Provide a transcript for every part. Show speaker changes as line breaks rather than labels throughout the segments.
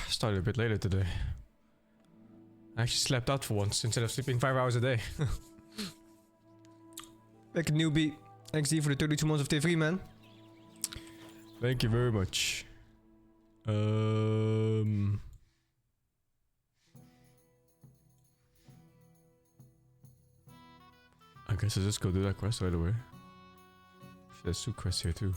Started a bit later today. I actually slept out for once instead of sleeping 5 hours a day. Like a newbie. XD for the 32 months of T3, man. Thank you very much. I guess I'll just go do that quest right away. There's 2 quests here too.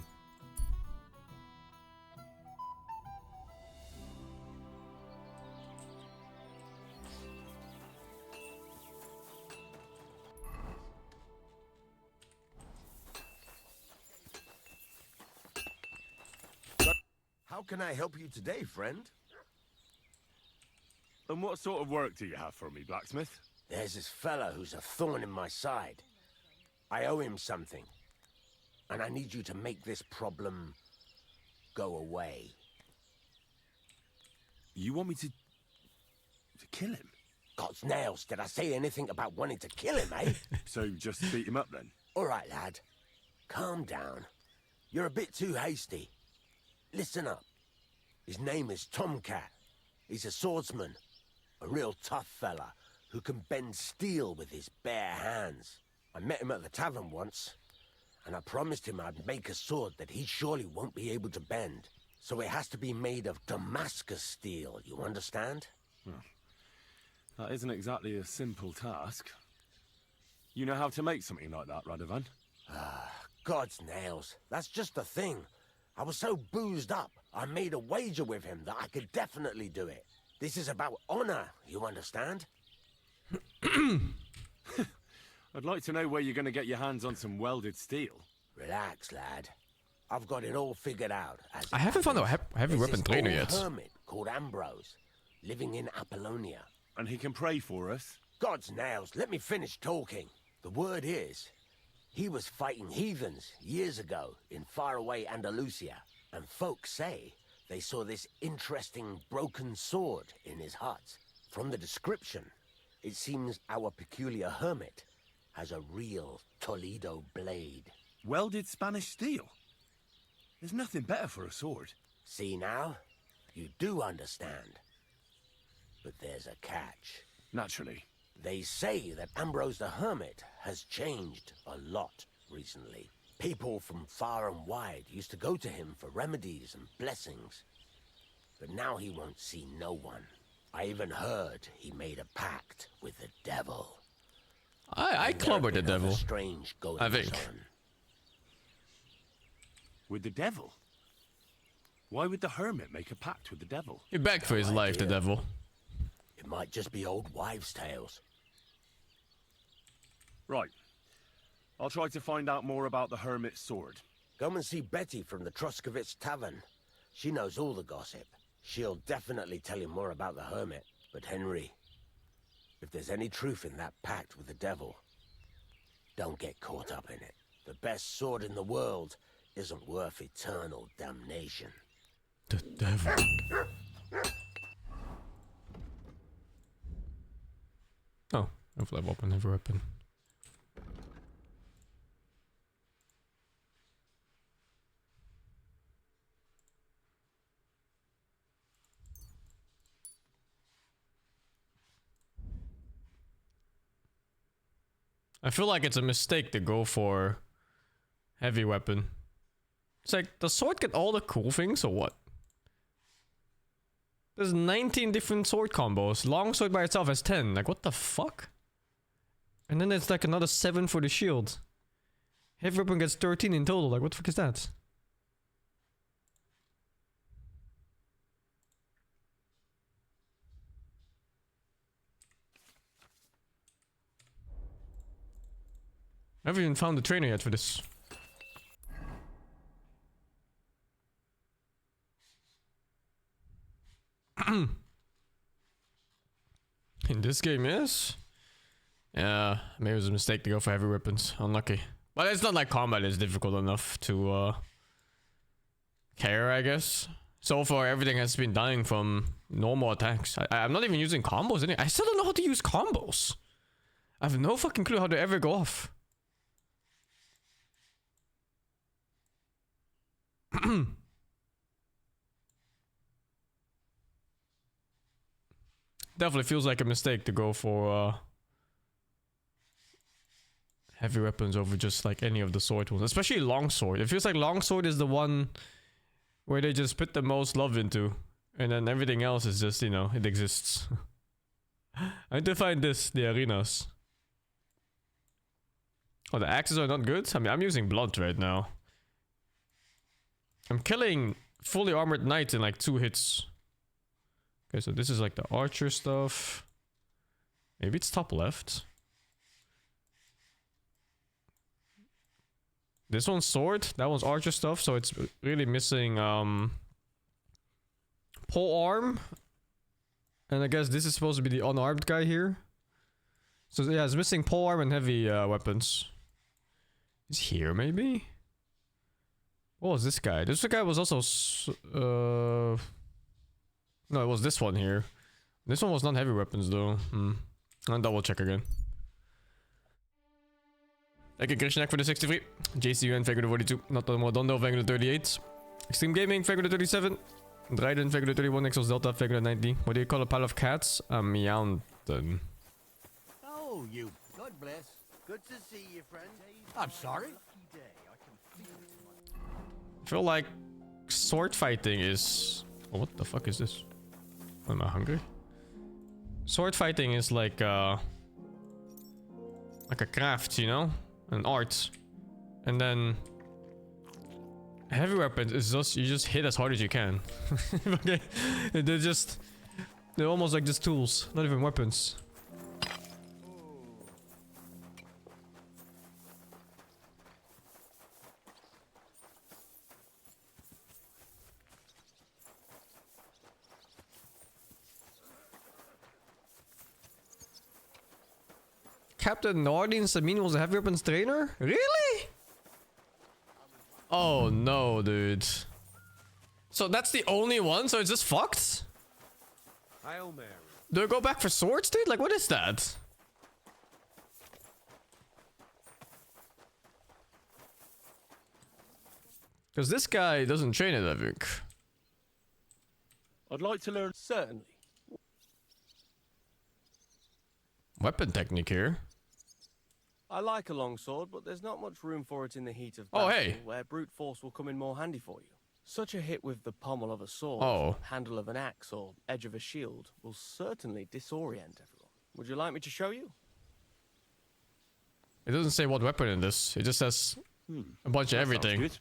How can I help you today, friend?
And what sort of work do you have for me, blacksmith?
There's this fella who's a thorn in my side. I owe him something. And I need you to make this problem go away.
You want me to kill him?
God's nails, did I say anything about wanting to kill him, eh?
So just beat him up then?
All right, lad. Calm down. You're a bit too hasty. Listen up. His name is Tomcat. He's a swordsman. A real tough fella who can bend steel with his bare hands. I met him at the tavern once, and I promised him I'd make a sword that he surely won't be able to bend. So it has to be made of Damascus steel, you understand?
Well, that isn't exactly a simple task. You know how to make something like that, Radovan?
God's nails. That's just the thing. I was so boozed up, I made a wager with him that I could definitely do it. This is about honor, you understand?
I'd like to know where you're going to get your hands on some welded steel.
Relax, lad. I've got it all figured out.
I haven't found a heavy weapon trainer yet.
There's this old hermit called Ambrose, living in Apollonia.
And he can pray for us?
God's nails, let me finish talking. The word is, he was fighting heathens years ago in faraway Andalusia, and folks say they saw this interesting broken sword in his hut. From the description, it seems our peculiar hermit has a real Toledo blade.
Welded Spanish steel? There's nothing better for a sword.
See now? You do understand. But there's a catch.
Naturally.
They say that Ambrose the Hermit has changed a lot recently. People from far and wide used to go to him for remedies and blessings. But now he won't see no one. I even heard he made a pact with the devil.
I clobbered the devil.
Strange
I think.
With the devil? Why would the hermit make a pact with the devil?
He begged for his life, the devil.
It might just be old wives' tales.
Right. I'll try to find out more about the hermit's sword.
Go and see Betty from the Troskovitz Tavern. She knows all the gossip. She'll definitely tell you more about the hermit. But Henry, if there's any truth in that pact with the devil, don't get caught up in it. The best sword in the world isn't worth eternal damnation.
The devil. Oh, I've leveled up another weapon. I feel like it's a mistake to go for heavy weapon. It's like, does sword get all the cool things or what? There's 19 different sword combos. Long sword by itself has 10. Like, what the fuck? And then it's like another 7 for the shield. Heavy weapon gets 13 in total. Like, what the fuck is that? I haven't even found the trainer yet for this. In this game, yes. Yeah, maybe it was a mistake to go for heavy weapons. Unlucky. But it's not like combat is difficult enough to care, I guess. So far, everything has been dying from normal attacks. I'm not even using combos anymore. I still don't know how to use combos. I have no fucking clue how to ever go off. Definitely feels like a mistake to go for heavy weapons over just like any of the sword ones, especially longsword. It feels like longsword is the one where they just put the most love into, and then everything else is just, you know, it exists. I need to find the arenas. Oh, the axes are not good? I mean, I'm using blunt right now. I'm killing fully armored knights in like 2 hits. Okay, so this is like the archer stuff. Maybe it's top left. This one's sword, that one's archer stuff, so it's really missing pole arm. And I guess this is supposed to be the unarmed guy here. So yeah, it's missing pole arm and heavy weapons. He's here maybe? What was this guy? This guy was also no, it was this one here. This one was not heavy weapons though. I'll double check again. Thank you Krishnak for the 63. JCUN Fagor the 42. Not Modondo Fagor the 38. Extreme Gaming Fagor the 37. Dryden Fagor the 31. Exos Delta Fagor the 90. What do you call a pile of cats? A meowton.
Oh, you. God bless. Good to see you, friend. I'm sorry.
I feel like sword fighting is... Oh, what the fuck is this? Am I hungry? Sword fighting is like a craft, you know? An art. And then heavy weapons is just, you just hit as hard as you can. Okay. They're almost like just tools, not even weapons. Captain Nordin Sabine was a heavy weapons trainer? Really? Oh no, dude. So that's the only one? So it's just fucked?
Hail Mary.
Do I go back for swords, dude? Like, what is that? Because this guy doesn't train it, I think.
I'd like to learn.
Certainly.
Weapon technique here.
I like a longsword, but there's not much room for it in the heat of
Oh,
battle,
hey.
where brute force will come in more handy for you. Such a hit with the pommel of a sword,
Oh.
handle of an axe, or edge of a shield will certainly disorient everyone. Would you like me to show you?
It doesn't say what weapon in this. It just says a bunch of
That sounds
everything.
good.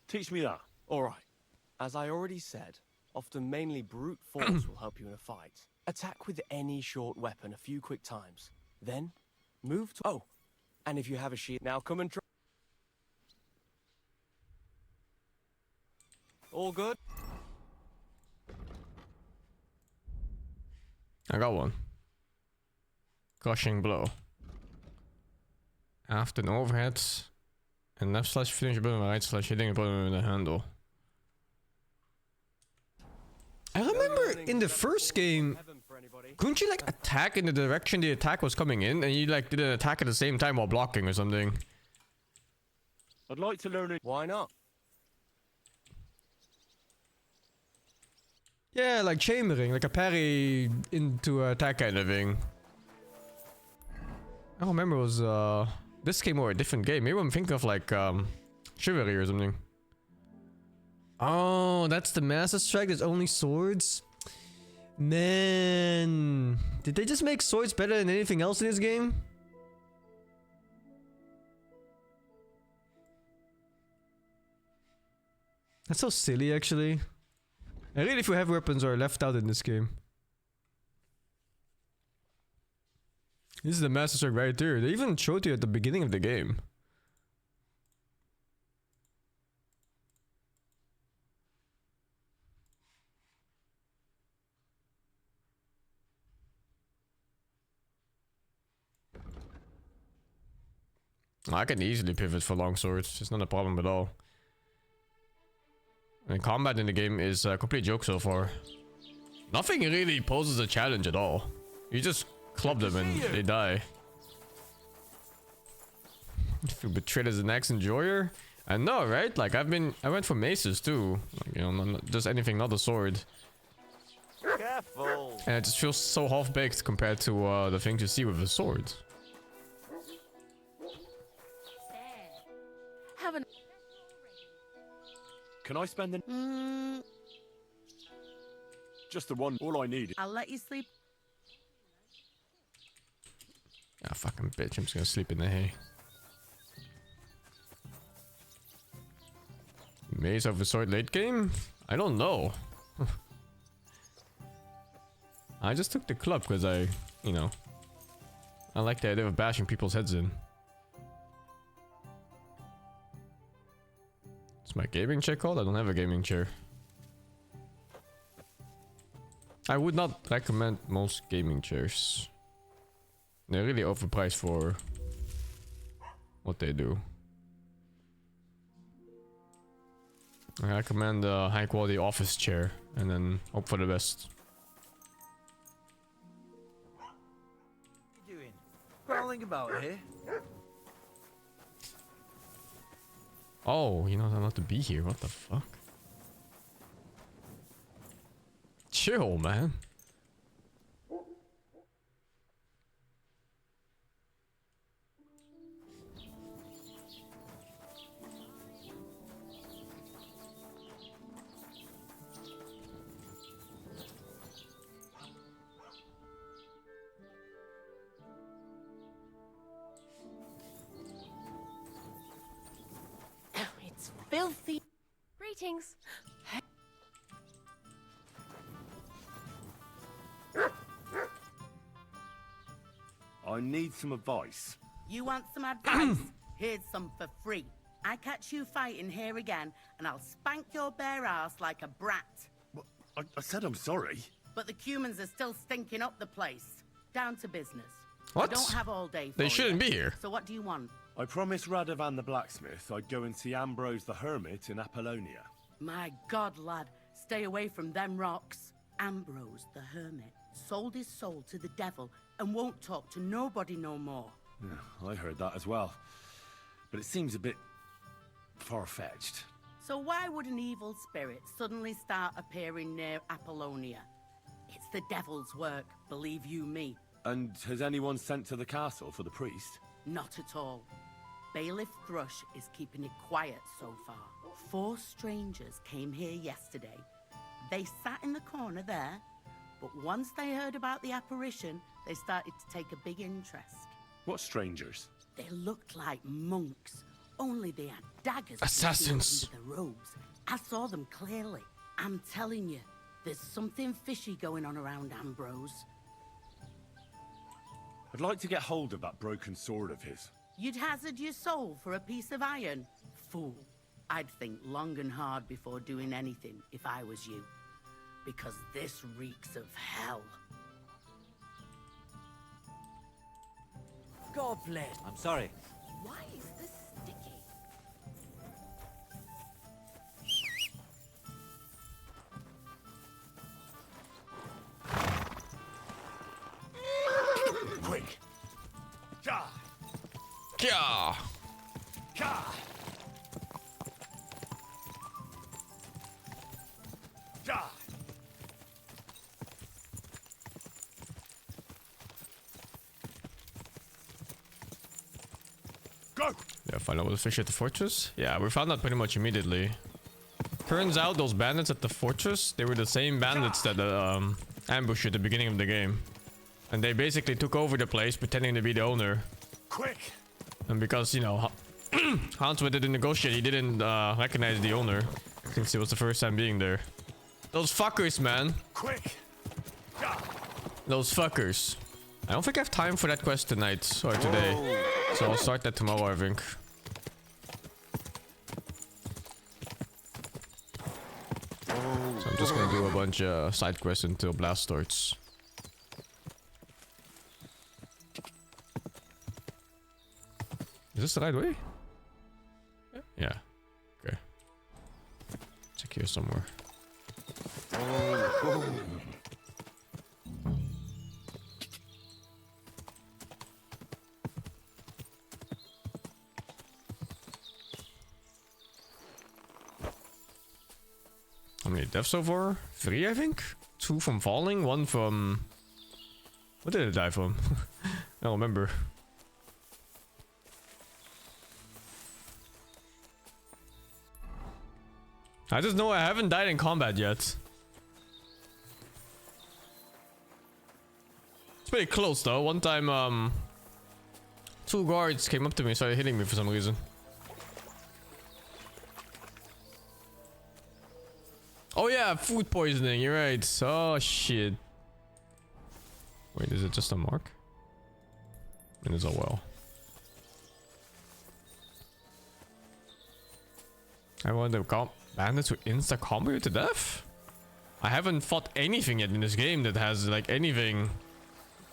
Teach me that.
All right. As I already said, often mainly brute force will help you in a fight. Attack with any short weapon a few quick times. Then, move to... Oh, and if you have a shield... Now come and try... All good?
I got one. Crushing blow. After an overhead. And left slash finish button, right slash hitting a button with the handle. I remember in the first game, couldn't you like attack in the direction the attack was coming in, and you like did an attack at the same time while blocking or something?
I'd like to learn it.
Why not?
Yeah, like chambering, like a parry into attack kind of thing. I don't remember it was this game or a different game. Maybe I'm thinking of like Chivalry or something. Oh, that's the Master Strike. There's only swords. Man, did they just make swords better than anything else in this game? That's so silly, actually. I really feel heavy weapons are left out in this game. This is the Master Strike right here. They even showed you at the beginning of the game. I can easily pivot for long swords. It's not a problem at all. And combat in the game is a complete joke so far. Nothing really poses a challenge at all. You just club them and they die. If you betrayed as an axe enjoyer, I know, right? Like I went for maces too. Like, you know, not just anything, not a sword.
Careful.
And it just feels so half-baked compared to the things you see with a sword.
Have an.
Can I spend the... Just the one. All I need.
I'll let you sleep.
Ah, fucking bitch. I'm just gonna sleep in the hay. Maze of a sword late game? I don't know. I just took the club because I like the idea of bashing people's heads in. It's my gaming chair called? I don't have a gaming chair. I would not recommend most gaming chairs. They're really overpriced for what they do. I recommend a high quality office chair and then hope for the best.
What are you doing? Crawling about here?
Oh, you know I'm not to be here. What the fuck? Chill, man.
It's filthy. Greetings.
I need some advice.
You want some advice? Here's some for free. I catch you fighting here again, and I'll spank your bare ass like a brat.
Well, I said I'm sorry.
But the Cumans are still stinking up the place. Down to business.
What?
I don't have all day for
They
you.
shouldn't be here.
So what do you want?
I promised Radovan the blacksmith I'd go and see Ambrose the hermit in Apollonia.
My God, lad, stay away from them rocks. Ambrose the hermit sold his soul to the devil and won't talk to nobody no more.
Yeah, I heard that as well. But it seems a bit far-fetched.
So why would an evil spirit suddenly start appearing near Apollonia? It's the devil's work, believe you me.
And has anyone sent to the castle for the priest?
Not at all. Bailiff Thrush is keeping it quiet so far. 4 strangers came here yesterday. They sat in the corner there, but once they heard about the apparition, they started to take a big interest.
What strangers?
They looked like monks, only they had daggers
Assassins.
under the robes. I saw them clearly. I'm telling you, there's something fishy going on around Ambrose.
I'd like to get hold of that broken sword of his.
You'd hazard your soul for a piece of iron? Fool. I'd think long and hard before doing anything if I was you. Because this reeks of hell.
God bless. I'm sorry.
Why is this sticky?
Quick! Ja!
Yeah.
Ja! Ja! Go!
Yeah, find out what the fish at the fortress? Yeah, we found out pretty much immediately. Turns out those bandits at the fortress, they were the same bandits that ambushed at the beginning of the game. And they basically took over the place pretending to be the owner.
Quick!
And because, you know, Hans wanted to negotiate, he didn't recognize the owner. Since it was the first time being there. Those fuckers, man.
Quick! Ja!
Those fuckers. I don't think I have time for that quest tonight or today. So I'll start that tomorrow, I think. So I'm just gonna do a bunch of side quests until Blast starts. Is this the right way? Yeah. Okay. Check here somewhere. many deaths so far? 3, I think. 2 from falling, 1 from... What did it die from? I don't remember. I just know I haven't died in combat yet. It's pretty close though. One time, 2 guards came up to me and started hitting me for some reason. Oh yeah, food poisoning, you're right. Oh shit. Wait, is it just a mark? It is a well. I want to comp bandits who insta combo you to death? I haven't fought anything yet in this game that has like anything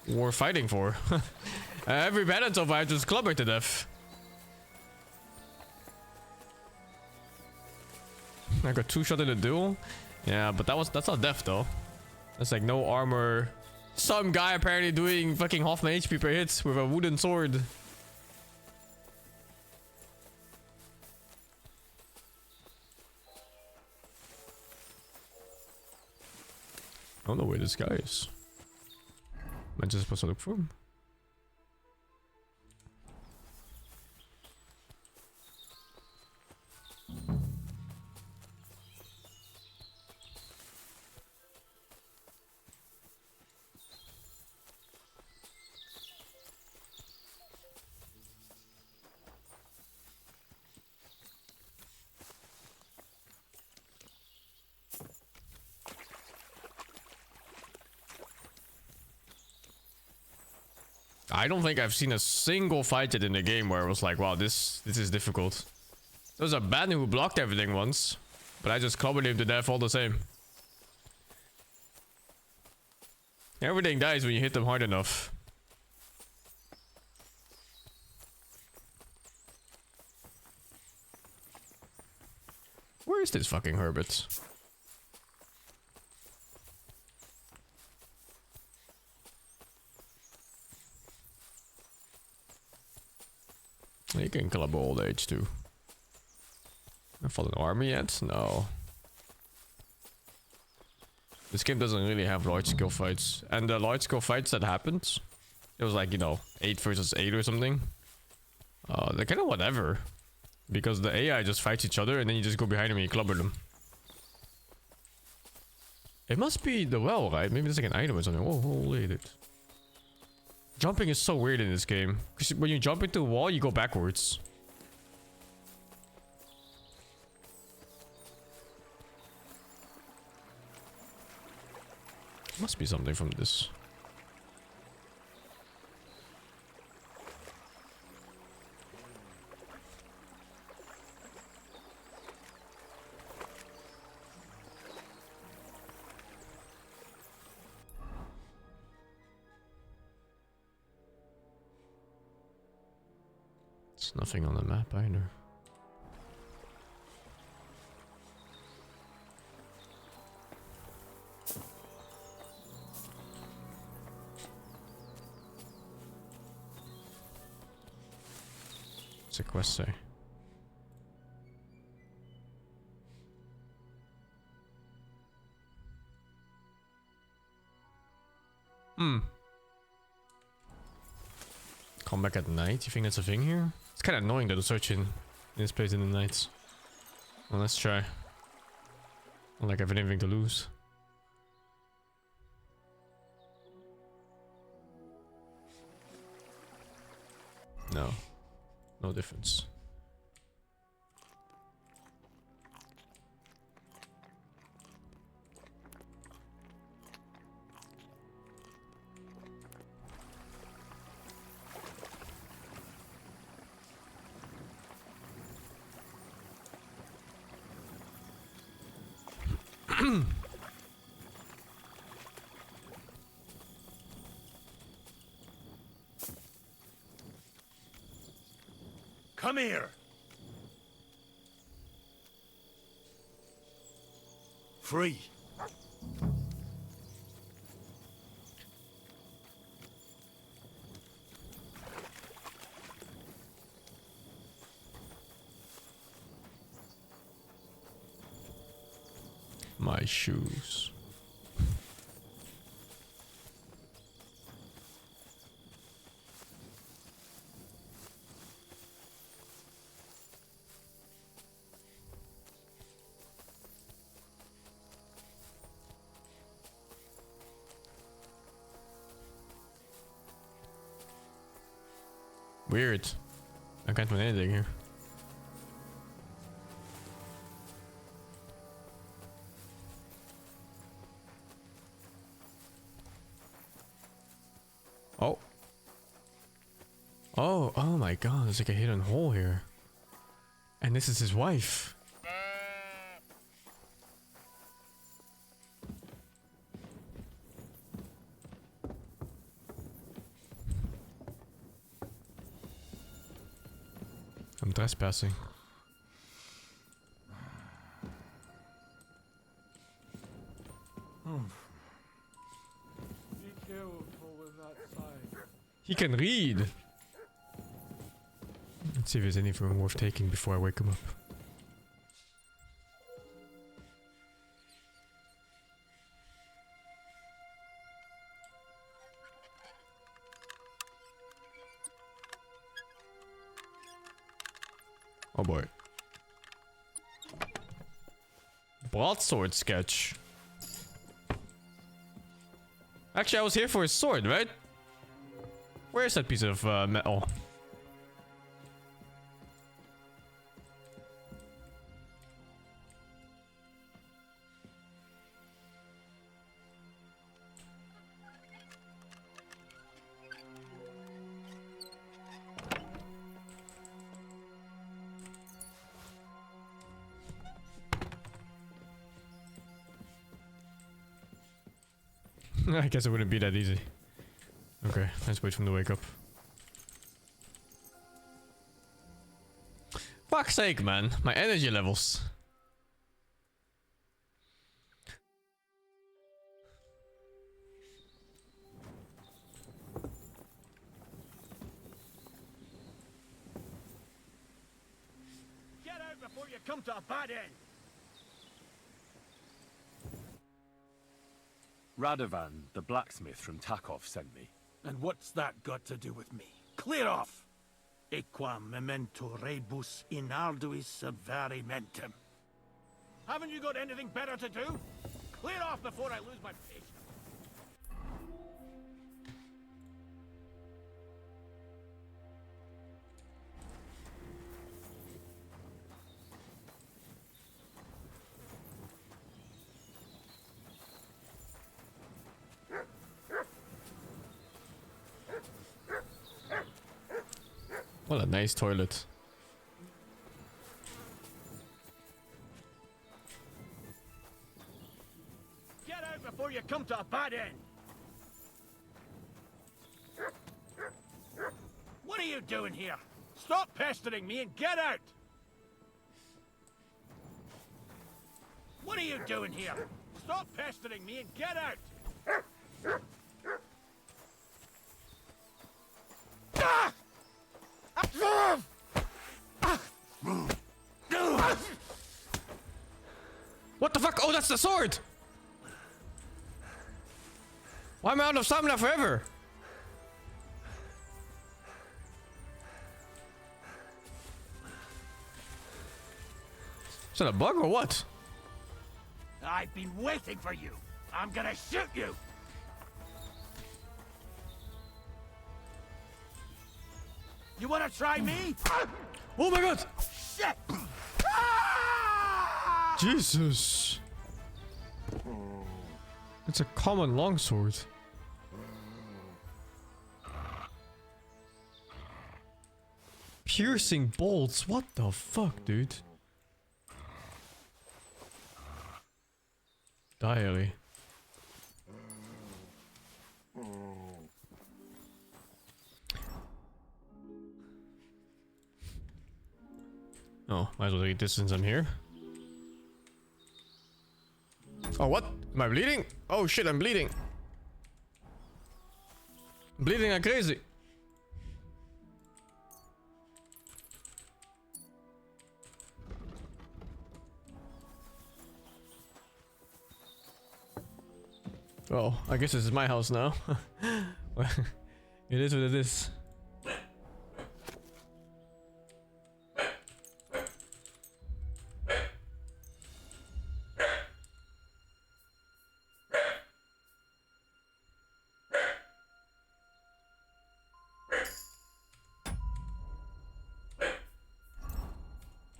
worth fighting for. Every bandit so far I just clubber to death. I got 2 shot in a duel. Yeah, but that's not death though. That's like no armor. Some guy apparently doing fucking half my HP per hit with a wooden sword. I don't know where this guy is. Am I just supposed to look for him? I don't think I've seen a single fight yet in the game where it was like, wow, this is difficult. There was a bandit who blocked everything once, but I just clobbered him to death all the same. Everything dies when you hit them hard enough. Where is this fucking Herbert? You can club old age too. I fought an army yet? No. This game doesn't really have large scale fights. And the large scale fights that happened, it was like, you know, 8 versus 8 or something. They're kind of whatever. Because the AI just fights each other and then you just go behind them and you clubber them. It must be the well, right? Maybe there's like an item or something. Whoa, holy dude. Jumping is so weird in this game. Because when you jump into a wall, you go backwards. Must be something from this. There's nothing on the map either. What's the quest say? Come back at night? You think that's a thing here? It's kind of annoying that to search in this place in the nights. Well, let's try. Not like I have anything to lose. No. No difference.
Come here! Free.
My my shoes. Weird. I can't find anything here. Oh. Oh my god, there's like a hidden hole here. And this is his wife. I'm trespassing.
Be careful with that sign.
He can read. Let's see if there's anything worth taking before I wake him up. Oh boy. Broadsword sketch. Actually, I was here for his sword, right? Where is that piece of metal? I guess it wouldn't be that easy. Okay, let's wait for him to wake up. Fuck's sake, man. My energy levels.
Get out before you come to a bad end!
Radovan, the blacksmith from Takov, sent me.
And what's that got to do with me? Clear off! Equam memento rebus in arduis severimentum. Haven't you got anything better to do? Clear off before I lose my patience.
What a nice toilet.
Get out before you come to a bad end! What are you doing here? Stop pestering me and get out! What are you doing here? Stop pestering me and get out! Ah!
What the fuck? Oh, that's the sword! Why am I out of stamina forever? Is that a bug or what?
I've been waiting for you. I'm gonna shoot you. You wanna try me?
Oh my god!
Shit!
Jesus! It's a common longsword. Piercing bolts? What the fuck, dude? Diary. Oh, might as well take this since I'm here. Oh, what? Am I bleeding? Oh shit, I'm bleeding. Bleeding like crazy. Well, I guess this is my house now. Well, it is what it is.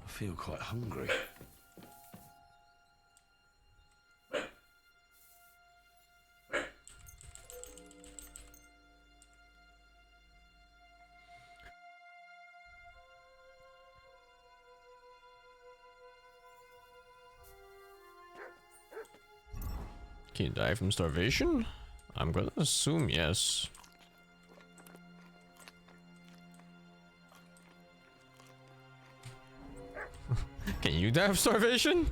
I feel quite hungry.
Can you die from starvation? I'm gonna assume yes. Can you die of starvation?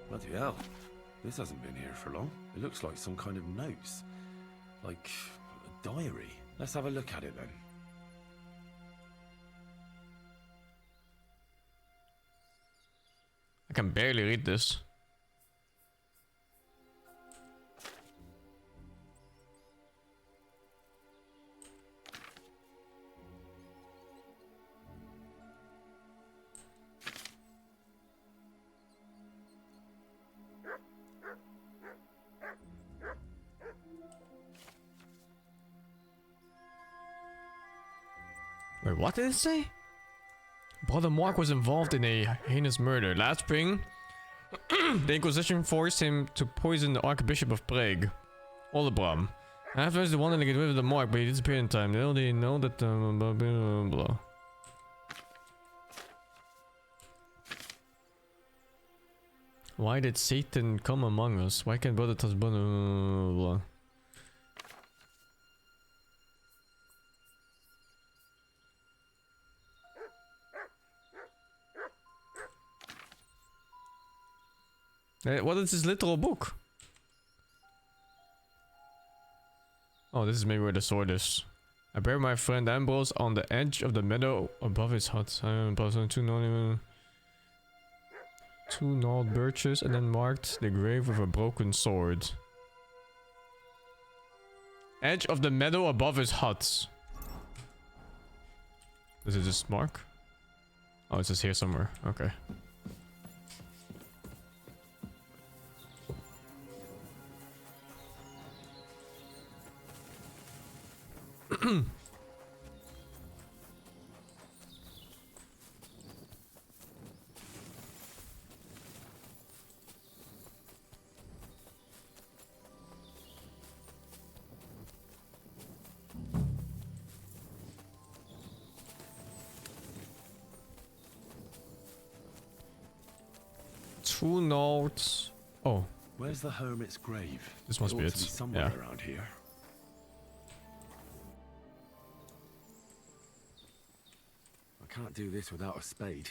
Bloody hell. This hasn't been here for long. It looks like some kind of notes. Like a diary. Let's have a look at it then.
I can barely read this. Wait, what did it say? Brother Mark was involved in a heinous murder. Last spring, the Inquisition forced him to poison the Archbishop of Prague, Olebram. Afterwards, they wanted to get rid of the Mark, but he disappeared in time. Little they know that blah, blah, blah. Why did Satan come among us? Why can't Brother touch blah, blah, blah. What is this literal book? Oh, this is maybe where the sword is. I buried my friend Ambrose on the edge of the meadow above his hut. I am passing two gnarled birches and then marked the grave with a broken sword. Edge of the meadow above his hut. Does it just mark? Oh, it's just here somewhere. Okay. Two notes. Oh,
Where's the hermit's grave?
this must
It
be
ought
it.
to be somewhere
Yeah.
around here. I can't do this without a spade.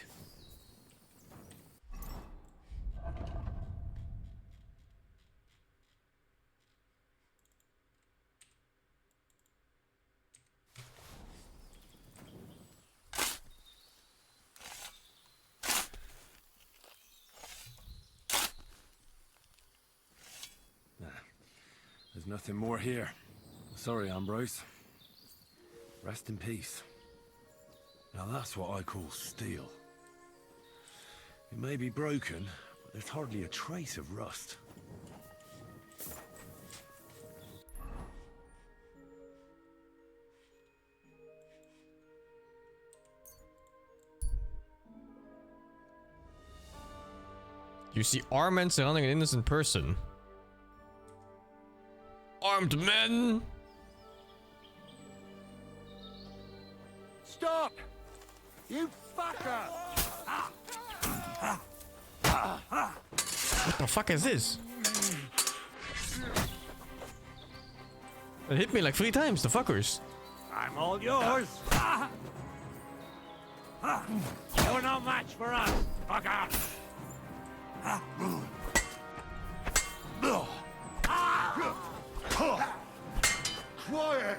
There's nothing more here. Sorry, Ambrose. Rest in peace. Now that's what I call steel. It may be broken, but there's hardly a trace of rust.
You see armed men surrounding an innocent person. Armed men!
Stop! You fucker!
What the fuck is this? It hit me like 3 times, the fuckers.
I'm all yours! You're no match for us, fucker!
Quiet!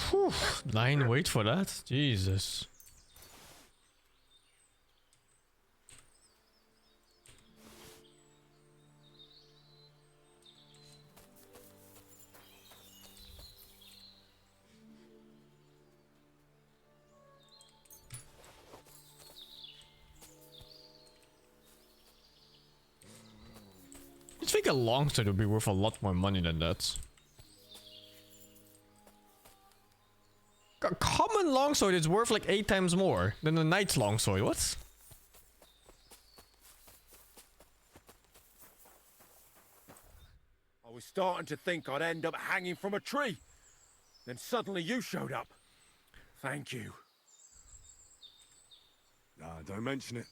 Whew, 9 wait for that? Jesus. I think a longsword would be worth a lot more money than that. A common longsword is worth like 8 times more than a knight's longsword. What?
I was starting to think I'd end up hanging from a tree. Then suddenly you showed up. Thank you.
Nah, don't mention it.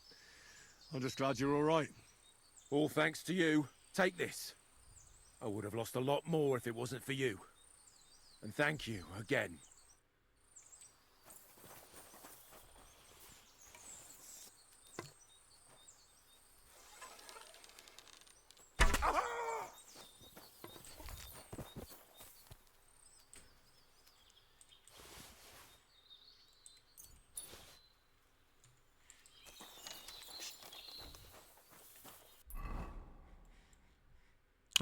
I'm just glad you're all right.
All thanks to you. Take this. I would have lost a lot more if it wasn't for you. And thank you again.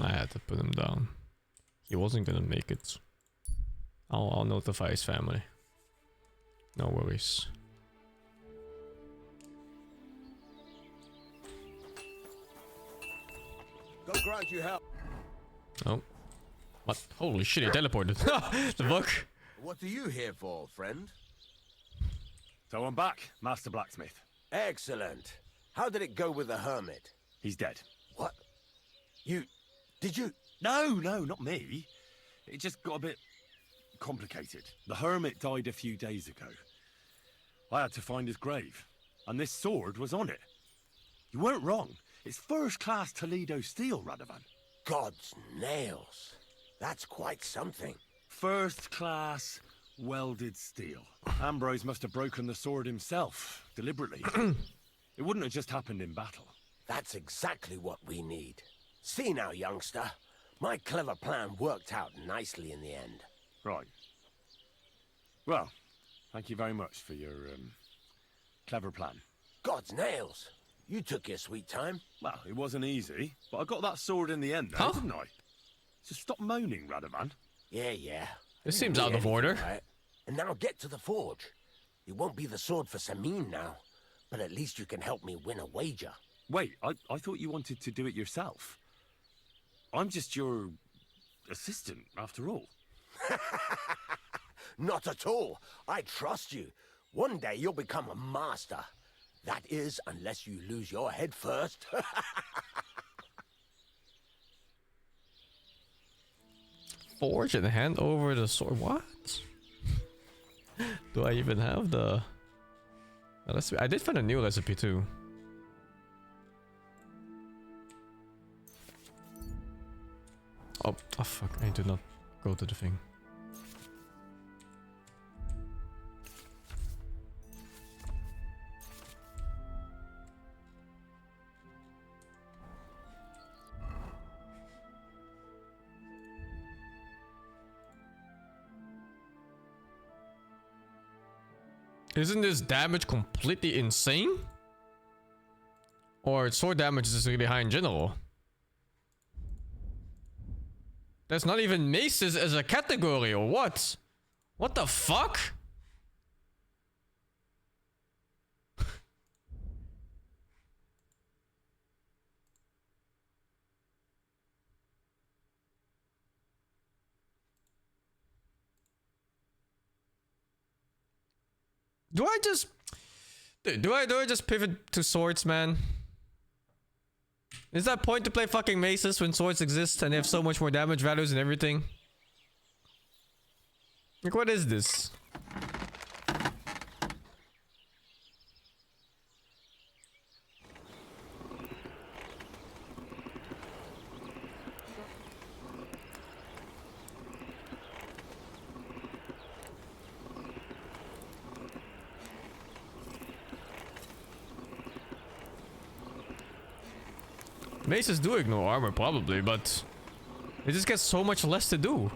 I had to put him down. He wasn't gonna make it. I'll notify his family. No worries.
God grant you help.
Oh. What? Holy shit, he teleported. The fuck?
What are you here for, friend?
So I'm back, Master Blacksmith.
Excellent. How did it go with the hermit?
He's dead.
What? Did you?
No, not me. It just got a bit complicated. The hermit died a few days ago. I had to find his grave, and this sword was on it. You weren't wrong. It's first-class Toledo steel, Radovan.
God's nails. That's quite something.
First-class welded steel. Ambrose must have broken the sword himself, deliberately. It wouldn't have just happened in battle.
That's exactly what we need. See now, youngster. My clever plan worked out nicely in the end.
Right. Well, thank you very much for your, clever plan.
God's nails. You took your sweet time.
Well, it wasn't easy, but I got that sword in the end, though,
Huh?
didn't I? So stop moaning, Radovan.
Yeah.
This seems out of order.
Right. And now get to the forge. It won't be the sword for Samin now, but at least you can help me win a wager.
Wait, I thought you wanted to do it yourself. I'm just your assistant, after all.
Not at all. I trust you. One day you'll become a master. That is, unless you lose your head first.
Forge and hand over the sword. What? Do I even have the... I did find a new recipe too. Oh fuck, I need to not go to the thing. Isn't this damage completely insane? Or sword damage is really high in general? There's not even maces as a category, or what? What the fuck? Do I just... Do I just pivot to swords, man? Is that point to play fucking maces when swords exist and they have so much more damage values and everything? Like, what is this? Maces do ignore armor probably, but it just gets so much less to do.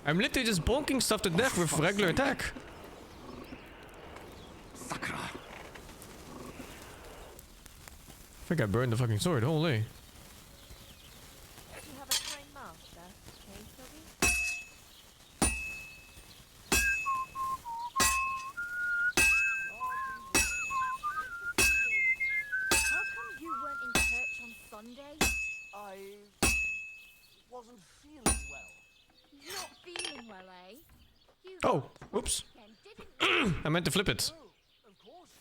I'm literally just bonking stuff to death with regular attack.
Sakura.
I think I burned the fucking sword, holy.
You have a kind master, okay, Toby? How come you weren't in church on Sunday?
I wasn't feeling well.
Not feeling well, eh? You
Oh,
got
whoops.
again, didn't you?
I meant to flip it.
Oh, of course.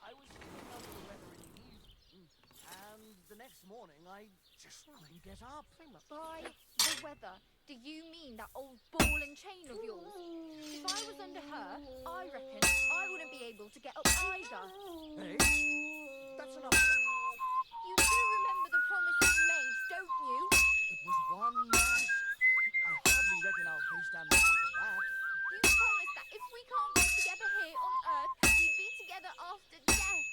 I was feeling under the weather in the evening, and the next morning I just couldn't get up.
By the weather, do you mean that old ball and chain of yours? If I was under her, I reckon I wouldn't be able to get up either.
Hey, that's enough of that.
You do remember the promises made, don't you?
It was one man. I hardly reckon I'll face down the for that.
You promised that if we can't be together here on Earth, we'd be together after death.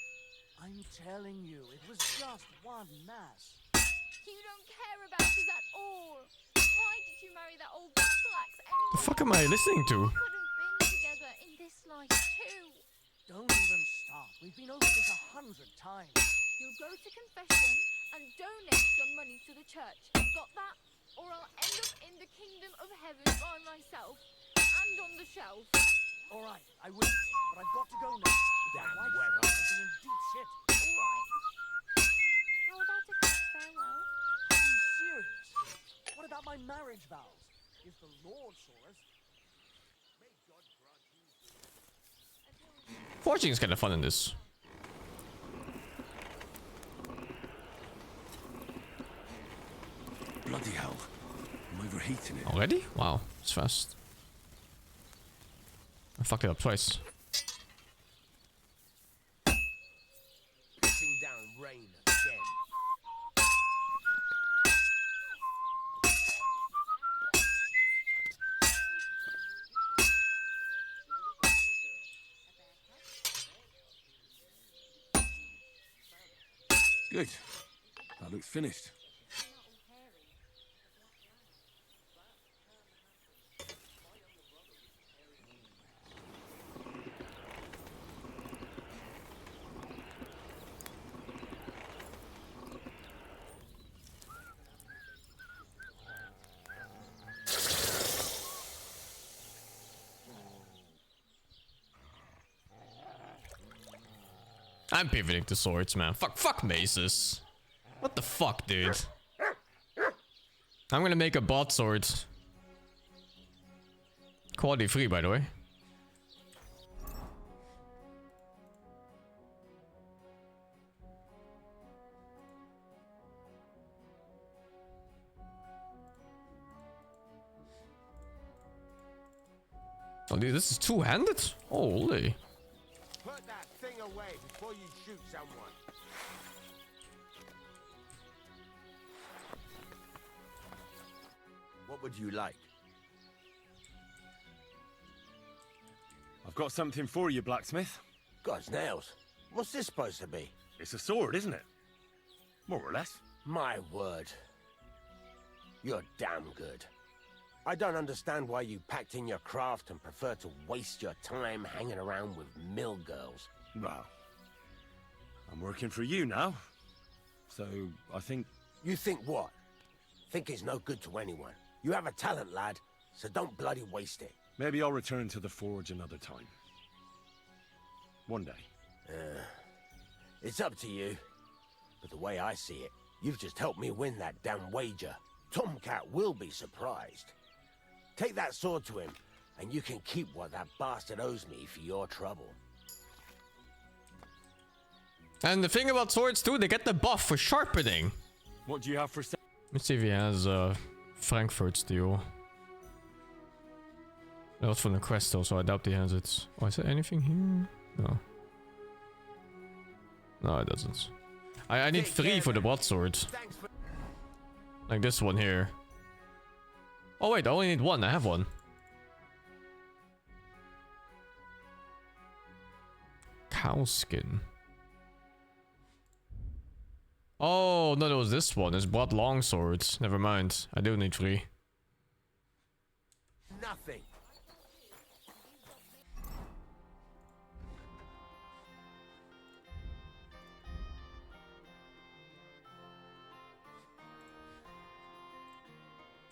I'm telling you, it was just one mass.
You don't care about us at all. Why did you marry that old battle-axe
The
anyway?
fuck am I listening to?
We could have been together in this life too.
Don't even start. We've been over this 100 times.
You'll go to confession and donate some money to the church. Got that? Or I'll end up in the kingdom of heaven by myself and on the shelf.
All right, I will, but I've got to go now.
Damn
White
weather.
I'd be in deep shit.
All right. How about a quick farewell?
Are you serious? What about my marriage vows? If the Lord saw us,
Forging is kind of fun in this.
Bloody hell. I'm overheating it.
Already? Wow, it's fast. I fucked it up twice.
Pissing down rain again.
Good. That looks finished.
I'm pivoting to swords, man. Fuck maces. What the fuck, dude? I'm gonna make a bot sword. Quality free, by the way. Oh, dude, this is two-handed? Holy.
Put that thing away before you shoot someone. What would you like?
I've got something for you, blacksmith.
God's nails. What's this supposed to be?
It's a sword, isn't it? More or less.
My word. You're damn good. I don't understand why you packed in your craft and prefer to waste your time hanging around with mill girls.
Well, I'm working for you now. So, I think...
You think what? Thinking's no good to anyone. You have a talent, lad, so don't bloody waste it.
maybe I'll return to the forge another time. One day.
It's up to you. But the way I see it, you've just helped me win that damn wager. Tomcat will be surprised. Take that sword to him, and you can keep what that bastard owes me for your trouble.
And the thing about swords too, they get the buff for sharpening.
What do you have for...
Let's see if he has Frankfurt steel. That was from the quest though, so I doubt he has it. Oh, is there anything here? No. No, it doesn't. I need 3 for the broadsword. Like this one here. Oh wait, I only need 1. I have 1. Cow skin. Oh, no, it was this one. It's blood long swords. Never mind. I do need 3.
Nothing.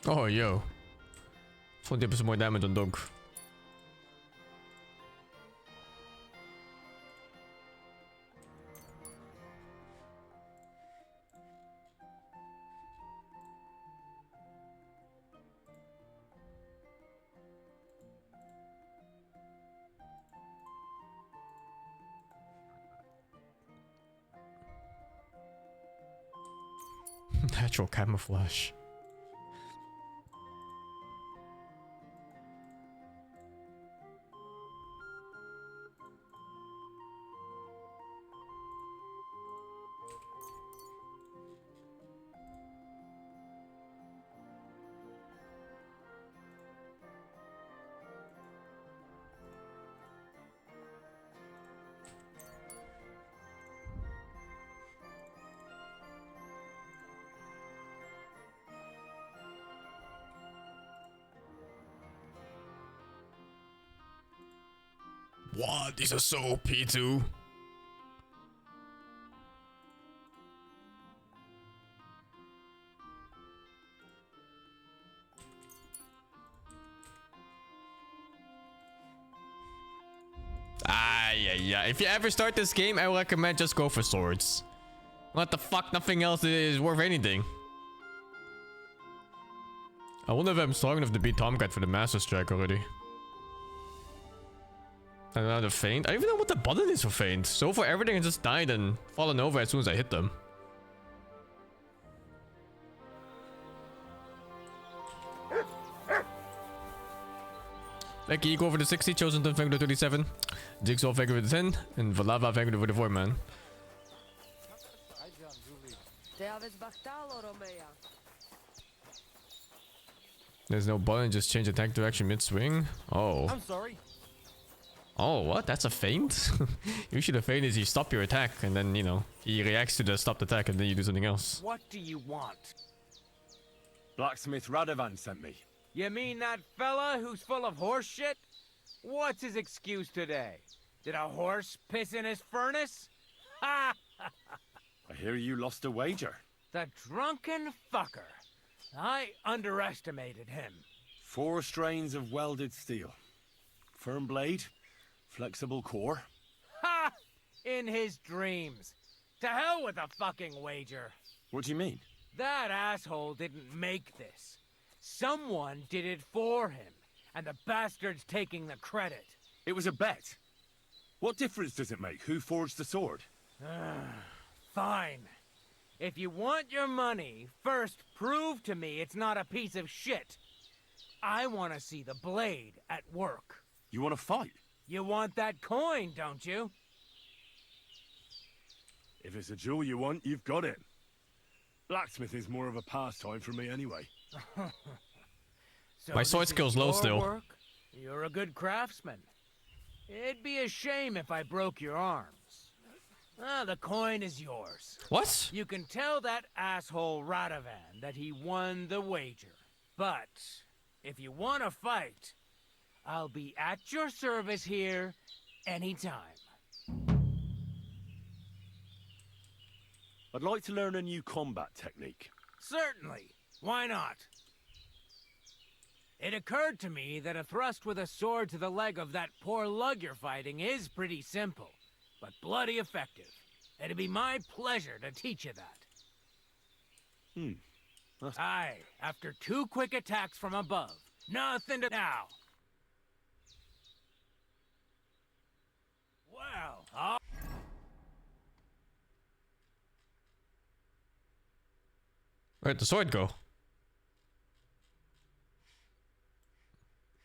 Oh, yo. 20% more damage on dog. Natural camouflage. What? These are so OP too. Yeah. If you ever start this game, I would recommend just go for swords. What the fuck? Nothing else is worth anything. I wonder if I'm strong enough to beat Tomcat for the Master Strike already. And now the feint. I don't even know what the button is for feint. So far everything has just died and fallen over as soon as I hit them. Thank you, Eco for the 60, Chosen thank you for the 37, Jigsaw thank you for the 10, and Valava thank you for the 4, man. There's no button, just change attack direction mid-swing. Oh.
I'm sorry.
Oh, what? That's a feint? Usually the feint is you stop your attack and then, you know, he reacts to the stopped attack and then you do something else.
What do you want?
Blacksmith Radovan sent me.
You mean that fella who's full of horse shit? What's his excuse today? Did a horse piss in his furnace? Ha!
I hear you lost a wager.
The drunken fucker. I underestimated him.
4 strains of welded steel. Firm blade, flexible core.
Ha! In his dreams. To hell with the fucking wager.
What do you mean?
That asshole didn't make this. Someone did it for him, and the bastard's taking the credit.
It was a bet. What difference does it make who forged the sword?
Fine. If you want your money, first prove to me it's not a piece of shit. I want to see the blade at work.
You want to fight?
You want that coin, don't you?
If it's a jewel you want, you've got it. Blacksmith is more of a pastime for me anyway.
So
My sword
this is
skill's low
your
still.
work? You're a good craftsman. It'd be a shame if I broke your arms. The coin is yours.
What?
You can tell that asshole Radovan that he won the wager. But if you want to fight, I'll be at your service here anytime.
I'd like to learn a new combat technique.
Certainly. Why not? It occurred to me that a thrust with a sword to the leg of that poor lug you're fighting is pretty simple, but bloody effective. It'd be my pleasure to teach you that. Aye, after 2 quick attacks from above. Nothing to now. Well,
Where'd the sword go?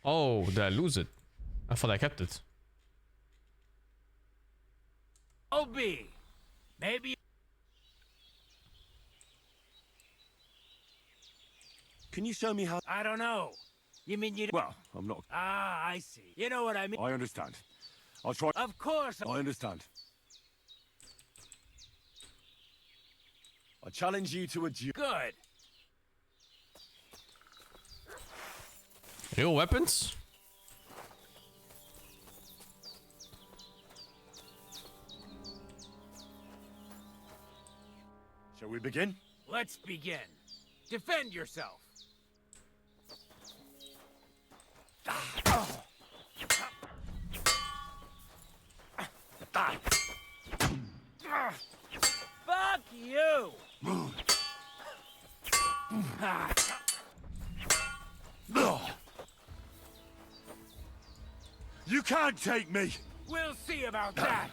Oh, did I lose it? I thought I kept it.
OB, maybe.
Can you show me how?
I don't know. You mean you?
Well, I'm not.
Ah, I see. You know what I mean.
I understand. I'll try.
Of course.
I understand. I challenge you to a duel.
Good.
Real weapons?
Shall we begin?
Let's begin. Defend yourself. Fuck you!
You can't take me!
We'll see about that.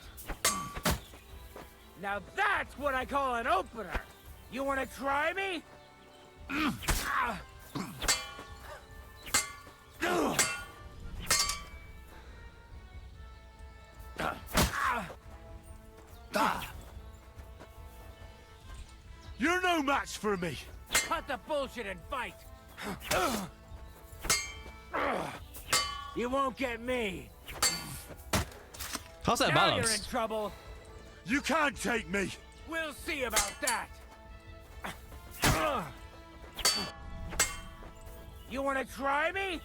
Now that's what I call an opener. You want to try me?
You're no match for me!
Cut the bullshit and fight. You won't get me.
How's that
Now you're in
balanced?
trouble.
You can't take me!
We'll see about that. You want to try me?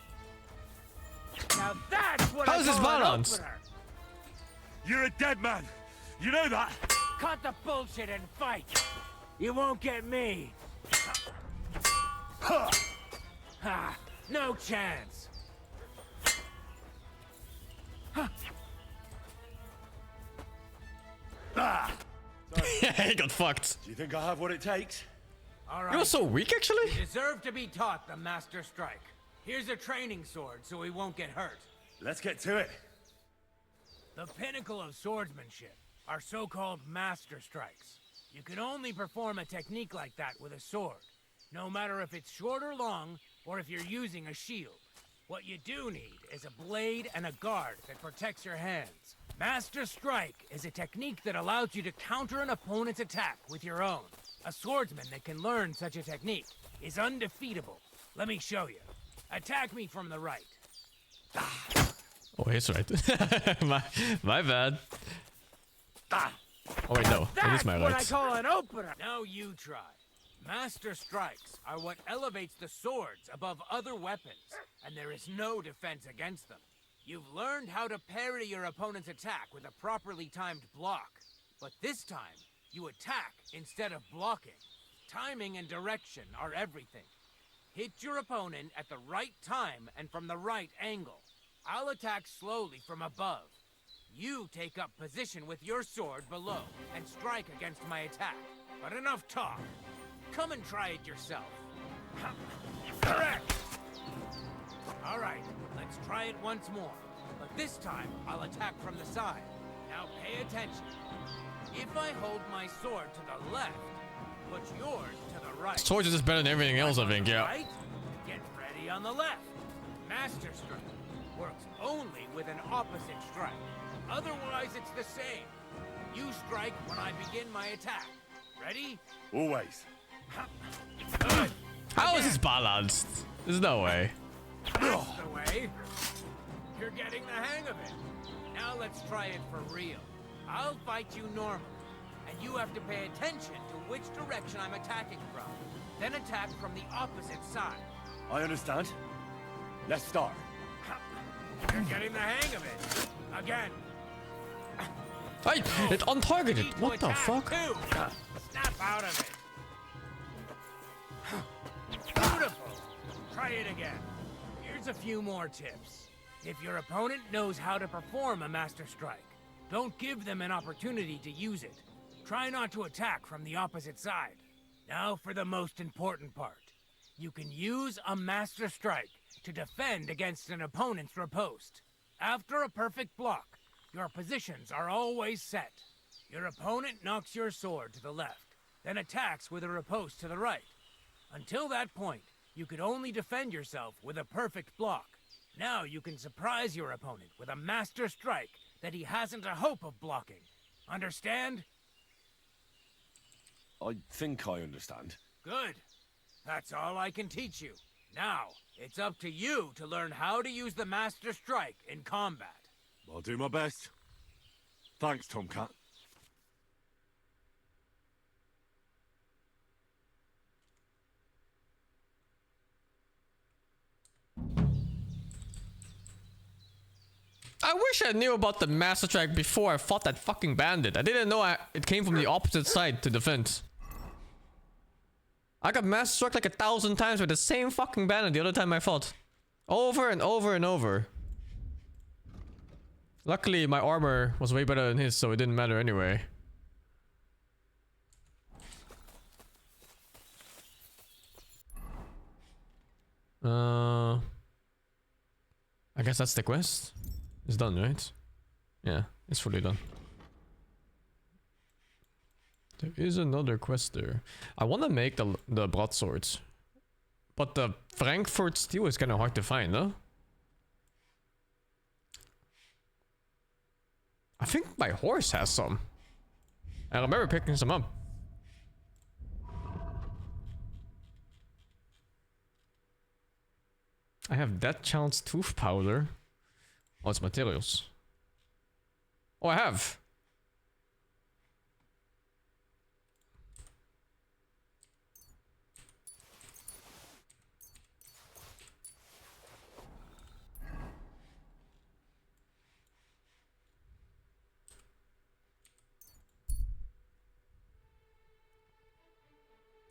Now that's what
How's
I
this
call an
balanced?
opener.
You're a dead man! You know that?
Cut the bullshit and fight. You won't get me. Ha! No chance.
He got fucked.
Do you think I have what it takes?
All
He
right.
was so weak, actually.
You deserve to be taught the Master Strike. Here's a training sword so he won't get hurt.
Let's get to it.
The pinnacle of swordsmanship are so-called Master Strikes. You can only perform a technique like that with a sword, no matter if it's short or long, or if you're using a shield. What you do need is a blade and a guard that protects your hands. Master Strike is a technique that allows you to counter an opponent's attack with your own. A swordsman that can learn such a technique is undefeatable. Let me show you. Attack me from the right.
Oh, he's right. my bad. Oh wait, no. It
That's
is my
what I
right.
call an opener. Now you try. Master Strikes are what elevates the swords above other weapons, and there is no defense against them. You've learned how to parry your opponent's attack with a properly timed block. But this time, you attack instead of blocking. Timing and direction are everything. Hit your opponent at the right time and from the right angle. I'll attack slowly from above. You take up position with your sword below and strike against my attack. But enough talk. Come and try it yourself. Correct! All right, let's try it once more. But this time, I'll attack from the side. Now pay attention. If I hold my sword to the left, put yours to the right.
Swords is just better than everything else, I think, yeah.
Right? Get ready on the left. Master Strike works only with an opposite strike. Otherwise, it's the same. You strike when I begin my attack. Ready?
Always.
Good.
How is this balanced? There's no way.
That's the way. You're getting the hang of it. Now let's try it for real. I'll fight you normally, and you have to pay attention to which direction I'm attacking from. Then attack from the opposite side.
I understand. Let's start.
You're getting the hang of it. Again.
Hey, it's untargeted.
Need to
What the
attack,
fuck?
too. Snap out of it. Beautiful. Try it again. Here's a few more tips. If your opponent knows how to perform a Master Strike, don't give them an opportunity to use it. Try not to attack from the opposite side. Now for the most important part. You can use a Master Strike to defend against an opponent's riposte. After a perfect block, your positions are always set. Your opponent knocks your sword to the left, then attacks with a riposte to the right. Until that point, you could only defend yourself with a perfect block. Now you can surprise your opponent with a Master Strike that he hasn't a hope of blocking. Understand?
I think I understand.
Good. That's all I can teach you. Now, it's up to you to learn how to use the Master Strike in combat.
I'll do my best. Thanks, Tomcat.
I wish I knew about the Master Strike before I fought that fucking bandit. I didn't know it came from the opposite side to defend. I got Master Struck like 1,000 times with the same fucking bandit the other time I fought. Over and over and over. Luckily, my armor was way better than his, so it didn't matter anyway. I guess that's the quest. It's done, right? Yeah, it's fully done. There is another quest there. I want to make the broadswords, but the Frankfurt steel is kind of hard to find, huh? I think my horse has some. I remember picking some up. I have Death Child's tooth powder. Oh, it's materials. Oh, I have.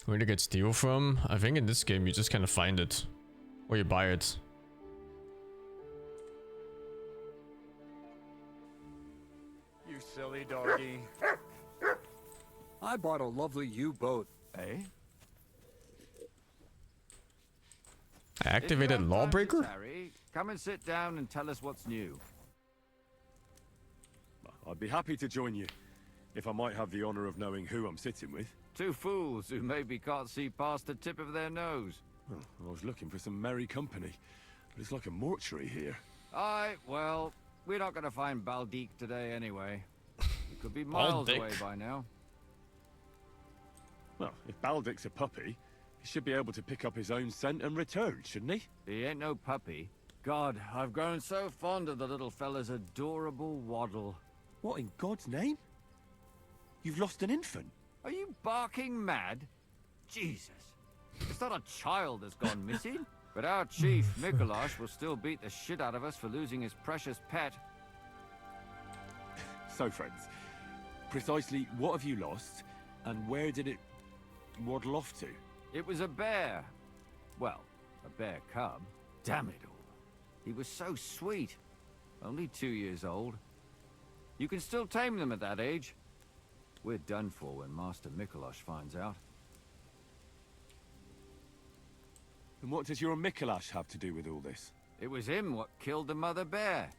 Where to get steel from? I think in this game you just kind of find it. Or you buy it.
You silly doggy. I bought a lovely U-boat, eh?
I activated Lawbreaker?
Harry, come and sit down and tell us what's new.
I'd be happy to join you, if I might have the honor of knowing who I'm sitting with.
Two fools who maybe can't see past the tip of their nose.
Well, I was looking for some merry company, but it's like a mortuary here.
Aye, well, we're not going to find Baldique today anyway. He could be miles away by now.
Well, if Baldick's a puppy, he should be able to pick up his own scent and return, shouldn't he?
He ain't no puppy. God, I've grown so fond of the little fella's adorable waddle.
What in God's name? You've lost an infant.
Are you barking mad? Jesus. It's not a child that's gone missing. But our chief, Mikolash, will still beat the shit out of us for losing his precious pet.
So, friends, precisely what have you lost, and where did it waddle off to?
It was a bear. Well, a bear cub. Damn it all. He was so sweet. Only 2 years old. You can still tame them at that age. We're done for when Master Mikolash finds out.
And what does your Mikolash have to do with all this?
It was him what killed the mother bear.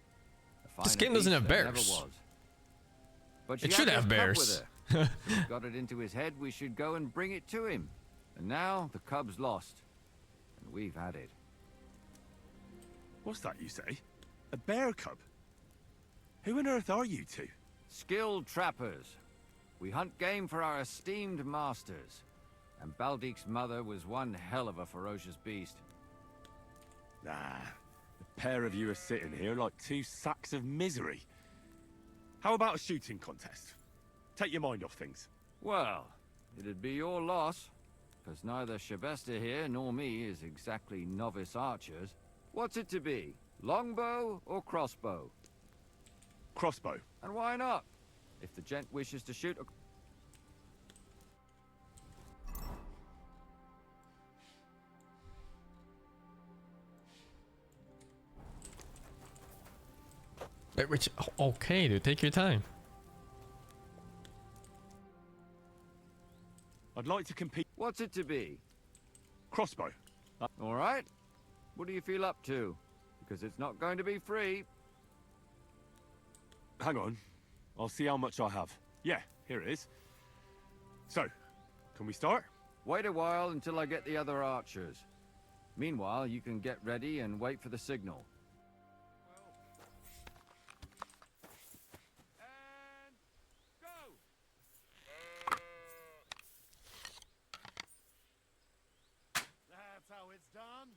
This game doesn't have bears.
But
it should have bears.
Got it into his head we should go and bring it to him. And now the cub's lost. And we've had it.
What's that you say? A bear cub? Who on earth are you two?
Skilled trappers. We hunt game for our esteemed masters. And Baldique's mother was one hell of a ferocious beast.
Nah, the pair of you are sitting here like two sacks of misery. How about a shooting contest? Take your mind off things.
Well, it'd be your loss, because neither Shabesta here nor me is exactly novice archers. What's it to be? Longbow or crossbow?
Crossbow.
And why not? If the gent wishes to shoot a...
Which, okay, dude, take your time.
I'd like to compete.
What's it to be?
Crossbow.
All right. What do you feel up to? Because it's not going to be free.
Hang on. I'll see how much I have. Yeah, here it is. So, can we start?
Wait a while until I get the other archers. Meanwhile, you can get ready and wait for the signal.
That's how it's done.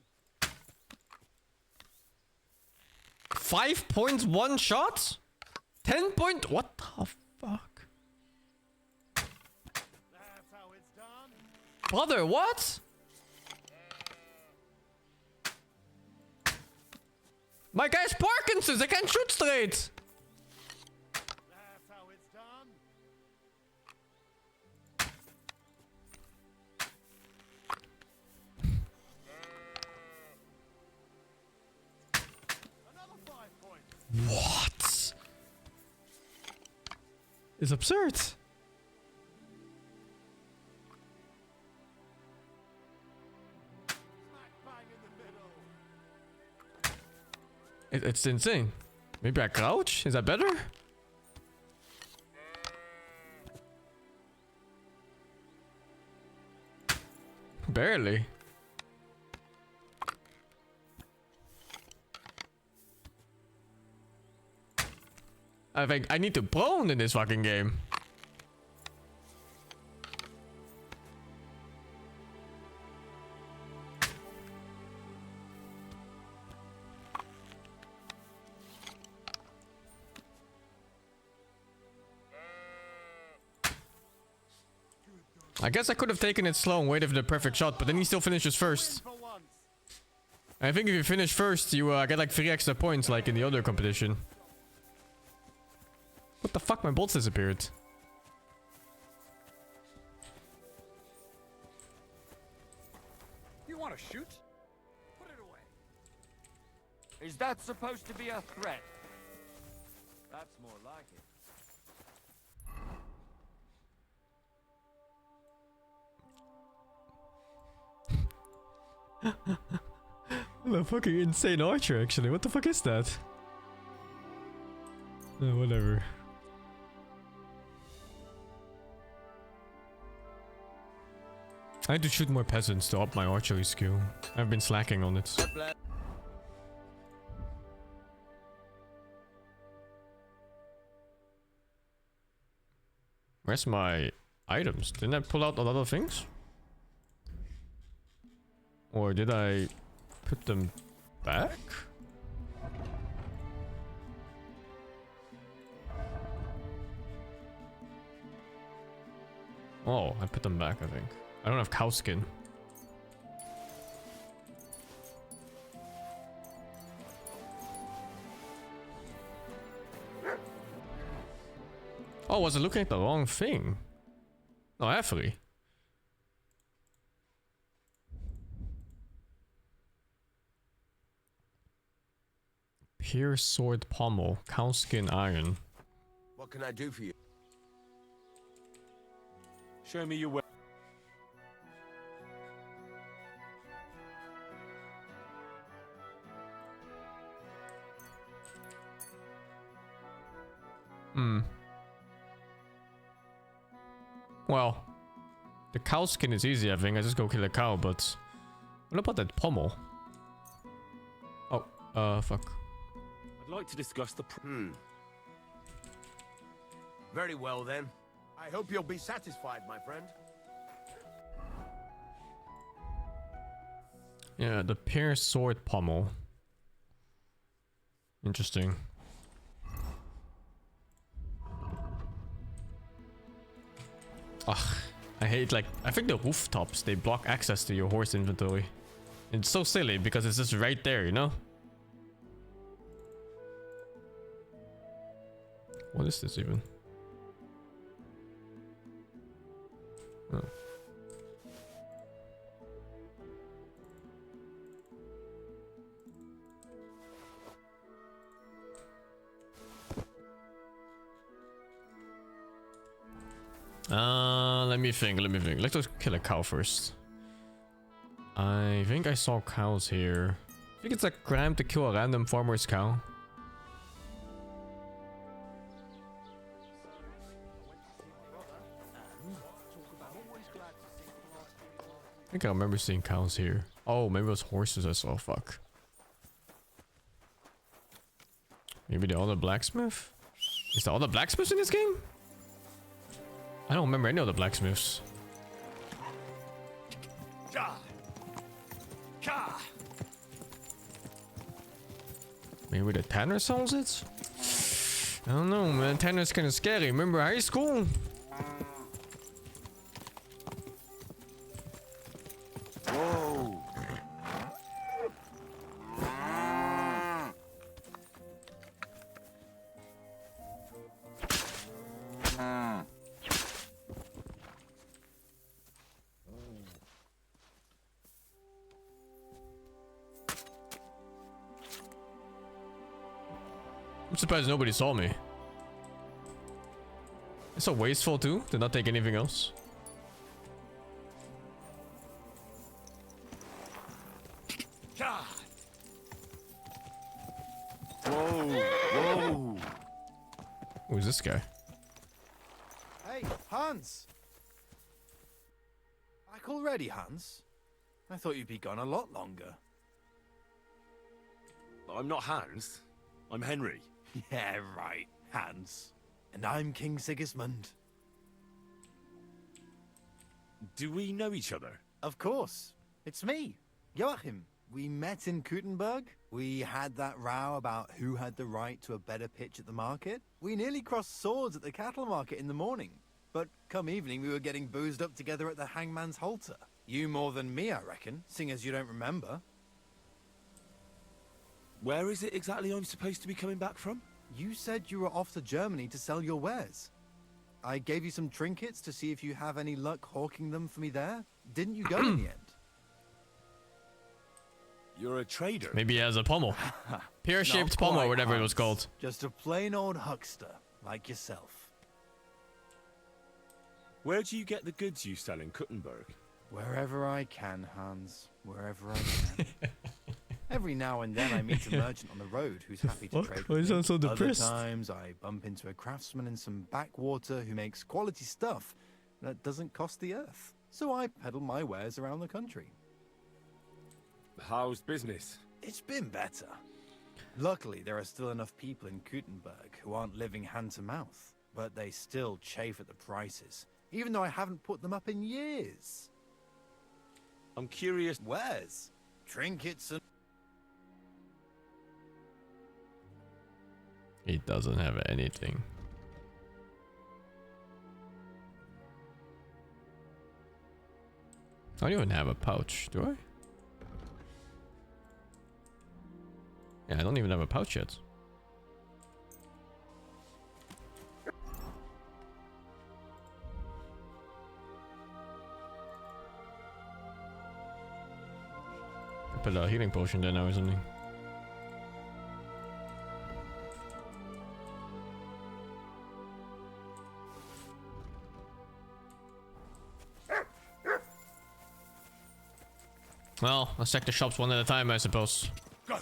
5 points, one shot? 10 point? What the fuck?
That's how it's done.
Brother, what? My guy's Parkinson's. I can't shoot straight.
That's how it's done. Another 5 points.
What? It's absurd.
Smack bang in the middle.
It's insane. Maybe I crouch? Is that better? Barely. I think I need to prone in this fucking game. I guess I could have taken it slow and waited for the perfect shot, but then he still finishes first.
For once.
I think if you finish first, you get like 3 extra points like in the other competition. What the fuck? My bolts disappeared.
You want to shoot? Put it away.
Is that supposed to be a threat? That's more like it.
The fucking insane archer, actually. What the fuck is that? Whatever. I need to shoot more peasants to up my archery skill. I've been slacking on it. Where's my items? Didn't I pull out a lot of things? Or did I put them back? Oh, I put them back, I think. I don't have cow skin. Oh, was I looking at the wrong thing? No, actually. Pierce sword pommel, cow skin iron.
What can I do for you?
Show me your way.
Well, the cow skin is easy, I think. I just go kill a cow, but... What about that pommel? Oh, fuck.
I'd like to discuss the...
Very well then. I hope you'll be satisfied, my friend.
Yeah, the pierce sword pommel. Interesting. Ugh, I hate, like, I think the rooftops, they block access to your horse inventory. It's so silly because it's just right there, you know? What is this even? Oh. Let me think. Let's just kill a cow first. I think I saw cows here. I think it's a crime to kill a random farmer's cow. I think I remember seeing cows here. Oh, maybe it was horses I saw. Fuck. Maybe the other blacksmith? Is there other blacksmiths in this game? I don't remember any of the blacksmiths. Maybe the Tanner sells it? I don't know, man. Tanner's kind of scary. Remember high school?
Whoa.
I'm surprised nobody saw me. It's so wasteful too. Did not take anything else.
Whoa, whoa.
Who's this guy?
Hey, Hans! Back already, Hans? I thought you'd be gone a lot longer.
I'm not Hans. I'm Henry.
Yeah, right, Hans. And I'm King Sigismund.
Do we know each other?
Of course. It's me, Joachim. We met in Kuttenberg. We had that row about who had the right to a better pitch at the market. We nearly crossed swords at the cattle market in the morning. But come evening, we were getting boozed up together at the hangman's halter. You more than me, I reckon, seeing as you don't remember.
Where is it exactly I'm supposed to be coming back from?
You said you were off to Germany to sell your wares. I gave you some trinkets to see if you have any luck hawking them for me there. Didn't you go in the end?
You're a trader.
Maybe he has a pommel. Pear-shaped pommel, or whatever it was called.
Just a plain old huckster, like yourself.
Where do you get the goods you sell in Kuttenberg?
Wherever I can, Hans. Wherever I can. Every now and then I meet a merchant on the road who's happy to trade with me.
So depressed?
Other times I bump into a craftsman in some backwater who makes quality stuff that doesn't cost the earth. So I peddle my wares around the country.
How's business?
It's been better. Luckily, there are still enough people in Kuttenberg who aren't living hand to mouth, but they still chafe at the prices, even though I haven't put them up in years.
I'm curious.
Wares? Trinkets and...
He doesn't have anything. I don't even have a pouch, do I? Yeah, I don't even have a pouch yet. I put a healing potion there now or something. Well, let's check the shops one at a time, I suppose.
Go!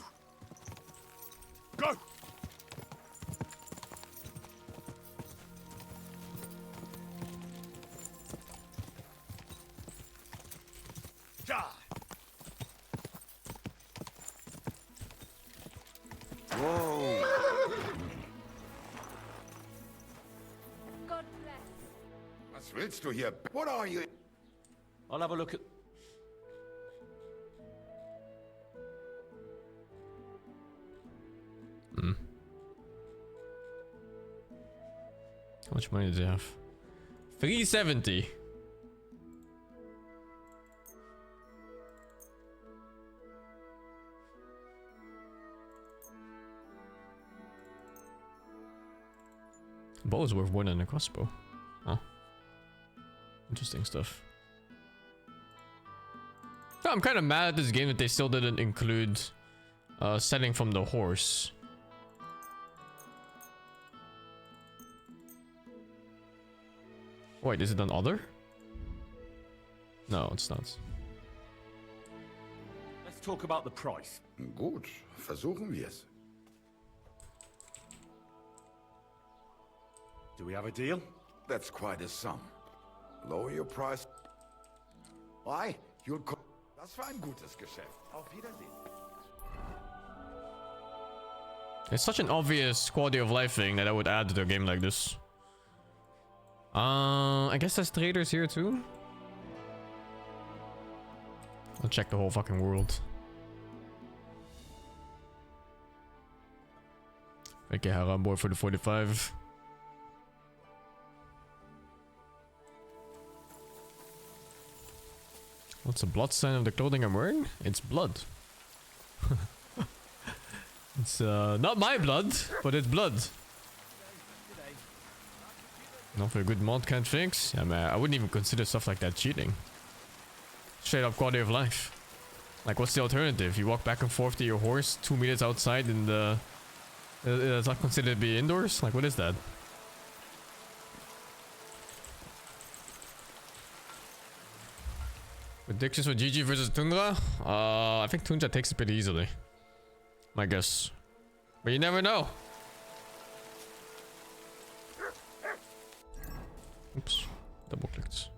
Go! Die!
Whoa!
God bless.
Was willst du hier? What are you?
I'll have a look at...
How much money does he have? 370. Bow is worth more than a crossbow. Huh. Interesting stuff. Oh, I'm kind of mad at this game that they still didn't include selling from the horse. Wait, is it an other? No, it's not.
Let's talk about the price.
Gut, versuchen wir's.
Do we have a deal?
That's quite a sum. Lower your price. Why? You'll co... Das war ein gutes Geschäft. Auf Wiedersehen.
It's such an obvious quality of life thing that I would add to a game like this. I guess there's traders here too. I'll check the whole fucking world. Okay, I'm on board for the 45. What's the blood sign of the clothing I'm wearing? It's blood. It's not my blood, but it's blood. Not for a good mod can't fix. Yeah, man, I wouldn't even consider stuff like that cheating. Straight up quality of life. Like, what's the alternative? You walk back and forth to your horse 2 meters outside in the Is that considered to be indoors? Like, what is that? Predictions for GG versus Tundra? I think Tundra takes it pretty easily. My guess. But you never know. Oops. Double clicked.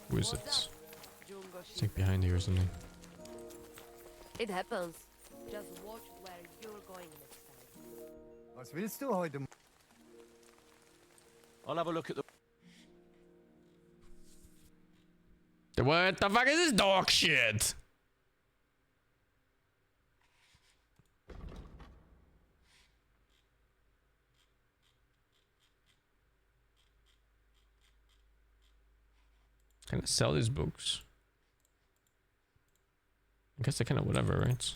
Who is it? I think behind here or something.
It happens. Just watch where you're going next time.
Was willst du heute?
I'll have a look at the...
What the fuck is this dog shit? Can I sell these books? I guess I kind of whatever, right?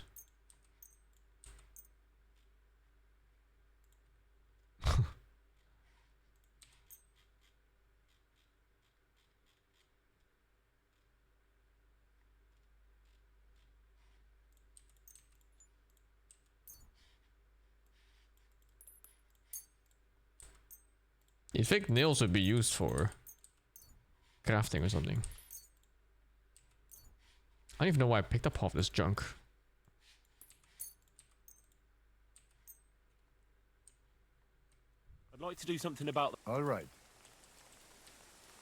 You'd think nails would be used for crafting or something. I don't even know why I picked up half this junk.
I'd like to do something about...
All right.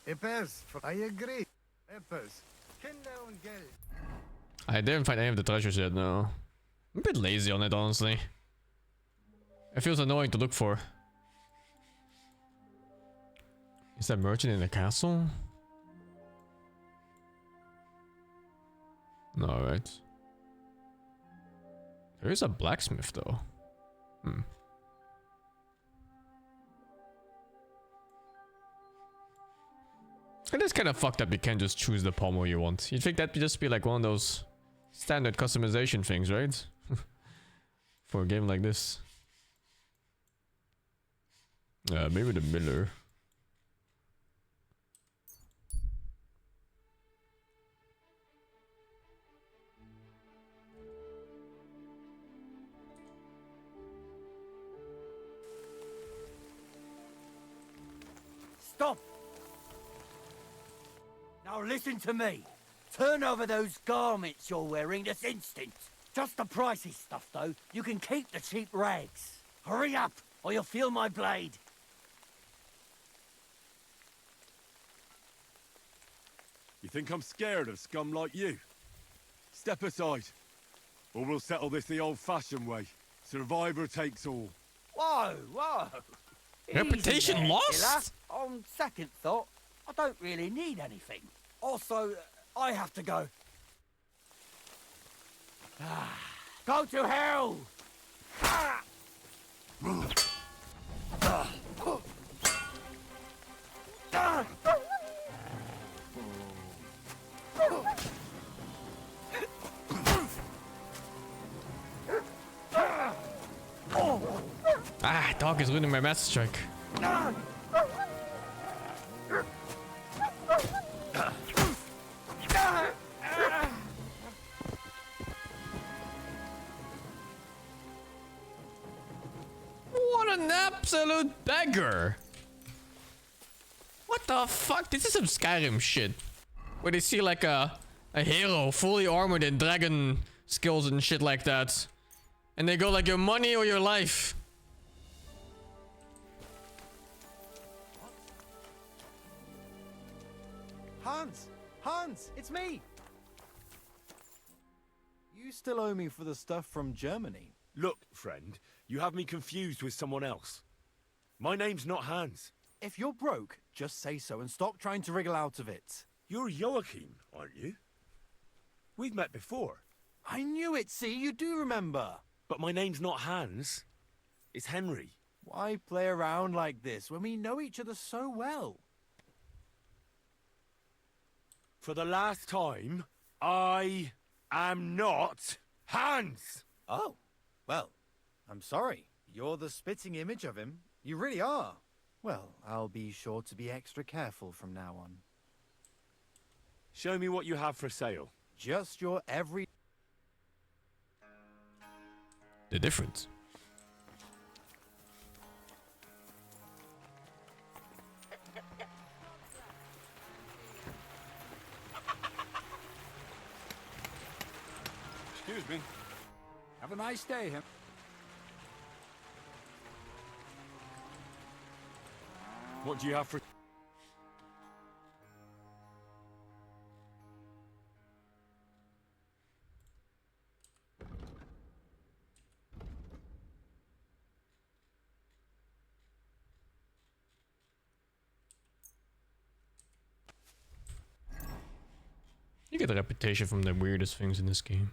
Epers, I agree. Epers, Kinder und Geld.
I didn't find any of the treasures yet, no. I'm a bit lazy on it, honestly. It feels annoying to look for. Is that merchant in the castle? No, right. There is a blacksmith though. It is kind of fucked up you can't just choose the pommel you want. You'd think that'd just be like one of those standard customization things, right? For a game like this. Maybe the miller.
Stop! Now listen to me. Turn over those garments you're wearing this instant. Just the pricey stuff, though. You can keep the cheap rags. Hurry up, or you'll feel my blade.
You think I'm scared of scum like you? Step aside, or we'll settle this the old-fashioned way. Survivor takes all.
Whoa, whoa.
Reputation
Easy there,
lost?
killer. On second thought, I don't really need anything. Also, I have to go. Go to hell!
Ah, dog is ruining my master strike. What an absolute beggar! What the fuck? This is some Skyrim shit. Where they see like a hero fully armored in dragon skills and shit like that. And they go like your money or your life.
Hans, it's me. You still owe me for the stuff from Germany.
Look, friend, you have me confused with someone else. My name's not Hans.
If you're broke, just say so and stop trying to wriggle out of it.
You're Joachim, aren't you? We've met before.
I knew it, see? You do remember.
But my name's not Hans. It's Henry.
Why play around like this when we know each other so well?
For the last time, I am not Hans!
Oh, well, I'm sorry. You're the spitting image of him. You really are? Well, I'll be sure to be extra careful from now on.
Show me what you have for sale.
Just your every...
The difference.
Excuse me.
Have a nice day, him.
What do you have for...
You get a reputation from the weirdest things in this game.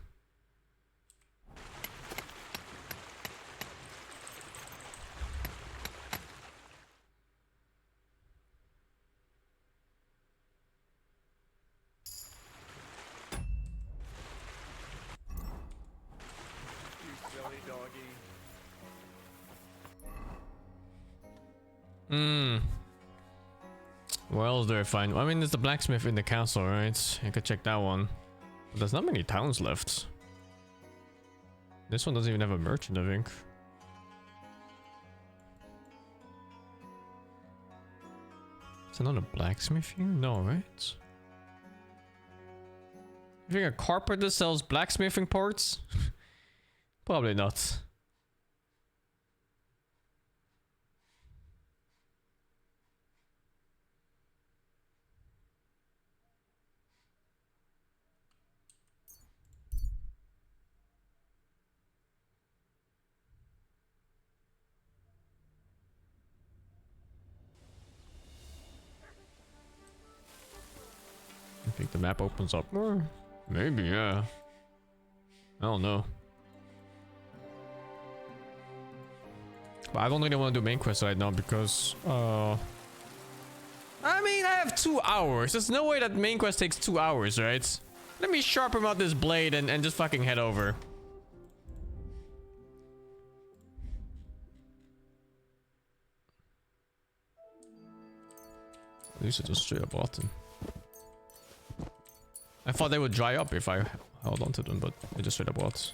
Where else do I find? I mean, there's the blacksmith in the castle, right? I could check that one. But there's not many towns left. This one doesn't even have a merchant, I think. Is there not a blacksmith here? No, right? You think a carpenter sells blacksmithing parts? Probably not. I think the map opens up more. Maybe, yeah. I don't know. But I don't really want to do main quest right now because I mean, I have 2 hours. There's no way that main quest takes 2 hours, right? Let me sharpen out this blade and just fucking head over. At least it's just straight up bottom. I thought they would dry up if I held onto them, but they just straight up rot.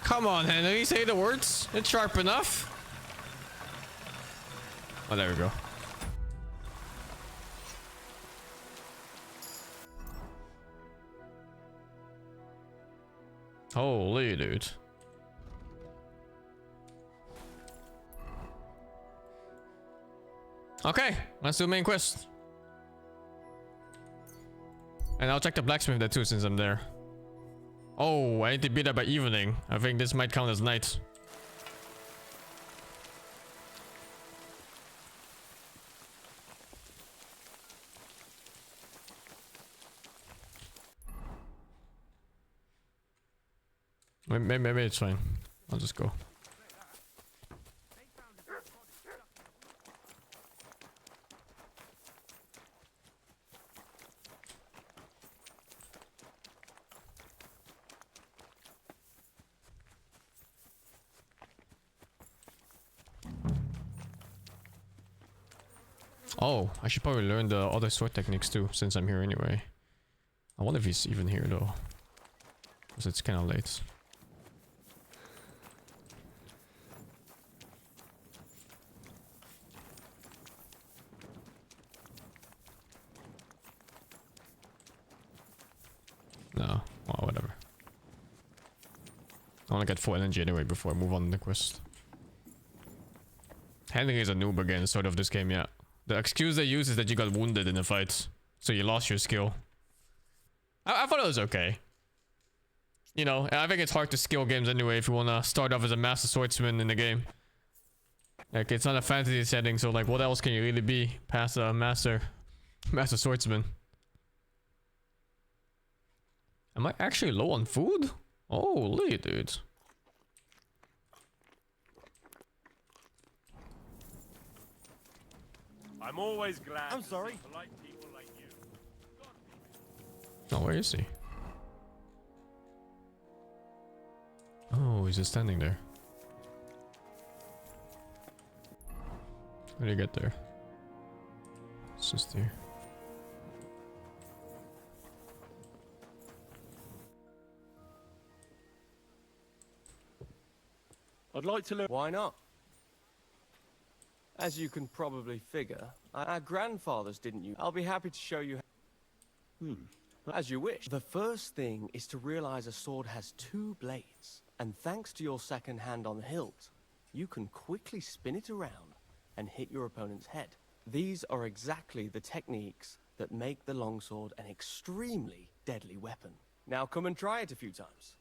Come on, Henry, say the words. It's sharp enough. Oh, there we go. Holy dude. Okay, let's do main quest. And I'll check the blacksmith there too since I'm there. Oh, I need to beat that by evening. I think this might count as night. Maybe it's fine. I'll just go. Oh, I should probably learn the other sword techniques too, since I'm here anyway. I wonder if he's even here though. Because it's kind of late. No, well, whatever. I want to get full energy anyway before I move on the quest. Henry is a noob again, sort of, this game, yeah. The excuse they use is that you got wounded in the fight, so you lost your skill. I thought it was okay. You know, I think it's hard to skill games anyway if you want to start off as a master swordsman in the game. Like, it's not a fantasy setting, so like, what else can you really be past a master swordsman? Am I actually low on food? Holy dude.
I'm always glad.
I'm sorry.
To see polite people like you.
Oh, where is he? Oh, he's just standing there. How did he get there? It's just here.
I'd like to learn. Why not? As you can probably figure, our grandfathers didn't use. I'll be happy to show you. As you wish. The first thing is to realize a sword has two blades, and thanks to your second hand on the hilt, you can quickly spin it around and hit your opponent's head. These are exactly the techniques that make the longsword an extremely deadly weapon. Now come and try it a few times.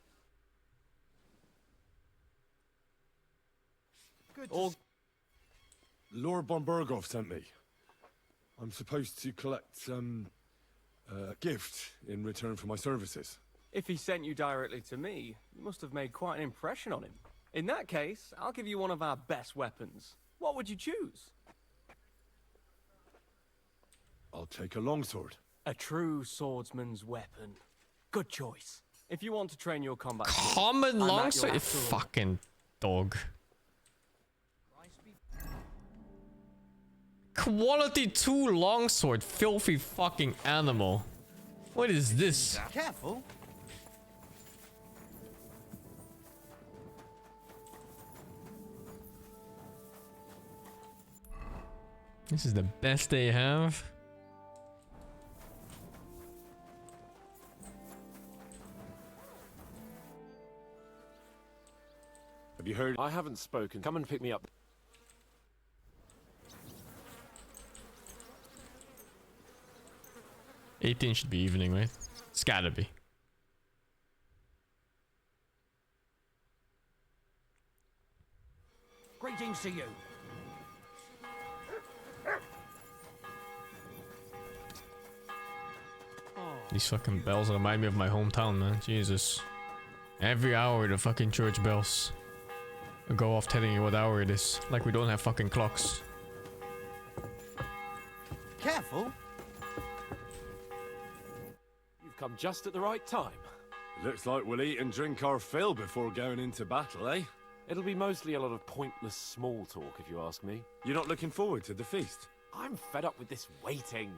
Good. Lord von Berghoff sent me. I'm supposed to collect a gift in return for my services.
If he sent you directly to me, you must have made quite an impression on him. In that case, I'll give you one of our best weapons. What would you choose?
I'll take a longsword.
A true swordsman's weapon. Good choice. If you want to train your combat...
Common longsword? You fucking dog. Quality 2 longsword, filthy fucking animal. What is this?
Careful.
This is the best they have.
Have you heard? I haven't spoken. Come and pick me up.
$18 should be evening, right? It's gotta be.
Greetings to you.
These fucking bells remind me of my hometown, man. Jesus. Every hour the fucking church bells go off telling you what hour it is. Like we don't have fucking clocks.
Careful.
You've come just at the right time.
Looks like we'll eat and drink our fill before going into battle, eh?
It'll be mostly a lot of pointless small talk, if you ask me.
You're not looking forward to the feast?
I'm fed up with this waiting.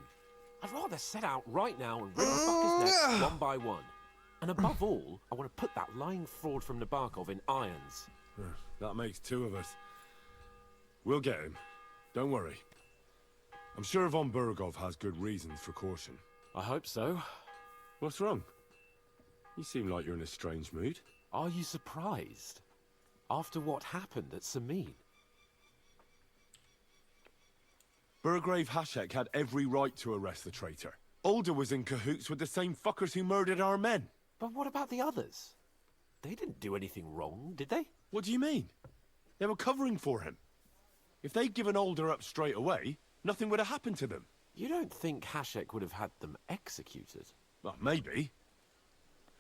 I'd rather set out right now and rip the fuckers' necks one by one. And above all, I want to put that lying fraud from Nabokov in irons.
That makes two of us. We'll get him. Don't worry. I'm sure von Berghoff has good reasons for caution.
I hope so.
What's wrong? You seem like you're in a strange mood.
Are you surprised? After what happened at Samin?
Burgrave Hashek had every right to arrest the traitor. Alder was in cahoots with the same fuckers who murdered our men.
But what about the others? They didn't do anything wrong, did they?
What do you mean? They were covering for him. If they'd given Alder up straight away, nothing would have happened to them.
You don't think Hashek would have had them executed?
Well, maybe.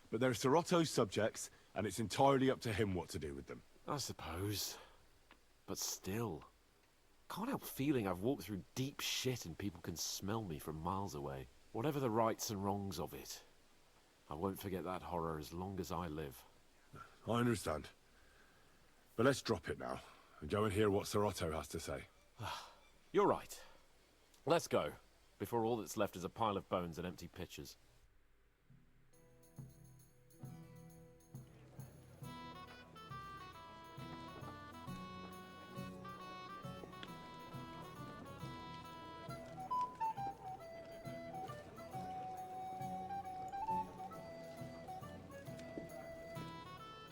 But they're Sorotto's subjects, and it's entirely up to him what to do with them.
I suppose. But still. Can't help feeling I've walked through deep shit and people can smell me from miles away. Whatever the rights and wrongs of it, I won't forget that horror as long as I live.
I understand. But let's drop it now, and go and hear what Sorotto has to say.
You're right. Let's go, before all that's left is a pile of bones and empty pitchers.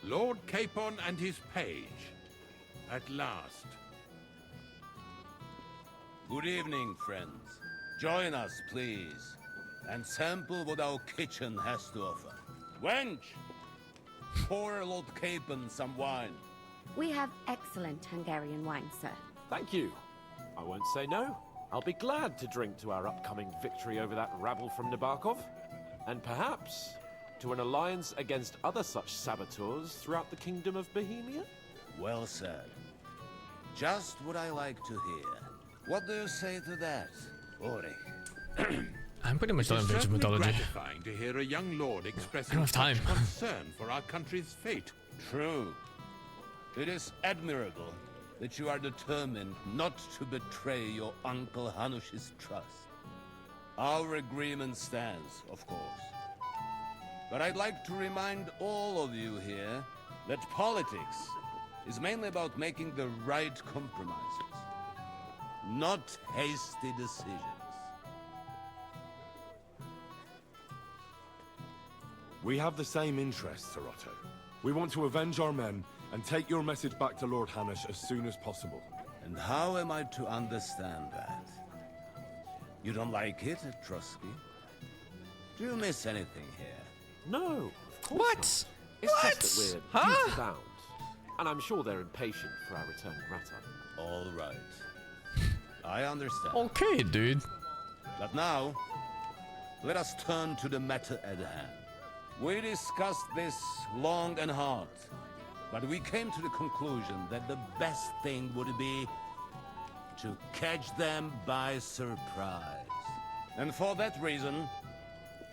Lord Capon and his page. At last.
Good evening, friends. Join us, please, and sample what our kitchen has to offer. Wench, pour Lord Capon some wine.
We have excellent Hungarian wine, sir.
Thank you. I won't say no. I'll be glad to drink to our upcoming victory over that rabble from Nabokov. And perhaps to an alliance against other such saboteurs throughout the Kingdom of Bohemia?
Well said. Just what I like to hear. What do you say to that, Ulrich?
I'm pretty much done with
It's
Age of
certainly
Mythology.
gratifying to hear a young lord expressing
I don't have time.
such concern for our country's fate.
True. It is admirable that you are determined not to betray your Uncle Hanush's trust. Our agreement stands, of course. But I'd like to remind all of you here that politics is mainly about making the right compromises, not hasty decisions.
We have the same interests, Sir Otto. We want to avenge our men and take your message back to Lord Hanush as soon as possible.
And how am I to understand that? You don't like it, Trotsky? Do you miss anything here?
No, of course
What?
not. It's just that we're duty bound. And I'm sure they're impatient for our returning Rata.
All right. I understand.
Okay, dude.
But now, let us turn to the matter at hand. We discussed this long and hard, but we came to the conclusion that the best thing would be to catch them by surprise. And for that reason,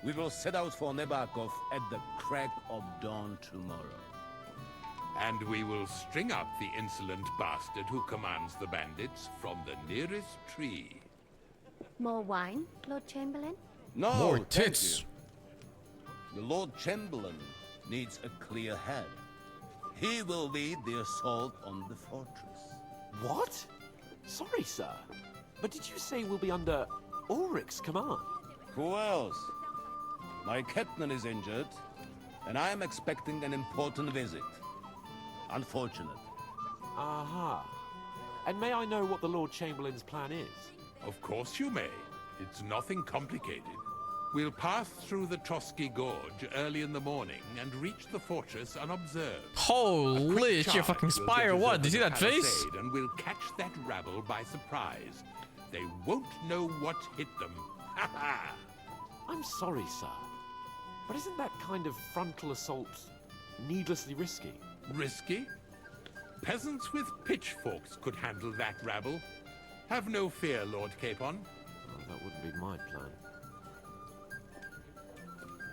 we will set out for Nebakov at the crack of dawn tomorrow.
And we will string up the insolent bastard who commands the bandits from the nearest tree.
More wine, Lord Chamberlain?
No,
More
thank
tits.
you. The Lord Chamberlain needs a clear head. He will lead the assault on the fortress.
What? Sorry, sir. But did you say we'll be under Ulrich's command?
Who else? My captain is injured, and I am expecting an important visit. Unfortunate.
Aha. And may I know what the Lord Chamberlain's plan is?
Of course you may. It's nothing complicated. We'll pass through the Trotsky Gorge early in the morning and reach the fortress unobserved.
Holy shit, you fucking spy or what? Did you see that face?
And we'll catch that rabble by surprise. They won't know what hit them. Ha ha!
I'm sorry, sir. But isn't that kind of frontal assault needlessly risky?
Risky? Peasants with pitchforks could handle that rabble. Have no fear, Lord Capon.
Oh, that wouldn't be my plan.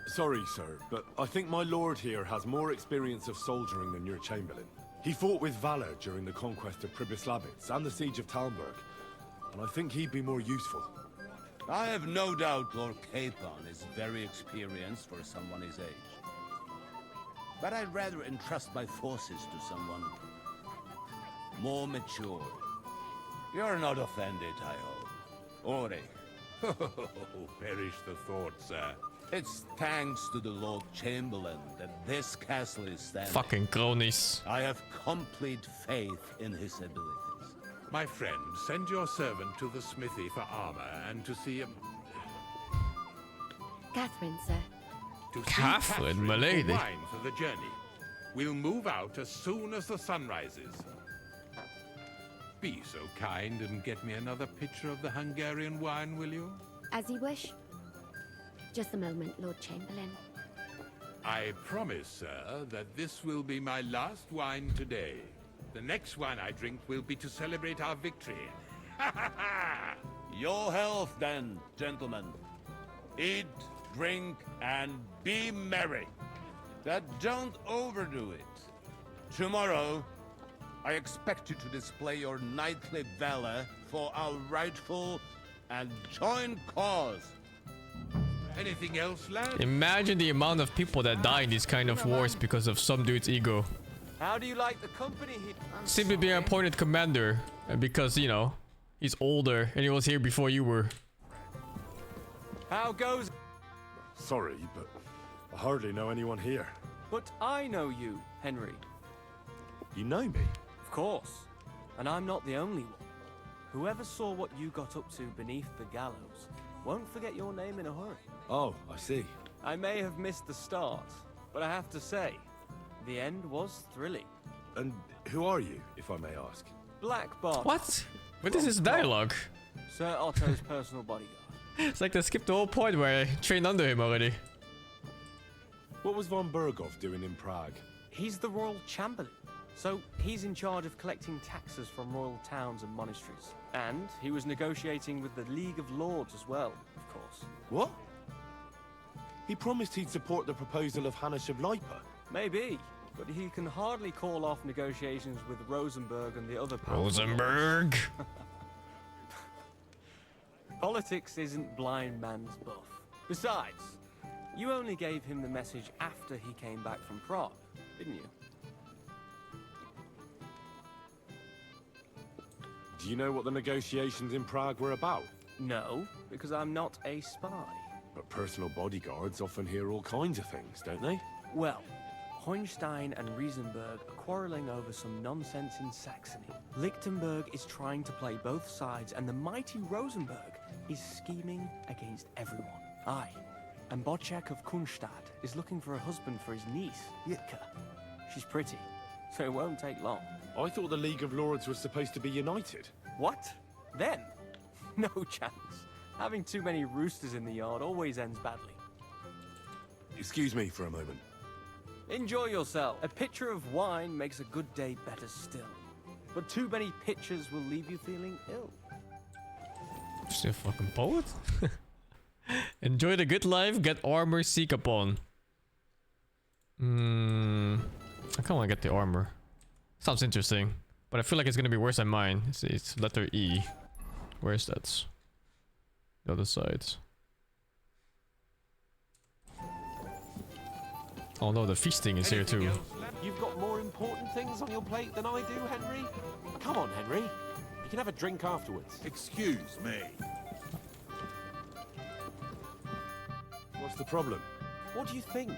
Sorry, sir, but I think my lord here has more experience of soldiering than your Chamberlain. He fought with valor during the conquest of Pribyslavitz and the siege of Talmberg, and I think he'd be more useful.
I have no doubt Lord Capon is very experienced for someone his age. But I'd rather entrust my forces to someone more mature. You're not offended, I hope. Ori.
Oh, perish the thought, sir.
It's thanks to the Lord Chamberlain that this castle is standing.
Fucking cronies.
I have complete faith in his abilities.
My friend, send your servant to the smithy for armor and to see him.
Catherine, sir.
To see
Catherine, my lady.
for wine for the journey. We'll move out as soon as the sun rises. Be so kind and get me another pitcher of the Hungarian wine, will you?
As you wish. Just a moment, Lord Chamberlain.
I promise, sir, that this will be my last wine today. The next wine I drink will be to celebrate our victory. Ha ha ha!
Your health, then, gentlemen. Eat, drink, and be merry. But don't overdo it. Tomorrow, I expect you to display your knightly valor for our rightful
and join cause. Anything else, lad?
Imagine the amount of people that die in these kind of wars because of some dude's ego.
How do you like the company here?
Simply being appointed commander, and because, you know, he's older and he was here before you were.
How goes?
Sorry, but I hardly know anyone here.
But I know you, Henry.
You know me?
Of course. And I'm not the only one. Whoever saw what you got up to beneath the gallows won't forget your name in a hurry.
Oh, I see.
I may have missed the start, but I have to say, the end was thrilling.
And who are you, if I may ask?
Black Bart.
What? What is this dialogue?
Sir Otto's personal bodyguard.
It's like they skipped the whole point where I trained under him already.
What was von Berghoff doing in Prague?
He's the royal chamberlain, so he's in charge of collecting taxes from royal towns and monasteries. And he was negotiating with the League of Lords as well, of course.
What? He promised he'd support the proposal of Hannes of Lipa.
Maybe, but he can hardly call off negotiations with Rosenberg and the other powerful
Rosenberg!
Politics isn't blind man's buff. Besides, you only gave him the message after he came back from Prague, didn't you?
Do you know what the negotiations in Prague were about?
No, because I'm not a spy.
But personal bodyguards often hear all kinds of things, don't they?
Well, Hohenstein and Riesenberg are quarreling over some nonsense in Saxony. Lichtenberg is trying to play both sides, and the mighty Rosenberg is scheming against everyone. Aye, and Bocek of Kunstadt is looking for a husband for his niece, Yitka. She's pretty, so it won't take long.
I thought the League of Lords was supposed to be united.
What? Then? No chance. Having too many roosters in the yard always ends badly.
Excuse me for a moment.
Enjoy yourself. A pitcher of wine makes a good day better still. But too many pitchers will leave you feeling ill.
Just a fucking poet? Enjoy the good life, get armor, seek upon. I kinda wanna get the armor. Sounds interesting. But I feel like it's gonna be worse than mine. It's letter E. Where is that? The other side. Oh no, the feasting is here too.
You've got more important things on your plate than I do, Henry? Come on, Henry. You can have a drink afterwards.
Excuse me.
What's the problem?
What do you think?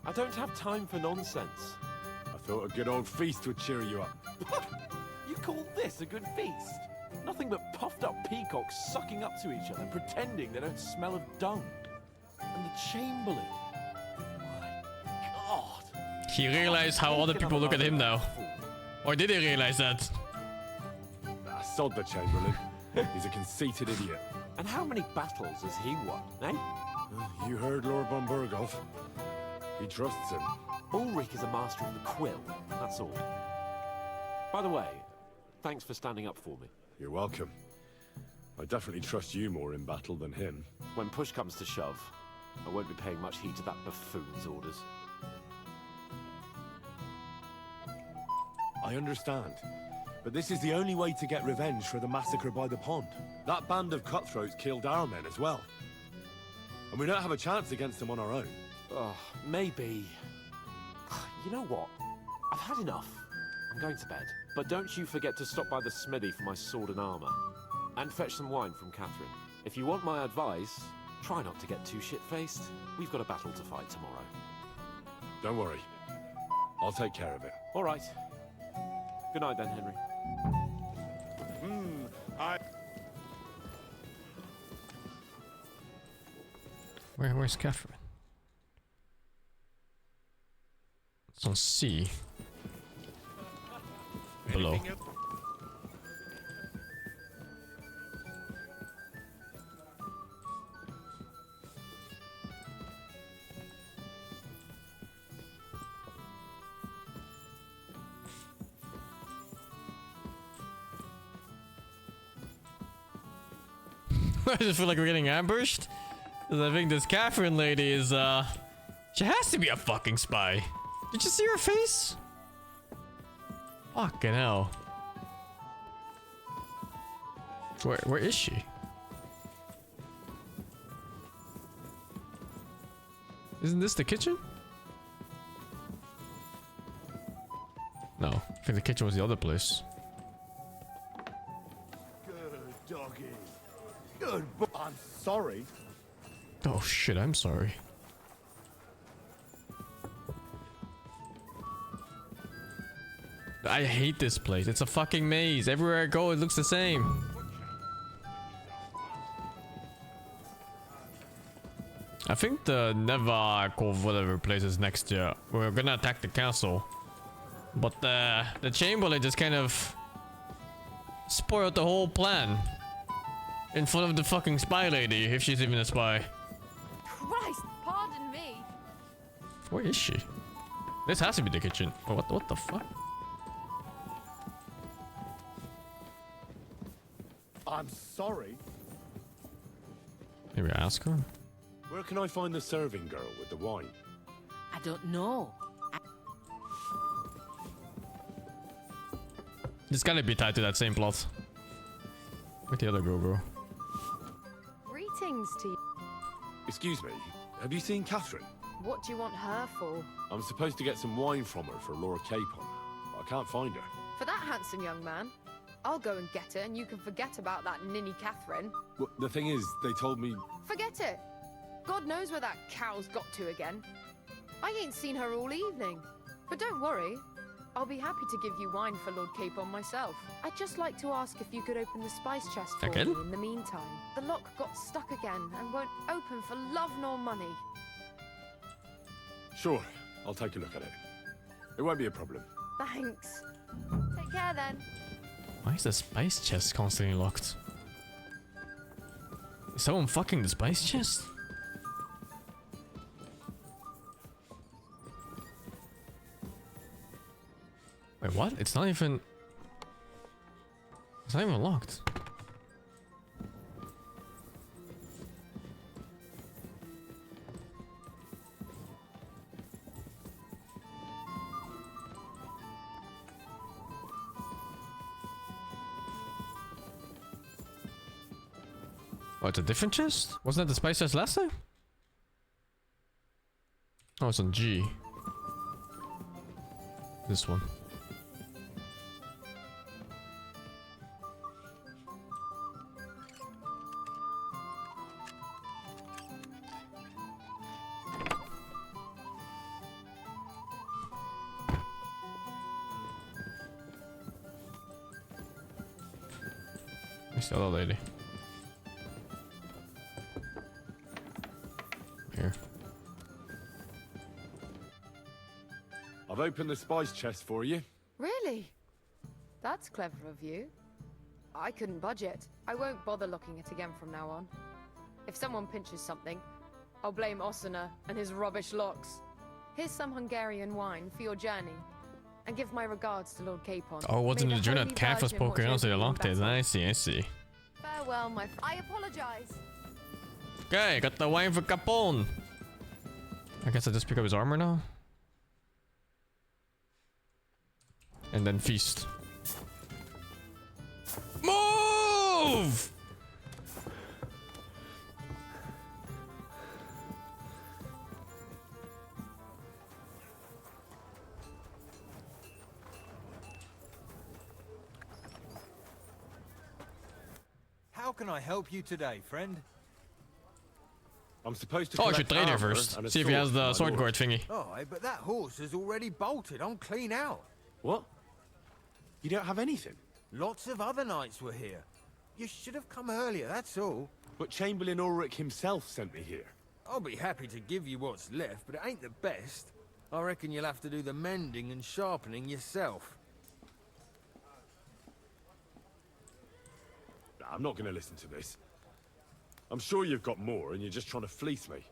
I don't have time for nonsense.
I thought a good old feast would cheer you up.
You call this a good feast? Nothing but puffed up peacocks sucking up to each other, pretending they don't smell of dung. And the Chamberlain. My God.
He realized how other people look at him now. Or did he realize that?
Sod the Chamberlain. He's a conceited idiot.
And how many battles has he won, eh?
You heard Lord von Berghoff. He trusts him.
Ulrich is a master of the quill, that's all. By the way, thanks for standing up for me.
You're welcome. I definitely trust you more in battle than him.
When push comes to shove, I won't be paying much heed to that buffoon's orders.
I understand. But this is the only way to get revenge for the massacre by the pond. That band of cutthroats killed our men as well. And we don't have a chance against them on our own.
Oh, maybe. You know what? I've had enough. I'm going to bed. But don't you forget to stop by the smithy for my sword and armor. And fetch some wine from Catherine. If you want my advice, try not to get too shit-faced. We've got a battle to fight tomorrow.
Don't worry. I'll take care of it.
All right. Good night then, Henry.
Where's Catherine? It's on C. Below. I just feel like we're getting ambushed. 'Cause I think this Catherine lady is, she has to be a fucking spy. Did you see her face? Fucking hell. Where is she? Isn't this the kitchen? No, I think the kitchen was the other place.
Good doggy. Good I'm sorry.
Oh shit, I'm sorry. I hate this place. It's a fucking maze. Everywhere I go, it looks the same. I think the Nevakov whatever place is next year. We're gonna attack the castle. But the Chamberlain just kind of spoiled the whole plan. In front of the fucking spy lady, if she's even a spy.
Christ, pardon me.
Where is she? This has to be the kitchen. Oh, what the fuck?
I'm sorry.
Maybe ask her?
Where can I find the serving girl with the wine?
I don't know.
It's gotta be tied to that same plot. Where'd the other girl go?
Greetings to you.
Excuse me, have you seen Catherine?
What do you want her for?
I'm supposed to get some wine from her for Laura Capon. I can't find her.
For that handsome young man? I'll go and get her and you can forget about that ninny Catherine.
Well, the thing is, they told me...
Forget it! God knows where that cow's got to again. I ain't seen her all evening. But don't worry, I'll be happy to give you wine for Lord Capon myself. I'd just like to ask if you could open the spice chest for me in the meantime. The lock got stuck again and won't open for love nor money.
Sure, I'll take a look at it. It won't be a problem.
Thanks. Take care then.
Why is the spice chest constantly locked? Is someone fucking the spice chest? Wait, what? It's not even... It's not even locked. Oh, it's a different chest? Wasn't that the spice chest last time? Oh, it's on G. This one. Where's the other lady? Here.
I've opened the spice chest for you.
Really? That's clever of you. I couldn't budget. I won't bother locking it again from now on. If someone pinches something, I'll blame Osuna and his rubbish locks. Here's some Hungarian wine for your journey. And give my regards to Lord Capon.
Oh, wasn't it during that cat was poking out, so they locked it. I see, I see.
Farewell, my I apologize.
Okay, got the wine for Capone. I guess I just pick up his armor now. And then feast. Move!
How can I help you today, friend?
I'm supposed to
Oh, I should trade her first. See if he has the sword guard thingy.
Oh, but that horse has already bolted. I'm clean out.
What? You don't have anything?
Lots of other knights were here. You should have come earlier, that's all.
But Chamberlain Ulrich himself sent me here.
I'll be happy to give you what's left, but it ain't the best. I reckon you'll have to do the mending and sharpening yourself.
Nah, I'm not going to listen to this. I'm sure you've got more and you're just trying to fleece me.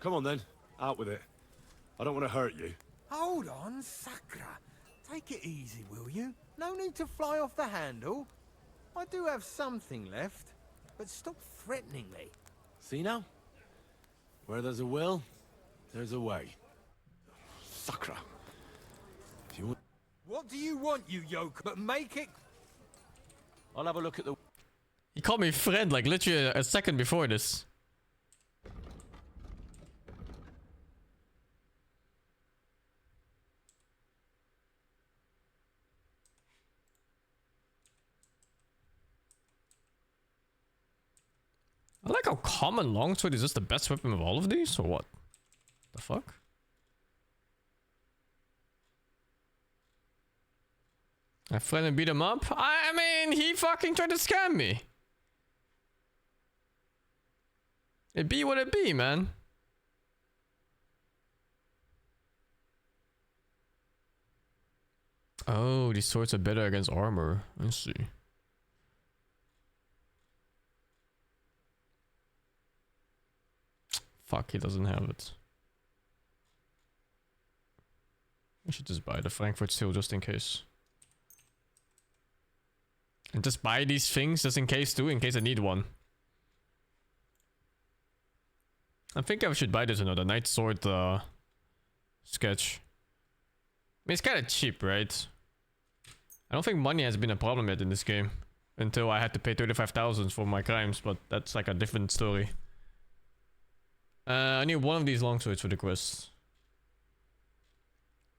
Come on then, out with it. I don't want to hurt you.
Hold on, Sakra. Take it easy, will you? No need to fly off the handle. I do have something left, but stop threatening me.
See now? Where there's a will, there's a way. Sakra. If you want...
What do you want, you yoke? But make it...
I'll have a look at the...
He called me friend like literally a second before this. I like how common longsword is just the best weapon of all of these, or what? The fuck? I fled and beat him up? I mean, he fucking tried to scam me. It be what it be, man. Oh, these swords are better against armor. I see. Fuck, he doesn't have it. I should just buy the Frankfurt Steel just in case. And just buy these things just in case too, in case I need one. I think I should buy this another Knight Sword sketch. I mean, it's kind of cheap, right? I don't think money has been a problem yet in this game. Until I had to pay 35,000 for my crimes, but that's like a different story. I need one of these longswords for the quest.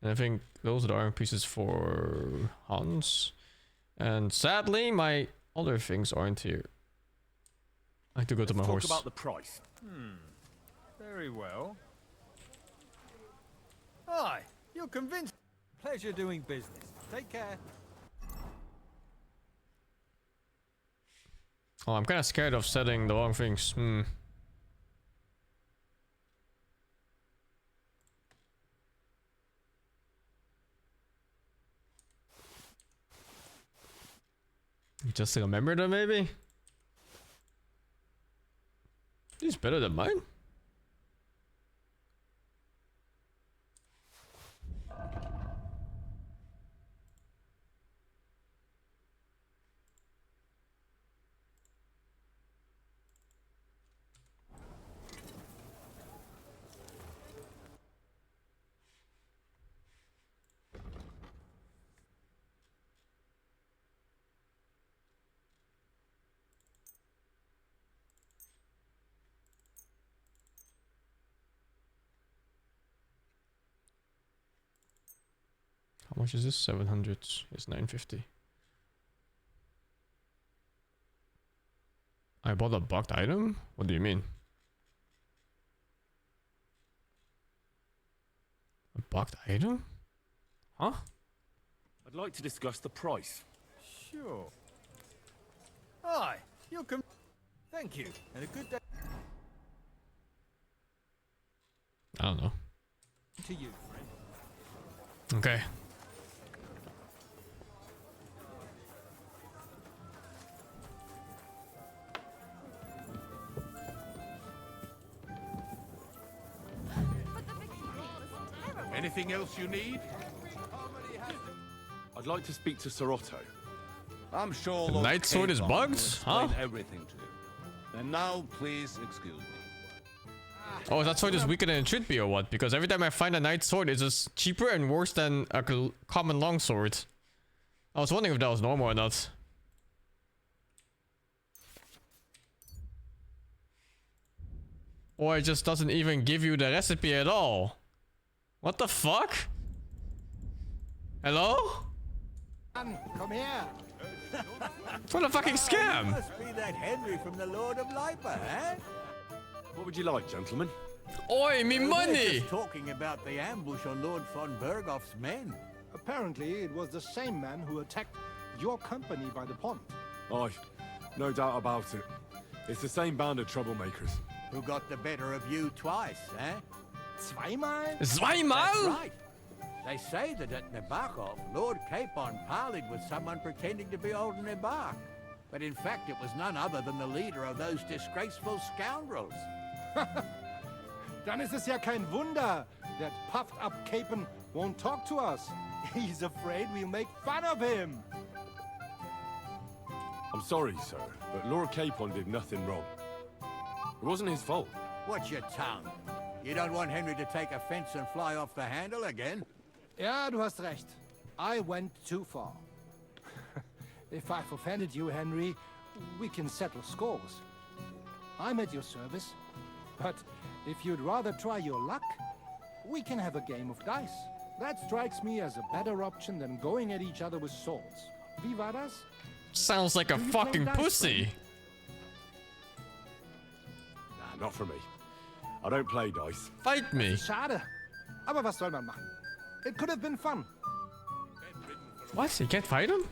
And I think those are the armor pieces for Hans. And sadly, my other things aren't here. I have to go to my horse.
Talk about the price.
Very well. Aye, you're convinced. Pleasure doing business. Take care.
Oh, I'm kind of scared of setting the wrong things. Just remember them, maybe? He's better than mine. How much is this? 700. It's 950. I bought a bugged item? What do you mean? A bugged item? Huh?
I'd like to discuss the price.
Sure. Aye, you're Thank you, and a good day
I don't know.
to you, friend.
Okay.
Anything else you need?
I'd like to speak to Sir Otto.
I'm sure
The
Lord
Knight Sword is
Capon
bugged?
will explain
Huh?
everything to you. And now, please excuse me.
Oh, that sword is weaker than it should be or what? Because every time I find a Knight Sword, it's just cheaper and worse than a common longsword. I was wondering if that was normal or not. Or it just doesn't even give you the recipe at all. What the fuck? Hello?
Come here.
What a fucking scam!
Must be that Henry from the Lord of Lipa, eh?
What would you like, gentlemen?
Oi, me
We're
money!
just talking about the ambush on Lord von Berghoff's men.
Apparently, it was the same man who attacked your company by the pond.
Aye, no doubt about it. It's the same band of troublemakers.
Who got the better of you twice, eh?
Zweimal?
Zweimal?
That's right. They say that at Nebachov, Lord Capon parleyed with someone pretending to be old Nebach. But in fact, it was none other than the leader of those disgraceful scoundrels.
Dann ist es ja kein Wunder that puffed up Capon won't talk to us. He's afraid we'll make fun of him.
I'm sorry, sir, but Lord Capon did nothing wrong. It wasn't his fault.
Watch your tongue. You don't want Henry to take offense and fly off the handle again?
Ja, du hast recht. I went too far. If I've offended you, Henry, we can settle scores. I'm at your service. But if you'd rather try your luck, we can have a game of dice. That strikes me as a better option than going at each other with swords. Wie war das?
Sounds like a fucking pussy.
not for me. I don't play dice.
Fight me.
Schade. Aber was soll man machen? It could have been fun.
What? You can't fight him?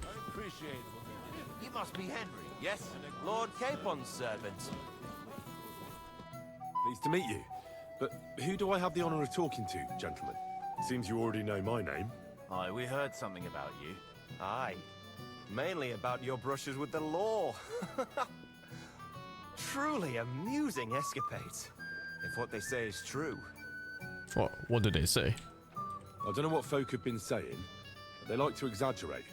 You must be Henry, yes? Lord Capon's servant.
Pleased to meet you. But who do I have the honor of talking to, gentlemen? Seems you already know my name.
Aye, we heard something about you. Aye. Mainly about your brushes with the law. Truly amusing escapades, if what they say is true.
What did they say?
I don't know what folk have been saying, but they like to exaggerate.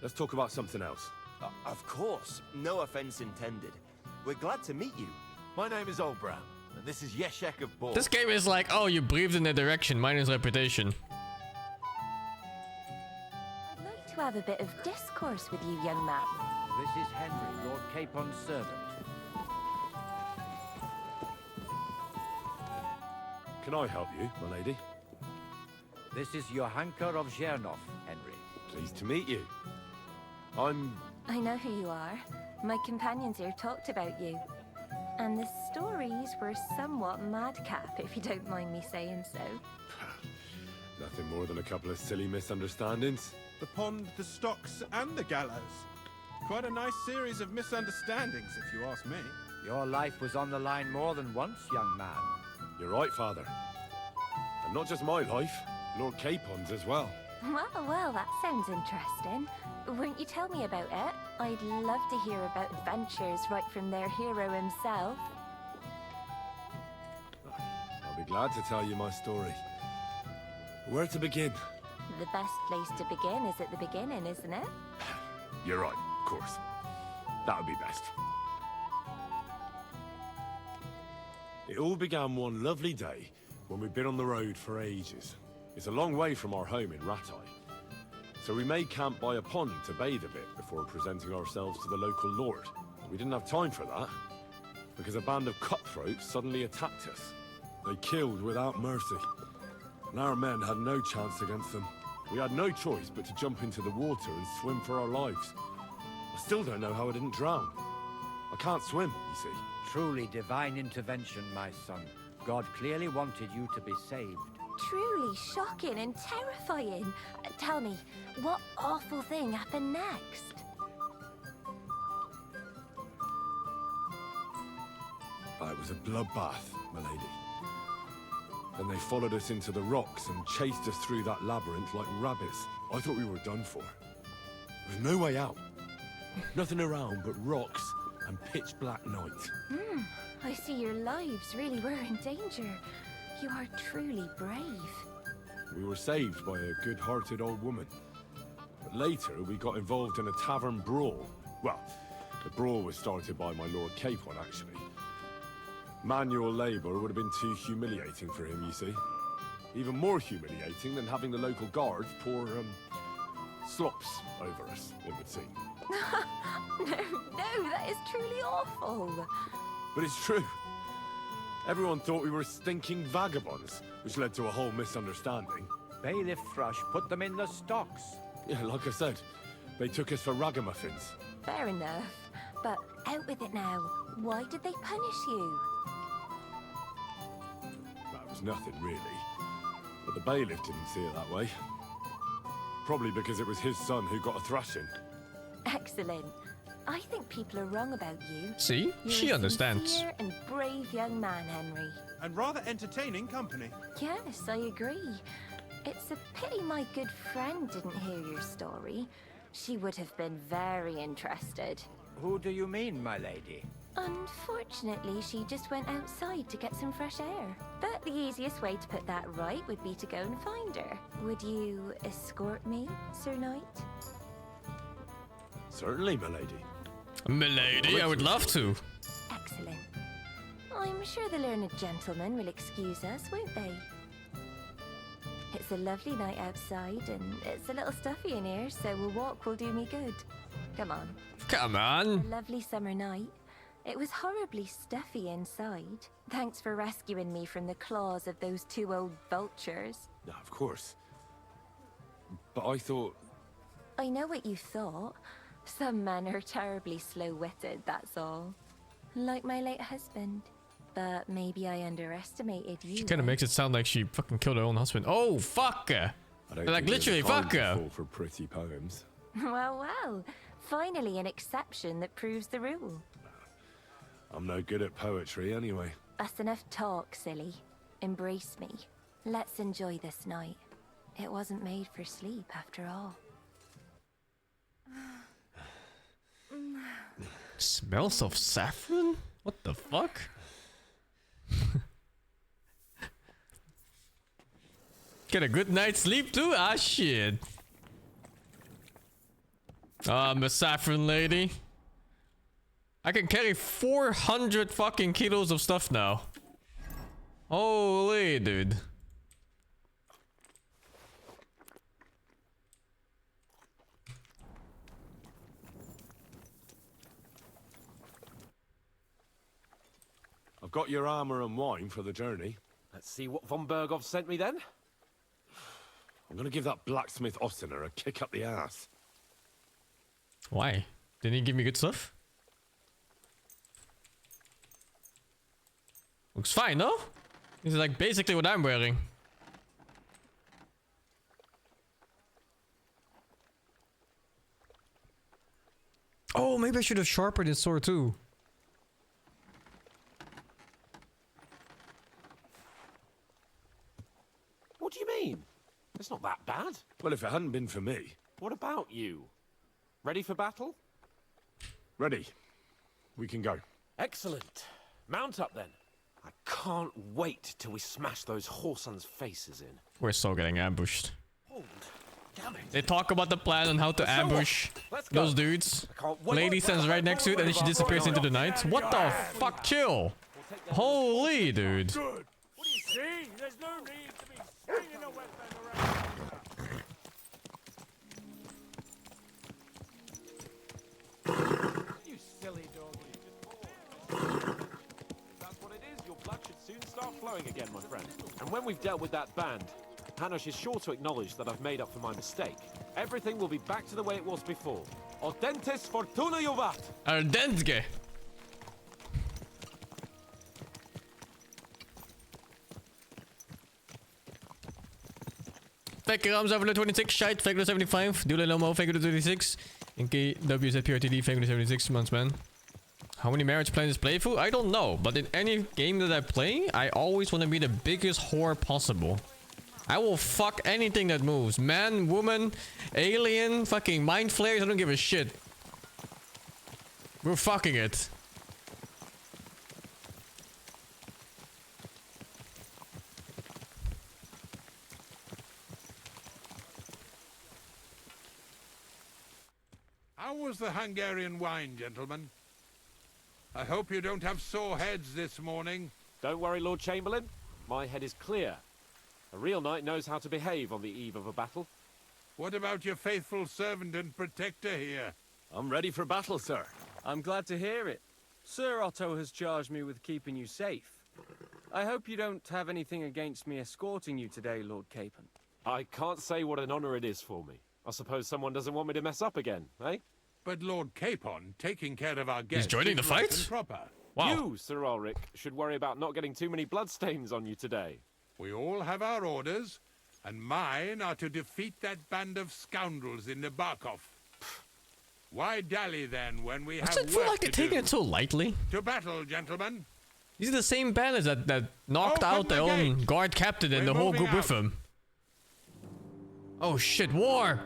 Let's talk about something else.
Of course, no offense intended. We're glad to meet you. My name is Oldbrown, and this is Yeshek of Bor.
This game is like, oh, you breathed in a direction, minus reputation.
I'd like to have a bit of discourse with you, young man.
This is Henry, Lord Capon's servant.
Can I help you, my lady?
This is Johanka of Zhernov, Henry.
Pleased to meet you.
I know who you are. My companions here talked about you. And the stories were somewhat madcap, if you don't mind me saying so.
Nothing more than a couple of silly misunderstandings.
The pond, the stocks, and the gallows. Quite a nice series of misunderstandings, if you ask me.
Your life was on the line more than once, young man.
You're right, Father. And not just my life, Lord Capon's as well.
Well, that sounds interesting. Won't you tell me about it? I'd love to hear about adventures right from their hero himself.
I'll be glad to tell you my story. Where to begin?
The best place to begin is at the beginning, isn't it?
You're right, of course. That would be best. It all began one lovely day when we'd been on the road for ages. It's a long way from our home in Ratai. So we made camp by a pond to bathe a bit before presenting ourselves to the local lord. We didn't have time for that, because a band of cutthroats suddenly attacked us. They killed without mercy, and our men had no chance against them. We had no choice but to jump into the water and swim for our lives. I still don't know how I didn't drown. I can't swim, you see.
Truly divine intervention, my son. God clearly wanted you to be saved.
Truly shocking and terrifying. Tell me, what awful thing happened next?
It was a bloodbath, my lady. Then they followed us into the rocks and chased us through that labyrinth like rabbits. I thought we were done for. There was no way out. Nothing around but rocks and pitch black night.
I see your lives really were in danger. You are truly brave.
We were saved by a good-hearted old woman. But later, we got involved in a tavern brawl. Well, the brawl was started by my Lord Capon, actually. Manual labor would have been too humiliating for him, you see. Even more humiliating than having the local guards pour, slops over us, it would seem.
No, that is truly awful.
But it's true. Everyone thought we were stinking vagabonds, which led to a whole misunderstanding.
Bailiff Thrush put them in the stocks.
Yeah, like I said, they took us for ragamuffins.
Fair enough. But out with it now. Why did they punish you?
That was nothing, really. But the bailiff didn't see it that way. Probably because it was his son who got a thrashing.
Excellent. I think people are wrong about you.
See? She
You're a
understands.
sincere and brave young man, Henry.
And rather entertaining company.
Yes, I agree. It's a pity my good friend didn't hear your story. She would have been very interested.
Who do you mean, my lady?
Unfortunately, she just went outside to get some fresh air. But the easiest way to put that right would be to go and find her. Would you escort me, Sir Knight?
Certainly, my lady.
Milady, I would love to.
Excellent. I'm sure the learned gentlemen will excuse us, won't they? It's a lovely night outside, and it's a little stuffy in here, so a walk will do me good. Come on.
Come on.
A lovely summer night. It was horribly stuffy inside. Thanks for rescuing me from the claws of those two old vultures.
No, of course. But I thought...
I know what you thought. Some men are terribly slow-witted, that's all. Like my late husband. but maybe I underestimated you.
She kind of makes it sound like she fucking killed her own husband. Oh, fuck her. Like, literally, fuck her.
For pretty poems.
Well, well. Finally an exception that proves the rule.
I'm no good at poetry anyway.
That's enough talk, silly. Embrace me. Let's enjoy this night. It wasn't made for sleep, after all.
Smells of saffron? What the fuck? Get a good night's sleep too? Ah, shit. I'm a saffron lady. I can carry 400 fucking kilos of stuff now. Holy dude.
I've got your armor and wine for the journey.
Let's see what von Berghoff sent me then.
I'm gonna give that blacksmith Ostener a kick up the ass.
Why? Didn't he give me good stuff? Looks fine, no? This is like basically what I'm wearing. Oh, maybe I should have sharpened his sword too.
What do you mean? It's not that bad.
Well, if it hadn't been for me.
What about you? Ready for battle?
Ready. We can go.
Excellent. Mount up then. I can't wait till we smash those whoresons' faces in.
We're so getting ambushed.
Hold. Damn it.
They talk about the plan on how to ambush those dudes. Lady stands right next to it and then she disappears into the night. What the fuck? Chill. Holy dude.
Good. What do you see? There's no need to be swinging a weapon around.
You silly doggy. That's what it is. Your blood should soon start flowing again, my friend. And when we've dealt with that band, Hanush is sure to acknowledge that I've made up for my mistake. Everything will be back to the way it was before. Audentes fortuna juvat.
Ardentge. Thank you, Rams, over 26, Shite, Fagler 75, Dula Lomo, Fagler 26, NKWZPRTD, Fagler 76 months, man. How many marriage plans playthrough? I don't know, but in any game that I play, I always want to be the biggest whore possible. I will fuck anything that moves. Man, woman, alien, fucking mind flares, I don't give a shit. We're fucking it.
How was the Hungarian wine, gentlemen? I hope you don't have sore heads this morning.
Don't worry, Lord Chamberlain. My head is clear. A real knight knows how to behave on the eve of a battle.
What about your faithful servant and protector here?
I'm ready for battle, sir.
I'm glad to hear it. Sir Otto has charged me with keeping you safe. I hope you don't have anything against me escorting you today, Lord Capon.
I can't say what an honor it is for me. I suppose someone doesn't want me to mess up again, eh?
But Lord Capon, taking care of our guests...
He's joining the
is right
fight?
and proper.
Wow.
You, Sir Ulrich, should worry about not getting too many bloodstains on you today.
We all have our orders, and mine are to defeat that band of scoundrels in the Barkov. Why dally then when we have
I just feel
work
like they're
to
taking
do?
it so lightly.
To battle, gentlemen.
These are the same bandits that knocked out their own guard captain and the whole group with him. Oh shit, war!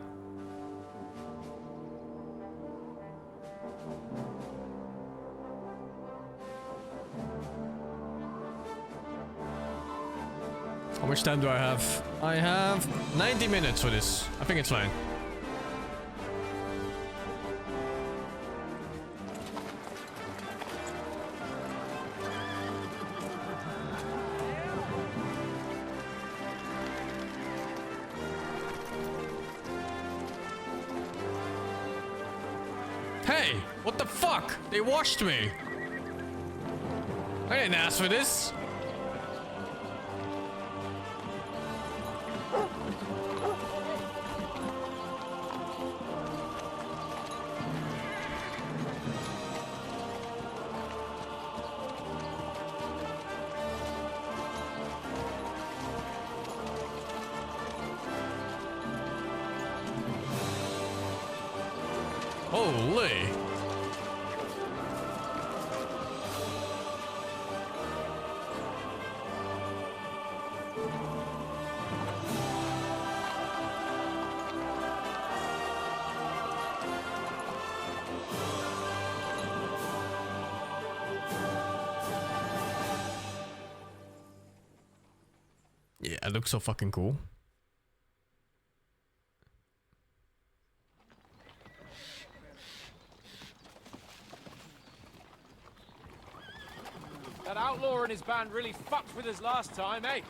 How much time do I have? I have 90 minutes for this. I think it's fine. Hey, what the fuck? They washed me. I didn't ask for this. Holy. Yeah, it looks so fucking cool.
That outlaw and his band really fucked with us last time, eh?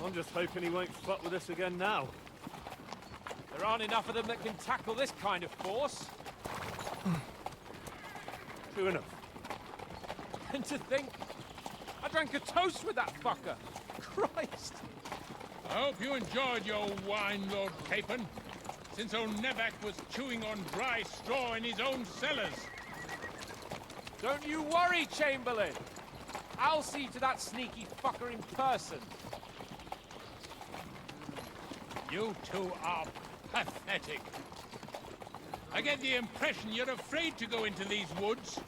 I'm just hoping he won't fuck with us again now.
There aren't enough of them that can tackle this kind of force.
True enough.
And to think, I drank a toast with that fucker. Christ.
I hope you enjoyed your wine, Lord Capon, since old Nevak was chewing on dry straw in his own cellars.
Don't you worry, Chamberlain. I'll see to that sneaky fucker in person.
You two are pathetic. I get the impression you're afraid to go into these woods,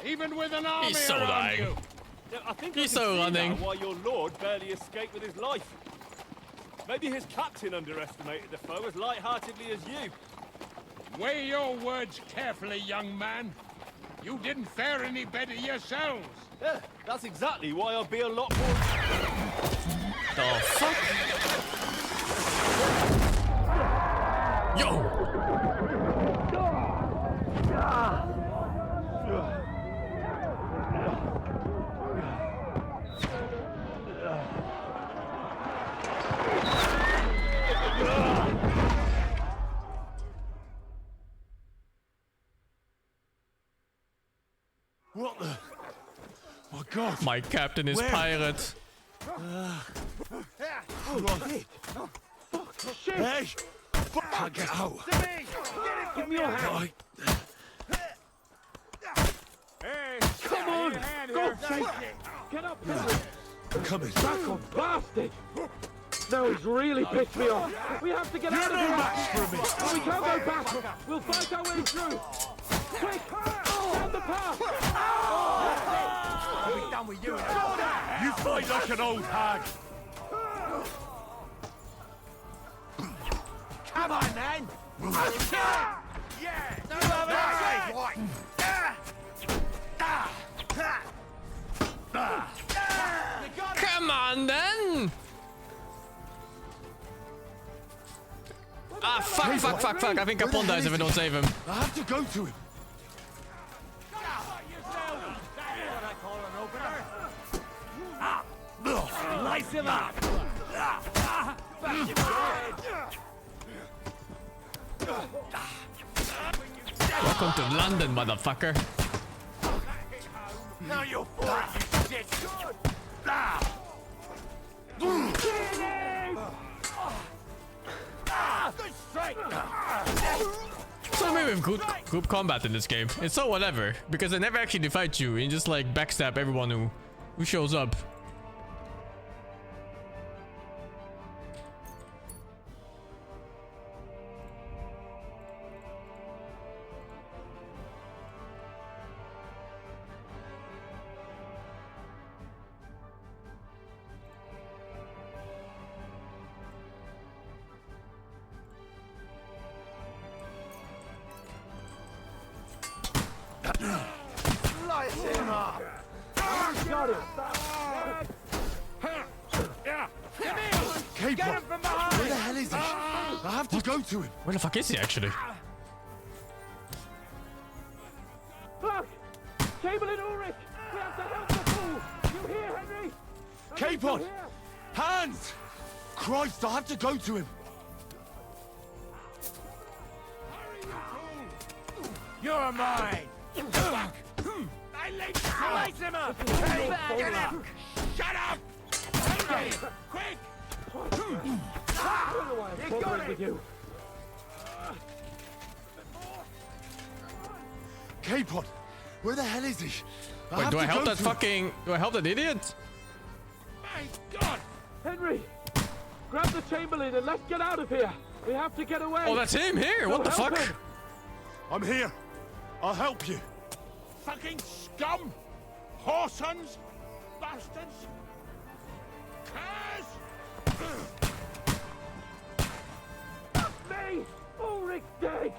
even with an army
He's so
around
dying.
you.
Yeah, I think
He's
I can
so
see
running.
now why your lord barely escaped with his life. Maybe his captain underestimated the foe as light-heartedly as you.
Weigh your words carefully, young man. You didn't fare any better yourselves.
Yeah, that's exactly why I'll be a lot more...
The fuck? Yo!
What the... My God!
My captain is
Where?
pirate.
Shit! Hey! Fuck! Get out!
Give me your hand.
Hey,
Come on!
go
take
it! Get up,
Come in.
Back on, bastard! Now he's really pissed me off. We have to get out of here. We can't go back. We'll fight our way through. Quick! Down the path!
I'll be done with you.
You fight like an old hag.
Come on, man. Yeah. No, right.
Come on then! Ah, fuck. I think Capon dies if I don't save him.
I have to go to him.
Slice him up.
Welcome to London, motherfucker.
Now you're flat, you shit. Good strike.
So maybe with group combat in this game, it's so whatever because they never actually fight you. You just like backstab everyone who shows up.
Slice him up. Got him.
Capon!
Get him from behind.
Where the hell is he? I have to go to him.
Where the fuck is he actually?
Fuck! Chamberlain Ulrich! We have to help the fool! You hear, Henry?
Capon! Hands! Christ, I have to go to him.
You're mine. Fuck. Slice him up. Hey, get him. Shut up. Henry, quick. You got it.
Capon! Where the hell is he?
Wait, do I help that fucking... Do I help that idiot?
My God.
Henry! Grab the Chamberlain and let's get out of here! We have to get away!
Oh, that's him here! What the fuck?
I'm here. I'll help you. Fucking scum! Whoresons! Bastards! Curs!
That's me! Ulrich's dead!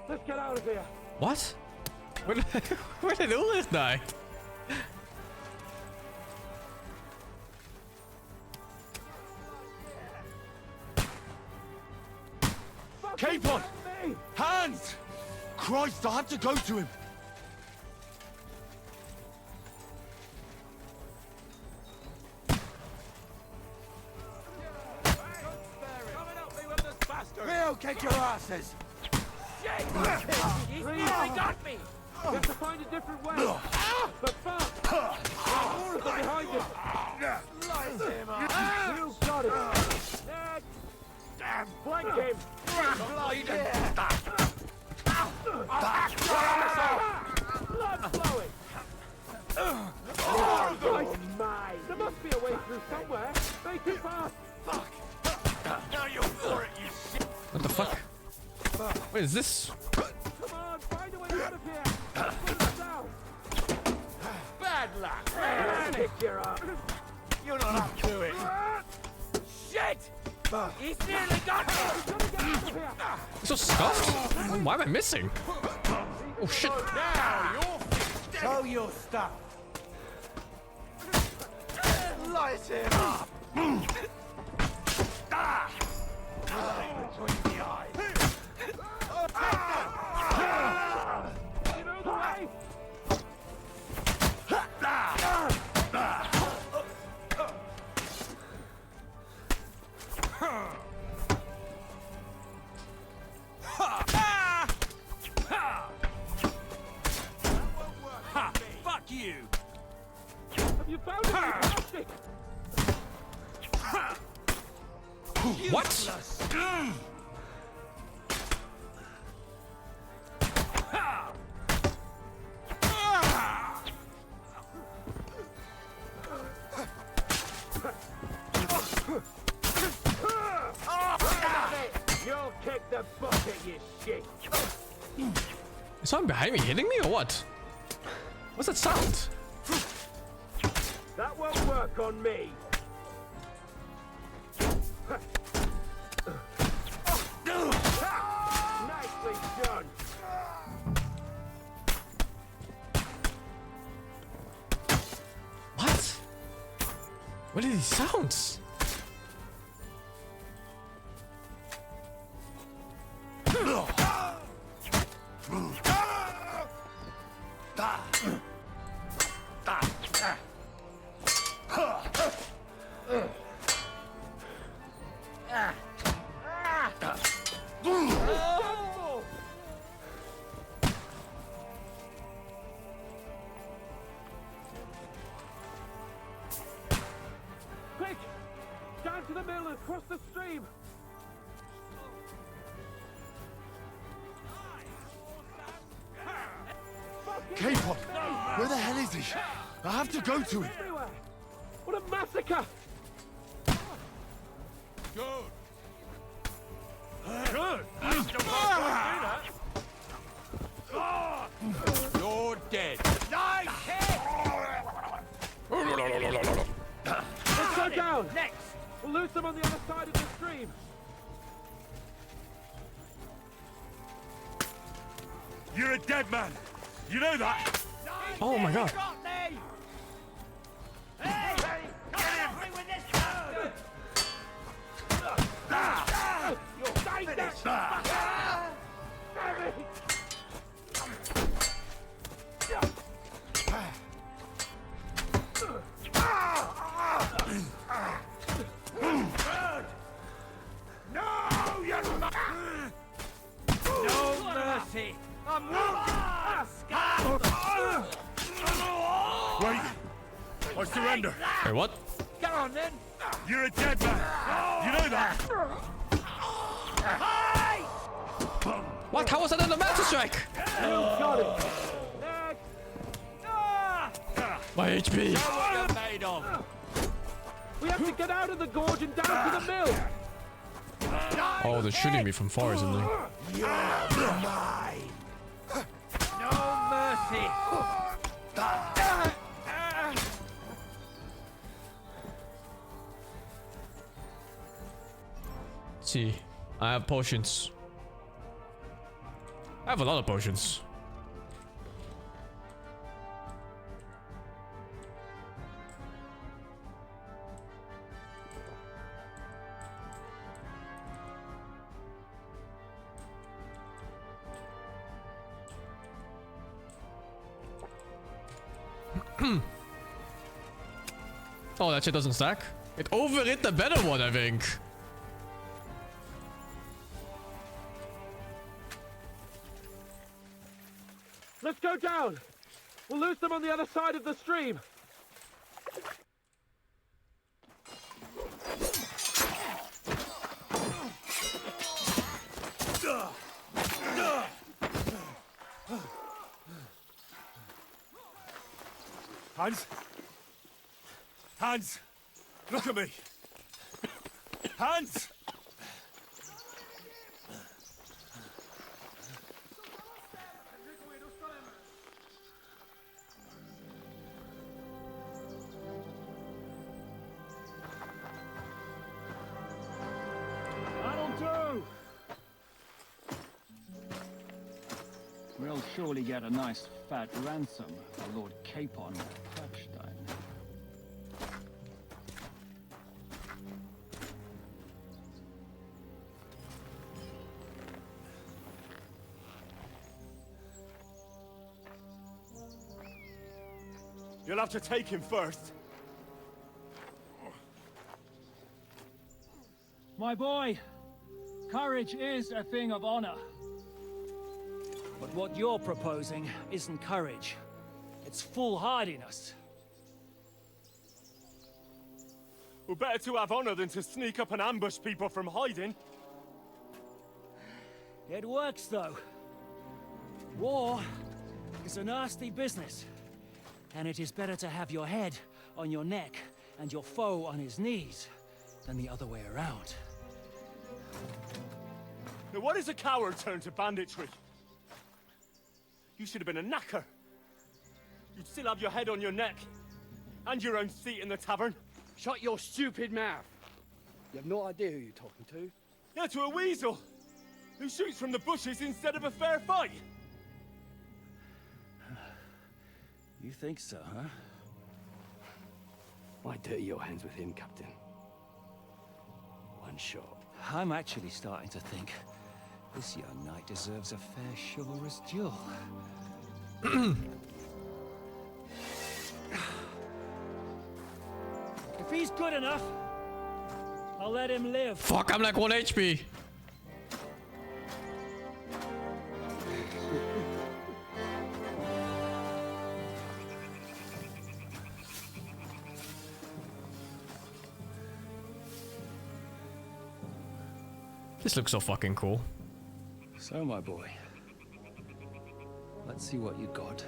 Let's get out of here.
What? Where did Ulrich die?
Capon! Hands! Christ, I have to go to him.
Real kick your asses! Shit! He's nearly got me! We have to find a different way. But fast! There are more of them behind us! Slice him up! You got it! Next! Damn! Flank him! Blood flowing! Oh my! There must be a way through somewhere! Make it fast! Fuck!
Now you're for it, you shit!
What the fuck? What is this?
Come on, find a way out of here! Put us down!
Bad luck!
Pick your up!
You're not up to it!
Shit! He's nearly got me! We've got to get out of here!
So scuffed? Why am I missing? Oh shit!
Now you're
Show your stuff!
light him up! Between the eyes!
You know the way?
Fuck you!
Have you found any plastic?
What?
You'll kick the bucket, you shit!
Is someone behind me hitting me or what? What's that sound?
That won't work on me! Nicely done!
What? What are these sounds?
Quick! Down to the mill and cross the stream!
Capon! Where the hell is he? I have to go to him!
Everywhere! What a massacre!
Good! Good! That's the
You're dead!
Nice hit!
Let's go down! Next! We'll lose them on the other side of the stream!
You're a dead man! You know that?
Oh my god.
No mercy! I'm Wait! I surrender!
Wait, what?
Come on then! You're a dead man! You know that!
What? How was that under Master Strike?
Got it!
My HP.
Made of. We have to get out of the gorge and down to the mill!
Oh, they're shooting me from far, isn't they?
You're mine!
Let's see. I have potions. I have a lot of potions. Oh, that shit doesn't stack. It overhit the better one, I think.
Let's go down. We'll lose them on the other side of the stream.
Hans? Hans! Look at me! Hans!
That'll do! We'll surely get a nice fat ransom for Lord Capon Perkstein.
You'll have to take him first.
My boy, courage is a thing of honor. But what you're proposing isn't courage. It's foolhardiness.
Well, better to have honor than to sneak up and ambush people from hiding.
It works, though. War is a nasty business. And it is better to have your head on your neck and your foe on his knees than the other way around.
Now, what is a coward turned to banditry? You should have been a knacker. You'd still have your head on your neck. And your own seat in the tavern.
Shut your stupid mouth. You have no idea who you're talking to.
Yeah, to a weasel. Who shoots from the bushes instead of a fair fight.
You think so, huh?
Why dirty your hands with him, Captain? One shot.
I'm actually starting to think this young knight deserves a fair chivalrous duel. If he's good enough, I'll let him live.
Fuck, I'm like 1 HP. This looks so fucking cool.
So, my boy, let's see what you got.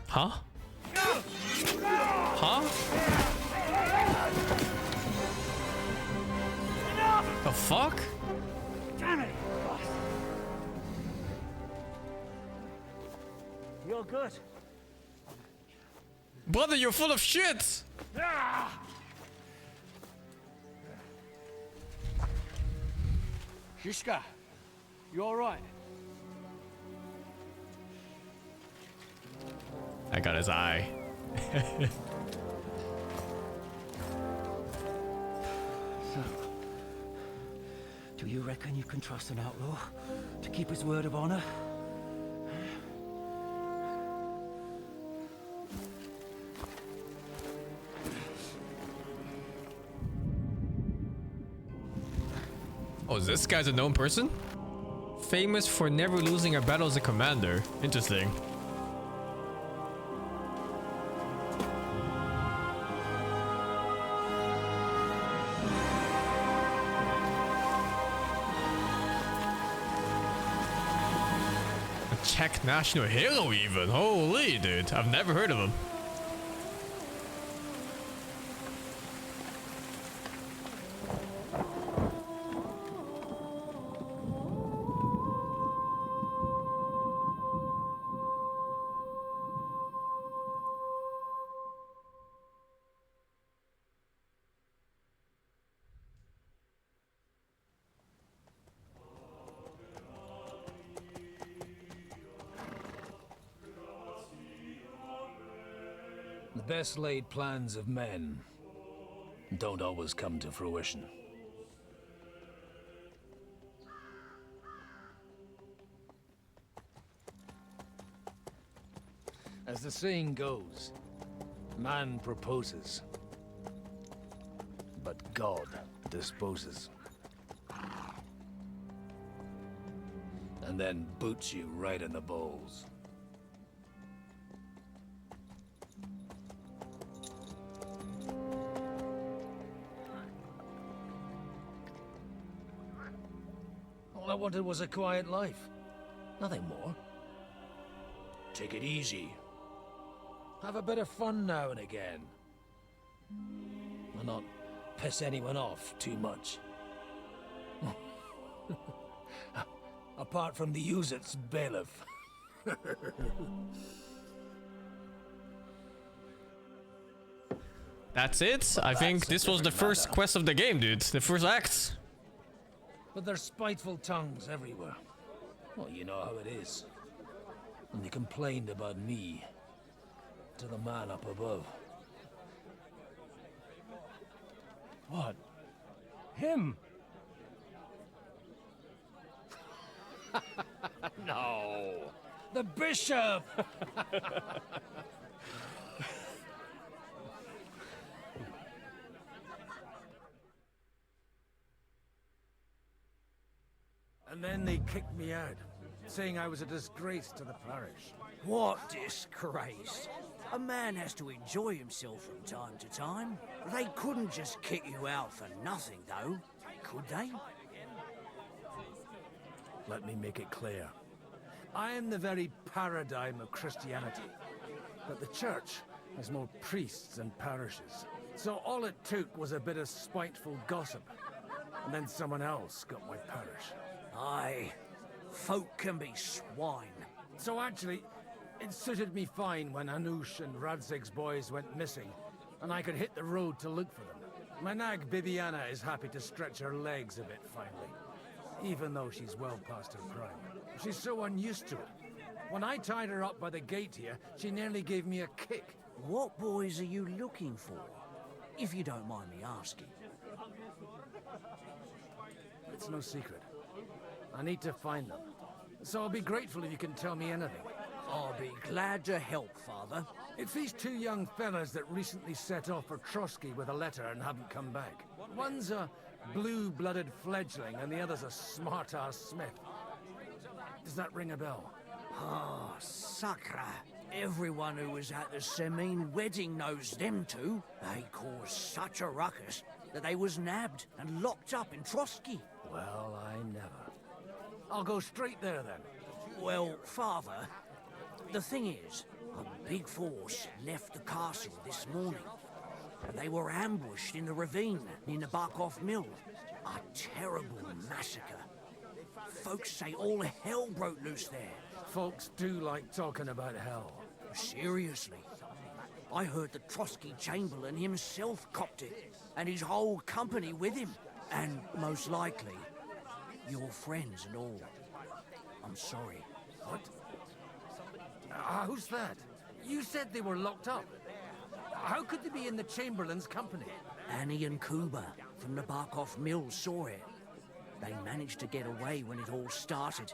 Huh? Huh? The fuck?
Damn it! You're good.
Brother, you're full of shit!
Shishka, you alright?
I got his eye.
So, do you reckon you can trust an outlaw to keep his word of honor?
Oh, this guy's a known person? Famous for never losing a battle as a commander. Interesting. A Czech national hero even. Holy dude. I've never heard of him.
best laid plans of men don't always come to fruition. As the saying goes, man proposes, but God disposes. And then boots you right in the balls. All I wanted was a quiet life. Nothing more. Take it easy. Have a bit of fun now and again. And not piss anyone off too much. Apart from the Usit's bailiff.
That's it? I think this was the first quest of the game, dude. The first act.
But there's spiteful tongues everywhere. Well, you know how it is. And they complained about me to the man up above.
What? Him?
No. The bishop!
And then they kicked me out, saying I was a disgrace to the parish.
What disgrace? A man has to enjoy himself from time to time. They couldn't just kick you out for nothing, though, could they?
Let me make it clear. I am the very paradigm of Christianity. But the church has more priests and parishes. So all it took was a bit of spiteful gossip. And then someone else got my parish.
Aye, folk can be swine.
So actually, it suited me fine when Anush and Radzig's boys went missing, and I could hit the road to look for them. My nag Bibiana is happy to stretch her legs a bit finally, even though she's well past her prime. She's so unused to it. When I tied her up by the gate here, she nearly gave me a kick.
What boys are you looking for, if you don't mind me asking?
It's no secret. I need to find them. So I'll be grateful if you can tell me anything.
I'll be glad to help, Father.
It's these two young fellas that recently set off for Trotsky with a letter and haven't come back. One's a blue-blooded fledgling and the other's a smart-ass smith. Does that ring a bell?
Ah, Sakra. Everyone who was at the Semine wedding knows them two. They caused such a ruckus that they was nabbed and locked up in Trotsky.
Well, I never. I'll go straight there then.
Well, Father, the thing is, a big force left the castle this morning. They were ambushed in the ravine near the Barkov Mill. A terrible massacre. Folks say all hell broke loose there.
Folks do like talking about hell.
Seriously. I heard the Trotsky Chamberlain himself copped it, and his whole company with him. And most likely, your friends and all. I'm sorry.
What? Who's that? You said they were locked up. How could they be in the Chamberlain's company?
Annie and Kuba from the Barkov Mill saw it. They managed to get away when it all started,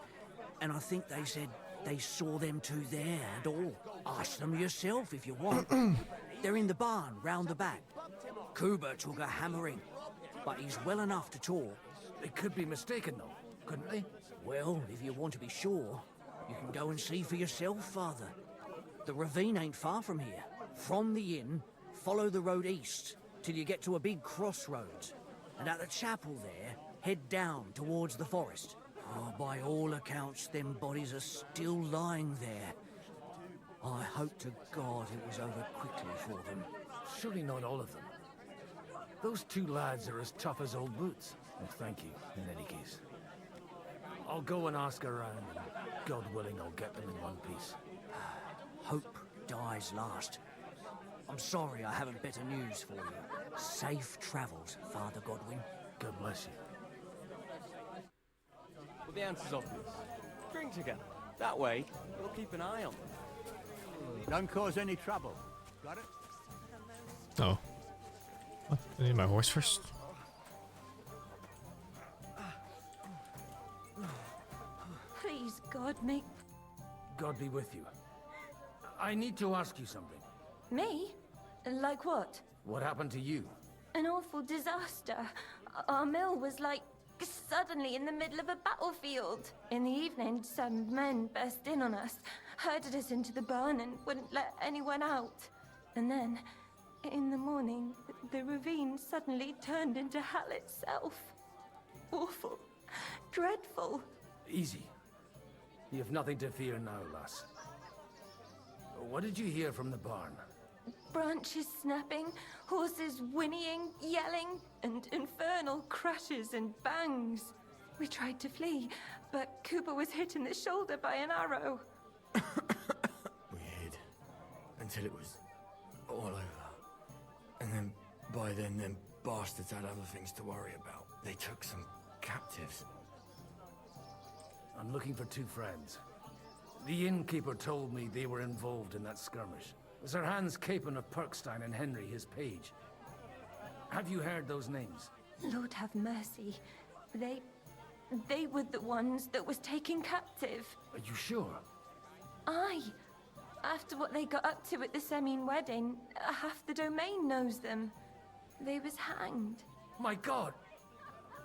and I think they said they saw them two there and all. Ask them yourself if you want. They're in the barn round the back. Kuba took a hammering, but he's well enough to talk.
They could be mistaken though, couldn't they?
Well, if you want to be sure, you can go and see for yourself, Father. The ravine ain't far from here. From the inn, follow the road east till you get to a big crossroads. And at the chapel there, head down towards the forest. Oh, by all accounts, them bodies are still lying there. I hope to God it was over quickly for them.
Surely not all of them. Those two lads are as tough as old boots. Well, thank you, in any case. I'll go and ask around, and God willing, I'll get them in one piece.
Hope dies last. I'm sorry I haven't better news for you. Safe travels, Father Godwin.
God bless you.
Well, the answer's obvious. Drink together. That way, we'll keep an eye on them.
Don't cause any trouble. Got it?
Oh. What? I need my horse first.
Please, God, make...
God be with you. I need to ask you something.
Me? Like what?
What happened to you?
An awful disaster. Our mill was like suddenly in the middle of a battlefield. In the evening, some men burst in on us, herded us into the barn and wouldn't let anyone out. And then, in the morning, the ravine suddenly turned into hell itself. Awful. Dreadful.
Easy. You have nothing to fear now, lass. What did you hear from the barn?
Branches snapping, horses whinnying, yelling, and infernal crashes and bangs. We tried to flee, but Cooper was hit in the shoulder by an arrow.
We hid until it was all over. And then, by then, them bastards had other things to worry about. They took some captives.
I'm looking for two friends. The innkeeper told me they were involved in that skirmish. Sir Hans Capon of Perkstein and Henry, his page. Have you heard those names?
Lord have mercy. They were the ones that was taken captive.
Are you sure?
Aye. After what they got up to at the Semine wedding, half the domain knows them. They was hanged.
My God!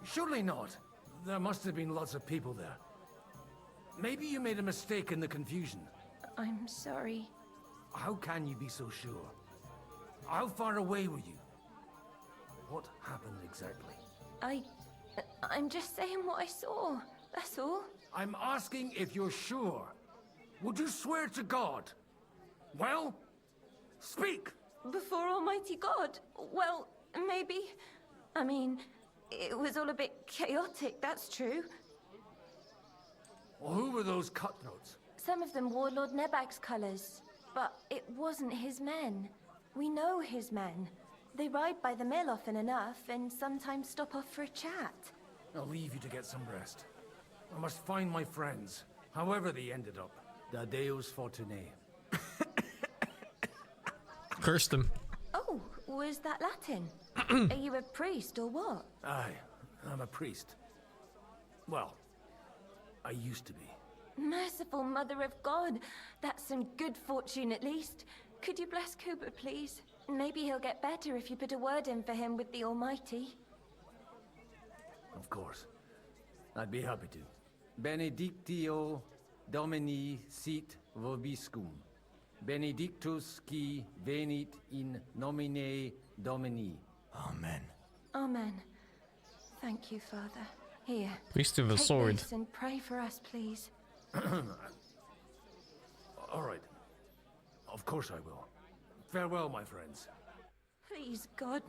Surely not. There must have been lots of people there. Maybe you made a mistake in the confusion.
I'm sorry.
How can you be so sure? How far away were you? What happened exactly?
I'm just saying what I saw. That's all.
I'm asking if you're sure. Would you swear to God? Well, speak!
Before Almighty God? Well, maybe. I mean, it was all a bit chaotic, that's true.
Well, who were those cutthroats?
Some of them wore Lord Nebag's colours, but it wasn't his men. We know his men. They ride by the mill often enough, and sometimes stop off for a chat.
I'll leave you to get some rest. I must find my friends, however they ended up. Da Deus Fortunae.
Curse them.
Oh, was that Latin? Are you a priest or what?
Aye, I'm a priest. Well, I used to be.
Merciful Mother of God. That's some good fortune at least. Could you bless Cooper, please? Maybe he'll get better if you put a word in for him with the Almighty.
Of course. I'd be happy to. Benedictio Domini sit vobiscum. Benedictus qui venit in nomine Domini.
Amen.
Amen. Thank you, Father. Here.
Priest of a
take
sword.
this and pray for us, please.
All right. Of course I will. Farewell, my friends.
Please, God.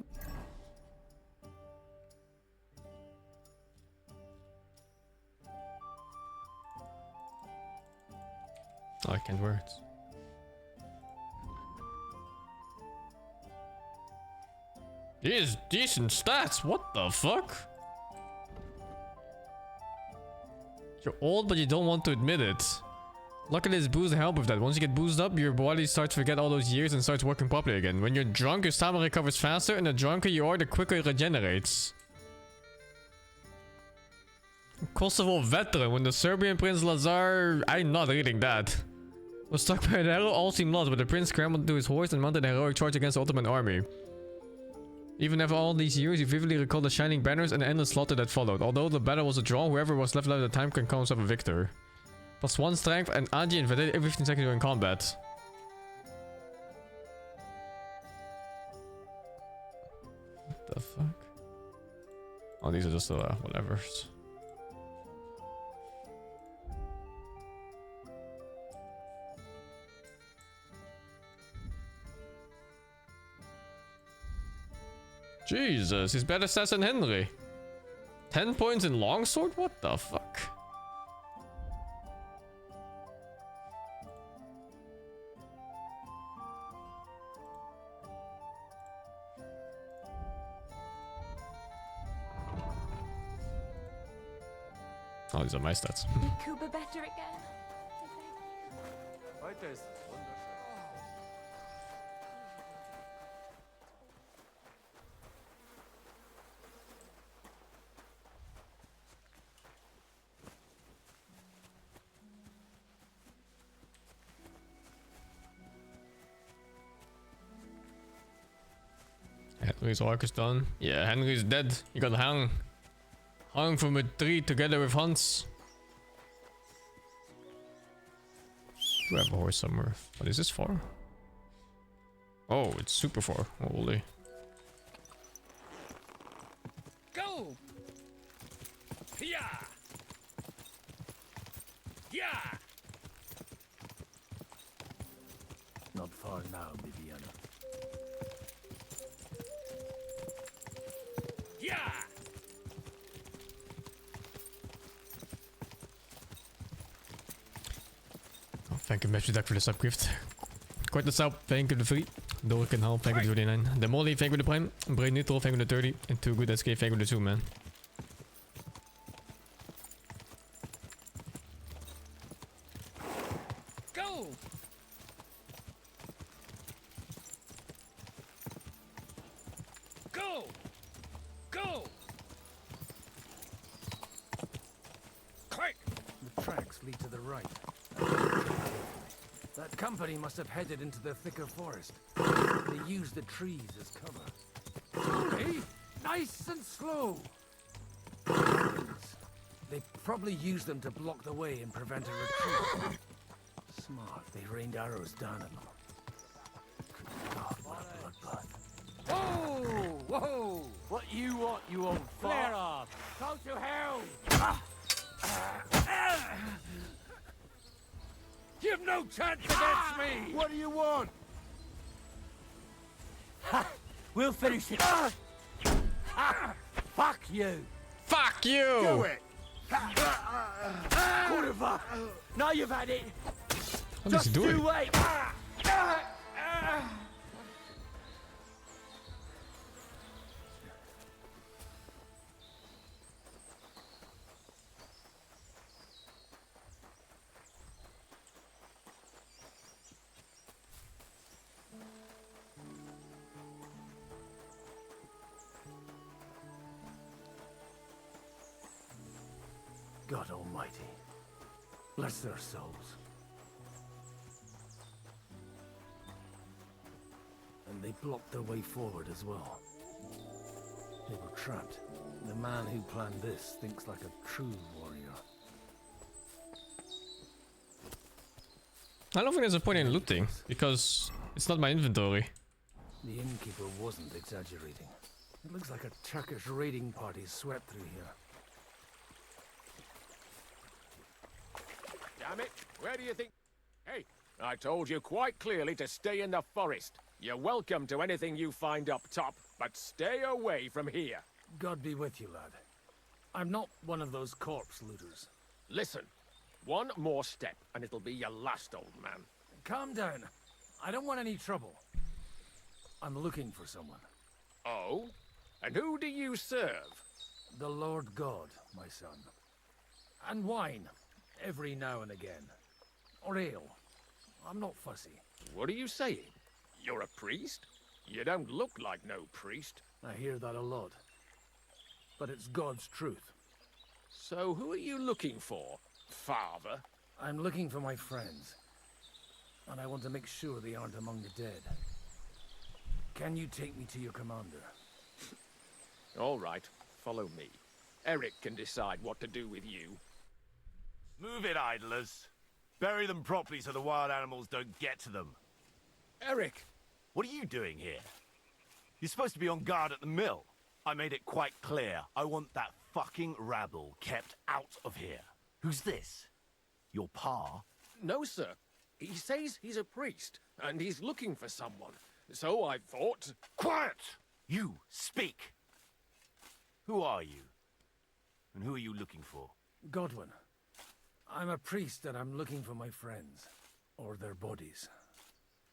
I can't words. He has decent stats. What the fuck? You're old, but you don't want to admit it. Luckily, this booze help with that. Once you get boozed up, your body starts to forget all those years and starts working properly again. When you're drunk, your stamina recovers faster, and the drunker you are, the quicker it regenerates. Kosovo veteran. When the Serbian Prince Lazar... I'm not reading that. Was struck by an arrow, all seemed lost, but the prince scrambled to his horse and mounted a heroic charge against the Ottoman army. Even after all these years, you vividly recall the shining banners and the endless slaughter that followed. Although the battle was a draw, whoever was left alive at the time can call himself a victor. +1 strength and Agi invalid every 15 seconds during combat. What the fuck? Oh, these are just whatevers. Jesus, he's better stats than Henry. 10 points in longsword? What the fuck? Oh, these are my stats.
Cooper better again.
Heute ist wunderschön.
Henry's arc is done. Yeah, Henry's dead. He got hung. Hung from a tree together with Hans. We have a horse somewhere. What is this for? Oh, it's super far. Holy.
Go! Yeah! Yeah!
Not far now, Viviana.
Yeah!
Oh, thank you, Matthew Duck, for the subgift. Quite the sub, thank you for the 3. Dork and Half, thank you for the 29. The Molly, thank you for the Prime. Brain Neutral, thank you for the 30. And 2 Good SK, thank you for the 2, man.
Go! Go! Go! Quick!
The tracks lead to the right. That company must have headed into the thicker forest. They used the trees as cover.
Slowly! Nice and slow!
They probably used them to block the way and prevent a retreat. Smart, they rained arrows down at them. God, what a bloodbath.
Whoa! Whoa!
What you want, you old
Flare
fart?
off! Go to hell!
You've no chance against me!
What do you want?
We'll finish it. Fuck you.
Fuck you!
Do it!
Quarterback. Now you've had it.
What is he doing?
Too late.
God Almighty, bless their souls. And they blocked their way forward as well. They were trapped. The man who planned this thinks like a true warrior.
I don't think there's a point in looting, because it's not my inventory.
The innkeeper wasn't exaggerating. It looks like a Turkish raiding party swept through here.
Damn it, where do you think... Hey, I told you quite clearly to stay in the forest. You're welcome to anything you find up top, but stay away from here.
God be with you, lad. I'm not one of those corpse looters.
Listen, one more step and it'll be your last, old man.
Calm down. I don't want any trouble. I'm looking for someone.
Oh? And who do you serve?
The Lord God, my son. And wine, every now and again. Or ale. I'm not fussy.
What are you saying? You're a priest? You don't look like no priest.
I hear that a lot. But it's God's truth.
So who are you looking for, Father?
I'm looking for my friends. And I want to make sure they aren't among the dead. Can you take me to your commander?
All right, follow me. Eric can decide what to do with you.
Move it, idlers. Bury them properly so the wild animals don't get to them.
Eric!
What are you doing here? You're supposed to be on guard at the mill. I made it quite clear. I want that fucking rabble kept out of here. Who's this? Your pa?
No, sir. He says he's a priest, and he's looking for someone. So I thought...
Quiet! You, speak! Who are you? And who are you looking for?
Godwin. I'm a priest and I'm looking for my friends. Or their bodies.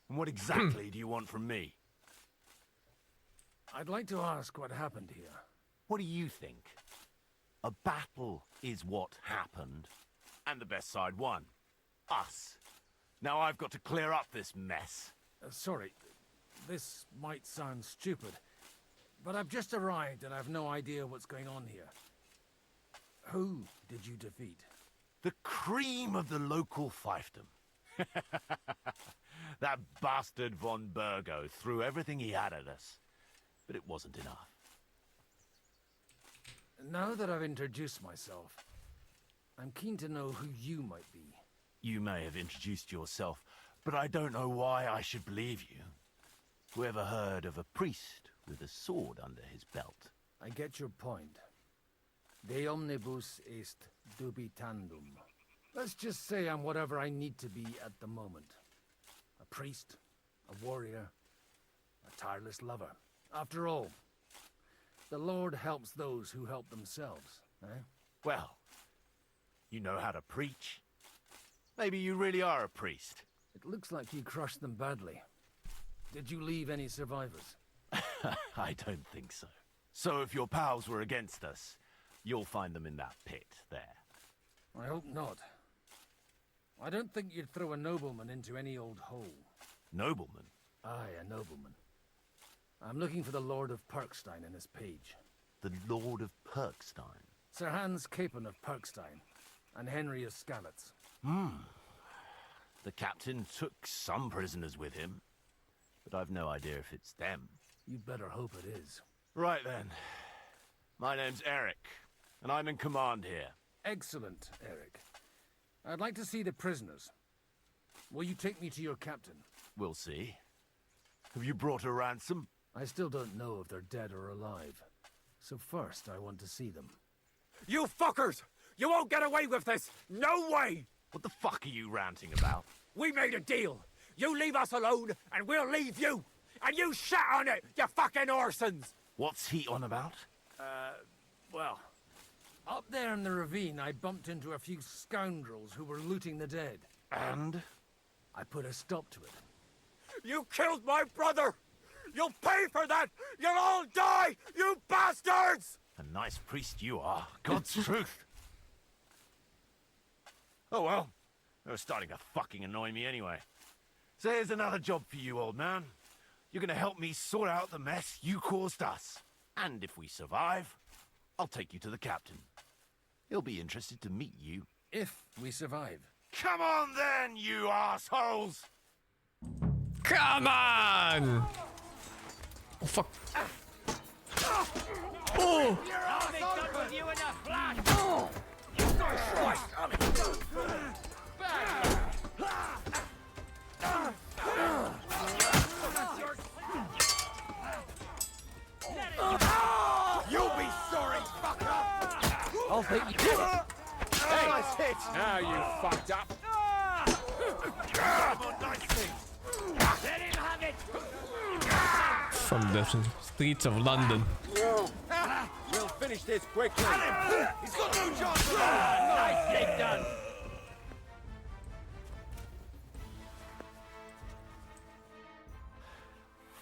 And what exactly do you want from me?
I'd like to ask what happened here.
What do you think? A battle is what happened, and the best side won. Us. Now I've got to clear up this mess.
Sorry, this might sound stupid, but I've just arrived and I've no idea what's going on here. Who did you defeat?
The cream of the local fiefdom. That bastard von Burgo threw everything he had at us. but it wasn't enough.
Now that I've introduced myself, I'm keen to know who you might be.
You may have introduced yourself, but I don't know why I should believe you. Whoever heard of a priest with a sword under his belt?
I get your point. De omnibus est dubitandum. Let's just say I'm whatever I need to be at the moment. A priest, a warrior, a tireless lover. After all, the Lord helps those who help themselves, eh?
Well, you know how to preach. Maybe you really are a priest.
It looks like you crushed them badly. Did you leave any survivors?
I don't think so. So if your pals were against us, you'll find them in that pit there.
I hope not. I don't think you'd throw a nobleman into any old hole.
Nobleman?
Aye, a nobleman. I'm looking for the Lord of Perkstein in this page.
The Lord of Perkstein?
Sir Hans Capon of Perkstein, and Henry of Skalitz.
The captain took some prisoners with him, but I've no idea if it's them.
You'd better hope it is.
Right then. My name's Eric, and I'm in command here.
Excellent, Eric. I'd like to see the prisoners. Will you take me to your captain?
We'll see. Have you brought a ransom?
I still don't know if they're dead or alive. So first, I want to see them.
You fuckers! You won't get away with this! No way!
What the fuck are you ranting about?
We made a deal. You leave us alone, and we'll leave you! And you shat on it, you fucking orsons!
What's he on about?
Well, up there in the ravine, I bumped into a few scoundrels who were looting the dead.
And?
I put a stop to it.
You killed my brother! You'll pay for that! You'll all die, you bastards!
A nice priest you are. God's truth. Oh well, they were starting to fucking annoy me anyway. So here's another job for you, old man. You're gonna help me sort out the mess you caused us. And if we survive, I'll take you to the captain. He'll be interested to meet you.
If we survive.
Come on then, you assholes!
Come on! Oh, fuck. Oh!
I'll be done with you in a flash!
You'll be sorry, fucker!
I'll take you.
Hey, nice hit!
Now you fucked up.
Let him have it!
From the streets of London.
We'll finish this quickly.
He's got no chance!
Nicely done!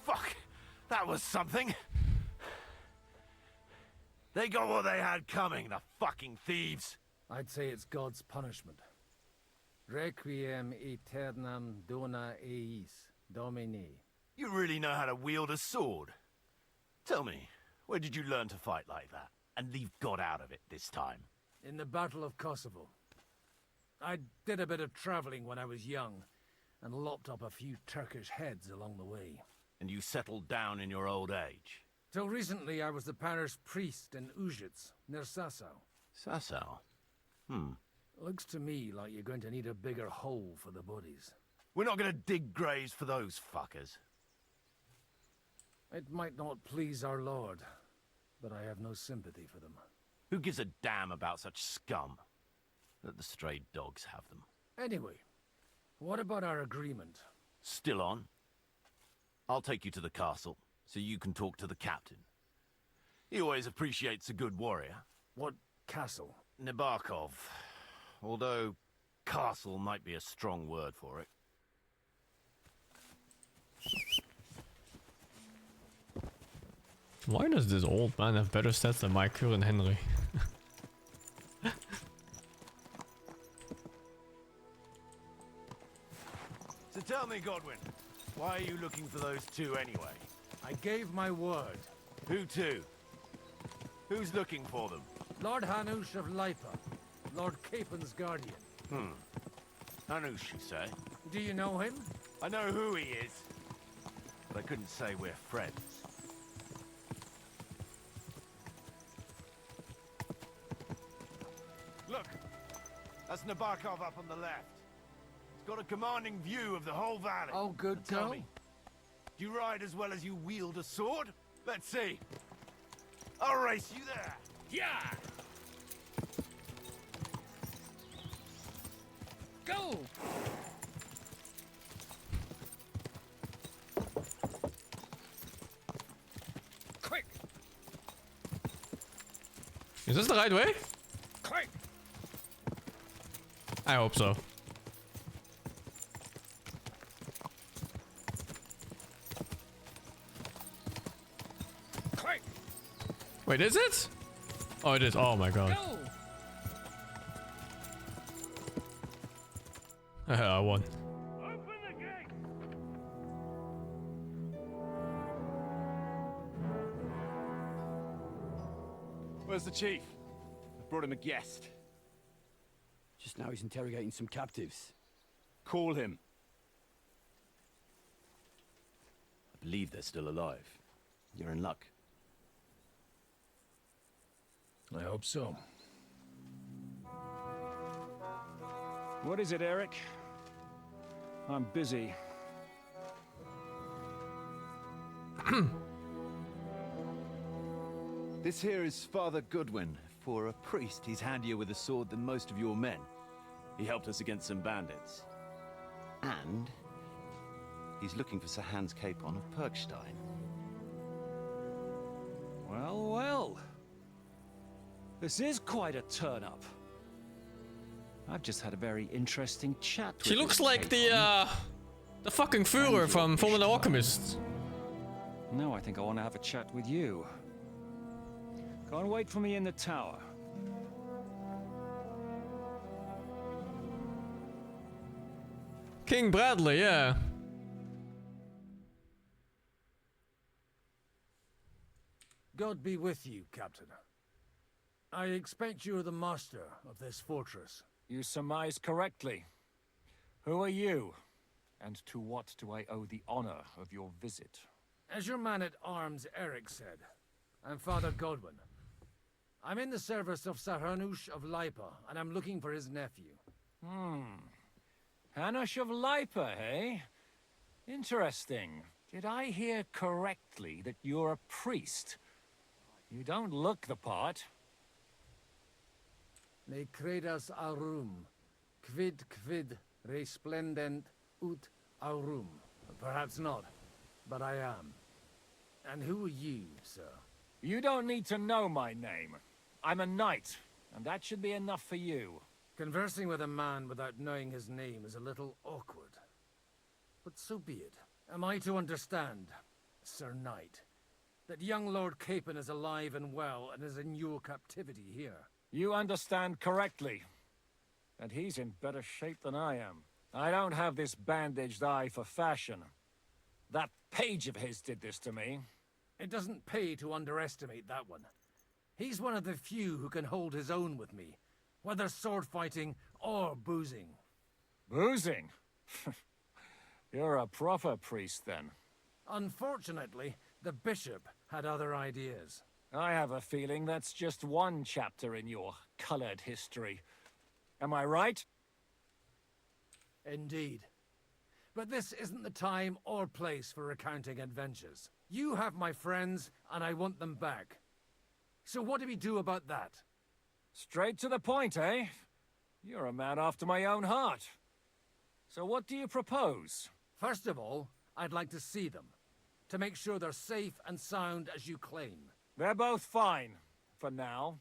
Fuck! That was something! They got what they had coming, the fucking thieves!
I'd say it's God's punishment. Requiem aeternam dona eis, Domini.
You really know how to wield a sword. Tell me, where did you learn to fight like that? And leave God out of it this time?
In the Battle of Kosovo. I did a bit of traveling when I was young, and lopped up a few Turkish heads along the way.
And you settled down in your old age?
Till recently, I was the parish priest in Užice, near Sasau.
Sasau?
Looks to me like you're going to need a bigger hole for the bodies.
We're not gonna dig graves for those fuckers.
It might not please our Lord, but I have no sympathy for them.
Who gives a damn about such scum? Let the stray dogs have them.
Anyway, what about our agreement?
Still on? I'll take you to the castle, so you can talk to the captain. He always appreciates a good warrior.
What castle?
Nabokov. Although, castle might be a strong word for it.
Why does this old man have better stats than Michael and Henry?
So tell me, Godwin, why are you looking for those two anyway?
I gave my word.
Who to? Who's looking for them?
Lord Hanush of Lipa, Lord Capon's guardian.
Hanush, you say?
Do you know him?
I know who he is, but I couldn't say we're friends. Nabokov up on the left. It's got a commanding view of the whole valley.
Oh, good
Now tell
go.
me, do you ride as well as you wield a sword? Let's see. I'll race you there.
Yeah! Go! Quick!
Is this the right way?
Quick!
I hope so.
Quick!
Wait, is it? Oh, it is. Oh my god.
Go!
I won.
Open the gate!
Where's the chief? I brought him a guest.
Just now he's interrogating some captives.
Call him.
I believe they're still alive. You're in luck.
I hope so.
What is it, Eric? I'm busy.
This here is Father Goodwin. For a priest, he's handier with a sword than most of your men. He helped us against some bandits. And he's looking for Sir Hans Capon of Perkstein.
Well, well. This is quite a turn-up. I've just had a very interesting chat with
She looks like the fucking Führer from Full Metal Alchemist.
Now I think I want to have a chat with you. Go and wait for me in the tower.
King Bradley, yeah.
God be with you, Captain. I expect you're the master of this fortress.
You surmise correctly. Who are you? And to what do I owe the honor of your visit?
As your man-at-arms Eric said, I'm Father Godwin. I'm in the service of Sir Hanush of Lipa, and I'm looking for his nephew.
Hanush of Lipa, eh? Interesting. Did I hear correctly that you're a priest? You don't look the part.
Ne credas aurum, quid resplendent ut aurum. Perhaps not, but I am. And who are you, sir?
You don't need to know my name. I'm a knight, and that should be enough for you.
Conversing with a man without knowing his name is a little awkward. But so be it. Am I to understand, Sir Knight, that young Lord Capon is alive and well and is in your captivity here?
You understand correctly. And he's in better shape than I am. I don't have this bandaged eye for fashion. That page of his did this to me.
It doesn't pay to underestimate that one. He's one of the few who can hold his own with me, whether sword fighting or boozing.
Boozing? You're a proper priest, then.
Unfortunately, the bishop had other ideas.
I have a feeling that's just one chapter in your colored history. Am I right?
Indeed. But this isn't the time or place for recounting adventures. You have my friends, and I want them back. So what do we do about that?
Straight to the point, eh? You're a man after my own heart. So what do you propose?
First of all, I'd like to see them, to make sure they're safe and sound as you claim.
They're both fine, for now.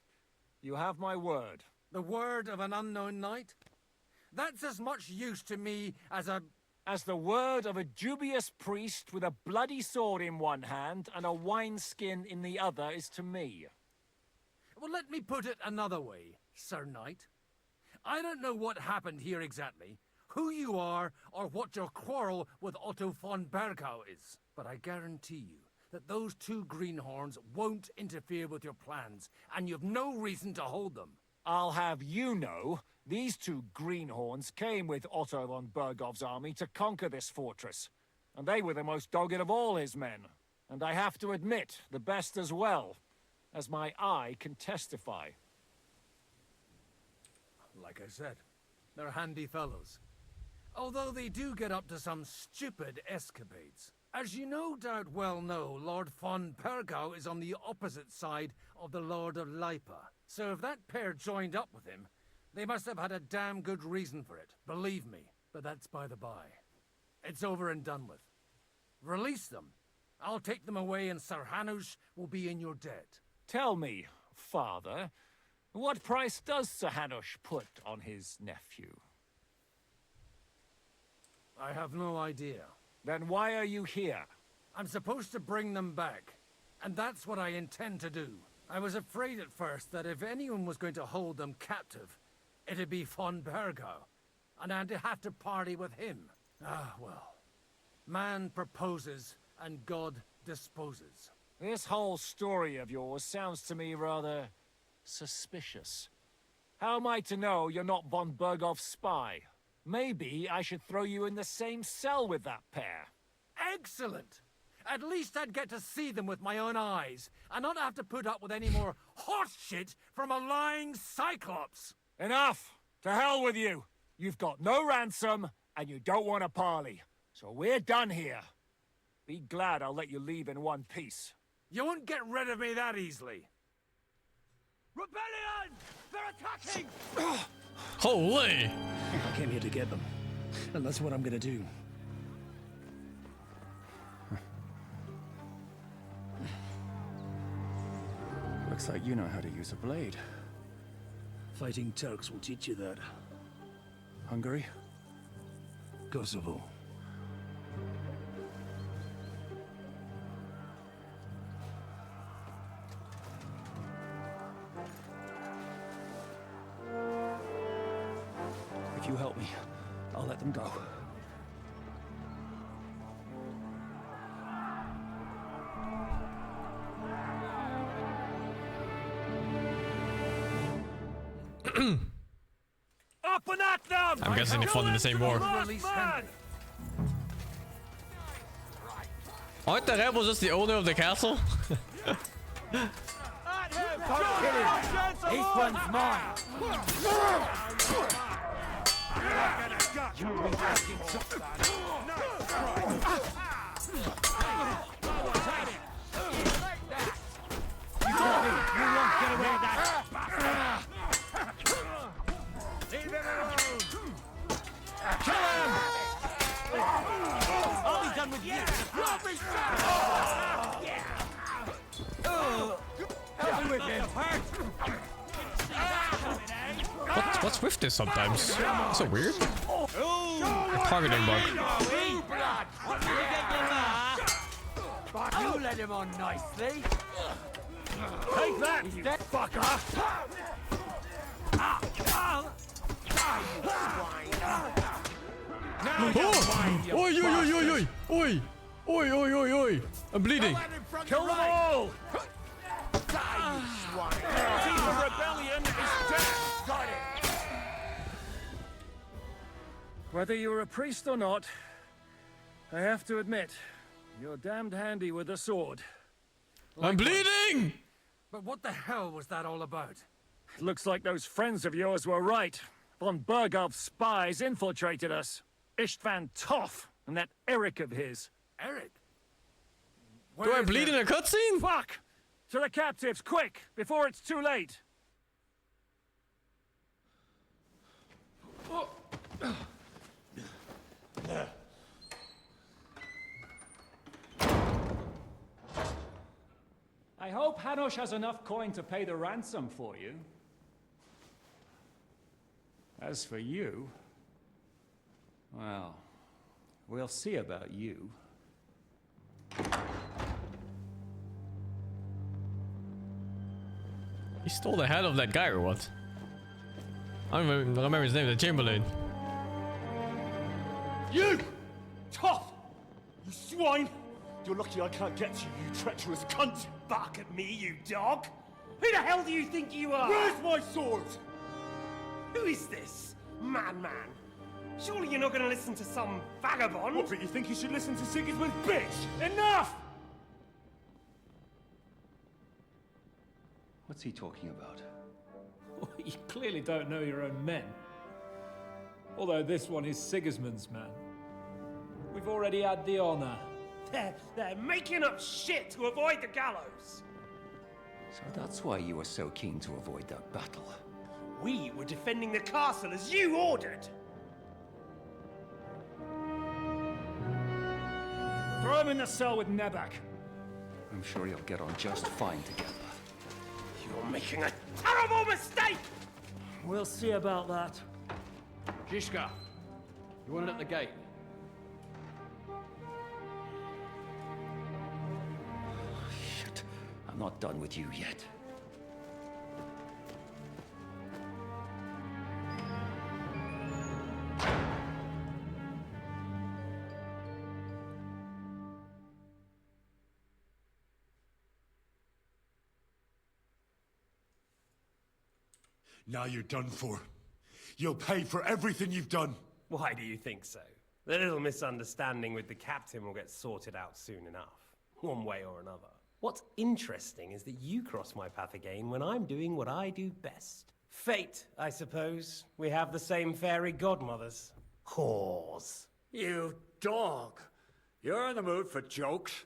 You have my word.
The word of an unknown knight? That's as much use to me as
the word of a dubious priest with a bloody sword in one hand and a wineskin in the other is to me.
Well, let me put it another way, Sir Knight. I don't know what happened here exactly, who you are, or what your quarrel with Otto von Bergau is. But I guarantee you that those two greenhorns won't interfere with your plans, and you've no reason to hold them.
I'll have you know, these two greenhorns came with Otto von Bergov's army to conquer this fortress. And they were the most dogged of all his men. And I have to admit, the best as well, as my eye can testify.
Like I said, They're handy fellows. Although they do get up to some stupid escapades. As you no doubt well know, Lord von Pergau is on the opposite side of the Lord of Lipa. So if that pair joined up with him, they must have had a damn good reason for it, believe me. But that's by the by. It's over and done with. Release them. I'll take them away and Sir Hanush will be in your debt.
Tell me, Father, what price does Sir Hanush put on his nephew?
I have no idea.
Then why are you here?
I'm supposed to bring them back, and that's what I intend to do. I was afraid at first that if anyone was going to hold them captive, it'd be von Pergau, and I'd have to party with him. Ah, well. Man proposes, and God disposes.
This whole story of yours sounds to me rather suspicious. How am I to know you're not von Bergov's spy? Maybe I should throw you in the same cell with that pair.
Excellent! At least I'd get to see them with my own eyes, and not have to put up with any more horse shit from a lying cyclops!
Enough! To hell with you! You've got no ransom, and you don't want a parley. So we're done here. Be glad I'll let you leave in one piece.
You won't get rid of me that easily.
Rebellion! They're attacking!
Holy!
I came here to get them, and that's what I'm gonna do.
Looks like you know how to use a blade.
Fighting Turks will teach you that.
Hungary?
Kosovo. If you help me, I'll let them go.
Up and at them!
I'm guessing they fought in the same war. Aren't the rebels just the owner of the castle?
Don't kill him! This one's mine! You'll be asking something. You won't get away with that! Leave him alone! Kill him! I'll be done with you! You'll be help me with him!
What's with this sometimes? It's so weird. A targeting bug.
You let him on nicely.
Take that, you fucker!
Oh! Oi, oi, oi, oi, oi! Oi! Oi, oi, oi, oi! I'm bleeding!
Kill them all! The rebellion is dead! Got it!
Whether you're a priest or not, I have to admit, you're damned handy with a sword.
I'm bleeding!
But what the hell was that all about?
It looks like those friends of yours were right. Von Bergov's spies infiltrated us. Istvan Toth and that Eric of his.
Eric?
Do I bleed in a cutscene?
Fuck! To the captives, quick, before it's too late!
I hope Hanush has enough coin to pay the ransom for you. As for you, well, we'll see about you.
He stole the head of that guy or what? I don't even remember his name, the Chamberlain.
You! Tough! You swine! You're lucky I can't get you, you treacherous cunt! Bark at me, you dog! Who the hell do you think you are? Where's my sword? Who is this? Man. Surely you're not gonna listen to some vagabond? What, but you think you should listen to Sigismund's bitch? Enough!
What's he talking about?
You clearly don't know your own men. Although this one is Sigismund's man. We've already had the honor.
They're making up shit to avoid the gallows!
So that's why you were so keen to avoid that battle.
We were defending the castle as you ordered!
Throw him in the cell with Nebak.
I'm sure you'll get on just fine together.
You're making a terrible mistake!
We'll see about that.
Zizka, you want it at the gate?
Shit, I'm not done with you yet.
Now you're done for. You'll pay for everything you've done.
Why do you think so? The little misunderstanding with the captain will get sorted out soon enough, one way or another. What's interesting is that you cross my path again when I'm doing what I do best. Fate, I suppose. We have the same fairy godmothers. Whores.
You dog! You're in the mood for jokes?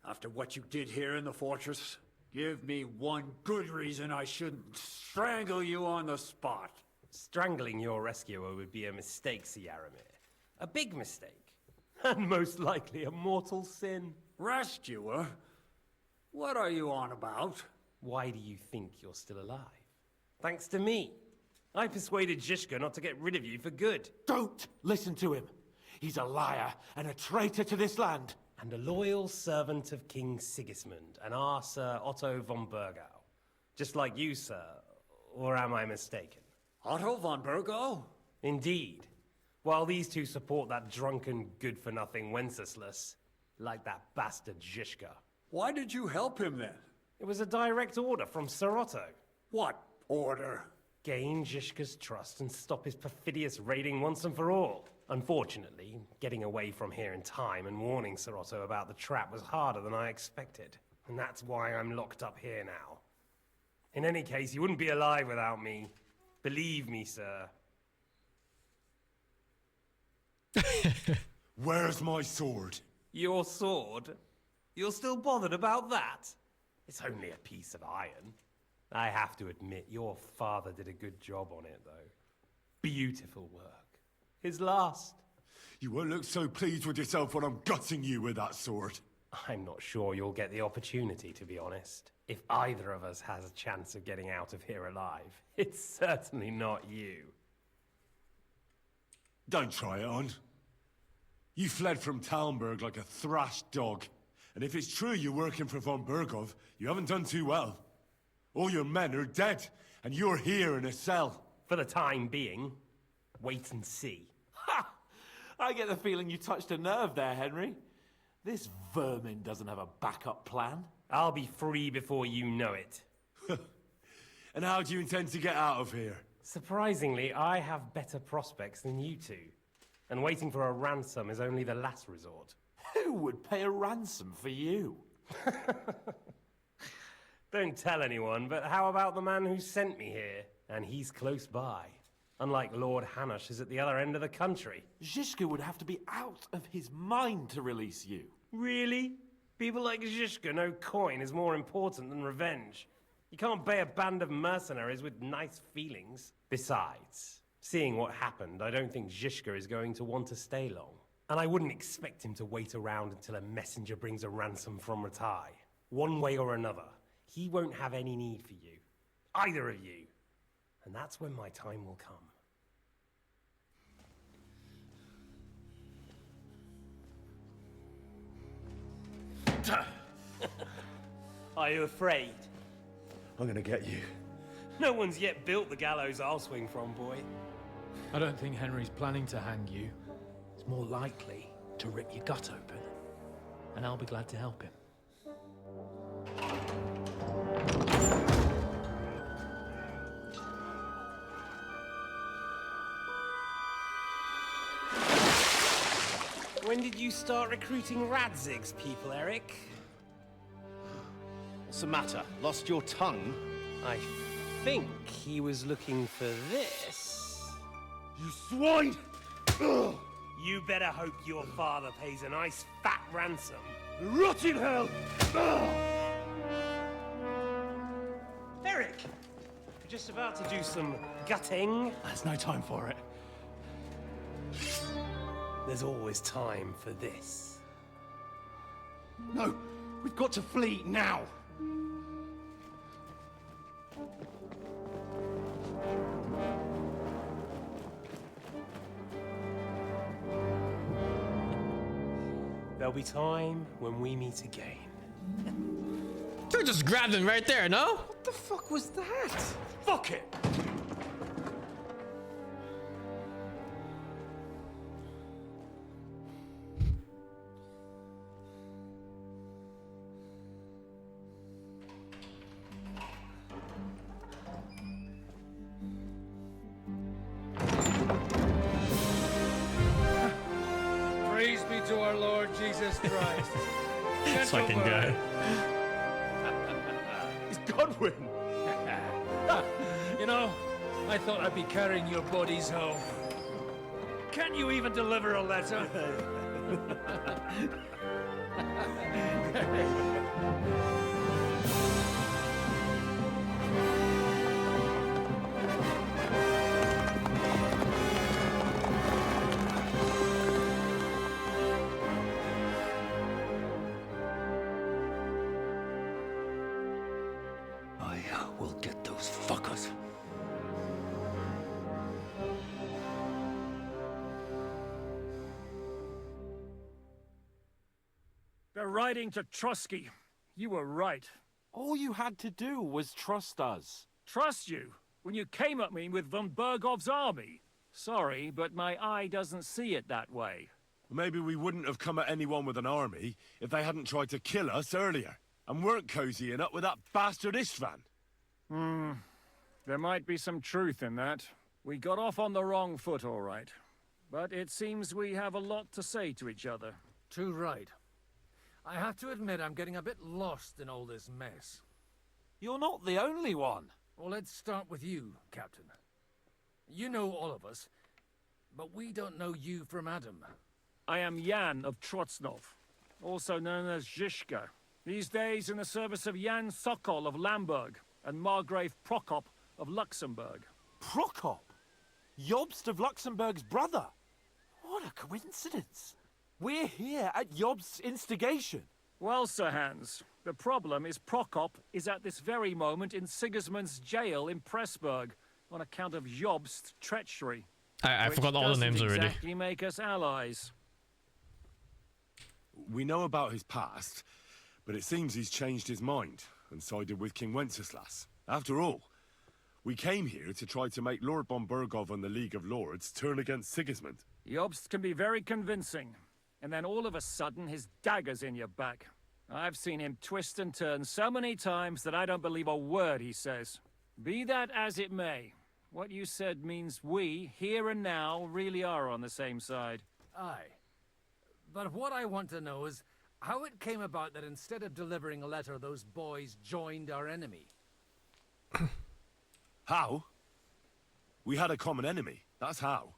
After what you did here in the fortress? Give me one good reason I shouldn't strangle you on the spot.
Strangling your rescuer would be a mistake, Yaramir. A big mistake. And most likely a mortal sin.
Rescuer? What are you on about?
Why do you think you're still alive? Thanks to me. I persuaded Zizka not to get rid of you for good.
Don't listen to him. He's a liar and a traitor to this land.
And a loyal servant of King Sigismund and our Sir Otto von Burgau. Just like you, sir. Or am I mistaken?
Otto von Burgau?
Indeed. While these two support that drunken, good-for-nothing Wenceslas, like that bastard Zizka.
Why did you help him then?
It was a direct order from Sir Otto.
What order?
Gain Zizka's trust and stop his perfidious raiding once and for all. Unfortunately, getting away from here in time and warning Sir Otto about the trap was harder than I expected. And that's why I'm locked up here now. In any case, you wouldn't be alive without me. Believe me, sir.
Where's my sword?
Your sword? You're still bothered about that? It's only a piece of iron. I have to admit, your father did a good job on it, though. Beautiful work. His last.
You won't look so pleased with yourself when I'm gutting you with that sword.
I'm not sure you'll get the opportunity, to be honest. If either of us has a chance of getting out of here alive, it's certainly not you.
Don't try it on. You fled from Talmberg like a thrashed dog. And if it's true you're working for von Burgov, you haven't done too well. All your men are dead, and you're here in a cell.
For the time being, wait and see.
Ha! I get the feeling you touched a nerve there, Henry. This vermin doesn't have a backup plan.
I'll be free before you know it.
And how do you intend to get out of here?
Surprisingly, I have better prospects than you two. And waiting for a ransom is only the last resort.
Who would pay a ransom for you?
Don't tell anyone, but how about the man who sent me here? And he's close by. Unlike Lord Hanush is at the other end of the country.
Zizka would have to be out of his mind to release you.
Really? People like Zizka know coin is more important than revenge. You can't pay a band of mercenaries with nice feelings. Besides, seeing what happened, I don't think Zizka is going to want to stay long. And I wouldn't expect him to wait around until a messenger brings a ransom from Ratai. One way or another, he won't have any need for you. Either of you. And that's when my time will come. Are you afraid?
I'm gonna get you.
No one's yet built the gallows I'll swing from, boy.
I don't think Henry's planning to hang you. It's more likely to rip your gut open. And I'll be glad to help him.
When did you start recruiting Radzig's people, Eric?
What's the matter? Lost your tongue?
I think he was looking for this.
You swine! You better hope your father pays a nice fat ransom. Rot in hell! Eric! You're just about to do some gutting.
There's no time for it.
There's always time for this.
No, we've got to flee now.
There'll be time when we meet again.
You just grabbed him right there, no?
What the fuck was that? Fuck it!
Praise be to our Lord Jesus Christ.
This fucking guy.
It's Godwin!
You know, I thought I'd be carrying your bodies home. Can't you even deliver a letter?
I will get those fuckers.
They're riding to Trusky. You were right.
All you had to do was trust us.
Trust you? When you came at me with von Bergov's army? Sorry, but my eye doesn't see it that way.
Maybe we wouldn't have come at anyone with an army if they hadn't tried to kill us earlier, and weren't cozying up with that bastard Istvan.
There might be some truth in that. We got off on the wrong foot, all right. But it seems we have a lot to say to each other.
Too right. I have to admit I'm getting a bit lost in all this mess.
You're not the only one.
Well, let's start with you, Captain. You know all of us, but we don't know you from Adam.
I am Jan of Trotsnov, also known as Zhishka. These days in the service of Jan Sokol of Lamberg and Margrave Prokop of Luxembourg.
Prokop? Jobst of Luxembourg's brother? What a coincidence. We're here at Jobst's instigation.
Well, Sir Hans, the problem is Prokop is at this very moment in Sigismund's jail in Pressburg on account of Jobst's treachery.
I forgot all the names already.
Exactly make us allies.
We know about his past, but it seems he's changed his mind and sided with King Wenceslas. After all, we came here to try to make Lord von Bergov and the League of Lords turn against Sigismund.
Jobst can be very convincing, and then all of a sudden his dagger's in your back. I've seen him twist and turn so many times that I don't believe a word he says. Be that as it may, what you said means we, here and now, really are on the same side.
Aye. But what I want to know is how it came about that instead of delivering a letter, those boys joined our enemy.
How? We had a common enemy, that's how.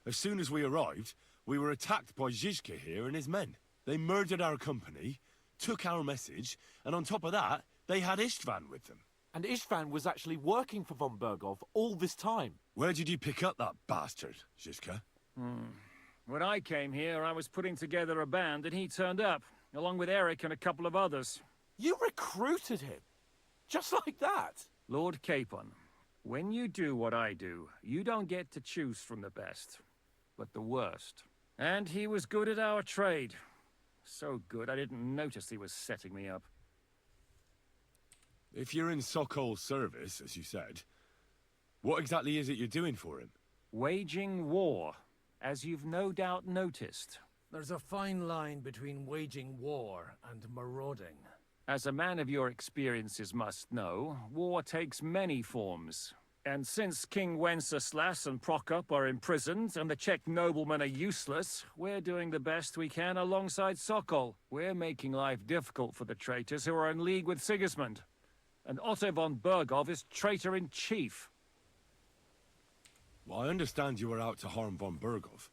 As soon as we arrived, we were attacked by Zhizka here and his men. They murdered our company, took our message, and on top of that, they had Istvan with them.
And Istvan was actually working for von Bergov all this time.
Where did you pick up that bastard, Zhizka?
When I came here, I was putting together a band and he turned up, along with Eric and a couple of others.
You recruited him? Just like that?
Lord Capon, when you do what I do, you don't get to choose from the best, but the worst. And he was good at our trade. So good, I didn't notice he was setting me up.
If you're in Sokol's service, as you said, what exactly is it you're doing for him?
Waging war, as you've no doubt noticed.
There's a fine line between waging war and marauding.
As a man of your experiences must know, war takes many forms. And since King Wenceslas and Prokop are imprisoned and the Czech noblemen are useless, we're doing the best we can alongside Sokol. We're making life difficult for the traitors who are in league with Sigismund. And Otto von Bergov is traitor-in-chief.
Well, I understand you were out to harm von Berghoff,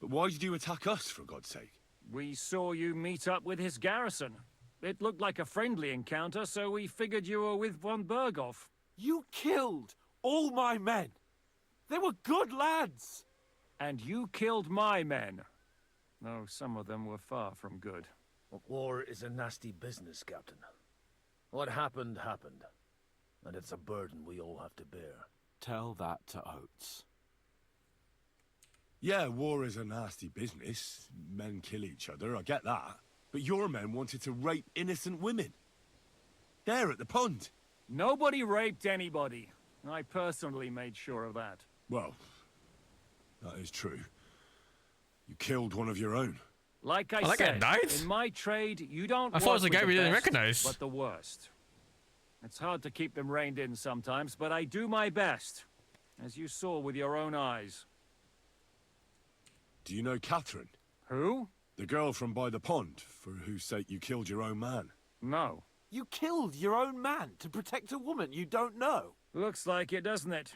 but why did you attack us, for God's sake?
We saw you meet up with his garrison. It looked like a friendly encounter, so we figured you were with von Berghoff.
You killed all my men. They were good lads.
And you killed my men. Though some of them were far from good.
War is a nasty business, Captain. What happened, happened. And it's a burden we all have to bear.
Tell that to Oates.
Yeah, war is a nasty business. Men kill each other, I get that. But your men wanted to rape innocent women. There at the pond.
Nobody raped anybody. I personally made sure of that.
Well, that is true. You killed one of your own.
Like I
that
said,
guy died?
in my trade, you don't
I thought it was
work
the guy
with
we didn't
best,
recognize.
but the worst. It's hard to keep them reined in sometimes, but I do my best, as you saw with your own eyes.
Do you know Catherine?
Who?
The girl from by the pond, for whose sake you killed your own man.
No.
You killed your own man to protect a woman you don't know.
Looks like it, doesn't it?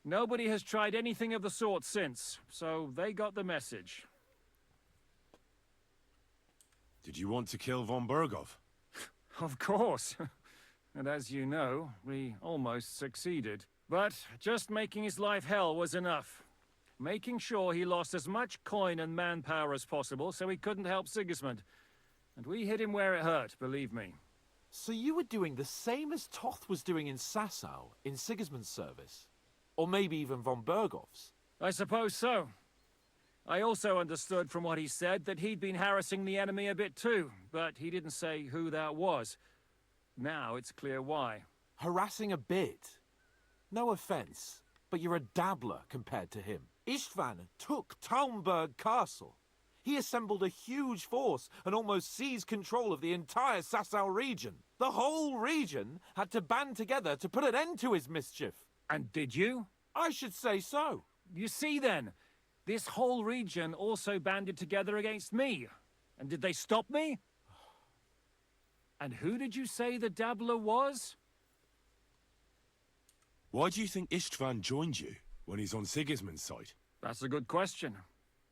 Nobody has tried anything of the sort since, so they got the message.
Did you want to kill von Berghoff?
Of course. And as you know, we almost succeeded. But just making his life hell was enough. Making sure he lost as much coin and manpower as possible so he couldn't help Sigismund. And we hit him where it hurt, believe me.
So you were doing the same as Toth was doing in Sasau, in Sigismund's service? Or maybe even von Berghoff's?
I suppose so. I also understood from what he said that he'd been harassing the enemy a bit too, but he didn't say who that was. Now it's clear why.
Harassing a bit? No offense, but you're a dabbler compared to him. Istvan took Talmberg Castle. He assembled a huge force and almost seized control of the entire Sasau region. The whole region had to band together to put an end to his mischief.
And did you?
I should say so.
You see then, this whole region also banded together against me. And did they stop me? And who did you say the dabbler was?
Why do you think Istvan joined you when he's on Sigismund's side?
That's a good question.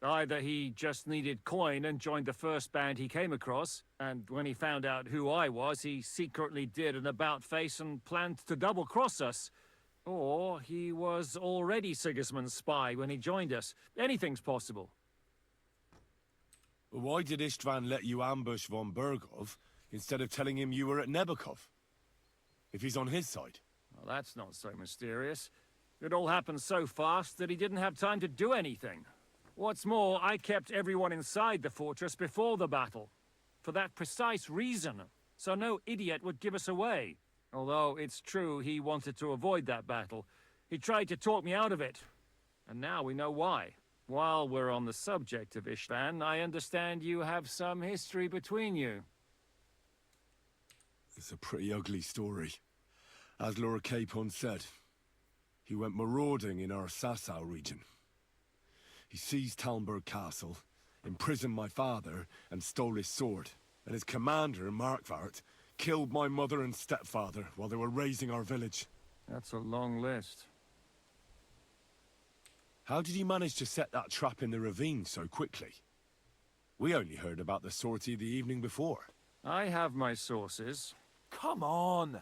Either he just needed coin and joined the first band he came across, and when he found out who I was, he secretly did an about-face and planned to double-cross us. Or he was already Sigismund's spy when he joined us. Anything's possible.
Why did Istvan let you ambush von Berghoff instead of telling him you were at Nebukov? If he's on his side.
Well, that's not so mysterious. It all happened so fast that he didn't have time to do anything. What's more, I kept everyone inside the fortress before the battle. For that precise reason. So no idiot would give us away. Although it's true he wanted to avoid that battle. He tried to talk me out of it. And now we know why. While we're on the subject of Istvan, I understand you have some history between you.
It's a pretty ugly story. As Lord Capon said, he went marauding in our Sasau region. He seized Talmberg Castle, imprisoned my father, and stole his sword. And his commander, Markvart, killed my mother and stepfather while they were raising our village.
That's a long list.
How did he manage to set that trap in the ravine so quickly? We only heard about the sortie the evening before.
I have my sources.
Come on!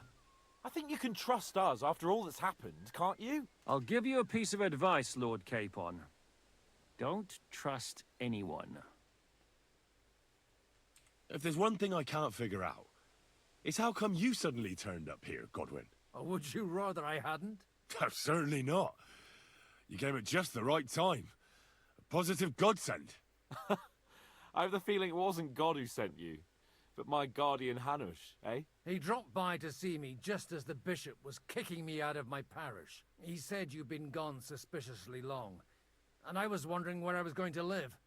I think you can trust us after all that's happened, can't you?
I'll give you a piece of advice, Lord Capon. Don't trust anyone.
If there's one thing I can't figure out, it's how come you suddenly turned up here, Godwin?
Or would you rather I hadn't?
Certainly not. You came at just the right time. A positive godsend.
I have the feeling it wasn't God who sent you, but my guardian Hanush, eh?
He dropped by to see me just as the bishop was kicking me out of my parish. He said you'd been gone suspiciously long, and I was wondering where I was going to live.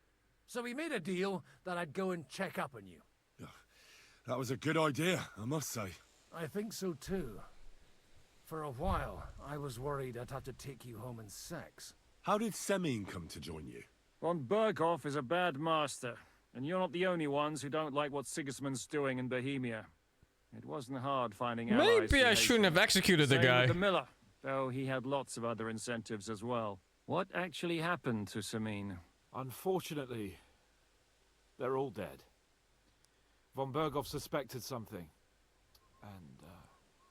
So we made a deal that I'd go and check up on you.
That was a good idea, I must say.
I think so too. For a while, I was worried I'd have to take you home in sex.
How did Semyon come to join you?
Von Berghoff is a bad master, and you're not the only ones who don't like what Sigismund's doing in Bohemia. It wasn't hard finding allies.
Maybe I shouldn't have executed the
Same
guy.
with the miller, though he had lots of other incentives as well. What actually happened to Samine?
Unfortunately, they're all dead. Von Berghoff suspected something, and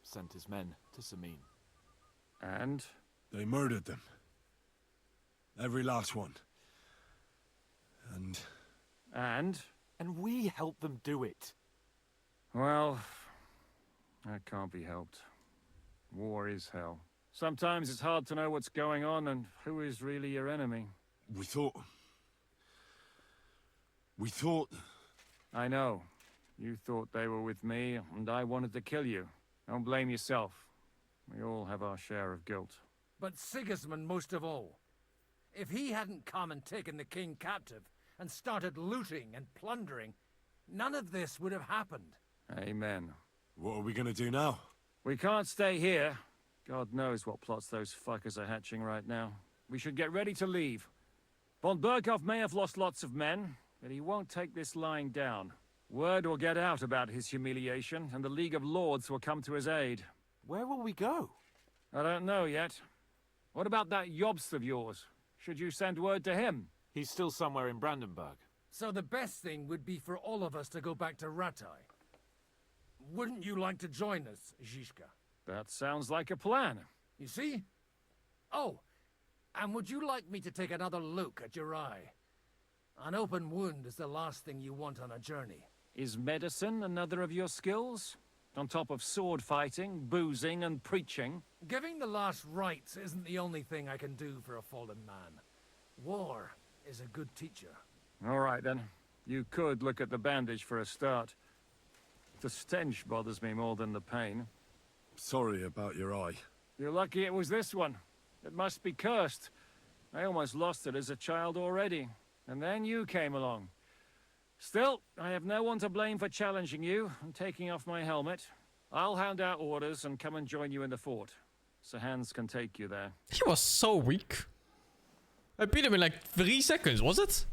sent his men to Samine.
And?
They murdered them. Every last one. And?
And we helped them do it.
Well, that can't be helped. War is hell. Sometimes it's hard to know what's going on and who is really your enemy.
We thought...
I know. You thought they were with me, and I wanted to kill you. Don't blame yourself. We all have our share of guilt.
But Sigismund most of all. If he hadn't come and taken the king captive, and started looting and plundering, none of this would have happened.
Amen.
What are we gonna do now?
We can't stay here. God knows what plots those fuckers are hatching right now. We should get ready to leave. Von Berghoff may have lost lots of men, but he won't take this lying down. Word will get out about his humiliation, and the League of Lords will come to his aid.
Where will we go?
I don't know yet. What about that Jobst of yours? Should you send word to him?
He's still somewhere in Brandenburg.
So the best thing would be for all of us to go back to Ratai. Wouldn't you like to join us, Zizka?
That sounds like a plan.
You see? Oh, and would you like me to take another look at your eye? An open wound is the last thing you want on a journey.
Is medicine another of your skills? On top of sword fighting, boozing, and preaching?
Giving the last rites isn't the only thing I can do for a fallen man. War is a good teacher.
All right, then. You could look at the bandage for a start. The stench bothers me more than the pain.
Sorry about your eye.
You're lucky it was this one. It must be cursed. I almost lost it as a child already. And then you came along. Still, I have no one to blame for challenging you and taking off my helmet. I'll hand out orders and come and join you in the fort. Sir Hans can take you there.
He was so weak. I beat him in like 3 seconds, was it?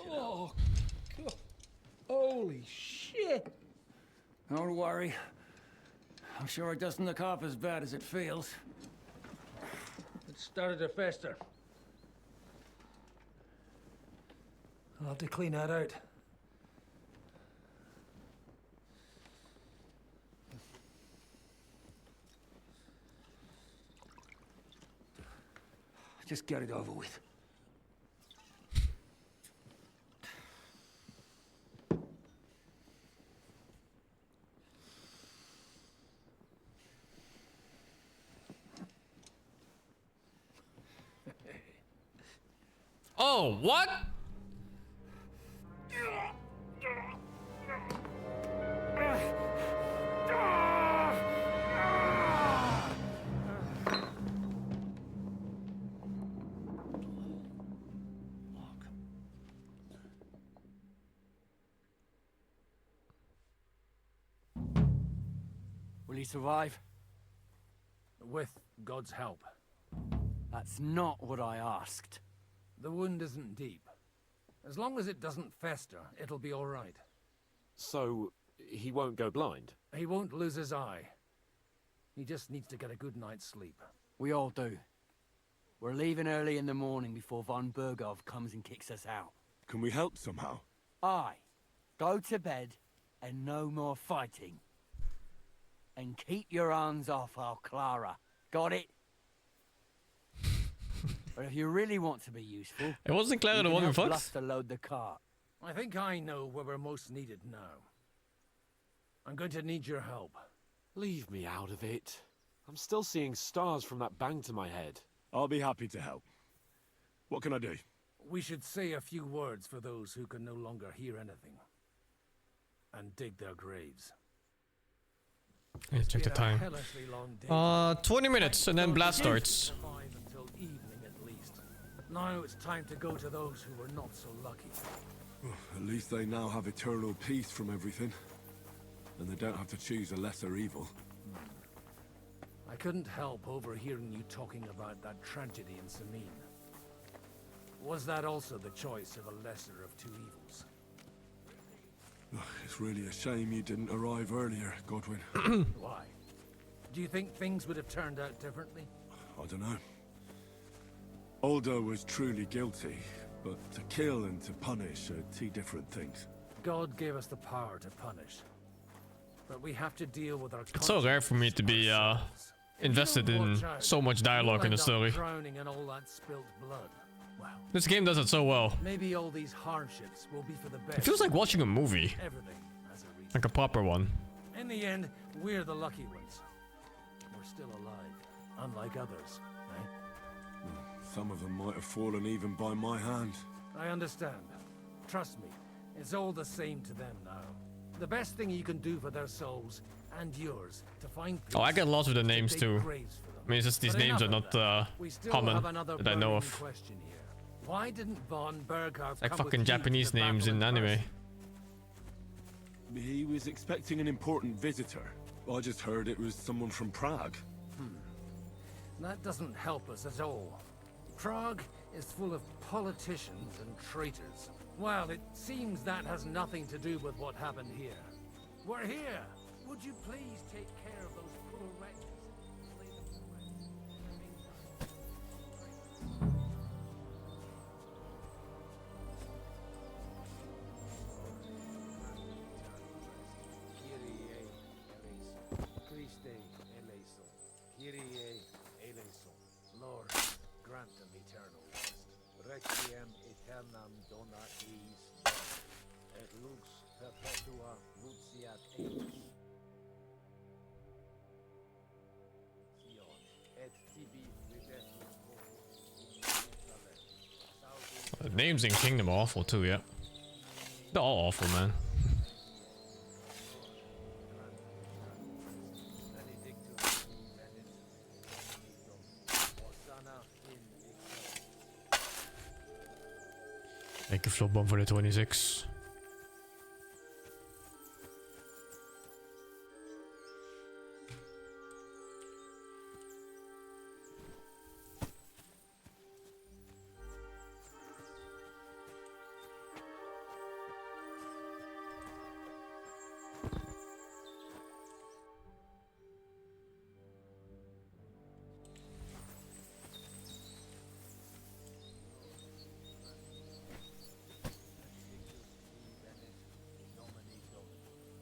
Oh, God. Holy shit!
Don't worry. I'm sure it doesn't look half as bad as it feels.
It started to fester. I'll have to clean that out.
Just get it over with.
Oh, what?
Will he survive?
With God's help.
That's not what I asked.
The wound isn't deep. As long as it doesn't fester, it'll be all right.
So, he won't go blind?
He won't lose his eye. He just needs to get a good night's sleep.
We all do. We're leaving early in the morning before von Berghoff comes and kicks us out.
Can we help somehow?
Aye. Go to bed and no more fighting. And keep your hands off our Clara. Got it? But if you really want to be useful,
it wasn't Clara the one who fucked.
Bluff to load the cart.
I think I know where we're most needed now. I'm going to need your help.
Leave me out of it. I'm still seeing stars from that bang to my head.
I'll be happy to help. What can I do?
We should say a few words for those who can no longer hear anything. And dig their graves.
Yeah, check the time. 20 minutes and then blast starts.
Until evening at least. Now it's time to go to those who were not so lucky.
At least they now have eternal peace from everything. And they don't have to choose a lesser evil.
I couldn't help overhearing you talking about that tragedy in Samine. Was that also the choice of a lesser of two evils?
It's really a shame you didn't arrive earlier, Godwin.
Why? Do you think things would have turned out differently?
I don't know. Aldo was truly guilty, but to kill and to punish are two different things.
God gave us the power to punish. But we have to deal with our
It's so rare for me to be invested in so much dialogue in the story.
Drowning in all that spilled blood. Wow.
This game does it so well.
Maybe all these hardships will be for the best.
It feels like watching a movie.
Everything has a reason.
Like a proper one.
In the end, we're the lucky ones. We're still alive, unlike others, eh?
Some of them might have fallen even by my hand.
I understand. Trust me, it's all the same to them now. The best thing you can do for their souls and yours to find peace.
Oh, I get lost with the names too. I mean, it's just these names are not common that I know of.
Why didn't Von Berghoff
Like fucking Japanese names in anime.
He was expecting an important visitor. I just heard it was someone from Prague.
That doesn't help us at all. Prague is full of politicians and traitors. Well, it seems that has nothing to do with what happened here. We're here. Would you please take care of those poor wretches? Lay them to rest. In the meantime, Lord, grant them eternal rest. Requiem aeternam dona eis et lux perpetua luciat eis. Et tibi
The names in Kingdom are awful too, yeah. They're all awful, man. Thank you, Flopbomb, for the 26.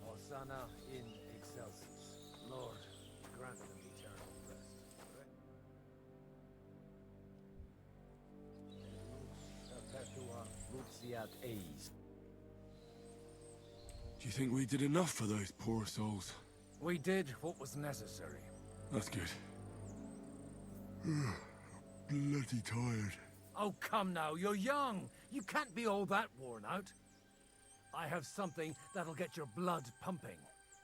Hosanna in excelsis. Lord, grant them eternal rest. Lux perpetua luciat eis.
Do you think we did enough for those poor souls?
We did what was necessary.
That's good. Bloody tired.
Oh, come now, you're young. You can't be all that worn out. I have something that'll get your blood pumping.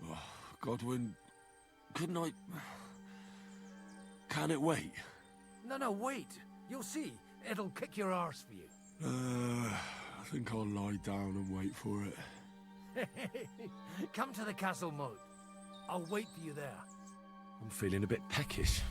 Oh, Godwin, couldn't I... Can it wait?
No, wait. You'll see. It'll kick your arse for you.
I think I'll lie down and wait for it.
Come to the castle moat. I'll wait for you there.
I'm feeling a bit peckish.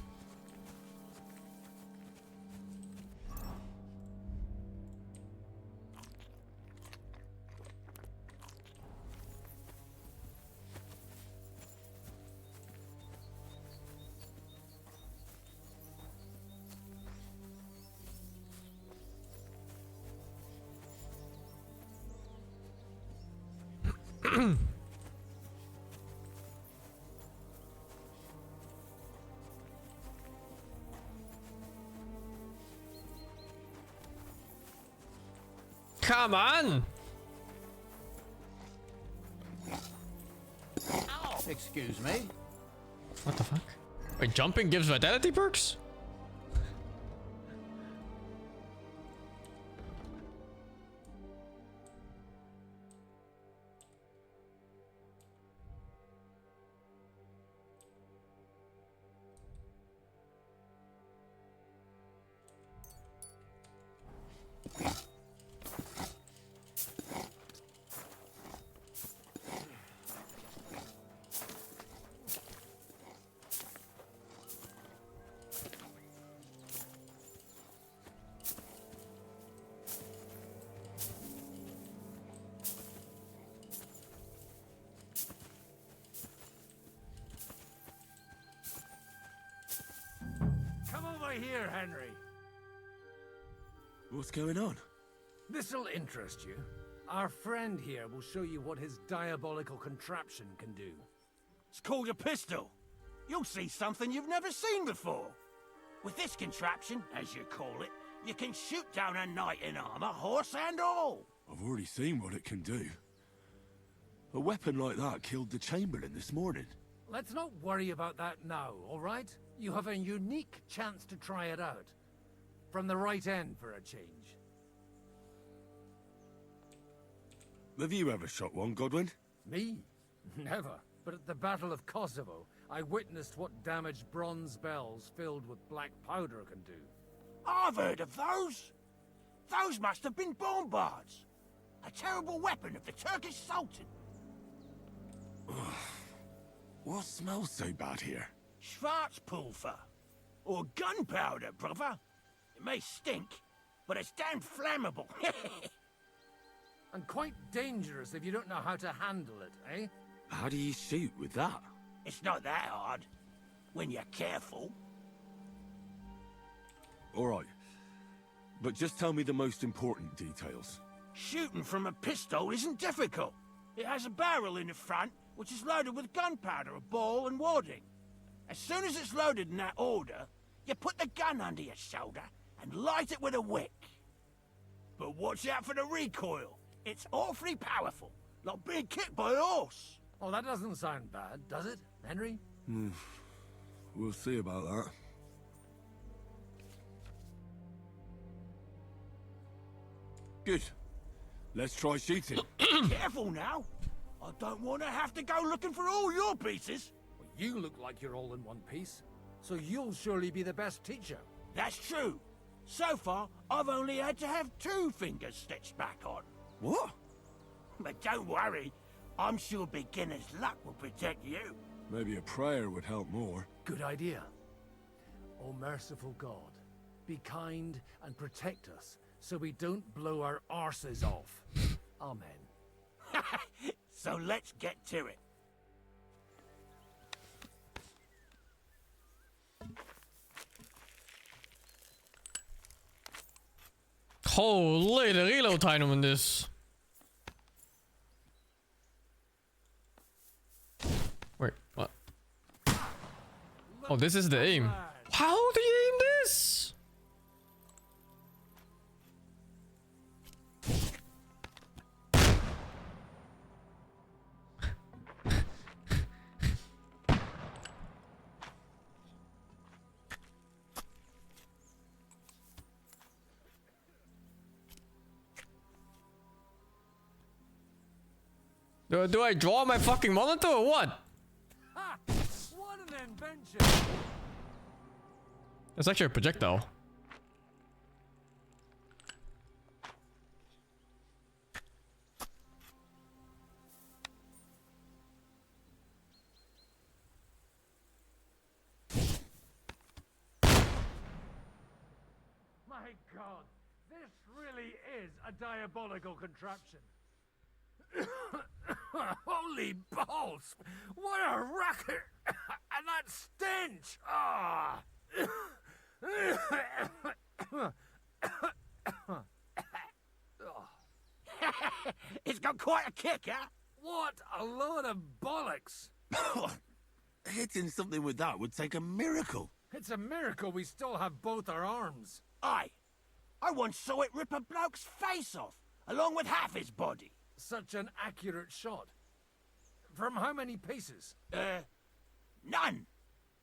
Come on!
Excuse me?
What the fuck? Wait, jumping gives vitality perks?
I hear, Henry?
What's going on?
This'll interest you. Our friend here will show you what his diabolical contraption can do.
It's called a pistol. You'll see something you've never seen before. With this contraption, as you call it, you can shoot down a knight in armor, horse and all.
I've already seen what it can do. A weapon like that killed the Chamberlain this morning.
Let's not worry about that now, all right? You have a unique chance to try it out. From the right end for a change.
Have you ever shot one, Godwin?
Me? Never. But at the Battle of Kosovo, I witnessed what damage bronze bells filled with black powder can do.
I've heard of those. Those must have been bombards. A terrible weapon of the Turkish Sultan.
What smells so bad here?
Schwarzpulver. Or gunpowder, brother. It may stink, but it's damn flammable.
And quite dangerous if you don't know how to handle it, eh?
How do you shoot with that?
It's not that hard, when you're careful.
All right. But just tell me the most important details.
Shooting from a pistol isn't difficult. It has a barrel in the front, which is loaded with gunpowder, a ball, and wadding. As soon as it's loaded in that order, you put the gun under your shoulder and light it with a wick. But watch out for the recoil. It's awfully powerful, like being kicked by a horse.
Oh, that doesn't sound bad, does it, Henry?
We'll see about that. Good. Let's try shooting.
Careful now. I don't want to have to go looking for all your pieces.
Well, you look like you're all in one piece, so you'll surely be the best teacher.
That's true. So far, I've only had to have 2 fingers stitched back on.
What?
But don't worry. I'm sure beginner's luck will protect you.
Maybe a prayer would help more.
Good idea. O merciful God, be kind and protect us so we don't blow our arses off. Amen.
So let's get to it.
Holy, the reload time on this. Wait, what? Oh, this is the aim. How do you aim this? Do I draw my fucking monitor or what?
Ha! What an invention!
That's actually a projectile.
My God, this really is a diabolical contraption. Holy balls! What a racket! And that stench! Ah!
It's got quite a kick, huh?
What a load of bollocks!
Hitting something with that would take a miracle.
It's a miracle we still have both our arms.
Aye. I once saw it rip a bloke's face off, along with half his body.
Such an accurate shot. From how many paces?
None.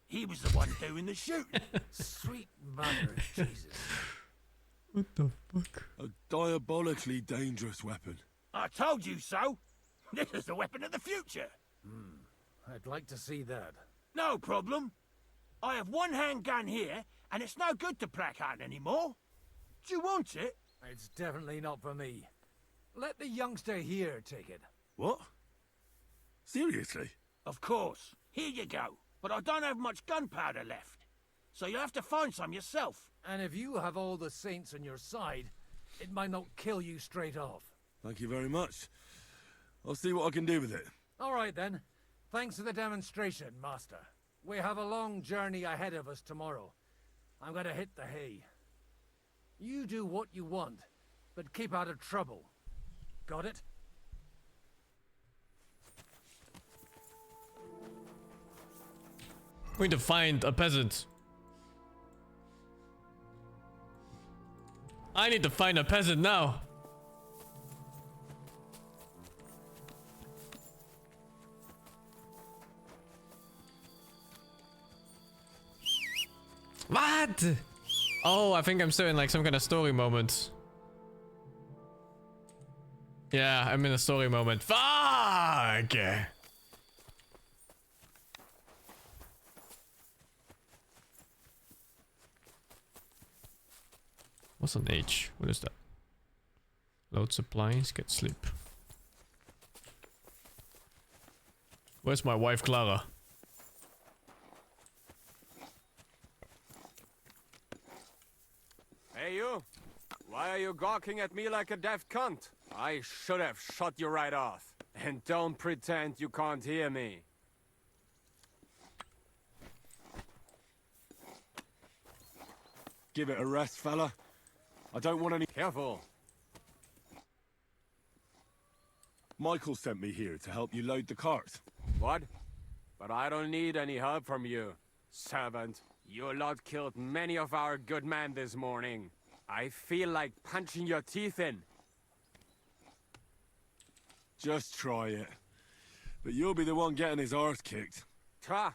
He was the one doing the shooting.
Sweet mother of Jesus.
What the fuck?
A diabolically dangerous weapon.
I told you so. This is the weapon of the future.
I'd like to see that.
No problem. I have one handgun here, and it's no good to placard anymore. Do you want it?
It's definitely not for me. Let the youngster here take it.
What? Seriously?
Of course. Here you go. But I don't have much gunpowder left. So you'll have to find some yourself.
And if you have all the saints on your side, it might not kill you straight off.
Thank you very much. I'll see what I can do with it.
All right then. Thanks for the demonstration, Master. We have a long journey ahead of us tomorrow. I'm gonna hit the hay. You do what you want, but keep out of trouble. Got it?
We need to find a peasant. I need to find a peasant now. What? Oh, I think I'm still in like some kind of story moment. Yeah, I'm in a story moment. Fuck! What's an H? What is that? Load supplies, get sleep. Where's my wife Clara?
Hey you! Why are you gawking at me like a deaf cunt? I should have shut you right off. And don't pretend you can't hear me.
Give it a rest, fella. I don't want any...
Careful.
Michael sent me here to help you load the cart.
What? But I don't need any help from you, servant. Your lot killed many of our good men this morning. I feel like punching your teeth in.
Just try it. But you'll be the one getting his arse kicked.
Ta!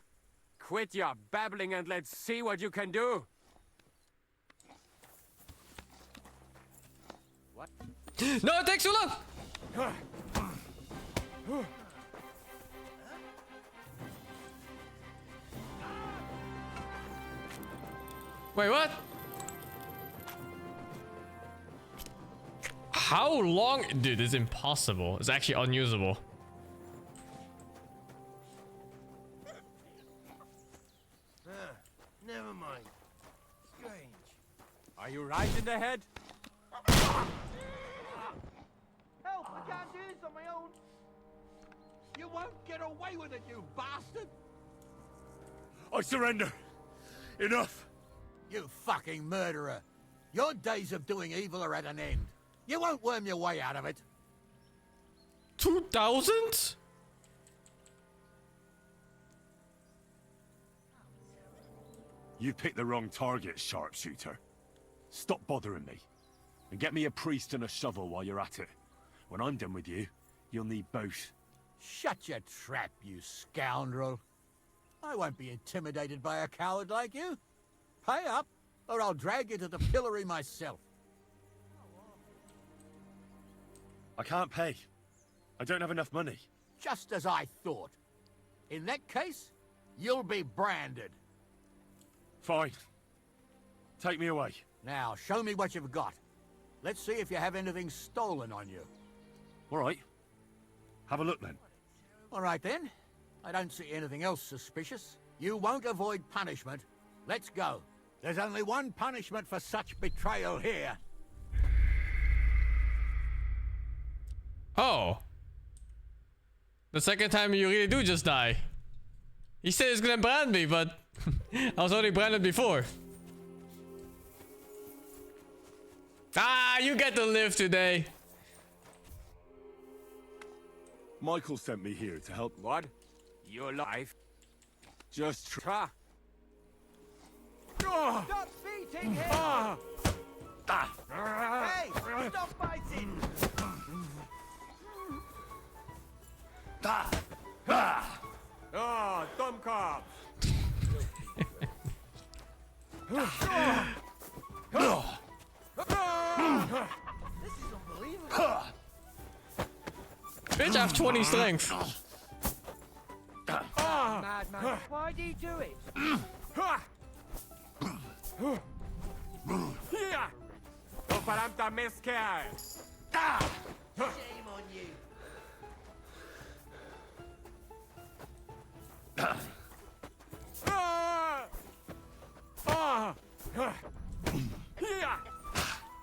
Quit your babbling and let's see what you can do! What?
No, it takes too long! Wait, what? How long? Dude, it's impossible. It's actually unusable.
Never mind. Strange.
Are you right in the head?
Help! I can't do this on my own. You won't get away with it, you bastard!
I surrender. Enough.
You fucking murderer. Your days of doing evil are at an end. You won't worm your way out of it.
2,000?
You picked the wrong target, sharpshooter. Stop bothering me. And get me a priest and a shovel while you're at it. When I'm done with you, you'll need both.
Shut your trap, you scoundrel. I won't be intimidated by a coward like you. Pay up, or I'll drag you to the pillory myself.
I can't pay. I don't have enough money.
Just as I thought. In that case, you'll be branded.
Fine. Take me away.
Now, show me what you've got. Let's see if you have anything stolen on you.
All right. Have a look then.
All right then. I don't see anything else suspicious. You won't avoid punishment. Let's go. There's only one punishment for such betrayal here.
Oh. The second time you really do just die. He said he's gonna brand me, but I was already branded before. Ah, you get to live today.
Michael sent me here to help.
What? Your life?
Just try.
Stop beating him! Hey, stop fighting!
Oh, Dummkopf!
This is unbelievable.
Bitch, I have 20 strength.
Madman, why do you do it?
Operanta Mescal!
Shame on you.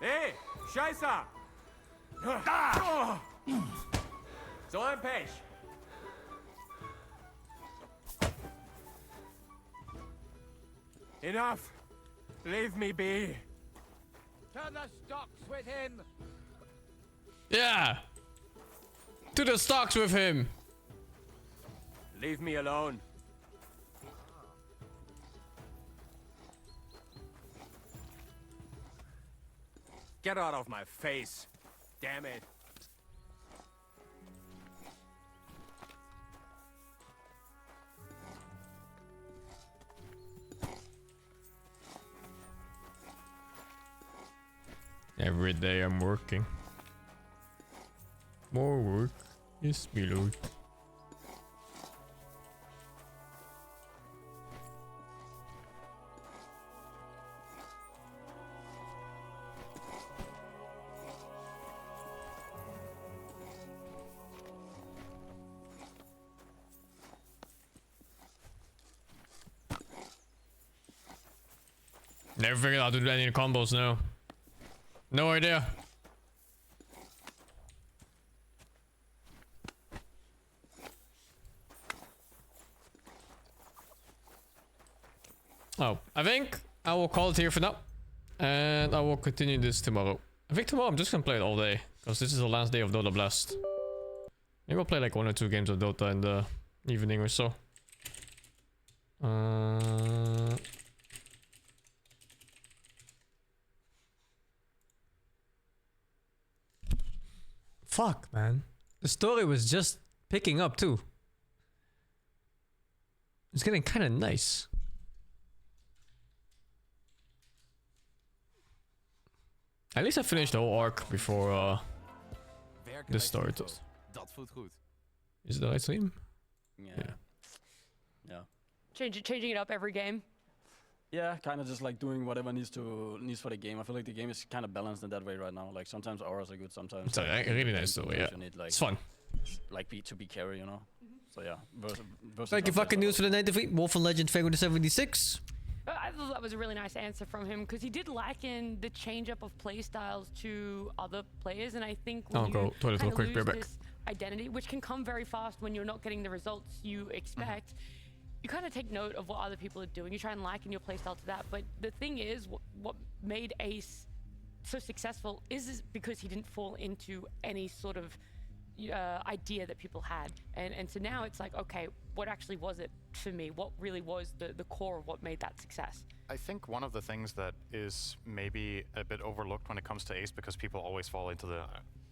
Hey, Scheiße! So ein Pech! Enough! Leave me be.
To the stocks with him.
Yeah. To the stocks with him.
Leave me alone. Get out of my face. Damn it.
Every day I'm working. More work. Yes, my lord. Never figured out how to do any combos now. No idea. Oh, I think I will call it here for now. And I will continue this tomorrow. I think tomorrow I'm just gonna play it all day. Because this is the last day of Dota Blast. Maybe I'll play like 1 or 2 games of Dota in the evening or so. Fuck, man. The story was just picking up too. It's getting kind of nice. At least I finished the whole arc before this started.
Dat voelt goed.
Is it the right stream?
Yeah.
Changing it up every game.
Yeah, kind of just like doing whatever needs for the game. I feel like the game is kind of balanced in that way right now. Like sometimes auras are good, sometimes.
It's a really nice story, yeah.
Need, like,
it's fun.
Like to be carry, you know. So yeah.
Thank you fucking news for the 93. Wolfen Legend Fago to 76.
I thought that was a really nice answer from him because he did liken the change up of play styles to other players, and I think when
I'll go toilet real quick, be right back.
this identity, which can come very fast when you're not getting the results you expect. You kind of take note of what other people are doing. You try and liken your playstyle to that. But the thing is, what made Ace so successful is because he didn't fall into any sort of idea that people had. And so now it's like, okay, what actually was it for me? What really was the core of what made that success?
I think one of the things that is maybe a bit overlooked when it comes to Ace, because people always fall into the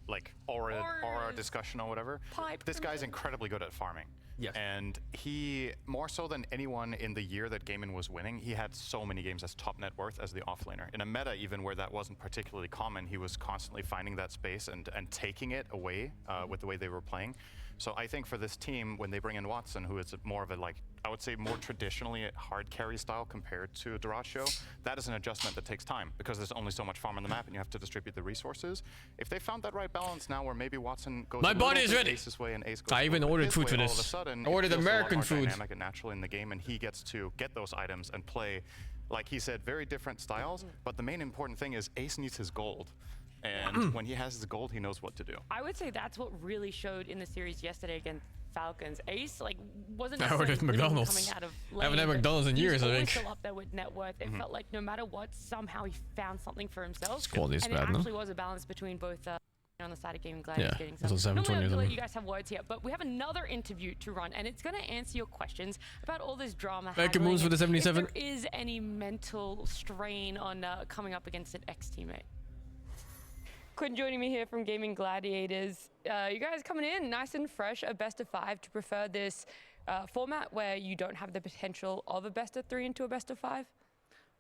like aura discussion or whatever. This guy's incredibly good at farming.
Yes.
And he, more so than anyone in the year that Gaiman was winning, he had so many games as top net worth as the offlaner. In a meta even where that wasn't particularly common, he was constantly finding that space and taking it away with the way they were playing. So I think for this team, when they bring in Watson, who is more of a, like, I would say more traditionally hard carry style compared to Duratio, that is an adjustment that takes time because there's only so much farm on the map and you have to distribute the resources. If they found that right balance now where maybe Watson goes
My body is ready.
Ace's way and Ace goes
I even ordered food for this.
All of a sudden,
I ordered American food.
Dynamic and natural in the game, and he gets to get those items and play, like he said, very different styles. But the main important thing is Ace needs his gold. And when he has his gold, he knows what to do.
I would say that's what really showed in the series yesterday against Falcons. Ace wasn't
I ordered McDonald's.
coming out of
I haven't had McDonald's in years, I think.
Still up there with net worth. It felt like no matter what, somehow he found something for himself.
Quality is
and
bad,
it
no?
actually was a balance between both on the side of Gaming Glad getting
it's on
some.
720
Normally I'll let
something.
you guys have words here, but we have another interview to run, and it's going to answer your questions about all this drama.
Thank you, Moons, for the 77.
If there is any mental strain on coming up against an ex-teammate. Quinn joining me here from Gaming Gladiators. You guys coming in nice and fresh, a best of 5. To prefer this format where you don't have the potential of a best of 3 into a best of 5?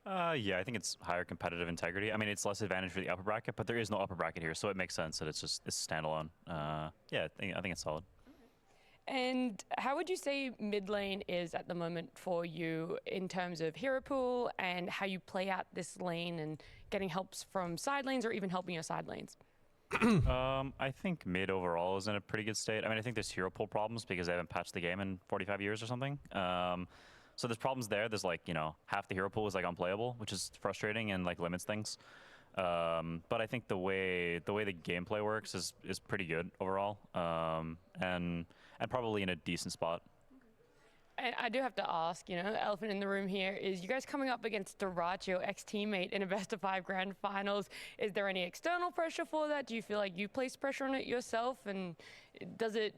Yeah, I think it's higher competitive integrity. I mean, it's less advantage for the upper bracket, but there is no upper bracket here, so it makes sense that it's standalone. Yeah, I think it's solid.
And how would you say mid lane is at the moment for you in terms of hero pool and how you play out this lane and getting helps from side lanes or even helping your side lanes?
I think mid overall is in a pretty good state. I mean, I think there's hero pool problems because they haven't patched the game in 45 years or something. So there's problems there. There's like, half the hero pool is like unplayable, which is frustrating and like limits things. But I think the way the gameplay works is pretty good overall, and probably in a decent spot.
I do have to ask, you know, the elephant in the room here is you guys coming up against Deliverance, your ex-teammate in a best-of-5 grand finals. Is there any external pressure for that? Do you feel like you place pressure on it yourself? And does it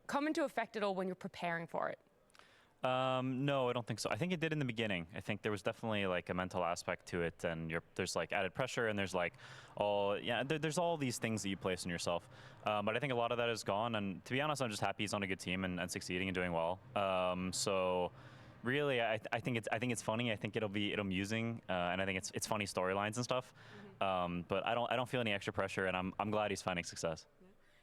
come into effect at all when you're preparing for it?
No, I don't think so. I think it did in the beginning. I think there was definitely like a mental aspect to it, and there's like added pressure, and there's like, there's all these things that you place on yourself. But I think a lot of that is gone, and to be honest, I'm just happy he's on a good team and succeeding and doing well. So really, I think it's funny. I think it'll be amusing, and I think it's funny storylines and stuff. But I don't feel any extra pressure, and I'm glad he's finding success.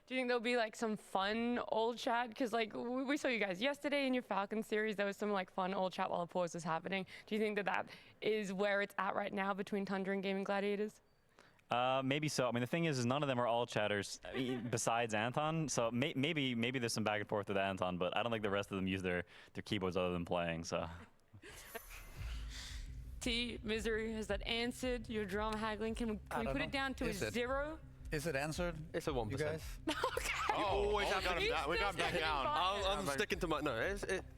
Do you think there'll be like some fun old chat? Because like we saw you guys yesterday in your Falcon series, there was some like fun old chat while the pause was happening. Do you think that is where it's at right now between Tundra and Gaming Gladiators?
Maybe so. I mean, the thing is none of them are all chatters besides Anton. So maybe there's some back and forth with Anton, but I don't think the rest of them use their keyboards other than playing. So.
T, Misery, has that answered your drama haggling? Can we put it down to a 0?
Is it answered?
It's a 1%.
You guys?
Okay.
You always have
got him down. We got him back down.
I'm sticking to my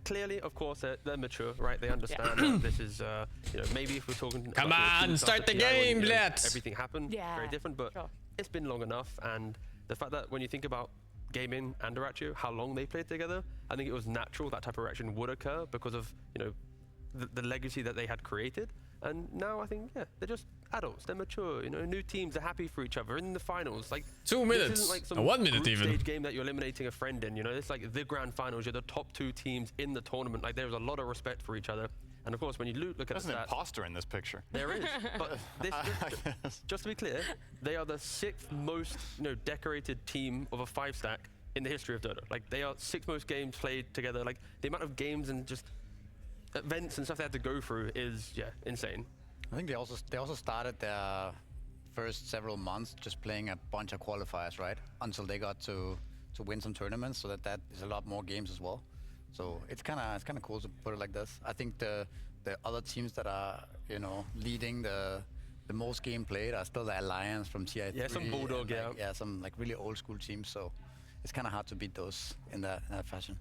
clearly, of course, they're mature, right? They understand that this is, you know, maybe if we're talking.
Come on, start the game, let's.
Everything happened, very different, but it's been long enough, and the fact that when you think about Gaming and Deliverance, how long they played together, I think it was natural that type of reaction would occur because of, you know, the legacy that they had created. And now I think, they're just adults. They're mature. You know, new teams are happy for each other in the finals. Like
2 minutes,
this isn't like some
1 minute
group
even.
Stage game that you're eliminating a friend in. You know, it's like the grand finals. You're the top 2 teams in the tournament. Like there's a lot of respect for each other. And of course, when you look at
There's
the
an
stats,
imposter in this picture.
there is. But just to be clear, they are the 6th most decorated team of a 5-stack in the history of Dota. Like they are 6th most games played together. Like the amount of games and just events and stuff they had to go through is insane.
I think they also started their first several months just playing a bunch of qualifiers, right? Until they got to win some tournaments, so that is a lot more games as well. So it's kind of cool to put it like this. I think the other teams that are leading the most game played are still the Alliance from TI3.
Yeah, some Bulldog,
some like really old school teams. So it's kind of hard to beat those in that fashion.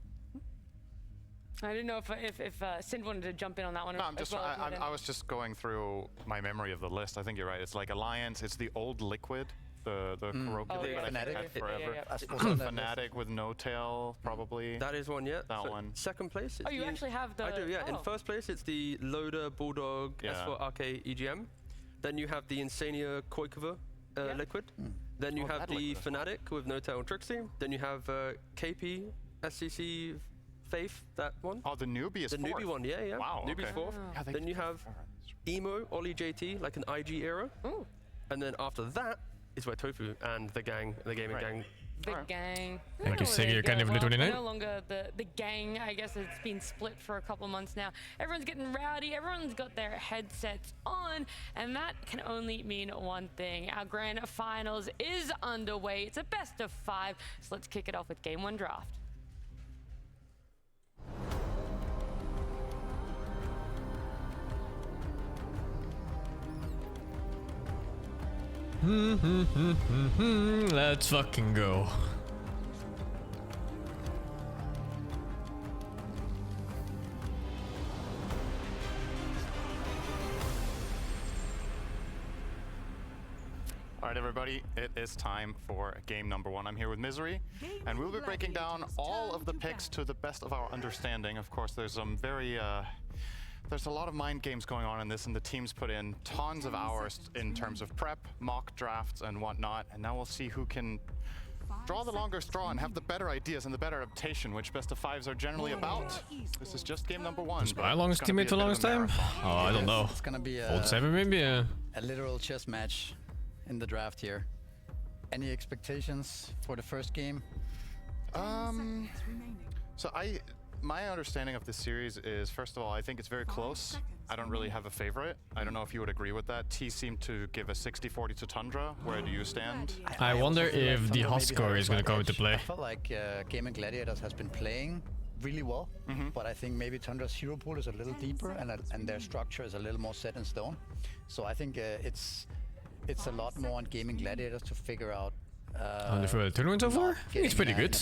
I didn't know if Sind wanted to jump in on that one.
No,
I
was just going through my memory of the list. I think you're right. It's like Alliance. It's the old Liquid, the Kuroki that I had forever. Fnatic with No Tail, probably.
That is one,
That one.
Second place.
You actually have the.
I do, yeah. In first place, it's the Loader, Bulldog, S4 RK EGM. Then you have the Insania Koikova Liquid. Then you have the Fnatic with No Tail and Trixie. Then you have KP, SCC. Faith, that one.
Oh, the newbie is
the
fourth.
Newbie one, yeah.
Wow,
Newbie's fourth.
Yeah,
then you have Emo, Ollie JT, like an IG era.
Ooh.
And then after that is where Tofu and the gang, the gaming gang.
The gang.
Thank you, Siggy. You're kind of 29.
No longer the gang. I guess it's been split for a couple of months now. Everyone's getting rowdy. Everyone's got their headsets on, and that can only mean one thing. Our grand finals is underway. It's a best of 5. So let's kick it off with Game 1 draft.
Let's fucking go.
All right, everybody, it is time for game number 1. I'm here with Misery, and we'll be breaking down all of the picks to the best of our understanding. Of course, there's some there's a lot of mind games going on in this, and the teams put in tons of hours in terms of prep, mock drafts, and whatnot. And now we'll see who can draw the longer straw and have the better ideas and the better adaptation, which best of 5s are generally about. This is just game number 1.
Is my longest teammate the longest time? Oh, I don't know.
It's gonna be
Old 7 maybe, yeah.
A literal chess match in the draft here. Any expectations for the first game?
My understanding of this series is, first of all, I think it's very close. I don't really have a favorite. I don't know if you would agree with that. T seemed to give a 60-40 to Tundra. Where do you stand?
I wonder if the hot score is going to come into play.
I felt like Gaming Gladiators has been playing really well, but I think maybe Tundra's hero pool is a little deeper and their structure is a little more set in stone. So I think it's a lot more on Gaming Gladiators to figure out
On the further tournament so far? I think it's pretty good.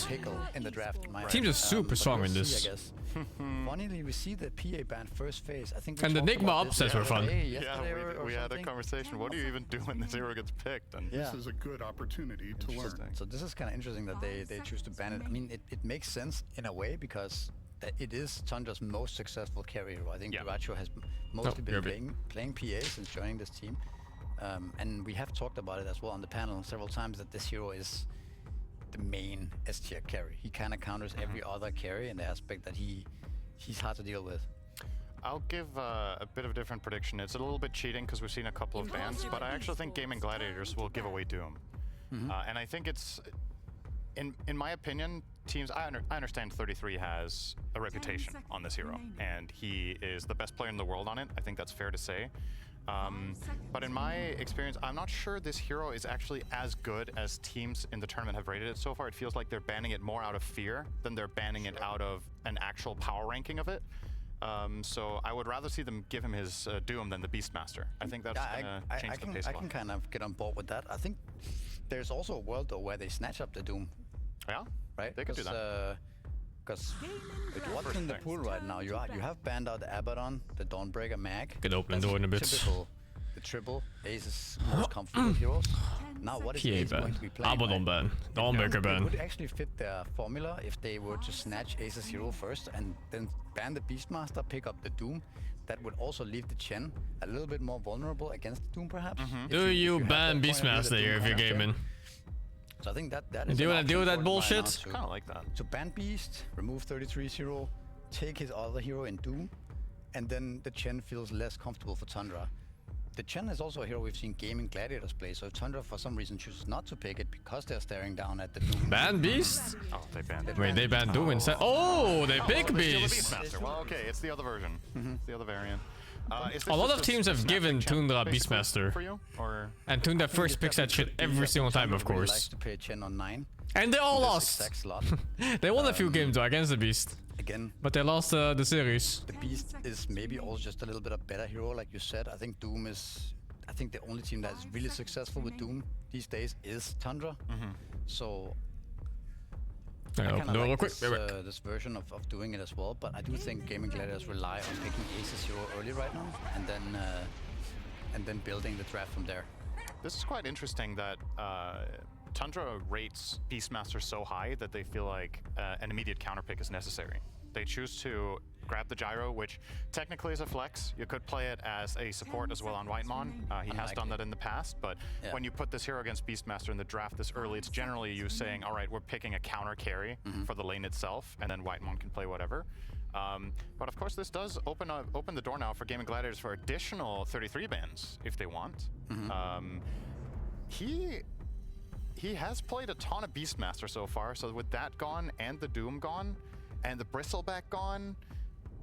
In the draft,
Teams are super strong in this.
I guess. Funnily, we see the PA banned first phase. I think.
And the Enigma upsets were fun.
Yeah, we had a conversation. What do you even do when the zero gets picked? And
this is a good opportunity to learn.
So this is kind of interesting that they choose to ban it. I mean, it makes sense in a way because it is Tundra's most successful carry hero. I think Duracho has mostly been playing PA since joining this team. And we have talked about it as well on the panel several times that this hero is the main S tier carry. He kind of counters every other carry in the aspect that he's hard to deal with.
I'll give a bit of a different prediction. It's a little bit cheating because we've seen a couple of bans, but I actually think Gaming Gladiators will give away Doom. And I think it's, in my opinion, teams, I understand 33 has a reputation on this hero, and he is the best player in the world on it. I think that's fair to say. But in my experience, I'm not sure this hero is actually as good as teams in the tournament have rated it so far. It feels like they're banning it more out of fear than they're banning it out of an actual power ranking of it. So I would rather see them give him his Doom than the Beastmaster. I think that's gonna change the pace a lot.
I can kind of get on board with that. I think there's also a world though where they snatch up the Doom.
Yeah,
right.
They could do that.
Because what's in the pool right now? You have banned out the Abaddon, the Dawnbreaker Mag.
Could open the door in a bit.
The triple Ace's most comfortable heroes. Now what is Ace going to be playing?
Abaddon ban. Dawnbreaker ban.
It would actually fit their formula if they were to snatch Ace's hero first and then ban the Beastmaster, pick up the Doom. That would also leave the Chen a little bit more vulnerable against the Doom, perhaps.
Do you ban Beastmaster here if you're gaming?
So I think that is
do you want to deal with that bullshit?
Kind of like that.
To ban Beast, remove 33's hero, take his other hero in Doom, and then the Chen feels less comfortable for Tundra. The Chen is also a hero we've seen Gaming Gladiators play, so if Tundra for some reason chooses not to pick it because they're staring down at the Doom.
Ban Beast?
Oh, they banned it.
Wait, they banned Doom instead. Oh, they pick Beast!
Well, okay, it's the other version. It's the other variant.
A lot of teams have given Tundra Beastmaster.
For you, or?
And Tundra first picks that shit every single time, of course.
Likes to play Chen on 9.
And they all lost! They won a few games though against the Beast.
Again.
But they lost the series.
The Beast is maybe also just a little bit of better hero, like you said. I think Doom is... I think the only team that is really successful with Doom these days is Tundra. So... I kind of like this version of doing it as well, but I do think Gaming Gladiators rely on picking Ace's hero early right now, and then building the draft from there.
This is quite interesting that Tundra rates Beastmaster so high that they feel like an immediate counter pick is necessary. They choose to grab the gyro, which technically is a flex. You could play it as a support as well on Whitemon. He has done that in the past, but when you put this hero against Beastmaster in the draft this early, it's generally you saying, all right, we're picking a counter carry for the lane itself, and then Whitemon can play whatever. But of course, this does open the door now for Gaming Gladiators for additional 33 bans if they want. He has played a ton of Beastmaster so far, so with that gone and the Doom gone and the Bristleback gone,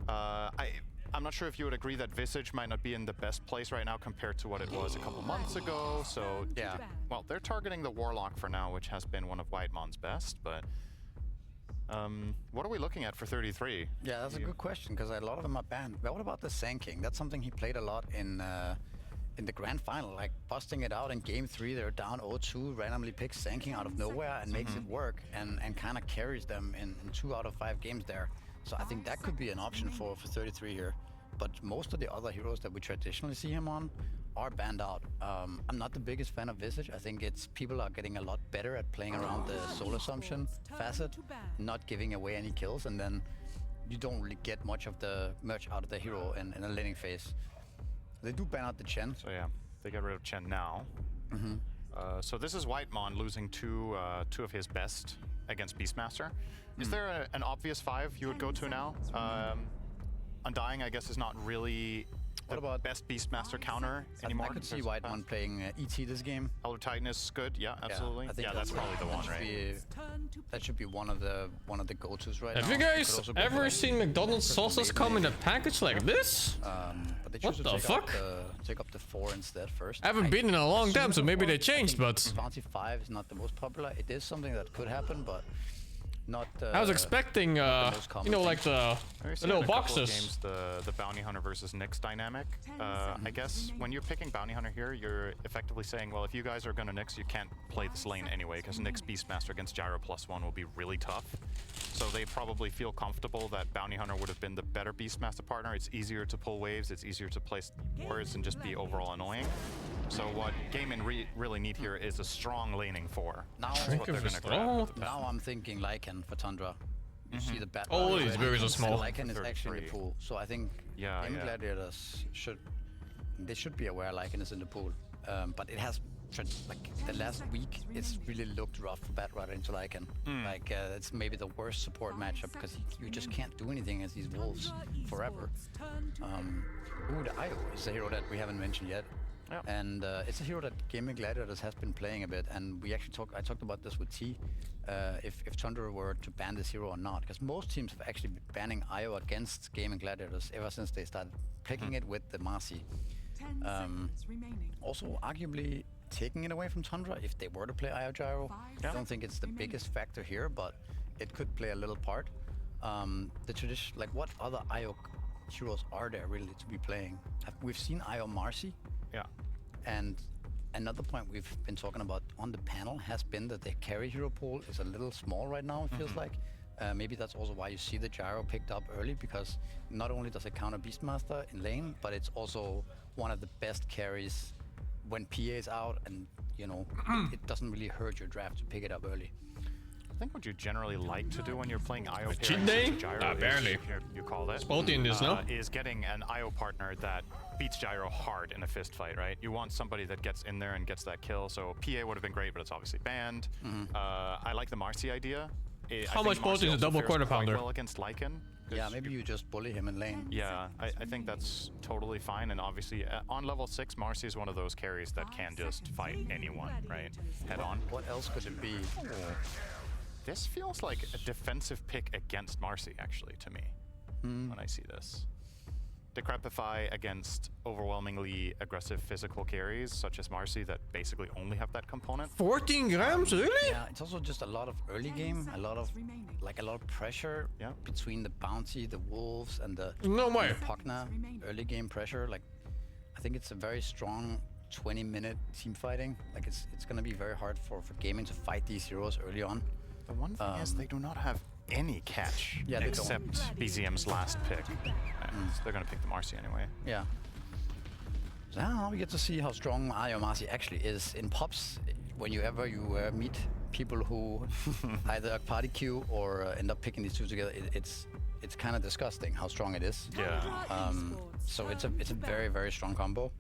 I'm not sure if you would agree that Visage might not be in the best place right now compared to what it was a couple months ago. So yeah, well, they're targeting the Warlock for now, which has been one of Whitemon's best, but what are we looking at for 33?
Yeah, that's a good question, because a lot of them are banned. But what about the Sand King? That's something he played a lot in the grand final, like busting it out in game 3. They're down 0-2, randomly picks Sand King out of nowhere and makes it work, and kind of carries them in 2 out of 5 games there. So I think that could be an option for 33 here. But most of the other heroes that we traditionally see him on are banned out. I'm not the biggest fan of Visage. I think people are getting a lot better at playing around the soul assumption facet, not giving away any kills, and then you don't really get much out of the hero in a laning phase. They do ban out the Chen.
So yeah, they get rid of Chen now. So this is Whitemon losing two of his best against Beastmaster. Is there an obvious 5 you would go to now? Undying, I guess, is not really the best Beastmaster counter anymore.
I could see Whitemon playing ET this game.
Elder Titan is good, yeah, absolutely.
I think
that's probably the one, right?
That should be one of the go-tos right now.
Have you guys ever seen McDonald's sauces come in a package like this?
But they choose to take up the 4 instead first.
I haven't been in a long time, so maybe they changed, but...
Bounty 5 is not the most popular. It is something that could happen, but not.
I was expecting, you know, like the little boxes.
Games, the bounty hunter versus Nyx dynamic. I guess when you're picking bounty hunter here, you're effectively saying, well, if you guys are gonna Nyx, you can't play this lane anyway, because Nyx Beastmaster against Gyro +1 will be really tough. So they probably feel comfortable that bounty hunter would have been the better Beastmaster partner. It's easier to pull waves, it's easier to place wards and just be overall annoying. So what Gaming really need here is a strong laning 4.
Now, now I'm thinking Lycan for Tundra. You see the bat.
Oh, these burgers are small.
Lycan is actually in the pool, so I think Gaming Gladiators should be aware Lycan is in the pool. But it has like the last week, it's really looked rough for Batrider into Lycan. Like it's maybe the worst support matchup because you just can't do anything against these wolves forever. The Io is a hero that we haven't mentioned yet. Yeah. And it's a hero that Gaming Gladiators has been playing a bit, and we actually I talked about this with T, if Tundra were to ban this hero or not, because most teams have actually been banning Io against Gaming Gladiators ever since they started picking it with the Marcy. Also, arguably taking it away from Tundra if they were to play Io Gyro. I don't think it's the biggest factor here, but it could play a little part. The tradition, like what other Io heroes are there really to be playing? We've seen Io Marcy.
Yeah.
And another point we've been talking about on the panel has been that the carry hero pool is a little small right now, it feels like. Maybe that's also why you see the Gyro picked up early, because not only does it counter Beastmaster in lane, but it's also one of the best carries when PA is out, and you know, it doesn't really hurt your draft to pick it up early.
I think what you generally like to do when you're playing IO
cheat day?
Gyro, you call it,
Spotty in this, no?
Is getting an IO partner that beats Gyro hard in a fist fight, right? You want somebody that gets in there and gets that kill. So PA would have been great, but it's obviously banned. I like the Marcy idea.
How much Spotty is a double quarter pounder?
Well against Lycan.
Yeah, maybe you just bully him in lane.
Yeah, I think that's totally fine. And obviously, on level 6, Marcy is one of those carries that can just fight anyone, right? Head on.
What else could it be?
This feels like a defensive pick against Marcy, actually, to me, when I see this. Decrepify against overwhelmingly aggressive physical carries, such as Marcy, that basically only have that component.
14 grams, really?
Yeah, it's also just a lot of early game, a lot of pressure between the bounty, the wolves, and the Pugna. Early game pressure. Like, I think it's a very strong 20-minute team fighting. Like, it's gonna be very hard for Gaming to fight these heroes early on.
The one thing is they do not have any catch except BZM's last pick. So they're gonna pick the Marcy anyway.
Yeah. So now we get to see how strong Io Marcy actually is in pops. Whenever you meet people who either party queue or end up picking these two together, it's kind of disgusting how strong it is.
Yeah.
So it's a very, very strong combo.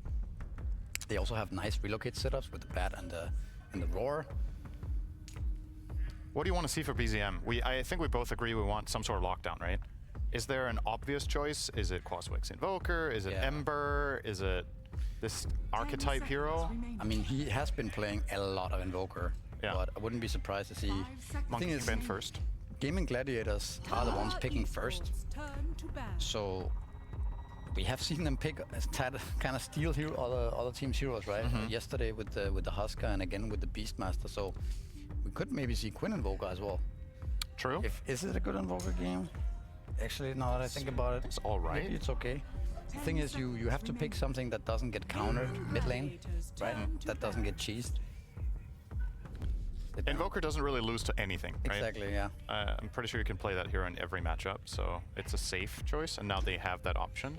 They also have nice relocate setups with the bat and the roar.
What do you want to see for BZM? I think we both agree we want some sort of lockdown, right? Is there an obvious choice? Is it Quaswix Invoker? Is it Ember? Is it this archetype hero?
I mean, he has been playing a lot of Invoker, but I wouldn't be surprised to see...
Monkey Ben first.
Gaming Gladiators are the ones picking first, so we have seen them pick kind of steal other teams' heroes, right? Yesterday with the Husker and again with the Beastmaster, so we could maybe see Quinn Invoker as well.
True.
Is it a good Invoker game? Actually, now that I think about it,
it's all right.
Maybe it's okay. The thing is, you have to pick something that doesn't get countered mid lane, right? That doesn't get cheesed.
Invoker doesn't really lose to anything, right?
Exactly, yeah.
I'm pretty sure you can play that hero in every matchup, so it's a safe choice, and now they have that option.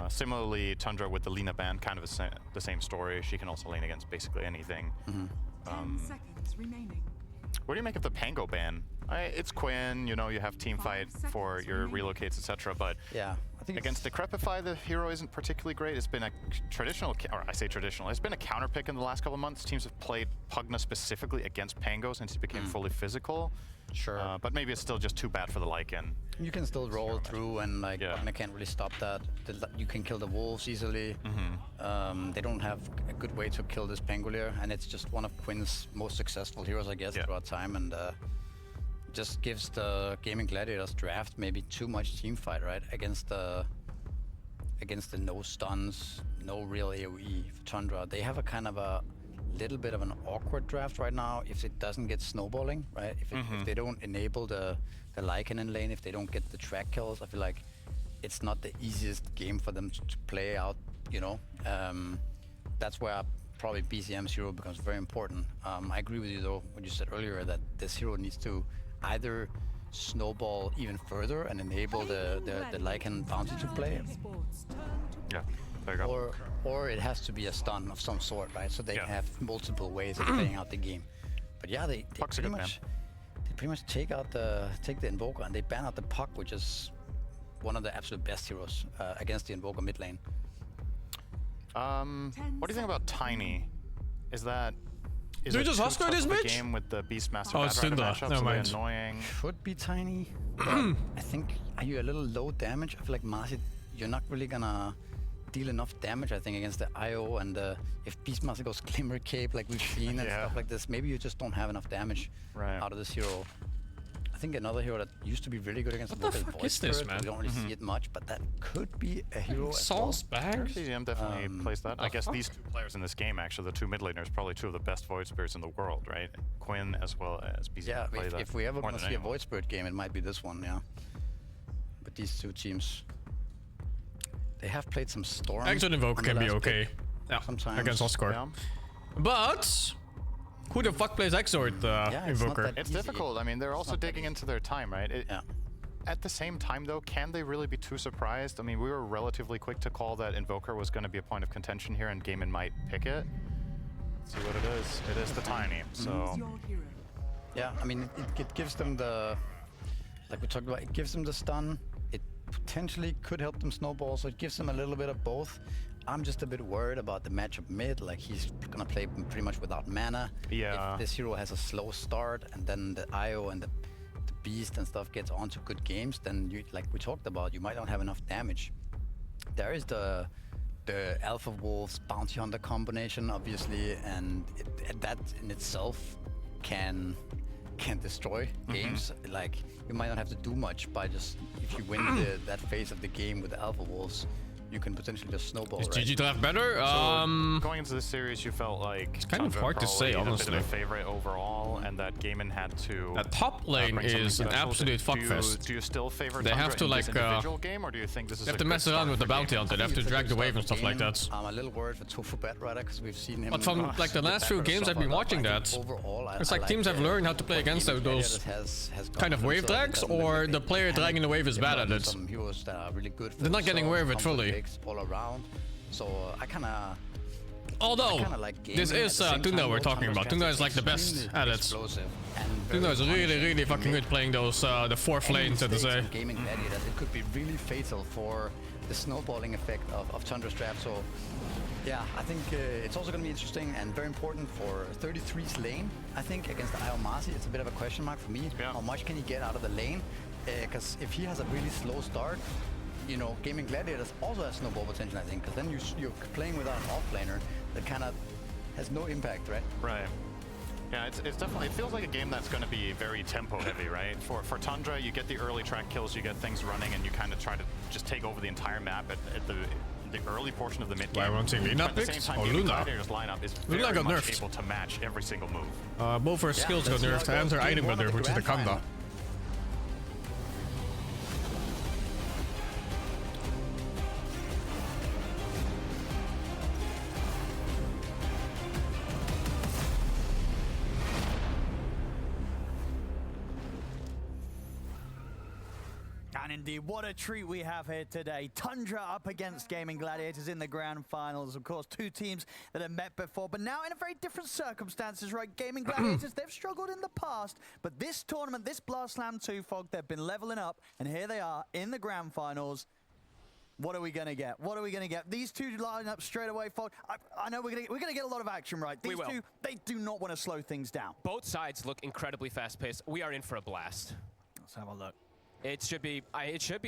Similarly, Tundra with the Lina ban, kind of the same story. She can also lane against basically anything.
10 seconds remaining.
What do you make of the Pango ban? It's Quinn, you know, you have team fight for your relocates, etc. But
yeah, I think
against Decrepify, the hero isn't particularly great. It's been a traditional, or I say traditional, it's been a counter pick in the last couple of months. Teams have played Pugna specifically against Pango since he became fully physical.
Sure.
But maybe it's still just too bad for the Lycan.
You can still roll through, and like Pugna can't really stop that. You can kill the wolves easily. They don't have a good way to kill this Pangolier, and it's just one of Quinn's most successful heroes, I guess, throughout time, and just gives the Gaming Gladiators draft maybe too much team fight, right? Against the no stuns, no real AoE for Tundra. They have a kind of a little bit of an awkward draft right now if it doesn't get snowballing, right? If they don't enable the Lycanen lane, if they don't get the track kills, I feel like it's not the easiest game for them to play out, you know? That's where probably BCM's hero becomes very important. I agree with you though, what you said earlier, that this hero needs to either snowball even further and enable the Lycan bounty to play.
Yeah, there you go.
Or it has to be a stun of some sort, right? So they have multiple ways of playing out the game. But yeah, they pretty much take the Invoker and they ban out the Puck, which is one of the absolute best heroes against the Invoker mid lane.
What do you think about Tiny? Is that
do we just Husker this bitch?
Game with the Beastmaster.
Oh, it's Syndra. Never mind.
Annoying.
Should be Tiny. I think are you a little low damage? I feel like Marcy, you're not really gonna deal enough damage, I think, against the IO and if Beastmaster goes Glimmer Cape like we've seen and stuff like this, maybe you just don't have enough damage out of this hero. I think another hero that used to be really good against
what the fuck is this, man?
We don't really see it much, but that could be a hero as
Saul's
well.
bag?
CZM definitely plays that. I guess these two players in this game, actually, the two mid laners, probably two of the best Void Spirits in the world, right? Quinn as well as BZM.
Yeah,
play that
if we ever
more
gonna
than
see a
anyone.
Void Spirit game, it might be this one, yeah. But these two teams, they have played some Storm.
Exit Invoker can be okay. Yeah,
sometimes.
against Oscar.
Yeah.
But who the fuck plays Exort Invoker?
It's difficult. I mean, they're also digging into their time, right? At the same time, though, can they really be too surprised? I mean, we were relatively quick to call that Invoker was going to be a point of contention here, and Gaimin might pick it. Let's see what it is. It is the Tiny, so...
Yeah, I mean, it gives them the... Like we talked about, it gives them the stun. It potentially could help them snowball, so it gives them a little bit of both. I'm just a bit worried about the matchup mid. Like, he's gonna play pretty much without mana.
Yeah.
If this hero has a slow start and then the IO and the Beast and stuff gets onto good games, then you, like we talked about, you might not have enough damage. There is the Alpha Wolves Bounty Hunter combination, obviously, and that in itself can destroy games. Like, you might not have to do much by just, if you win that phase of the game with the Alpha Wolves, you can potentially just snowball.
Is
right?
GG draft better?
So going into this series, you felt like
it's kind of
Tundra
hard to say,
probably
honestly.
a bit of a favorite overall, and that Gaimin had to.
That top lane
bring something
is an
special.
absolute fuckfest.
Do you still favor
They
Tundra
have to
in this
like
individual game, or do you think this is
they have
a
to
good
mess around
start
with the
for
bounty
Gaimin?
hunter. They have to drag the wave and stuff like that.
I'm a little worried for Tofu Bet Rider because we've seen him.
But from like the last few games I've been watching that, it's like teams have learned how to play against those kind of wave drags, or the player dragging the wave is bad at it.
Some heroes that are really good for
They're not getting away with it fully.
all around. So I kind of.
Although
like
this is Tunda we're talking about. Tunda is like the best at it. Tunda is really fucking good playing those the fourth lane, so to say.
Gaming Gladiators, it could be really fatal for the snowballing effect of Tundra's draft. So yeah, I think it's also going to be interesting and very important for 33's lane. I think against the IO Marcy, it's a bit of a question mark for me. How much can he get out of the lane? Because if he has a really slow start, you know, Gaming Gladiators also has snowball potential, I think, because then you're playing without an offlaner that kind of has no impact, right?
Right. Yeah, it's definitely, it feels like a game that's going to be very tempo heavy, right? For Tundra, you get the early track kills, you get things running, and you kind of try to just take over the entire map at the early portion of the mid game.
Why won't Lina
At the
picked?
same time,
Oh,
Gaming
Luna.
Gladiators lineup is
Luna
very
got
much
nerfed.
able to match every single move.
Both her skills got nerfed and her item got nerfed, which is the Kanda.
And indeed, what a treat we have here today. Tundra up against Gaming Gladiators in the grand finals. Of course, two teams that have met before, but now in a very different circumstances, right? Gaming Gladiators, they've struggled in the past, but this tournament, this Blast Slam 2 Fog, they've been leveling up, and here they are in the grand finals. What are we going to get? What are we going to get? These two line up straight away, Fog. I know we're going to get a lot of action, right? These two, they do not want to slow things down.
Both sides look incredibly fast-paced. We are in for a blast.
Let's have a look.
It should be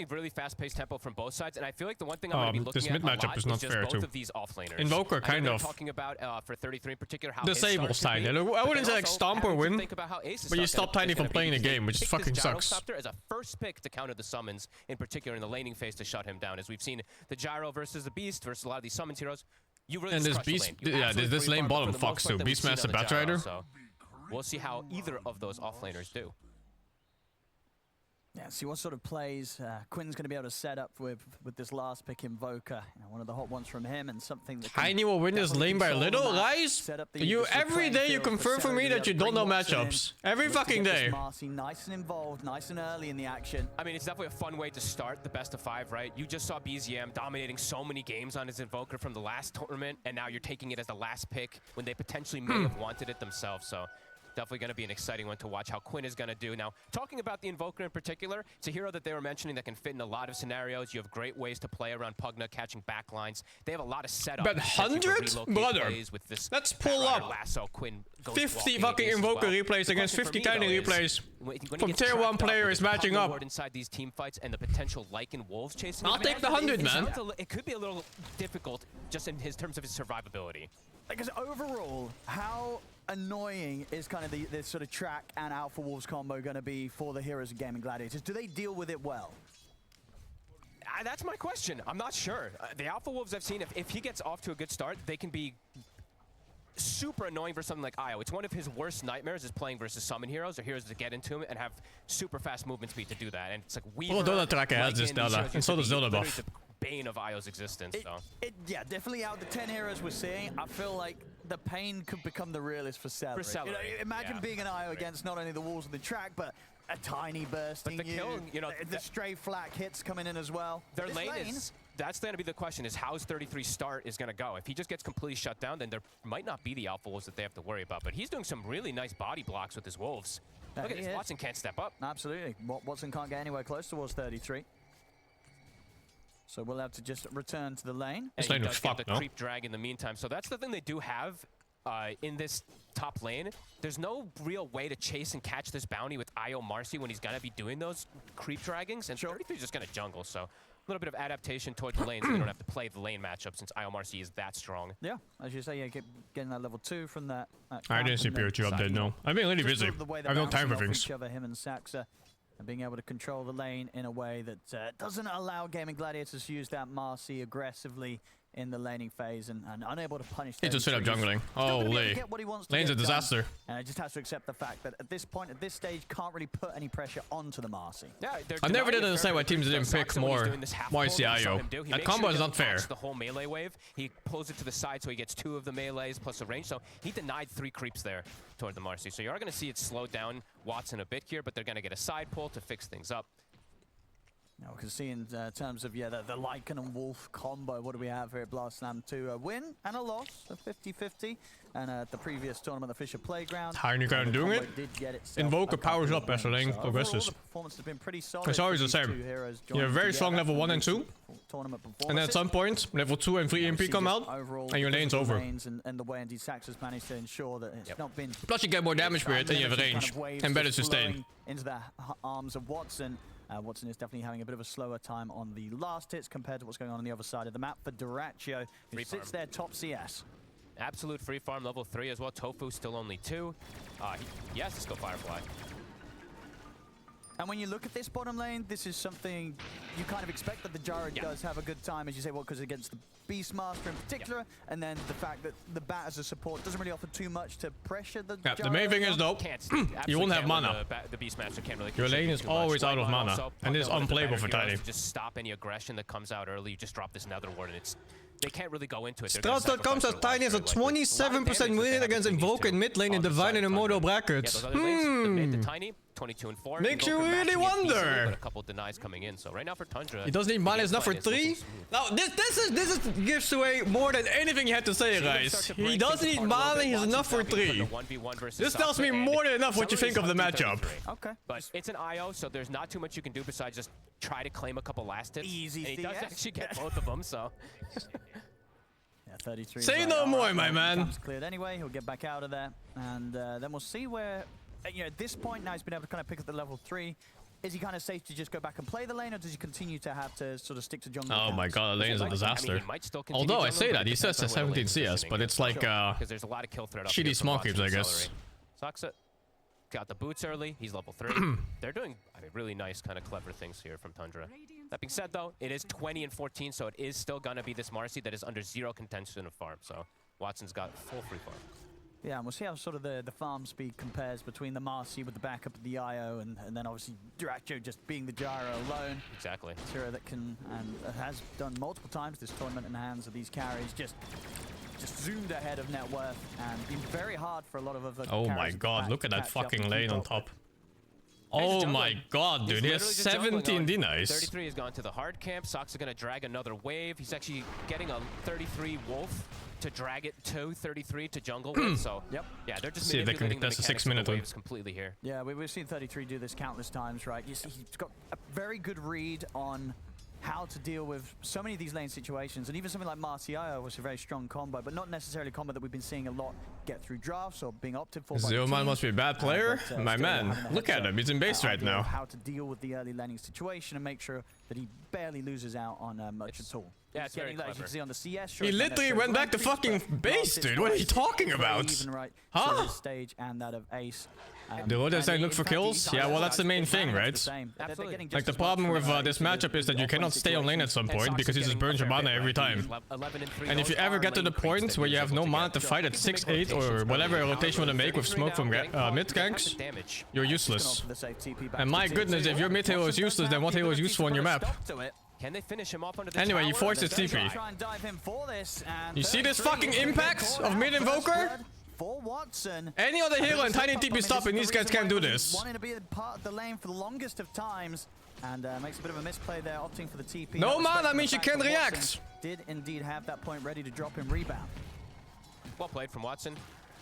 really fast-paced tempo from both sides, and I feel like the one thing I'm going to be looking
this
at
mid
a
matchup
lot
is not
just
fair
both
too.
of these offlaners.
Invoker kind of
talking about for 33 in particular how
disable side. I wouldn't say like stomp or win, but you stop Tiny from playing the game, which fucking sucks.
As a first pick to counter the summons, in particular in the laning phase to shut him down, as we've seen the Gyro versus the Beast versus a lot of these summons heroes. You really
And
just
this
crush the
beast,
lane. You
yeah,
absolutely
this lane
free farm, but
bottom
for the most
fucks
part
too.
that we've seen
Beastmaster,
on the
Bat
gyro,
Rider.
So we'll see how either of those offlaners do.
Yeah, see what sort of plays Quinn's going to be able to set up with this last pick Invoker. You know, one of the hot ones from him, and something that
Tiny will win this lane by little, guys. You every day you confirm for me that you don't know matchups. Every fucking day.
Marcy nice and involved, nice and early in the action.
I mean, it's definitely a fun way to start the best of 5, right? You just saw BZM dominating so many games on his Invoker from the last tournament, and now you're taking it as the last pick when they potentially may have wanted it themselves. So definitely going to be an exciting one to watch how Quinn is going to do. Now, talking about the Invoker in particular, it's a hero that they were mentioning that can fit in a lot of scenarios. You have great ways to play around Pugna, catching backlines. They have a lot of setup.
But 100? Brother,
with this
let's pull up
lasso. Quinn
50 fucking Invoker replays against 50 Tiny replays from tier 1 players matching up.
Inside these team fights and the potential Lycan Wolves chasing
I'll take the 100, man.
It could be a little difficult just in his terms of his survivability.
Because overall, how annoying is kind of this sort of track and Alpha Wolves combo going to be for the heroes of Gaming Gladiators? Do they deal with it well?
That's my question. I'm not sure. The Alpha Wolves I've seen, if he gets off to a good start, they can be super annoying for something like Io. It's one of his worst nightmares is playing versus summon heroes or heroes that get into him and have super fast movement speed to do that. And it's like Weaver,
Dota tracker has this Dota, and so does Dota buff.
Bane of Io's existence, though.
Yeah, definitely out of the 10 heroes we're seeing, I feel like the pain could become the realist for Celery. You know, imagine being an Io against not only the walls of the track, but a tiny bursting
but the kill, you know,
the stray flak hits coming in as well.
Their lane is, that's going to be the question, is how's 33 start is going to go. If he just gets completely shut down, then there might not be the Alpha Wolves that they have to worry about. But he's doing some really nice body blocks with his Wolves. Look at this, Watson can't step up.
Absolutely. Watson can't get anywhere close towards 33. So we'll have to just return to the lane.
And he does get the creep drag in the meantime. So that's the thing they do have in this top lane. There's no real way to chase and catch this bounty with Io Marcy when he's going to be doing those creep draggings. And 33 is just going to jungle. So a little bit of adaptation towards the lane so they don't have to play the lane matchup since Io Marcy is that strong.
Yeah, as you say, yeah, getting that level 2 from that.
I didn't see PO2 update, no. I've been really busy. I have no time for things.
Him and Saxa. And being able to control the lane in a way that doesn't allow Gaming Gladiators to use that Marcy aggressively in the laning phase and unable to punish.
He's just straight up jungling. Holy. Lane's a disaster.
And I just have to accept the fact that at this point, at this stage, can't really put any pressure onto the Marcy.
Yeah,
I never did understand why teams didn't pick more Marcy Io. That combo is not fair.
The whole melee wave, he pulls it to the side so he gets 2 of the melees plus a range. So he denied 3 creeps there toward the Marcy. So you are going to see it slow down Watson a bit here, but they're going to get a side pull to fix things up.
Now we can see in terms of, yeah, the Lycan and Wolf combo, what do we have here at Blast Slam 2? A win and a loss, a 50-50. And at the previous tournament, the Fisher Playground.
Tiny kind of doing it. Invoker powers up as the lane progresses.
The performance has been pretty solid.
It's always the same. You have very strong level 1 and 2. And then at some point, level 2 and 3 MP come out, and your lane's over.
And the way indeed Sax has managed to ensure that it's not been...
Plus you get more damage with it, and you have range, and better sustain.
Into the arms of Watson. Watson is definitely having a bit of a slower time on the last hits compared to what's going on the other side of the map for Duraccio, who sits there top CS.
Absolute free farm level 3 as well. Tofu still only 2. He has to go Firefly.
And when you look at this bottom lane, this is something you kind of expect that the Gyro does have a good time, as you say, well, because against the Beastmaster in particular, and then the fact that the Bat as a support doesn't really offer too much to pressure the Gyro.
The main thing is, though, you won't have mana.
The Beastmaster can't really
your lane is always out of mana, and it's unplayable for Tiny.
Just stop any aggression that comes out early. You just drop this Nether Ward, and it's... They can't really go into it.
Strauss.com says Tiny has a 27% win rate against Invoker in mid lane in Divine and Immortal brackets.
Tiny, 22 and 4.
Makes you really wonder.
But a couple denies coming in. So right now for Tundra,
he doesn't need mana enough for 3. Now this gives away more than anything you had to say, guys. He doesn't need mana. He's enough for 3. This tells me more than enough what you think of the matchup.
Okay.
But it's an IO, so there's not too much you can do besides just try to claim a couple last hits.
Easy.
And he does actually get both of them. So.
Yeah, 33.
Say no more, my man.
Cleared anyway. He'll get back out of there, and then we'll see where. You know, at this point now he's been able to kind of pick up the level 3. Is he kind of safe to just go back and play the lane, or does he continue to have to sort of stick to jungle?
Oh my god, the lane is a disaster. Although I say that, he says 17 CS, but it's like
there's a lot of kill threat up
shitty small cubes, I guess.
Sucks it. Got the boots early. He's level 3. They're doing really nice, kind of clever things here from Tundra. That being said, though, it is 20 and 14, so it is still gonna be this Marcy that is under 0 contention of farm. So Watson's got full free farm.
Yeah, and we'll see how sort of the farm speed compares between the Marcy with the backup of the IO and then obviously Duracho just being the gyro alone.
Exactly.
Hero that can and has done multiple times this tournament in the hands of these carries, just zoomed ahead of net worth and been very hard for a lot of other
Oh my god, look at that fucking lane on top. Oh my god, dude, he has 17 denies.
33 has gone to the hard camp. Sox are gonna drag another wave. He's actually getting a 33 wolf to drag it to 33 to jungle with. So yeah, they're just
see if they can
manipulating
get
the
a 6
mechanics of
minute
the
one.
waves completely here.
Yeah, we've seen 33 do this countless times, right? He's got a very good read on how to deal with so many of these lane situations, and even something like Marcio was a very strong combo, but not necessarily a combo that we've been seeing a lot get through drafts or being opted for.
Zeoman must be a bad player? My man, look at him, he's in base right now.
How to deal with the early laning situation and make sure that he barely loses out on much at all.
Yeah, it's very clever.
As you can see on the CS,
He literally went back to fucking base, dude. What are you talking about? Huh?
Stage and that of Ace.
The Dota saying look for kills? Yeah, well that's the main thing, right?
Absolutely.
Like the problem with this matchup is that you cannot stay on lane at some point because he just burns your mana every time. And if you ever get to the point where you have no mana to fight at 6-8 or whatever rotation you want to make with smoke from mid ganks, you're useless. And my goodness, if your mid hero is useless, then what hero is useful on your map?
Can they finish him off under the
Anyway, he forced his TP. You see this fucking impact of mid invoker?
For Watson.
Any other hero and tiny TP stopping, these guys can't do this.
Wanting to be a part of the lane for the longest of times, and makes a bit of a misplay there, opting for the TP.
No mana means you can't react.
Did indeed have that point ready to drop him rebound.
Well played from Watson.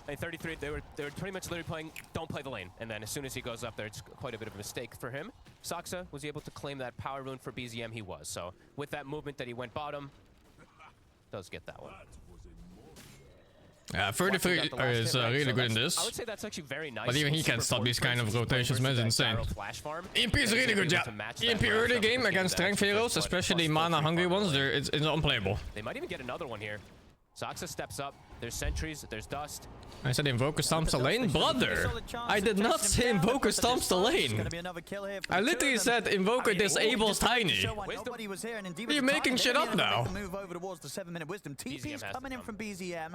At 33, they were pretty much literally playing, don't play the lane. And then as soon as he goes up there, it's quite a bit of a mistake for him. Saksa was able to claim that power rune for BZM, he was. So with that movement that he went bottom, does get that one.
Yeah, 33 is really good in this.
I would say that's actually very nice.
But even he can't stop these kind of rotations, man, it's insane. EMP is a really good job. EMP early game against strength heroes, especially mana hungry ones, it's unplayable.
They might even get another one here. Saksa steps up, there's sentries, there's dust.
I said Invoker stomps the lane? Brother! I did not say Invoker stomps the lane. I literally said Invoker disables Tiny. Are you making shit up now?
Move over towards the 7-minute wisdom. TP's coming in from BZM.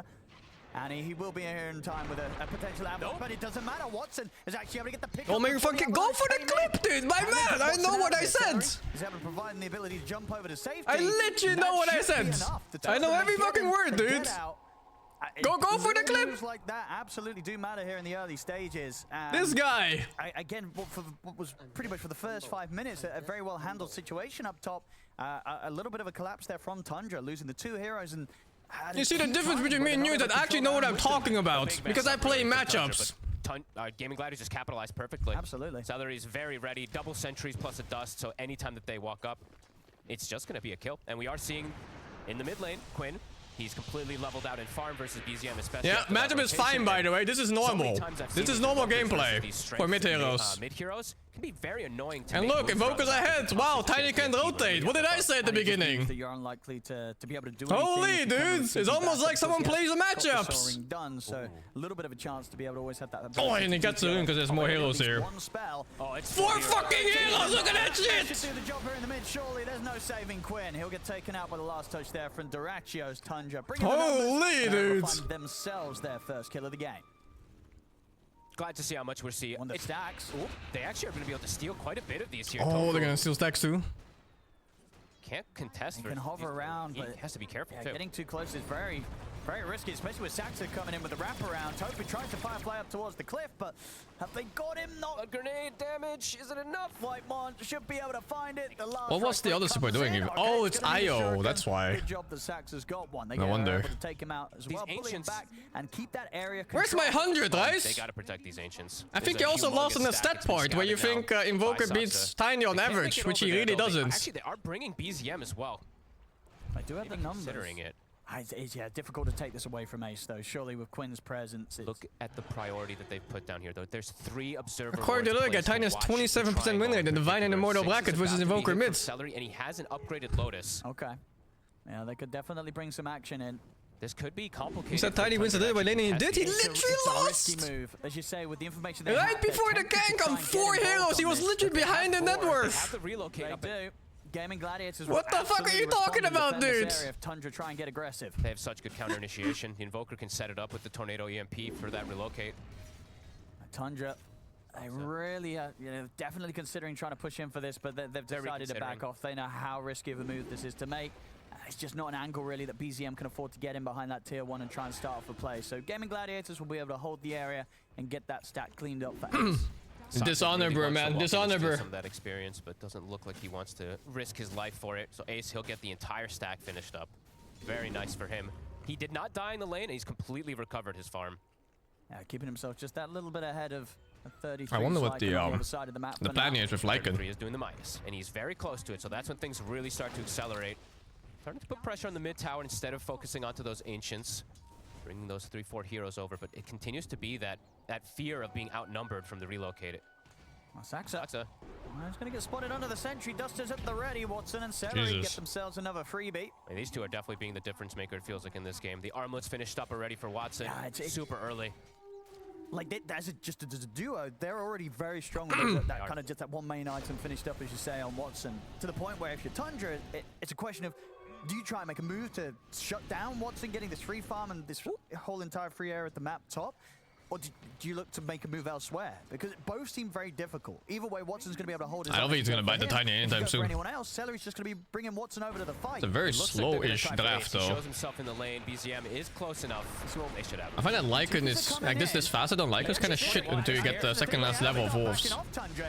And he will be here in time with a potential avalanche, but it doesn't matter. Watson is actually able to get the pick.
Oh man, fucking go for the clip, dude! My man, I know what I said!
He's able to provide the ability to jump over to safety.
I literally know what I said! I know every fucking word, dude! Go for the clip!
Moves like that absolutely do matter here in the early stages.
This guy!
Again, for what was pretty much for the first 5 minutes, a very well handled situation up top. A little bit of a collapse there from Tundra, losing the 2 heroes and.
You see the difference between me and you that actually know what I'm talking about, because I play matchups.
Gaming Gladiators just capitalized perfectly.
Absolutely.
Celery's very ready, double sentries plus a dust, so anytime that they walk up, it's just going to be a kill. And we are seeing in the mid lane, Quinn, he's completely leveled out in farm versus BZM, especially.
Yeah, matchup is fine, by the way. This is normal. This is normal gameplay for mid heroes.
Mid heroes can be very annoying to
and look, Invoker's ahead. Wow, Tiny can't rotate. What did I say at the beginning?
You're unlikely to be able to do
holy dudes! It's almost like someone plays the matchups.
Done, so a little bit of a chance to be able to always have that.
Oh, and he gets it in because there's more heroes here.
Oh,
it's
4 fucking heroes! Look at that shit!
Should do the job here in the mid. Surely there's no saving Quinn. He'll get taken out by the last touch there from Duracio's Tundra.
Holy dudes!
Themselves their first kill of the game.
Glad to see how much we're seeing.
One that stacks.
They actually are going to be able to steal quite a bit of these here.
Oh, they're going to steal stacks too.
Can't contest.
He can hover around, but
he has to be careful too.
Getting too close is very, very risky, especially with Saxa coming in with the wraparound. Topi tries to firefly up towards the cliff, but have they got him? Not
a grenade damage. Is it enough?
Whitemon should be able to find it. The last
what was the other support doing? Even? Oh, it's IO. That's why.
Good job that Saxa's got one. They
no wonder.
Able to take him out as well, pull him back and keep that area.
Where's my 100, guys?
They got to protect these ancients.
I think you also lost on the stat part where you think Invoker beats Tiny on average, which he really doesn't.
Actually, they are bringing BZM as well.
I do have the numbers.
Considering it.
It's difficult to take this away from Ace, though. Surely with Quinn's presence,
look at the priority that they've put down here, though. There's 3 observers.
According to the other guy, Tiny has 27% win rate in Divine and Immortal Bracket versus Invoker mid.
Celery, and he has an upgraded Lotus.
Okay. Yeah, they could definitely bring some action in.
This could be complicated.
He said Tiny wins the day by laning. He did. He literally lost.
Risky move, as you say, with the information
right before the gank on 4 heroes. He was literally behind the net worth.
They have to relocate.
They do. Gaming Gladiators.
What the fuck are you talking about, dude?
If Tundra try and get aggressive.
They have such good counter initiation. The Invoker can set it up with the Tornado EMP for that relocate.
Tundra, they really are, definitely considering trying to push in for this, but they've decided to back off. They know how risky of a move this is to make. It's just not an angle really that BZM can afford to get in behind that tier 1 and try and start off a play. So Gaming Gladiators will be able to hold the area and get that stack cleaned up for Ace.
Dishonor, bro, man. Dishonor, bro.
Some of that experience, but doesn't look like he wants to risk his life for it. So Ace, he'll get the entire stack finished up. Very nice for him. He did not die in the lane, and he's completely recovered his farm.
Yeah, keeping himself just that little bit ahead of a 33.
I wonder what the plan is with Lycan.
33 is doing the minus, and he's very close to it. So that's when things really start to accelerate. Starting to put pressure on the mid tower instead of focusing onto those ancients, bringing those 3-4 heroes over. But it continues to be that fear of being outnumbered from the relocated.
Saxa. He's going to get spotted under the sentry. Duster's at the ready. Watson and Celery get themselves another freebie.
And these two are definitely being the difference maker, it feels like, in this game. The armlet's finished up already for Watson. Yeah, it's super early.
Like, as a duo, they're already very strong with that kind of just that one main item finished up, as you say, on Watson. To the point where if you're Tundra, it's a question of, do you try and make a move to shut down Watson getting this free farm and this whole entire free area at the map top? Or do you look to make a move elsewhere? Because both seem very difficult. Either way, Watson's going to be able to hold his
I don't think he's going to bite the Tiny anytime soon.
For anyone else, Celery's just going to be bringing Watson over to the fight.
It's a very slow-ish draft, though.
He shows himself in the lane. BZM is close enough. They should have.
I find that Lycan is, like, this faster than Lycan's kind of shit until you get the second last level of Wolves.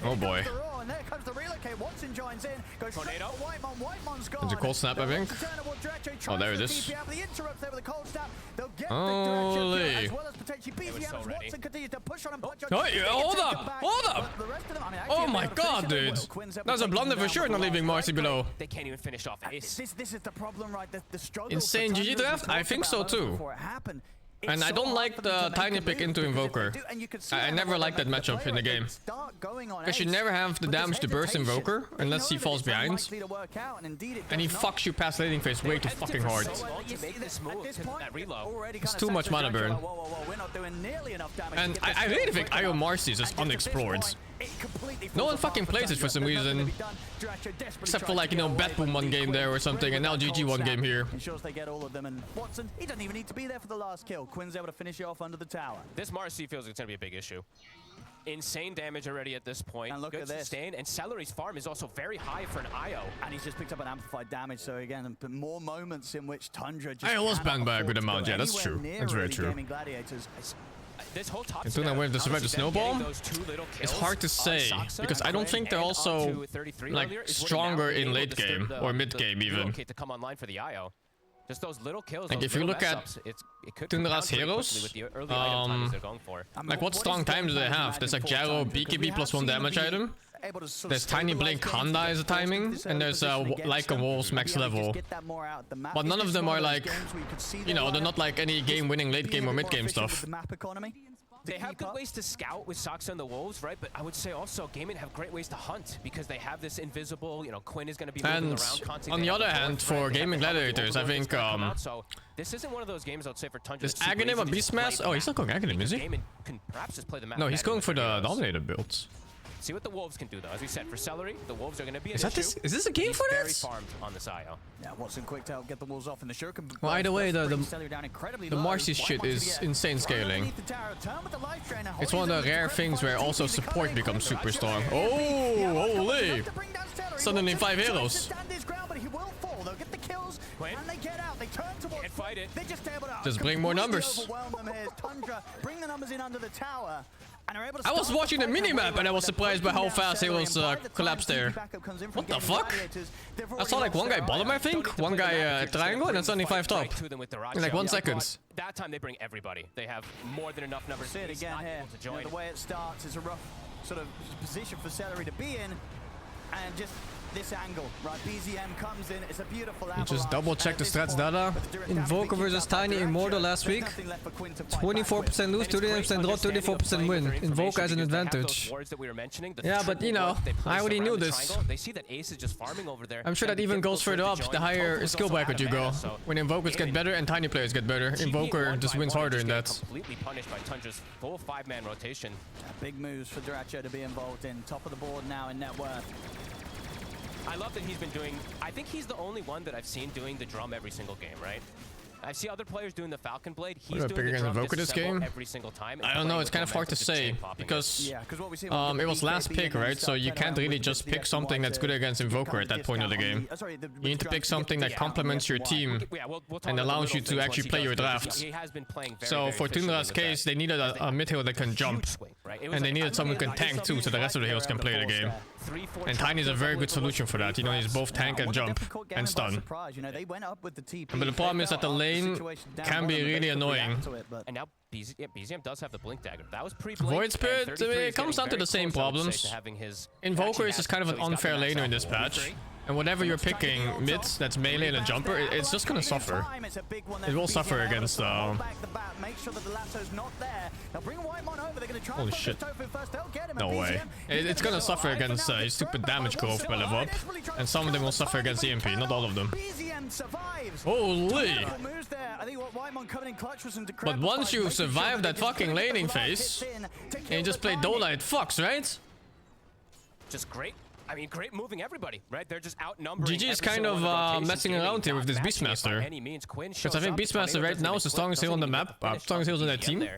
Oh boy.
And there comes the relocate. Watson joins in. Goes
Tornado.
Whitemon's gone.
It's a cold snap, I think. Oh, there it is. Holy. Hold up! Oh my god, dude! That was a blunder for sure, not leaving Marcy below.
They can't even finish off Ace.
This is the problem, right? The struggle.
Insane GG draft? I think so too. And I don't like the tiny pick into Invoker. I never liked that matchup in the game. Because you never have the damage to burst Invoker unless he falls behind. And he fucks you past laning phase way too fucking hard. It's too much mana burn. And I really think IO Marcy is just unexplored. No one fucking plays it for some reason. Except for, like, Bat Boom one game there or something, and now GG one game here.
Ensures they get all of them, and Watson, he doesn't even need to be there for the last kill. Quinn's able to finish it off under the tower.
This Marcy feels like it's going to be a big issue. Insane damage already at this point.
And look at this.
Sustain, and Celery's farm is also very high for an IO.
And he's just picked up an amplified damage, so again, more moments in which Tundra just
I was banned by a good amount, yeah, that's true. That's very true.
This whole top
Until I went to survive the snowball, it's hard to say, because I don't think they're also, like, stronger in late game, or mid game even.
To come online for the IO. Just those little kills.
Like, if you look at Tundra's heroes, like, what strong times do they have? There's like Gyro, BKB plus 1 damage item. There's Tiny Blink Handa as a timing, and there's Lycan Wolves max level. But none of them are like, they're not like any game-winning late game or mid game stuff.
They have good ways to scout with Saxa and the Wolves, right? But I would say also Gaming have great ways to hunt because they have this invisible, Quinn is going to be moving around constantly.
On the other hand, for Gaming Gladiators, I think
so this isn't one of those games I would say for Tundra.
Is Aghanim a Beast Mass? Oh, he's not going Aghanim, is he?
Can perhaps just play the map.
No, he's going for the Dominator builds.
See what the Wolves can do, though. As we said, for Celery, the Wolves are going to be an
issue. Is this a game for
very
this?
farmed on this IO.
Yeah, Watson quick to help get the Wolves off in the Shuriken.
Well, either way, the Marcy shit is insane scaling. It's one of the rare things where also support becomes super strong. Oh, holy! Suddenly 5 heroes.
Can't fight it.
Just bring more numbers.
Bring the numbers in under the tower.
I was watching the minimap and I was surprised by how fast heroes collapsed there. What the fuck? I saw like one guy bottom, I think, one guy triangle, and then suddenly 5 top. In like 1 second.
That time they bring everybody. They have more than enough numbers.
See it again here. The way it starts is a rough sort of position for Celery to be in, and just this angle, right? BZM comes in, it's a beautiful avalanche.
Just double check the strats data. Invoker versus Tiny Immortal last week. 24% lose, 39% draw, 34% win. Invoker has an advantage. Yeah, but I already knew this.
They see that Ace is just farming over there.
I'm sure that even goes further up the higher skill bracket you go. When Invokers get better and Tiny players get better, Invoker just wins harder in that.
Completely punished by Tundra's full 5-man rotation.
Big moves for Duracho to be involved in. Top of the board now in net worth.
I love that he's been doing... I think he's the only one that I've seen doing the drum every single game, right? I see other players doing the Falcon Blade. He's doing the drum
this game.
every single time.
I don't know. It's kind of hard to say because it was last pick, right? So you can't really just pick something that's good against Invoker at that point of the game. You need to pick something that complements your team and allows you to actually play your draft. So for Tundra's case, they needed a mid hero that can jump, and they needed someone who can tank too, so the rest of the heroes can play the game. And Tiny's a very good solution for that. You know, he's both tank and jump and stun. But the problem is that the lane can be really annoying.
And now BZM does have the Blink Dagger. That was pre
Void Spirit, it comes down to the same problems. Invoker is just kind of an unfair laner in this patch. And whatever you're picking mid, that's melee and a jumper, it's just gonna suffer. It will suffer against holy shit. No way. It's gonna suffer against stupid damage growth by level up. And some of them will suffer against EMP, not all of them. Holy! But once you survive that fucking laning phase, and you just play Dota, it fucks, right?
Just great. I mean, great moving everybody, right? They're just outnumbering.
GG is kind of messing around here with this Beastmaster. Because I think Beastmaster right now is the strongest hero on the map, strongest hero on that team.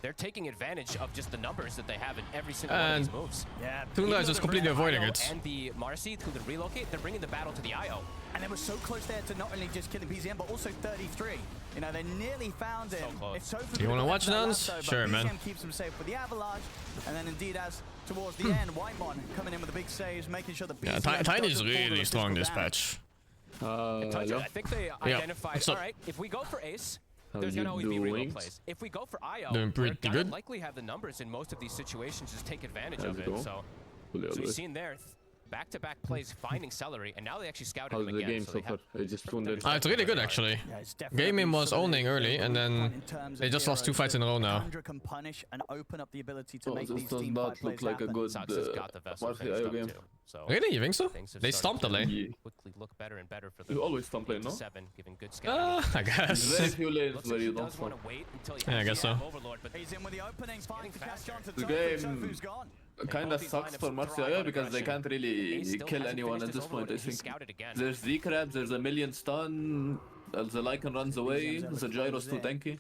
They're taking advantage of just the numbers that they have in every single one of these moves.
Yeah, Tundra is just completely avoiding it.
And the Marcy, who can relocate, they're bringing the battle to the IO.
And they were so close there to not only just killing BZM, but also 33. You know, they nearly found him.
So
you want to watch Nuns? Sure, man.
BZM keeps him safe with the Avalanche. And then indeed, as towards the end, Whitemon coming in with the big saves, making sure that BZM...
Yeah, Tiny is really strong this patch.
I think they identified, all right, if we go for Ace, there's gonna always be reload plays. If we go for IO, we're gonna likely have the numbers in most of these situations just take advantage of it. So we've seen there back-to-back plays finding Celery, and now they actually scouted him again.
Game so far?
It's really good actually. Gaming was owning early, and then they just lost 2 fights in a row now.
Can punish and open up the ability to make
this
these
does
team
not look like a good Marcy game.
Really? You think so? They stomped the lane.
Quickly look better and better for the
you always stomp lane, no?
Giving good scouting.
I guess.
Very few lanes where you don't stomp.
Yeah, I guess so.
The game kinda sucks for Marcy because they can't really kill anyone at this point, I think. There's Z-Crab, there's a million stun, the Lycan runs away, the Gyro's too tanky.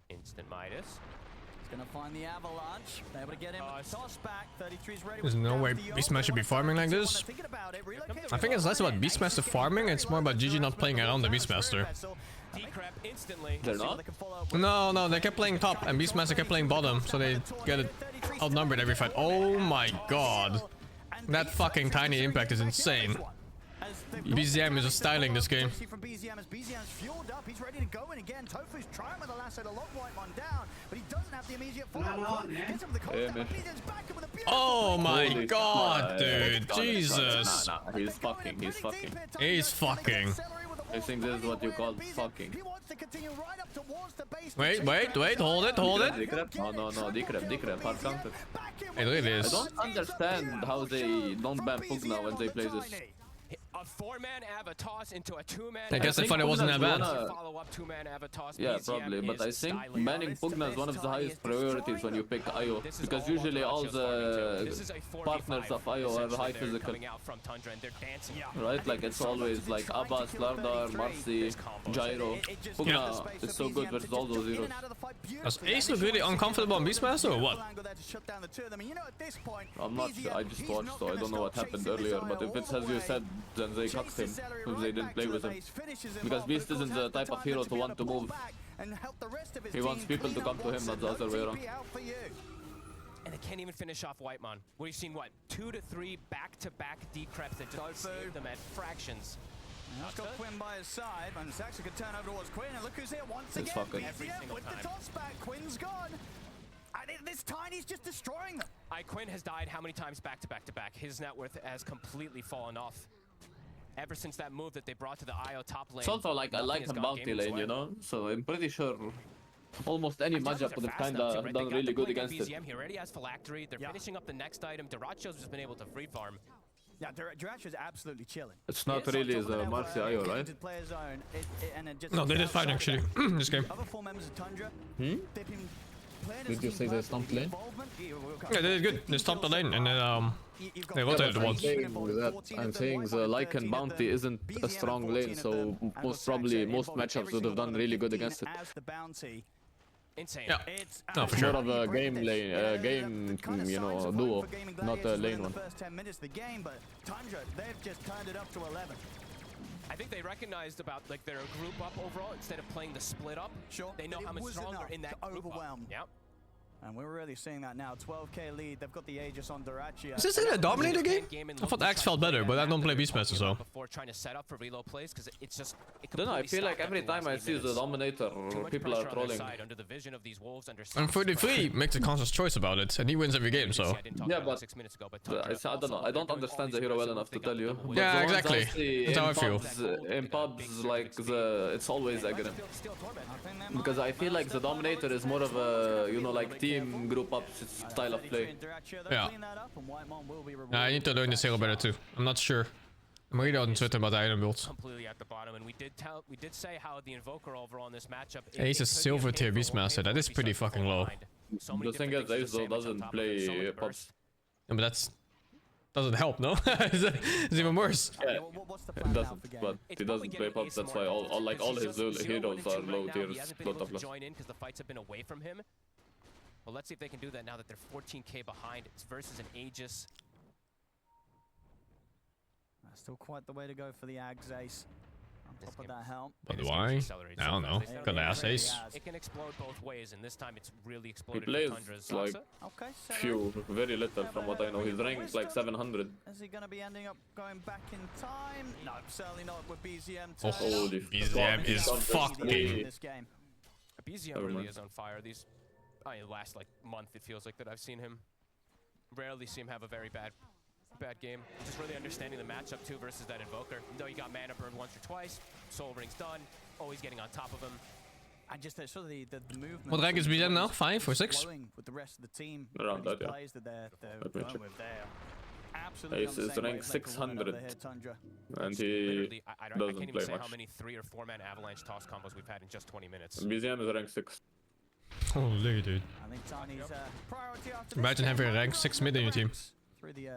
Instant Midas.
Gonna find the Avalanche. Able to get him. Toss back. 33's ready.
There's no way Beastmaster should be farming like this. I think it's less about Beastmaster farming, it's more about GG not playing around the Beastmaster.
They're not?
No, they kept playing top and Beastmaster kept playing bottom, so they get it outnumbered every fight. Oh my god. That fucking tiny impact is insane. BZM is just styling this game.
From BZM as BZM's fueled up, he's ready to go, and again Tofu's trying with the lasso to lock Whitemon down, but he doesn't have the immediate follow-up. Gets him with the contact, but BZM's back with a beautiful...
Oh my god, dude, Jesus.
Nah, he's fucking.
He's fucking.
I think this is what you call fucking.
Wait, hold it.
No, decrep, hard counter.
It really is.
I don't understand how they don't ban Pugna when they play this.
A 4-man Avatos into a 2-man.
I guess they thought it wasn't that bad.
Yeah, probably, but I think banning Pugna is one of the highest priorities when you pick IO, because usually all the partners of IO are high physical. Right? Like it's always like Abbas, Lardar, Marcy, Gyro. Pugna is so good versus all those heroes.
Does Ace look really uncomfortable on Beastmaster or what?
I'm not sure, I just watched, so I don't know what happened earlier, but if it's as you said, then they cucked him if they didn't play with him. Because Beast isn't the type of hero to want to move. He wants people to come to him, not the other way around.
And they can't even finish off Whitemon. We've seen what? 2 to 3 back-to-back decreps that just saved them at fractions.
He's got Quinn by his side, and Saxa could turn over towards Quinn, and look who's here once
again.
BZM with the toss back, Quinn's gone. This Tiny's just destroying them.
Quinn has died how many times back-to-back-to-back? His net worth has completely fallen off. Ever since that move that they brought to the IO top lane.
It's also like I like him bounty lane, you know? So I'm pretty sure almost any matchup would have kinda done really good against it.
He already has Phylactery, they're finishing up the next item. Diracho's just been able to free farm.
Yeah, Diracho's absolutely chilling.
It's not really the Marcy IO, right?
No, they did fine actually, this game.
Other 4 members of Tundra, dip him
Did you say they stomped lane?
Yeah, they did good. They stomped the lane and then they rotated once.
I'm saying the Lycan bounty isn't a strong lane, so most probably most matchups would have done really good against it.
Insane.
Yeah, no, for sure.
More of a game lane, you know, duo, not a lane one.
First 10 minutes of the game, but Tundra, they've just turned it up to 11.
I think they recognized about like their group up overall instead of playing the split up.
Sure.
They know how much stronger in that group
overwhelm.
Yep.
And we're really seeing that now. 12k lead. They've got the Aegis on Dyrachia.
Is this a Dominator game? I thought Axe felt better, but I don't play Beastmaster, so.
Before trying to set up for reload plays, because it's just.
I don't know. I feel like every time I see the Dominator, people are trolling.
And 33 makes a conscious choice about it, and he wins every game, so.
Yeah, but I don't know. I don't understand the hero well enough to tell you. But
yeah, exactly. That's how I feel.
In pubs, like it's always Aghanim. Because I feel like the Dominator is more of a, you know, like team group up style of play.
Yeah. I need to learn this hero better too. I'm not sure. I'm reading on Twitter about the item builds.
Completely at the bottom, and we did say how the Invoker overall in this matchup.
Ace is silver tier Beastmaster. That is pretty fucking low.
The thing is, Ace though doesn't play pubs.
Yeah, but that's doesn't help, no? It's even worse.
Yeah, it doesn't, but he doesn't play pubs. That's why all his heroes are low tiers.
Join in because the fights have been away from him. Well, let's see if they can do that now that they're 14k behind. It's versus an Aegis.
Still quite the way to go for the Ags Ace. On top of that helm.
But why? I don't know. Got the ass Ace.
It can explode both ways, and this time it's really exploded.
He plays like few, very little from what I know. His rank is like 700.
Is he going to be ending up going back in time? No, certainly not with BZM.
Oh, holy BZM is fucking.
BZM really is on fire. These, last like month it feels like that I've seen him. Rarely see him have a very bad game. Just really understanding the matchup too versus that Invoker. Though he got mana burn once or twice, Soul Ring's done, always getting on top of him.
And just sort of the movement.
What rank is BZM now? 5 or 6?
With the rest of the team.
Around that, yeah.
Plays that they're going with there. Absolutely.
Ace is rank 600, and he
I
doesn't
can't even
play
say
much.
how many 3 or 4 man avalanche toss combos we've had in just 20 minutes.
BZM is rank 6.
Holy dude.
I think Tony's priority after
Imagine having a rank 6 mid in your team.
Through the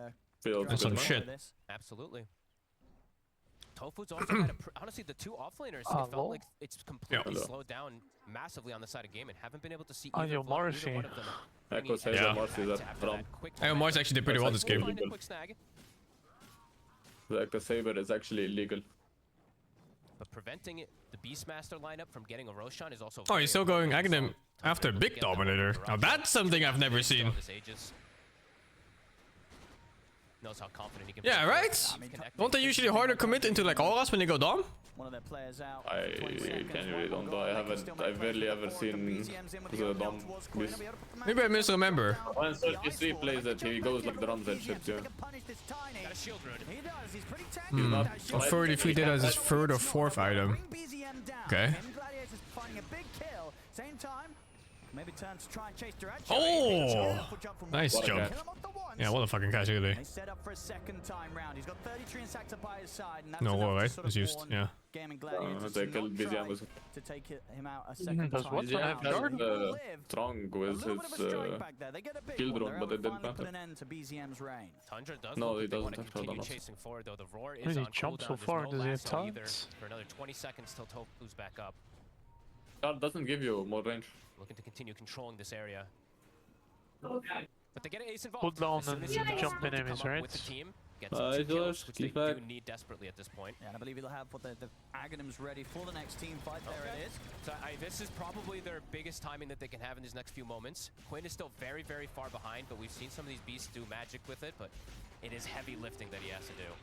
and some shit.
Absolutely. Tofu's also had honestly, the two offlaners, it felt like it's completely slowed down massively on the side of game and haven't been able to see either one of them.
Echo Saber Marcy that from.
Echo Mars actually did pretty well this game.
The Echo Saber is actually illegal.
But preventing it, the Beastmaster lineup from getting a Roshan is also.
Oh, he's still going Aghanim after Big Dominator. Now that's something I've never seen.
Knows how confident he can.
Yeah, right? Don't they usually harder commit into like Auras when they go Dom?
One of their players out.
I really don't know. I've barely ever seen the Dom beast.
Maybe I misremember.
When 33 plays it, he goes like the runs and shit, yeah.
Oh, 33 did as his third or fourth item. Okay.
Same time. Maybe turn to try and chase Dyrachia.
Oh! Nice jump. Yeah, what a fucking catch, really.
They set up for a second time round. He's got 33 in Saxa by his side. And that's
no war, right?
sort
It's used, yeah.
Gaming Gladiators
they killed BZM.
to take him out a second time.
BZM has strong with his kill drone, but it didn't matter.
Tundra does
no, he doesn't
want to continue chasing forward, though. The roar is on
jump so
cooldown.
far?
There's no
Does he have
lasso either
taunts?
for another 20 seconds till Tofu's back up.
That doesn't give you more range.
Looking to continue controlling this area.
Okay.
But they get an ace involved.
Hold down and jump enemies, right?
With the team, get some 2 kills, which they do need desperately at this point.
Yeah, and I believe he'll have what the Aghanims ready for the next team fight. There it is.
So this is probably their biggest timing that they can have in these next few moments. Quinn is still very, very far behind, but we've seen some of these beasts do magic with it, but it is heavy lifting that he has to do.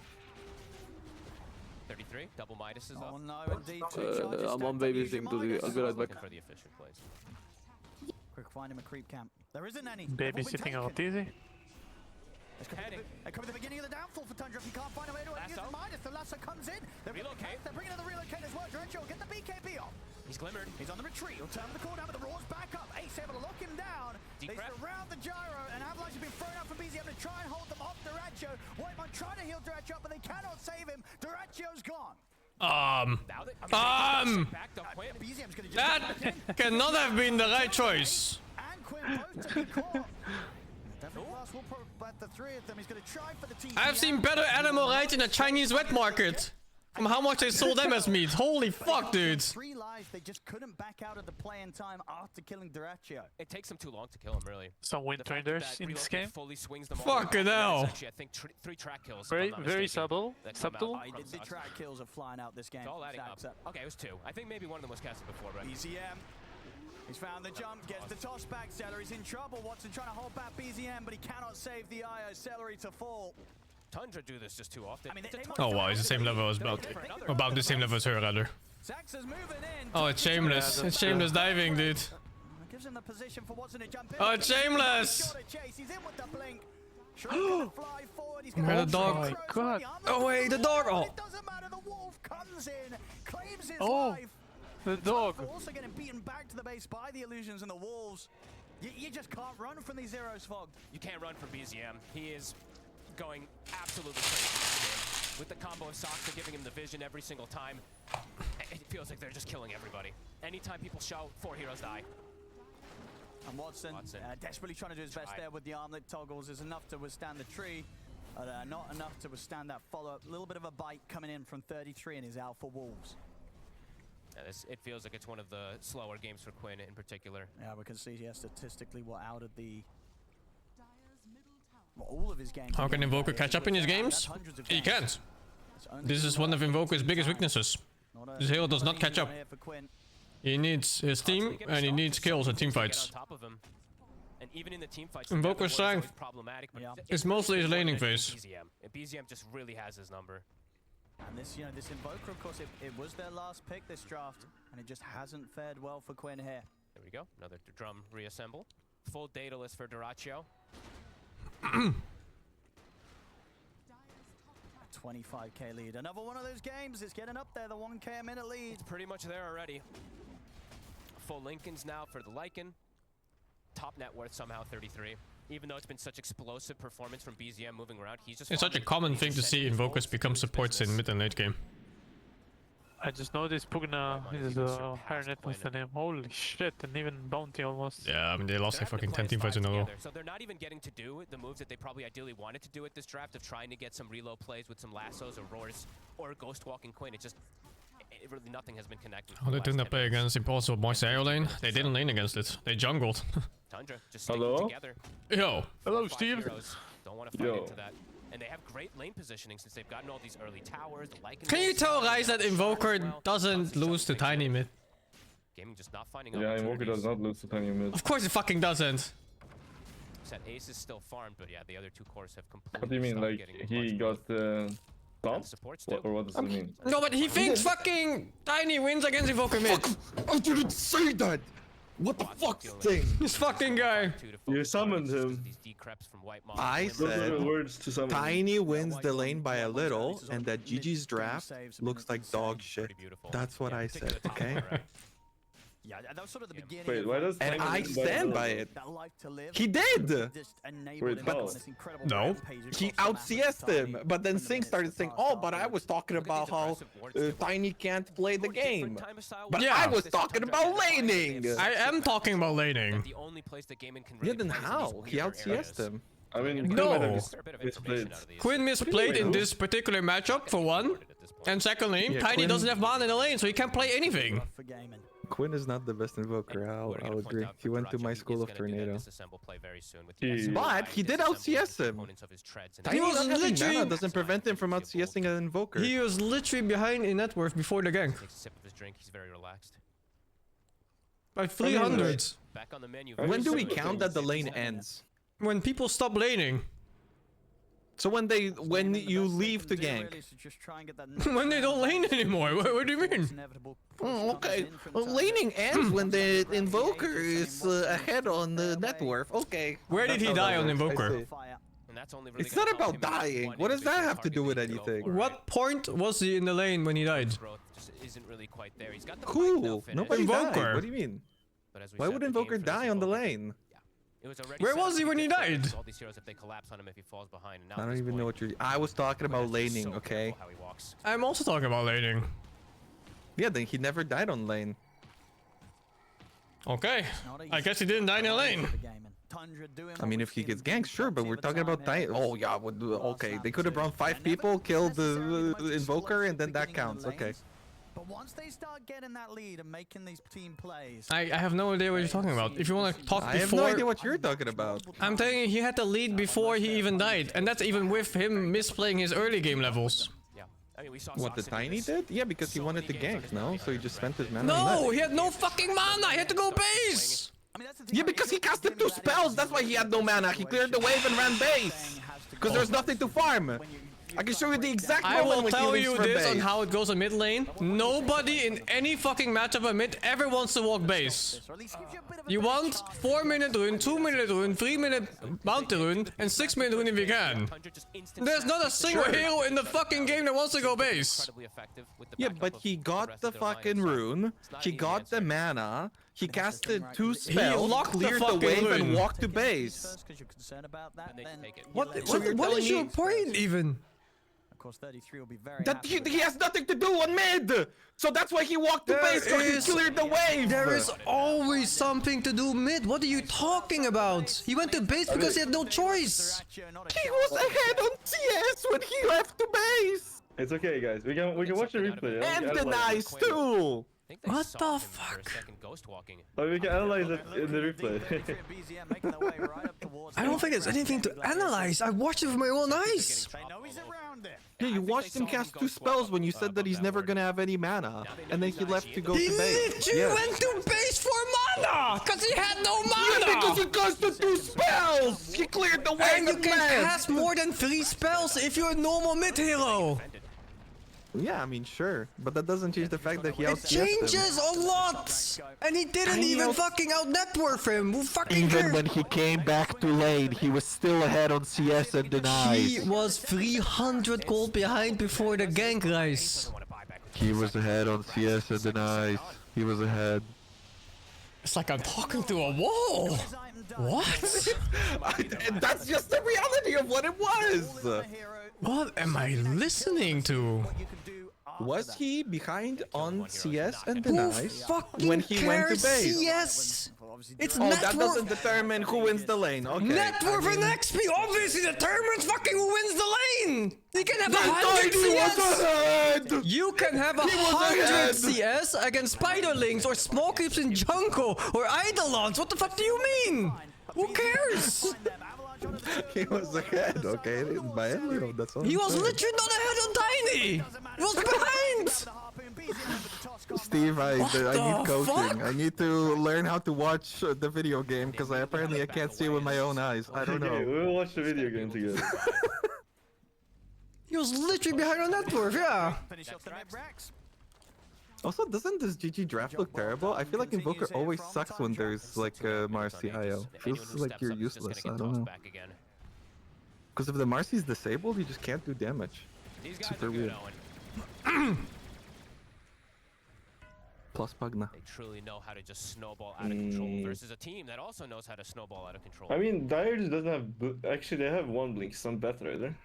33, double Midas is up.
Oh no, indeed.
I'm on babysitting to the. I'll be right back.
For the efficient plays.
Quick, find him a creep camp. There isn't any.
Babysitting out easy.
It could be the beginning of the downfall for Tundra if he can't find a way to use the Midas. The lasso comes in. They're bringing in the relocate as well. Dyrachia will get the BKB off.
He's glimmered.
He's on the retreat. He'll turn the cooldown, but the roar's back up. Ace able to lock him down. They surround the gyro, and Avalanche has been thrown out from BZM to try and hold them off Dyrachia. Whitemon trying to heal Dyrachia up, but they cannot save him. Dyrachio's gone.
That cannot have been the right choice. I've seen better animal rights in a Chinese wet market. From how much they sold them as meat. Holy fuck, dudes.
3 lives, they just couldn't back out of the play in time after killing Duraccio.
It takes them too long to kill him, really.
Some win traders in this game.
Fucking hell.
Actually, I think 3 track kills.
Very subtle. Subtle.
The track kills are flying out this game.
It's all adding up. Okay, it was 2. I think maybe one of them was casted before, but...
BZM. He's found the jump, gets the toss back. Celery's in trouble. Watson trying to hold back BZM, but he cannot save the IO. Celery to fall.
Tundra do this just too often.
Oh wow, he's the same level as about the same level as her, rather. Oh, it's shameless. It's shameless diving, dude.
Gives him the position for Watson to jump in.
Oh, it's shameless.
He's in with the blink. Oh
the dog.
God.
Oh wait, the dog. Oh.
It doesn't matter. The wolf comes in, claims his
Oh,
life.
the dog.
Also getting beaten back to the base by the illusions and the wolves. You just can't run from these zeros, Fog.
You can't run from BZM. He is going absolutely crazy this game. With the combo of Soxa giving him the vision every single time, it feels like they're just killing everybody. Anytime people shout, 4 heroes die.
And Watson. Desperately trying to do his best there with the armlet toggles. Is enough to withstand the tree, but not enough to withstand that follow-up. A little bit of a bite coming in from 33 and his out for Wolves.
Yeah, it feels like it's one of the slower games for Quinn in particular.
Yeah, we can see here statistically what out of the... all of his games.
How can Invoker catch up in his games? He can't. This is one of Invoker's biggest weaknesses. This hero does not catch up. He needs his team and he needs kills and team fights.
And even in the team fights,
Invoker's strength is mostly his laning phase.
BZM just really has his number.
And this, this Invoker, of course, it was their last pick this draft, and it just hasn't fared well for Quinn here.
There we go. Another drum reassemble. Full data list for Duraccio.
25k lead. Another one of those games. It's getting up there. The 1k a minute lead.
It's pretty much there already. Full Lincolns now for the Lycan. Top net worth somehow 33. Even though it's been such explosive performance from BZM moving around, he's just...
It's such a common thing to see Invokers become supports in mid and late game.
I just noticed Pugna is higher net worth than him. Holy shit, and even Bounty almost.
Yeah, I mean, they lost like fucking 10 team fights in a row.
So they're not even getting to do the moves that they probably ideally wanted to do at this draft of trying to get some reload plays with some lassos or roars or ghost walking Quinn. It just... really nothing has been connected.
Oh, they didn't play against Impossible Moist Aero lane. They didn't lane against it. They jungled.
Tundra just sticking together.
Yo.
Hello, Steve.
Don't want to fight into that. And they have great lane positioning since they've gotten all these early towers.
Can you tell guys that Invoker doesn't lose to Tiny Mid?
Gaming just not finding
Invoker does not lose to Tiny Mid.
Of course it fucking doesn't.
Said Ace is still farmed, but yeah, the other 2 cores have completely.
What do you mean? Like he got stomped? Or what does it mean?
No, but he thinks fucking Tiny wins against Invoker mid.
I didn't say that. What the fuck thing?
This fucking guy.
You summoned him.
I said Tiny wins the lane by a little, and that GG's draft looks like dog shit. That's what I said, okay?
Yeah, that was sort of the beginning.
Wait, why does
and I stand by it. He did!
Wait, how?
No. He out-CS'd him, but then Sing started saying, oh, but I was talking about how Tiny can't play the game. But yeah. I was talking about laning!
I am talking about laning.
Yeah, then how? He out-CS'd him.
I mean,
no. Quinn misplayed in this particular matchup, for one. And secondly,
yeah,
Tiny
Quinn
doesn't have mana in the lane, so he can't play anything.
Quinn is not the best invoker, I'll agree. He went to my school of Tornado. But he did out-CS him. Tiny not having mana doesn't prevent him from out-CSing an invoker.
He was literally behind in net worth before the gank.
Takes a sip of his drink, he's very relaxed.
By 300.
Back on the menu.
When do we count that the lane ends?
When people stop laning.
So when you leave the gank.
When they don't lane anymore. What do you mean?
Oh, okay. Well, laning ends when the invoker is ahead on the net worth. Okay.
Where did he die on invoker?
It's not about dying. What does that have to do with anything?
What point was he in the lane when he died?
Cool. Nobody died.
Invoker.
What do you mean? Why would invoker die on the lane?
Where was he when he died?
I don't even know what you're... I was talking about laning, okay?
I'm also talking about laning.
Yeah, then he never died on lane.
Okay, I guess he didn't die in a lane.
I mean, if he gets ganked, sure, but we're talking about dying. Oh, yeah, okay. They could have brought 5 people, killed the Invoker, and then that counts. Okay.
But once they start getting that lead and making these team plays...
I have no idea what you're talking about. If you want to talk before...
I have no idea what you're talking about.
I'm telling you, he had the lead before he even died. And that's even with him misplaying his early game levels.
What, the Tiny did? Yeah, because he wanted to gank, no? So he just spent his mana.
No, he had no fucking mana. He had to go base.
Yeah, because he casted 2 spells. That's why he had no mana. He cleared the wave and ran base. Because there's nothing to farm. I can show you the exact moment.
I will
when
tell
he
you this on how it goes on mid lane. Nobody in any fucking matchup of mid ever wants to walk base. You want 4-minute rune, 2-minute rune, 3-minute bounty rune, and 6-minute rune if you can. There's not a single hero in the fucking game that wants to go base.
Yeah, but he got the fucking rune. He got the mana. He casted 2 spells,
He locked
cleared the wave, and walked to base.
What is your point even?
Of course, 33 will be very
that he has nothing to do on mid, so that's why he walked to base, so he cleared the wave.
There is always something to do mid. What are you talking about? He went to base because he had no choice.
He was ahead on CS when he left to base.
It's okay, guys. We can watch the replay.
And denies too.
What the fuck?
Oh, we can analyze it in the replay.
I don't think there's anything to analyze. I watched it with my own eyes.
Yeah, you watched him cast 2 spells when you said that he's never gonna have any mana, and then he left to go to base.
He went to base for mana, because he had no mana.
Yeah, because he casted 2 spells. He cleared the wave.
And you can cast more than 3 spells if you're a normal mid hero.
Yeah, I mean, sure, but that doesn't change the fact that he
It changes a lot, and he didn't even fucking out-network him. Who fucking cares?
When he came back to lane, he was still ahead on CS and denies.
He was 300 gold behind before the gank rise.
He was ahead on CS and denies. He was ahead.
It's like I'm talking to a wall. What?
That's just the reality of what it was.
What am I listening to?
Was he behind on CS and denies
when
he went to base?
CS? It's
that doesn't determine who wins the lane. Okay.
Net worth and XP obviously determines fucking who wins the lane. You can have 100 CS. You can have 100 CS against Spiderlings or small creeps in jungle or Eidolons. What the fuck do you mean? Who cares?
He was ahead, okay? By Embryo, that's all.
He was literally not ahead on Tiny! He was behind!
Steve, I need coaching. I need to learn how to watch the video game, because I can't see it with my own eyes. I don't know.
Okay, we'll watch the video game together.
He was literally behind on network, yeah.
Also, doesn't this GG draft look terrible? I feel like Invoker always sucks when there's like Marcy IO. Feels like you're useless, I don't know. Because if the Marcy's disabled, you just can't do damage. Super weird. Plus Pugna.
They truly know how to just snowball out of control versus a team that also knows how to snowball out of control.
I mean, Dire just doesn't have... Actually, they have 1 blink, some better either.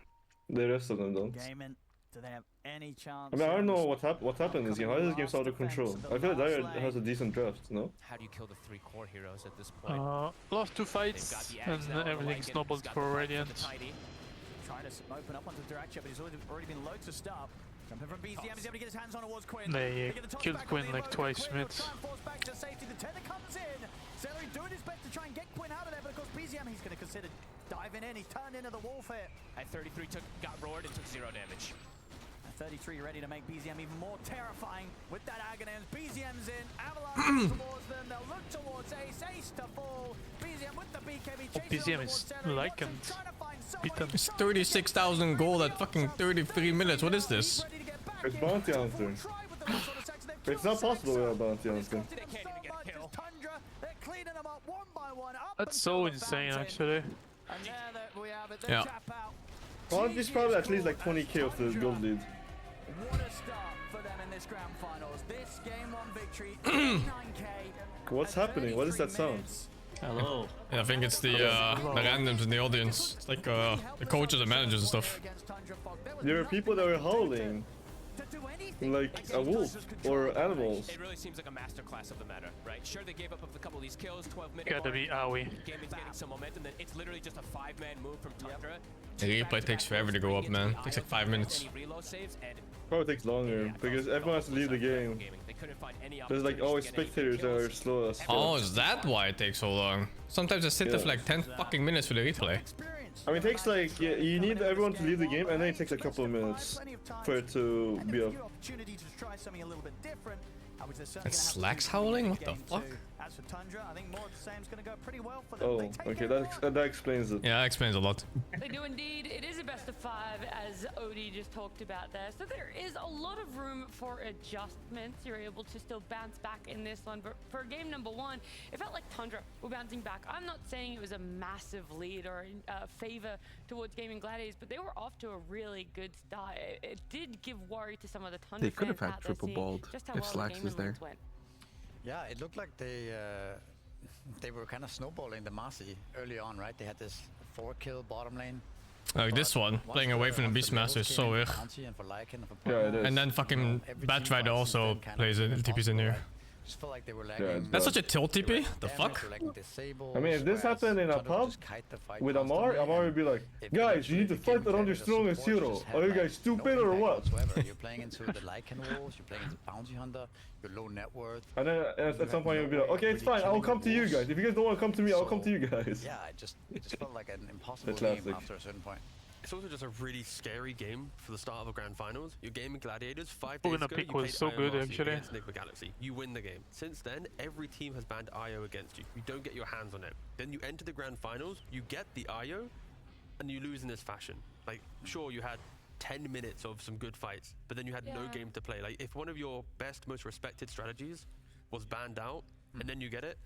The rest of them don't.
Do they have any chance?
I mean, I don't know what happened in this game. How is this game so out of control? I feel like Dire has a decent draft, no?
How do you kill the 3 core heroes at this point?
Lost 2 fights and everything snowballed for Radiant.
Trying to open up onto Duracia, but he's already been low to stop. Jumping from BZM, he's able to get his hands on towards Quinn.
They killed Quinn like twice mid.
Back to safety, the tether comes in. Celery doing his best to try and get Quinn out of there, but of course BZM, he's going to consider diving in. He turned into the wolf here.
At 33, got roared and took 0 damage.
33 ready to make BZM even more terrifying with that Aghanim's. BZM's in, Avalanche towards them, they'll look towards Ace, Ace to fall. BZM with the BKB chasing
BZM is like and beaten.
It's 36,000 gold at fucking 33 minutes. What is this?
It's Bounty Hunter. It's not possible without Bounty Hunter.
That's so insane, actually.
Yeah.
Bounty's probably at least like 20k of the gold lead.
What a start for them in this grand finals. This game 1 victory, 9k.
What's happening? What is that sound?
Hello.
Yeah, I think it's the randoms in the audience. It's like the coaches and managers and stuff.
There were people that were howling. like a wolf or animals.
It really seems like a masterclass of the meta, right? Sure, they gave up a couple of these kills, 12-minute.
Gotta be AoE.
Gaming's getting some momentum. Then it's literally just a 5-man move from Tundra.
The replay takes forever to go up, man. It takes like 5 minutes.
Probably takes longer because everyone has to leave the game. There's like always spectators that are slow as fuck.
Oh, is that why it takes so long? Sometimes I sit there for like 10 fucking minutes for the replay.
I mean, it takes like, yeah, you need everyone to leave the game, and then it takes a couple of minutes for it to be up.
It's Slacks howling? What the fuck?
As for Tundra, I think more of the same is going to go pretty well for them.
Oh, okay, that explains it.
Yeah, that explains a lot.
They do indeed. It is a best of 5, as Odie just talked about there. So there is a lot of room for adjustments. You're able to still bounce back in this one. But for game number 1, it felt like Tundra were bouncing back. I'm not saying it was a massive lead or a favor towards Gaming Gladiators, but they were off to a really good start. It did give worry to some of the Tundra
They could have
fans
had
out there
triple
seeing
balled
just how
if
well
Slacks
the
was there.
went.
Yeah, it looked like they were kind of snowballing the Marcy early on, right? They had this 4-kill bottom lane.
Like this one, playing away from the Beastmaster is so weird.
Yeah, it is.
And then fucking Batrider also plays it, TP's in here.
Just felt like they were lagging.
That's such a tilt TP? The fuck?
I mean, if this happened in a pub with Amar would be like, guys, you need to fight around your strongest hero. Are you guys stupid or what?
You're playing into the Lycan walls, you're playing into Bounty Hunter, you're low net worth.
And then at some point you'll be like, okay, it's fine, I'll come to you guys. If you guys don't want to come to me, I'll come to you guys.
Yeah, it just felt like an impossible game after a certain point.
It's also just a really scary game for the start of a grand finals. You're Gaming Gladiators. 5
Pugna
days ago,
pick
you
was
played
so
Iron
good,
Marcy
actually.
against Enigma Galaxy. You win the game. Since then, every team has banned IO against you. You don't get your hands on it. Then you enter the grand finals, you get the IO, and you lose in this fashion. Like, sure, you had 10 minutes of some good fights, but then you had no game to play. Like, if one of your best, most respected strategies was banned out, and then you get it,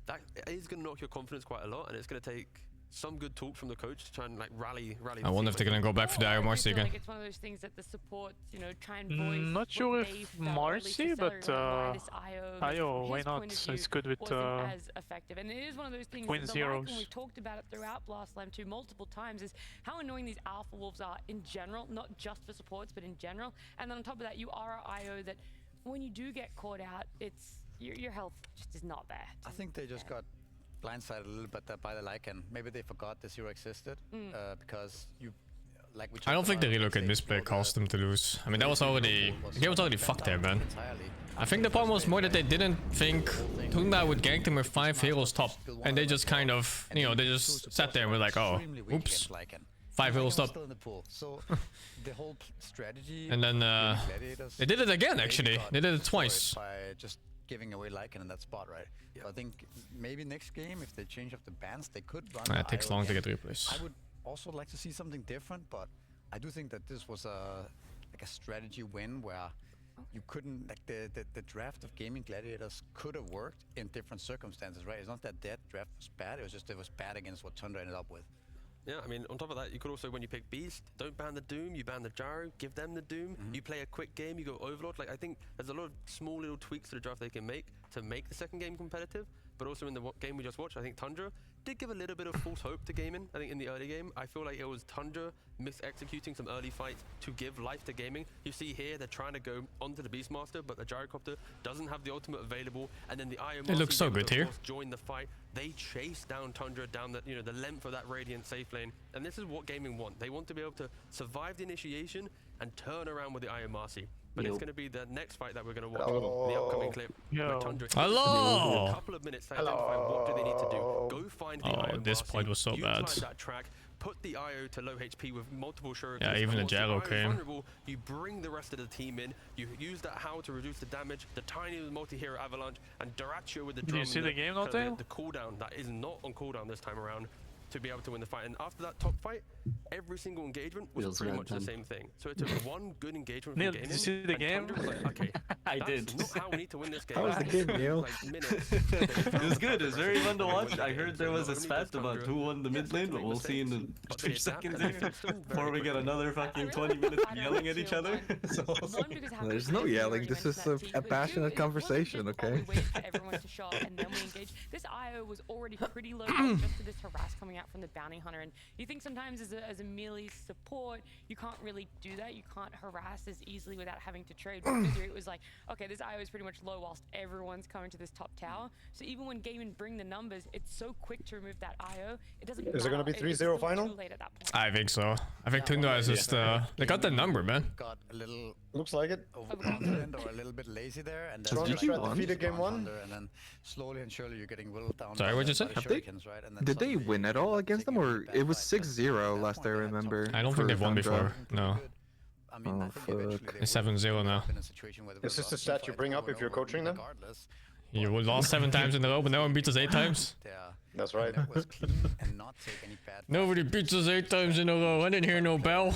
that is going to knock your confidence quite a lot, and it's going to take some good talk from the coach to try and like rally.
I wonder if they're gonna go back for the IO Marcy again.
Like it's one of those things that the supports, you know, try and voice.
Not sure if Marcy, but IO, why not? It's good with
as effective, and it is one of those things.
Queen Zeros.
We've talked about it throughout Blast Slam 2 multiple times. Is how annoying these alpha wolves are in general, not just for supports, but in general. And then on top of that, you are an IO that when you do get caught out, it's your health just is not there.
I think they just got blindsided a little bit by the Lycan. Maybe they forgot the Zero existed because you, like we.
I don't think the relocate misplay caused them to lose. I mean, that was already the game was already fucked there, man. I think the problem was more that they didn't think Tundra would gank them with 5 heroes top, and they just kind of, you know, they just sat there and were like, oh, oops, 5 heroes top.
So the whole strategy.
And then they did it again. Actually, they did it twice.
By just giving away Lycan in that spot, right? Yeah. So I think maybe next game, if they change up the bans, they could run.
It takes long to get replays.
I would also like to see something different, but I do think that this was like a strategy win where you couldn't, like the draft of Gaming Gladiators could have worked in different circumstances, right? It's not that draft was bad, it was just it was bad against what Tundra ended up with.
Yeah, I mean, on top of that, you could also, when you pick Beast, don't ban the Doom, you ban the Gyro, give them the Doom, you play a quick game, you go Overlord. Like, I think there's a lot of small little tweaks to the draft they can make to make the second game competitive, but also in the game we just watched, I think Tundra did give a little bit of false hope to gaming. I think in the early game, I feel like it was Tundra mis-executing some early fights to give life to gaming. You see here, they're trying to go onto the Beastmaster, but the Gyrocopter doesn't have the ultimate available, and then the IO
It looks so good here.
Join the fight. They chase down Tundra down the, you know, the length of that Radiant safe lane, and this is what gaming want. They want to be able to survive the initiation and turn around with the IO Marcy. But it's going to be the next fight that we're going to watch, the upcoming clip. Where Tundra
Hello.
a couple of minutes to identify what do they need to do. Go find the IO
this
Marcy,
point was so bad.
utilize that track, put the IO to low HP with multiple shurikens.
Yeah, even the Gyro came.
You bring the rest of the team in. You use that Howl to reduce the damage. The tiny multi-hero avalanche and Dyrachio with the drum.
Do you see the game, Notail?
The cooldown that is not on cooldown this time around, to be able to win the fight. And after that top fight, every single engagement was pretty much the same thing. So it took one good engagement
Neil,
from gaming.
did you see the game?
Was like, okay,
I did.
Not how we need to win this game.
How was the game, Neil?
It was good. It was very fun to watch. I heard there was a spat about who won the mid lane, but we'll see in the 3 seconds before we get another fucking 20 minutes yelling at each other. So
there's no yelling. This is a passionate conversation, okay?
Wait for everyone to show up and then we engage. This IO was already pretty low just to this harass coming out from the bounty hunter, and you think sometimes as as a melee support, you can't really do that. You can't harass as easily without having to trade. With Misery, it was like, okay, this IO is pretty much low whilst everyone's coming to this top tower. So even when Gaming bring the numbers, it's so quick to remove that IO. It doesn't.
Is it gonna be 3-0 final?
Too late at that point.
I think so. I think Tundra is just they got the number, man.
Got a little
looks like it
overconfident or a little bit lazy there, and then
defeated game 1,
and then slowly and surely you're getting whittled down.
Sorry, what'd you say?
Did they win at all against them, or it was 6-0 last I remember?
I don't think they've won before. No.
Oh fuck.
It's 7-0 now.
Is this the stat you bring up if you're coaching them?
You lost 7 times in a row, but no one beat us 8 times.
That's right.
Nobody beats us 8 times in a row. I didn't hear no bell.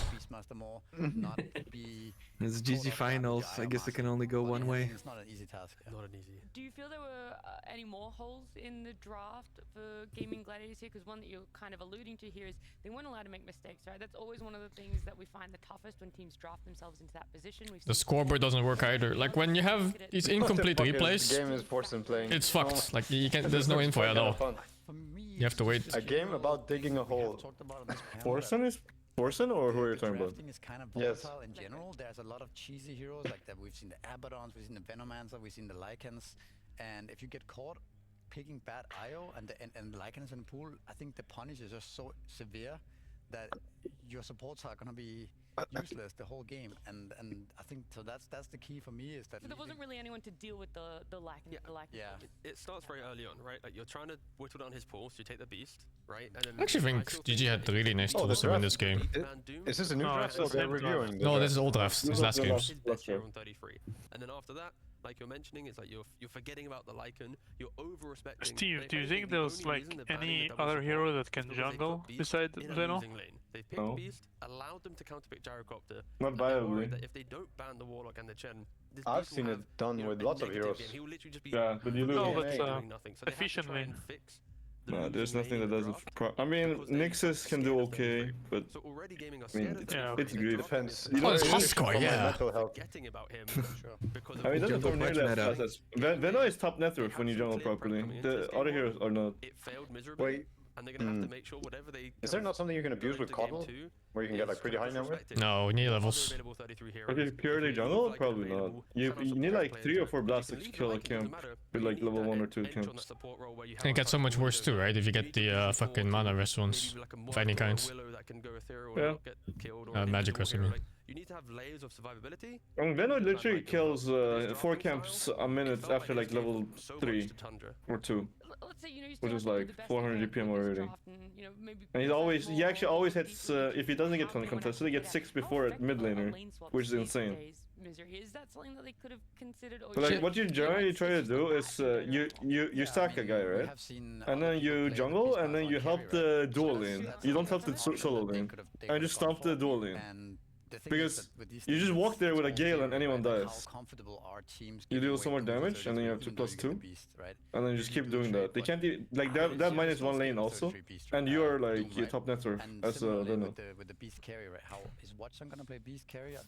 It's GG finals. I guess it can only go one way.
It's not an easy task. Not an easy.
Do you feel there were any more holes in the draft for Gaming Gladiators here? Because one that you're kind of alluding to here is they weren't allowed to make mistakes, right? That's always one of the things that we find the toughest when teams draft themselves into that position.
The scoreboard doesn't work either. Like when you have these incomplete replays,
The game is forced in playing.
it's fucked. Like you can't. There's no info at all. You have to wait.
A game about digging a hole.
Forsen is Forsen, or who are you talking about?
Drafting is kind of
Yes.
volatile in general. There's a lot of cheesy heroes like that. We've seen the Abaddons, we've seen the Venomancer, we've seen the Lycans, and if you get caught picking bad IO and the Lycans in the pool, I think the punish is just so severe that your supports are gonna be useless the whole game, and I think so. That's the key for me is that
So there wasn't really anyone to deal with the lack.
Yeah. It starts very early on, right? Like you're trying to whittle down his pool, so you take the beast, right? And then
I actually think GG had really nice tools to win this game.
Is this a new draft or they're reviewing?
No, this is old drafts. This is last games.
on 33, and then after that, like you're mentioning, it's like you're forgetting about the Lycan. You're over-respecting.
Steve, do you think there's like any other hero that can jungle besides Zeno?
They picked Beast, allowed them to counterpick Gyrocopter.
Not viably.
That if they don't ban the Warlock and the Chen, this
I've
Beast
seen
will
it
have,
done with lots of heroes.
He will literally just be
Yeah, but you lose.
No, but
doing nothing. So they have to try
efficiently.
and fix
No, there's nothing that doesn't. I mean, Nixus can do okay, but
So already gaming are
I mean,
scared
it's great.
Depends.
Oh, it's Huskar, yeah.
Mental health.
Getting about him because of
I mean, it doesn't
Jungle
come nearly
quite
as
meta.
fast as Veno is top net worth when you jungle properly. The other heroes are not.
it failed miserably.
Wait,
And they're gonna have to make sure whatever they.
is there not something you can abuse with Coddle? Where you can get like pretty high number?
No, we need levels.
Okay, purely jungle? Probably not. You need like 3 or 4 blasts to kill a camp with like level 1 or 2 camps.
And it gets so much worse too, right? If you get the fucking mana rest ones of any kind.
Yeah.
Magic rest, I mean.
You need to have layers of survivability.
I mean, Veno literally kills 4 camps a minute after like level 3 or 2.
Let's say, you know, you
Which
still
is
have to do
like
the best
400
you can
GPM
with this
already.
draft and, you know, maybe
And he actually always hits, if he doesn't get contested, he gets 6 before at mid laner, which is insane.
Misery. Is that something that they could have considered? Or
But like, what you generally try to do is, you stack a guy, right? And then you jungle, and then you help the dual lane. You don't help the solo lane. And just stomp the dual lane. Because you just walk there with a Gale and anyone dies. You deal so much damage, and then you have 2+2. And then you just keep doing that. They can't like that -1 lane also. And you are like your top netter as a Veno.
With the beast carry, right? How is Watson gonna play beast carry? Is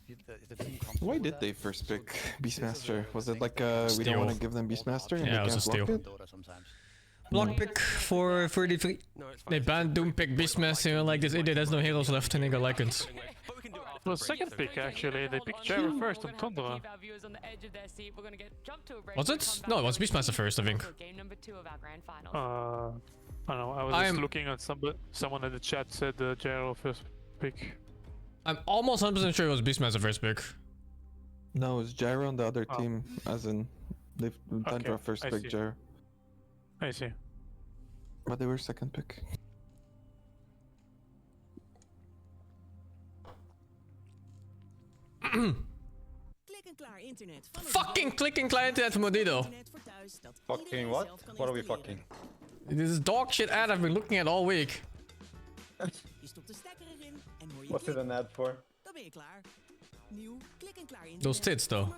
the team
Why did they first pick Beastmaster? Was it like we don't want to give them Beastmaster and
Yeah, it
they
was a
can't
steal.
block it?
Block pick for 33. They banned Doom pick Beastmaster like this idiot has no heroes left and they got Lycans.
It was second pick actually. They picked Jarrah first on Tundra.
Was it? No, it was Beastmaster first, I think.
I don't know. I was just looking at someone in the chat said Jarrah first pick.
I'm almost 100% sure it was Beastmaster first pick.
No, it's Jarrah on the other team, as in Tundra first
I
pick
see.
Jarrah.
I see.
But they were second pick.
Fucking clicking client internet from Modido.
Fucking what? What are we fucking?
This is dog shit ad I've been looking at all week.
What's it an ad for?
Those tits though.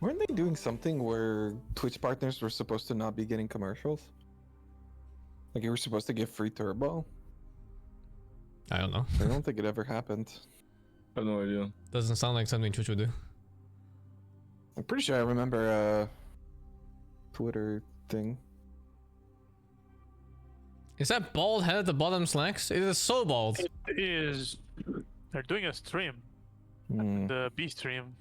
Weren't they doing something where Twitch partners were supposed to not be getting commercials? Like you were supposed to get free turbo?
I don't know.
I don't think it ever happened.
I have no idea.
Doesn't sound like something Twitch would do.
I'm pretty sure I remember a Twitter thing.
Is that bald head at the bottom, Slacks? It is so bald.
It is. They're doing a stream. The B stream.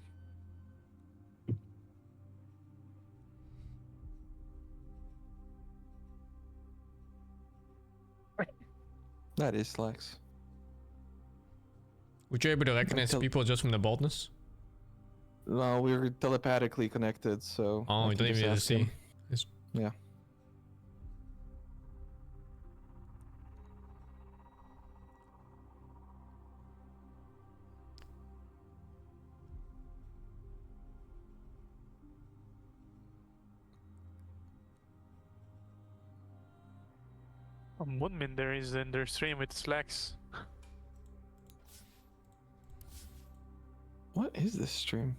That is Slacks.
Would you able to recognize people just from the baldness?
No, we were telepathically connected, so.
Oh, you don't even need to see.
Yeah.
Moonmin there is in their stream with Slacks.
What is this stream?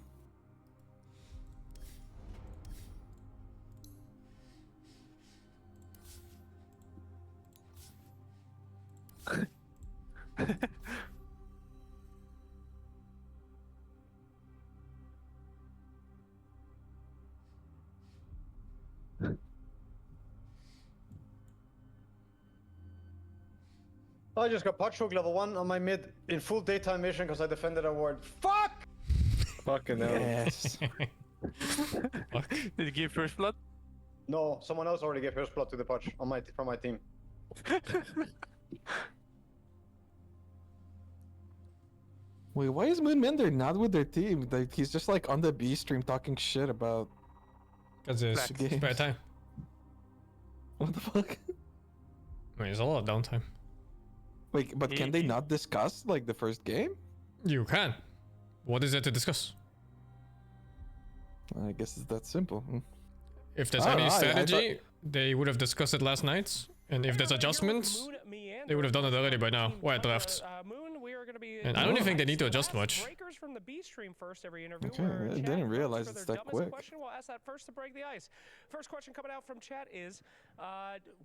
I just got patch hook level 1 on my mid in full daytime mission because I defended a ward. Fuck!
Fucking hell.
Yes.
Did you give first blood?
No, someone else already gave first blood to the patch on from my team.
Wait, why is Moonmender not with their team? Like, he's just like on the B stream talking shit about.
Because it's spare time.
What the fuck?
I mean, it's a lot of downtime.
Wait, but can they not discuss like the first game?
You can. What is there to discuss?
I guess it's that simple.
If there's any strategy, they would have discussed it last night. And if there's adjustments, they would have done it already by now. Or at draft. And I don't even think they need to adjust much.
From the B stream first every interview.
Okay, I didn't realize it's that quick.
We'll ask that first to break the ice. First question coming out from chat is,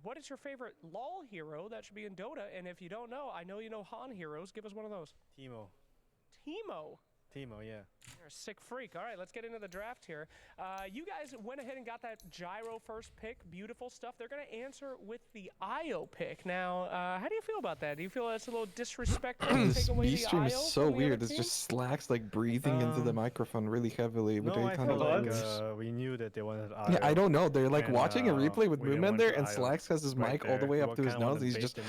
what is your favorite LOL hero that should be in Dota? And if you don't know, I know you know Han heroes. Give us one of those.
Teemo.
Teemo?
Teemo, yeah.
You're a sick freak. All right, let's get into the draft here. You guys went ahead and got that Gyro first pick. Beautiful stuff. They're going to answer with the IO pick. Now, how do you feel about that? Do you feel that's a little disrespectful to take away the IO?
B stream is so weird. It's just Slacks like breathing into the microphone really heavily. With
no, I feel like we knew that they wanted IO.
Yeah, I don't know. They're like watching a replay with Moonmender and Slacks has his mic all the way up to his nose. He's just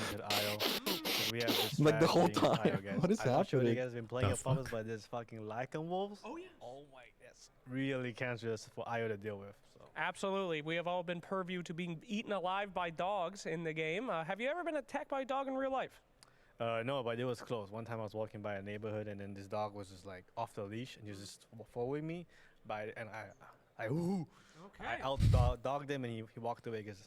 we have this
like the whole time. What is
happening?
happening?
You guys been playing opponents by this fucking Lycan wolves. Oh yeah. Oh my, yes. Really cancerous for IO to deal with. So.
Absolutely. We have all been purview to being eaten alive by dogs in the game. Have you ever been attacked by a dog in real life?
No, but it was close. One time I was walking by a neighborhood and then this dog was just like off the leash and he was just following me. And I out-dogged him and he walked away because...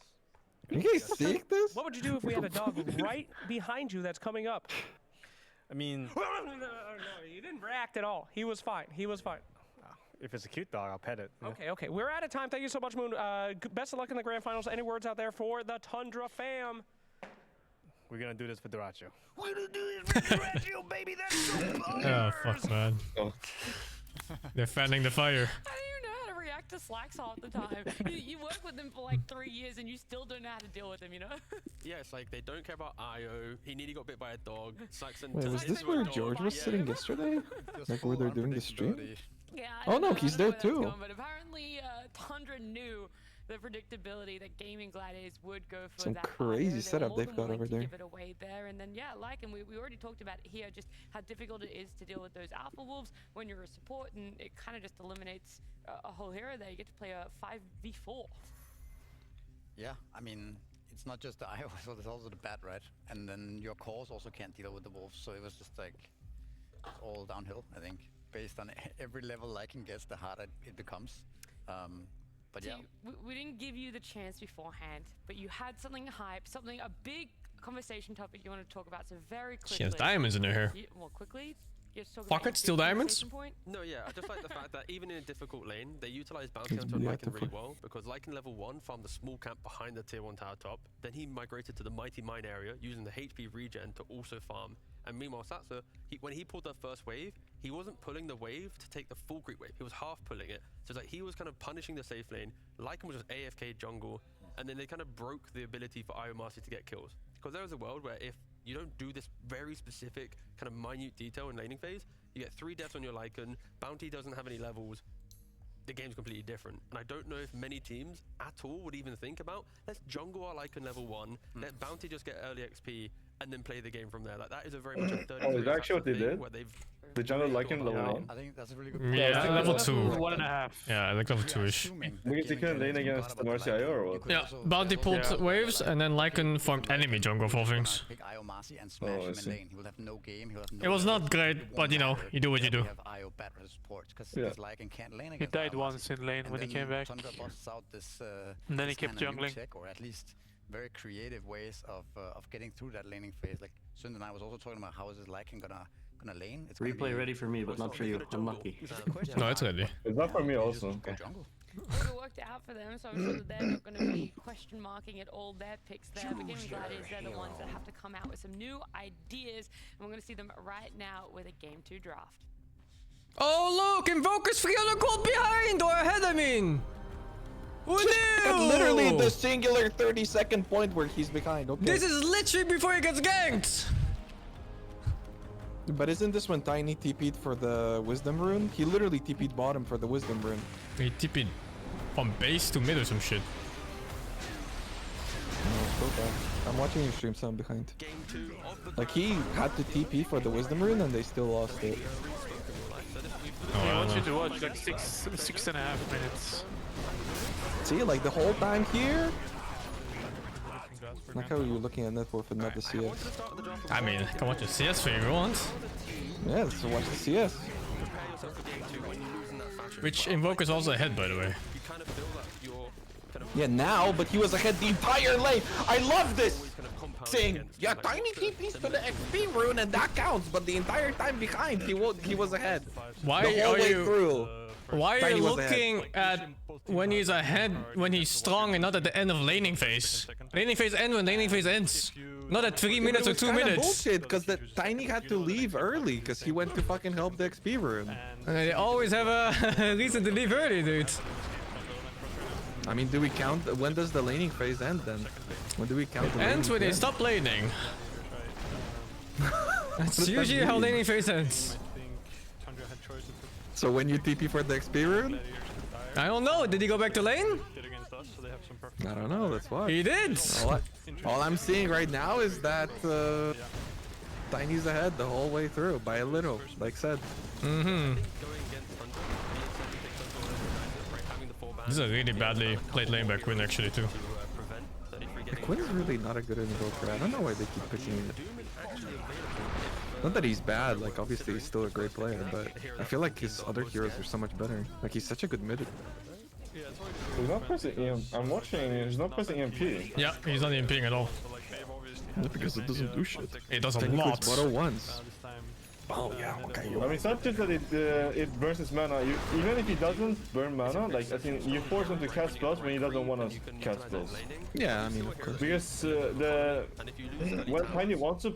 You guys see this?
What would you do if we had a dog right behind you that's coming up?
I mean...
no, you didn't react at all. He was fine. He was fine.
If it's a cute dog, I'll pet it.
Okay, okay. We're out of time. Thank you so much, Moon. Best of luck in the grand finals. Any words out there for the Tundra fam?
We're going to do this for Duracho.
We're going to do this for Duracho, baby. That's so
Oh, fuck, man. They're fanning the fire.
React to Slacks all the time. You work with them for like 3 years and you still don't know how to deal with them, you know?
Yeah, it's like they don't care about IO. He nearly got bit by a dog.
Wait, was this where George was sitting yesterday? Like where they're doing the stream?
Yeah.
Oh no, he's there too.
Going, but apparently, Tundra knew the predictability that Gaming Gladiators would go for
some
that
crazy setup they've got over there.
Give it away there, and then yeah, like, and we already talked about it here, just how difficult it is to deal with those alpha wolves when you're a support, and it kind of just eliminates a whole hero there. You get to play a 5v4.
Yeah, I mean, it's not just the IO, so there's also the bat, right? And then your cores also can't deal with the wolves, so it was just like it's all downhill, I think. Based on every level I can guess, the harder it becomes. But
so
yeah.
We didn't give you the chance beforehand, but you had something hype, a big conversation topic you want to talk about, so very quickly.
She has diamonds in her hair.
Well, quickly.
Pockets still diamonds?
No, yeah, I just like the fact that even in a difficult lane, they utilize bounty hunter on Lycan really well, because Lycan level 1 farmed the small camp behind the tier 1 tower top, then he migrated to the mighty mine area using the HP regen to also farm. And meanwhile, Satsa, when he pulled that first wave, he wasn't pulling the wave to take the full creep wave. He was half pulling it. So it's like he was kind of punishing the safe lane. Lycan was just AFK jungle. And then they kind of broke the ability for IO Master to get kills. because there is a world where if you don't do this very specific kind of minute detail in laning phase, you get 3 deaths on your Lycan, bounty doesn't have any levels, the game's completely different. And I don't know if many teams at all would even think about, let's jungle our Lycan level 1, let bounty just get early XP, and then play the game from there. Like, that is a very much a 33
is that actually what they did?
where they've
The jungle Lycan level 1?
I think that's a really good
Yeah, I think level 2.
1.5.
Yeah, I think level 2-ish.
Because you couldn't lane against Marcy IO or what?
Yeah, bounty pulled waves, and then Lycan formed enemy jungle for things.
Oh, I see.
It was not great, but you know, you do what you do.
Yeah.
He died once in lane when he came back. And then he kept jungling.
Or at least very creative ways of getting through that laning phase. Like Sund and I was also talking about how is this Lycan gonna lane. It's
Replay ready for me, but not for you. I'm lucky.
No, it's ready.
It's not for me also.
Go jungle.
It worked out for them, so I'm sure that they're not going to be question marking at all their picks there. But Gaming Gladiators, they're the ones that have to come out with some new ideas, and we're going to see them right now with a Game 2 draft.
Oh look, Invoker's 300 gold behind, or ahead, I mean. Who knew?
At literally the singular 30-second point where he's behind. Okay.
This is literally before he gets ganked.
But isn't this when Tiny TP'd for the Wisdom Rune? He literally TP'd bottom for the Wisdom Rune.
He TP'd from base to mid or some shit.
No, I'm watching you stream some behind. Like he had to TP for the Wisdom Rune and they still lost it.
I want you to watch like 6.5 minutes.
See, like the whole time here. Like how you're looking at network and not the CS.
I mean, I can watch the CS for you want.
Yeah, let's watch the CS.
Which Invoker's also ahead, by the way.
Yeah, now, but he was ahead the entire lane. I love this! Saying, yeah, Tiny TP's to the XP rune and that counts, but the entire time behind, he was ahead.
Why
the whole
are
way
you...
through.
Why are
Tiny
you
was ahead.
looking at when he's ahead, when he's strong, and not at the end of laning phase? Laning phase ends when laning phase ends. Not at 3 minutes or 2 minutes.
Bullshit, because the Tiny had to leave early, because he went to fucking help the XP rune.
And they always have a reason to leave early, dude.
I mean, do we count? When does the laning phase end then? When do we count the
Ends when
laning
they stop laning. That's usually how laning phase ends.
So when you TP for the XP rune?
I don't know. Did he go back to lane?
I don't know. That's why.
He did.
All I'm seeing right now is that Tiny's ahead the whole way through by a little, like said.
Mm-hmm. This is a really badly played lane by Quinn actually too.
Quinn's really not a good invoker. I don't know why they keep picking it. Not that he's bad, like obviously he's still a great player, but I feel like his other heroes are so much better. Like he's such a good mid.
He's not pressing EMP. I'm watching, he's not pressing EMP.
Yeah, he's not EMPing at all.
Yeah, because it doesn't do shit.
It does a
Technically
lot.
it's bottle once. Oh yeah, okay.
I mean, it's not just that it burns his mana. Even if he doesn't burn mana, like I think you force him to cast spells when he doesn't want to cast spells.
Yeah, I mean of course.
Because when Tiny wants to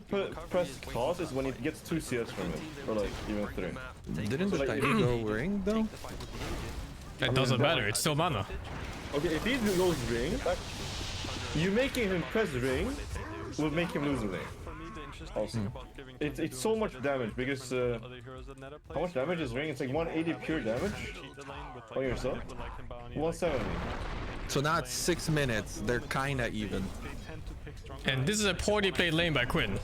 press toss is when he gets 2 CS from it, or like even 3.
Didn't the Tiny go ring though?
It doesn't matter. It's still mana.
Okay, if he goes ring, you making him press ring will make him lose a lane. Also, it's so much damage because how much damage is ring? It's like 180 pure damage on yourself. 170.
So now it's 6 minutes. They're kinda even.
And this is a poorly played lane by Quinn.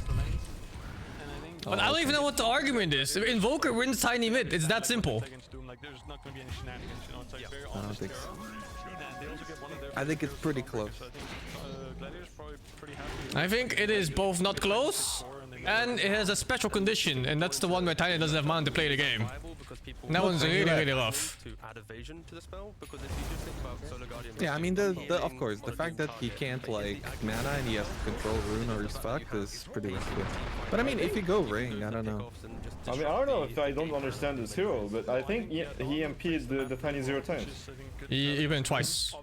But I don't even know what the argument is. If Invoker wins Tiny mid, it's that simple.
I don't think so. I think it's pretty close.
I think it is both not close, and it has a special condition, and that's the one where Tiny doesn't have mana to play the game. And that one's really, really rough.
Yeah, I mean, of course, the fact that he can't, like, mana and he has to control rune or he's fucked is pretty risky. But I mean, if you go ring, I don't know.
I mean, I don't know if I don't understand this hero, but I think he EMP'd the Tiny 0 times.
He went twice.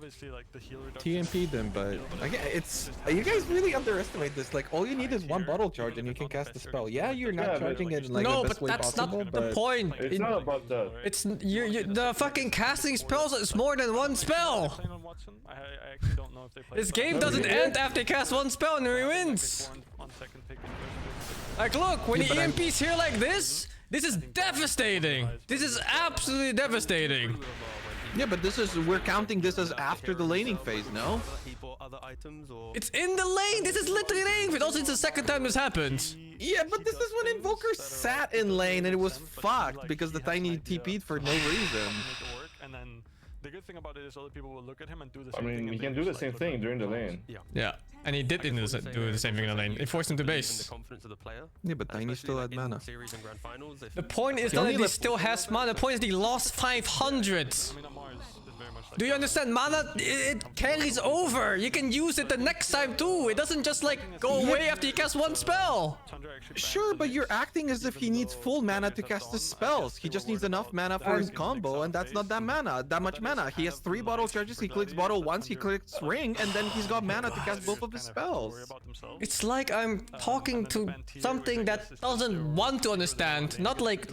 TMP'd them, but again, it's you guys really underestimate this. Like, all you need is 1 bottle charge and you can cast the spell. Yeah, you're not charging it in like the best way possible,
not the point.
It's not about that.
It's the fucking casting spells is more than 1 spell.
reason. I actually don't know if they play.
This game doesn't end after he casts one spell and he wins. Like, look, when the EMP's here like this is devastating. This is absolutely devastating.
Yeah, but we're counting this as after the laning phase, no?
It's in the lane. This is literally laning phase. Also, it's the second time this happened.
Yeah, but this is when Invoker sat in lane and it was fucked because the Tiny TP'd for no reason.
And then the good thing about it is other people will look at him and do the same
I mean,
thing.
he can do the same thing during the lane.
Yeah, and he did do the same thing in the lane. It forced him to base.
Yeah, but Tiny still had mana.
The point is not that he still has mana. The point is he lost 500. Do you understand? Mana, it carries over. You can use it the next time too. It doesn't just like go away after you cast one spell.
Sure, but you're acting as if he needs full mana to cast his spells. He just needs enough mana for his combo, and that's not that much mana. He has 3 bottle charges. He clicks bottle once, he clicks ring, and then he's got mana to cast both of his spells.
It's like I'm talking to something that doesn't want to understand, not like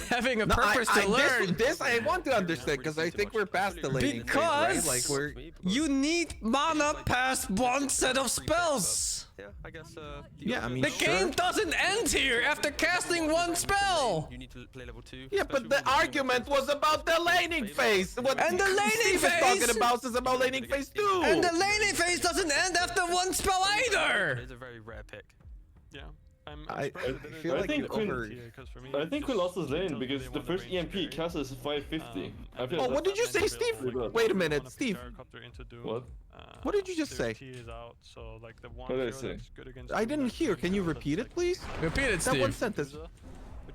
having a purpose to learn.
This I want to understand because I think we're past the laning phase, right? Like
you need mana past one set of spells.
Yeah, I guess.
Yeah, I mean,
the game doesn't end here after casting one spell.
You need to play level 2.
Yeah, but the argument was about the laning phase. What
and the laning phase
talking about is about laning phase 2.
And the laning phase doesn't end after one spell either.
It's a very rare pick.
Yeah.
I feel like
I think Quinn lost his lane because the first EMP cast is 550.
Oh, what did you say, Steve? Wait a minute, Steve.
What?
What did you just say?
What did I say?
I didn't hear. Can you repeat it, please?
Repeat it,
That
Steve.
one sentence.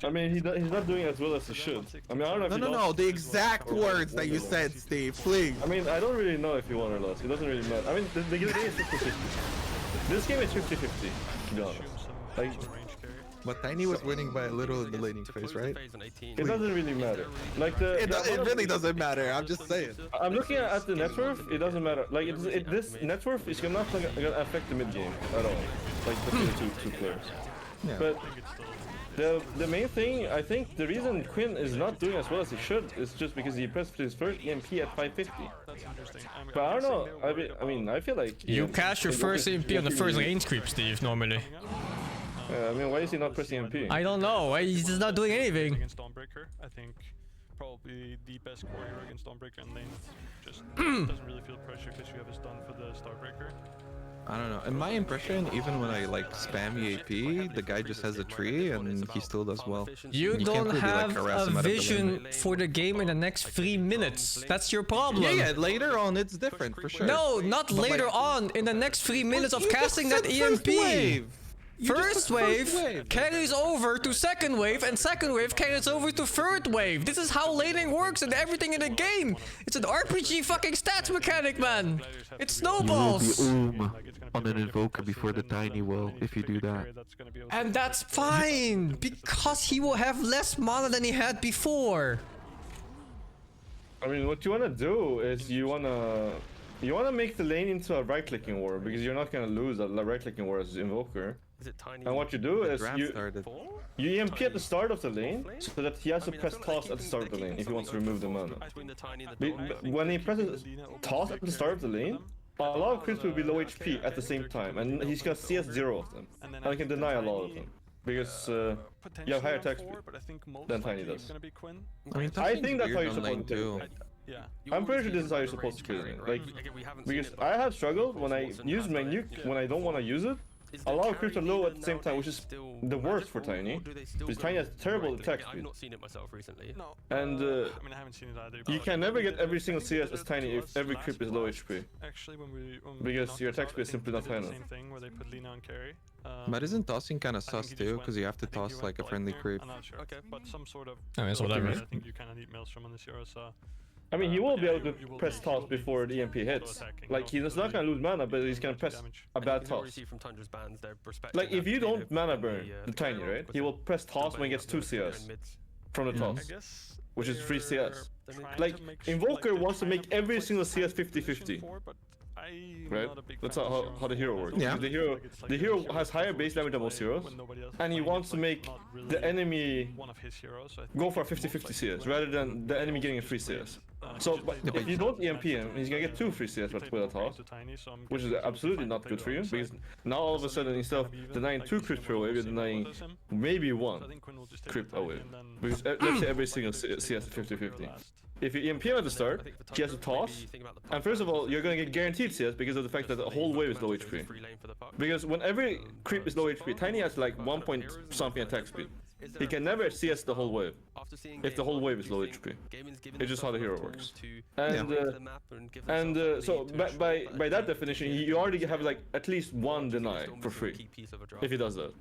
I mean, he's not doing as well as he should. I mean, I don't know if
No, the exact words that you said, Steve, please.
I mean, I don't really know if he won or lost. It doesn't really matter. I mean, the game is 50-50. This game is 50-50, to be honest. Like,
but Tiny was winning by a little in the laning phase, right?
It doesn't really matter. Like
it really doesn't matter. I'm just saying.
I'm looking at the net worth. It doesn't matter. Like this net worth is not gonna affect the mid game at all. Like the two players.
Yeah.
But the main thing, I think, the reason Quinn is not doing as well as he should is just because he pressed his first EMP at 550. But I don't know. I mean, I feel like
you cast your first EMP on the first range creep, Steve. Normally.
I mean, why is he not pressing MP?
I don't know. He's just not doing anything.
Against Dawnbreaker, I think probably the best core hero against Dawnbreaker and lane just doesn't really feel pressure because you have a stun for the Starbreaker.
I don't know. In my impression, even when I like spam EAP, the guy just has a tree and he still does well.
You don't
really,
have
like,
a vision for the game in the next 3 minutes. That's your problem.
Yeah, later on it's different for sure.
No, not but later on. In the next 3 minutes of casting that EMP. First wave carries over to second wave, and second wave carries over to third wave. This is how laning works and everything in the game. It's an RPG fucking stats mechanic, man. It snowballs.
You will be on an invoker before the Tiny will, if you do that.
And that's fine, because he will have less mana than he had before.
I mean, what you wanna do is you wanna make the lane into a right-clicking war, because you're not gonna lose a right-clicking war as invoker. And what you do is you EMP at the start of the lane so that he has to press toss at the start of the lane if he wants to remove the mana. When he presses toss at the start of the lane, a lot of creeps will be low HP at the same time, and he's gonna CS 0 of them, and he can deny a lot of them. Because you have higher attack speed than Tiny does. I think that's how you're supposed to do it. I'm pretty sure this is how you're supposed to play it. Like, because I have struggled when I use my nuke when I don't want to use it. A lot of creeps are low at the same time, which is the worst for Tiny. Because Tiny has terrible attack speed.
I've not seen it myself recently.
And
I mean, I haven't seen it either.
You can never get every single CS as Tiny if every creep is low HP.
Actually,
because your attack speed is simply not high enough.
Same thing where they put Lina on carry.
But isn't tossing kind of sus too? Because you have to toss like a friendly creep.
I'm not sure. Okay, but some sort of.
I mean, it's whatever.
I think you kind of need Maelstrom on this hero, so.
I mean, he will be able to press toss before the EMP hits. Like, he's not gonna lose mana, but he's gonna press a bad toss. Like, if you don't mana burn the Tiny, right? He will press toss when he gets 2 CS from the toss, which is 3 CS. Like, Invoker wants to make every single CS 50-50. Right? That's how the hero works.
Yeah.
The hero has higher base damage than most heroes, and he wants to make the enemy go for a 50-50 CS rather than the enemy getting a free CS. So if you don't EMP him, he's gonna get 2 free CS with a toss, which is absolutely not good for you, because now all of a sudden, instead of denying 2 creeps per wave, you're denying maybe 1 creep a wave. Because let's say every single CS 50-50. If you EMP him at the start, he has a toss, and first of all, you're gonna get guaranteed CS because of the fact that the whole wave is low HP. Because when every creep is low HP, Tiny has like 1 point something attack speed. He can never CS the whole wave if the whole wave is low HP. It's just how the hero works. And so by that definition, you already have like at least 1 deny for free if he does that.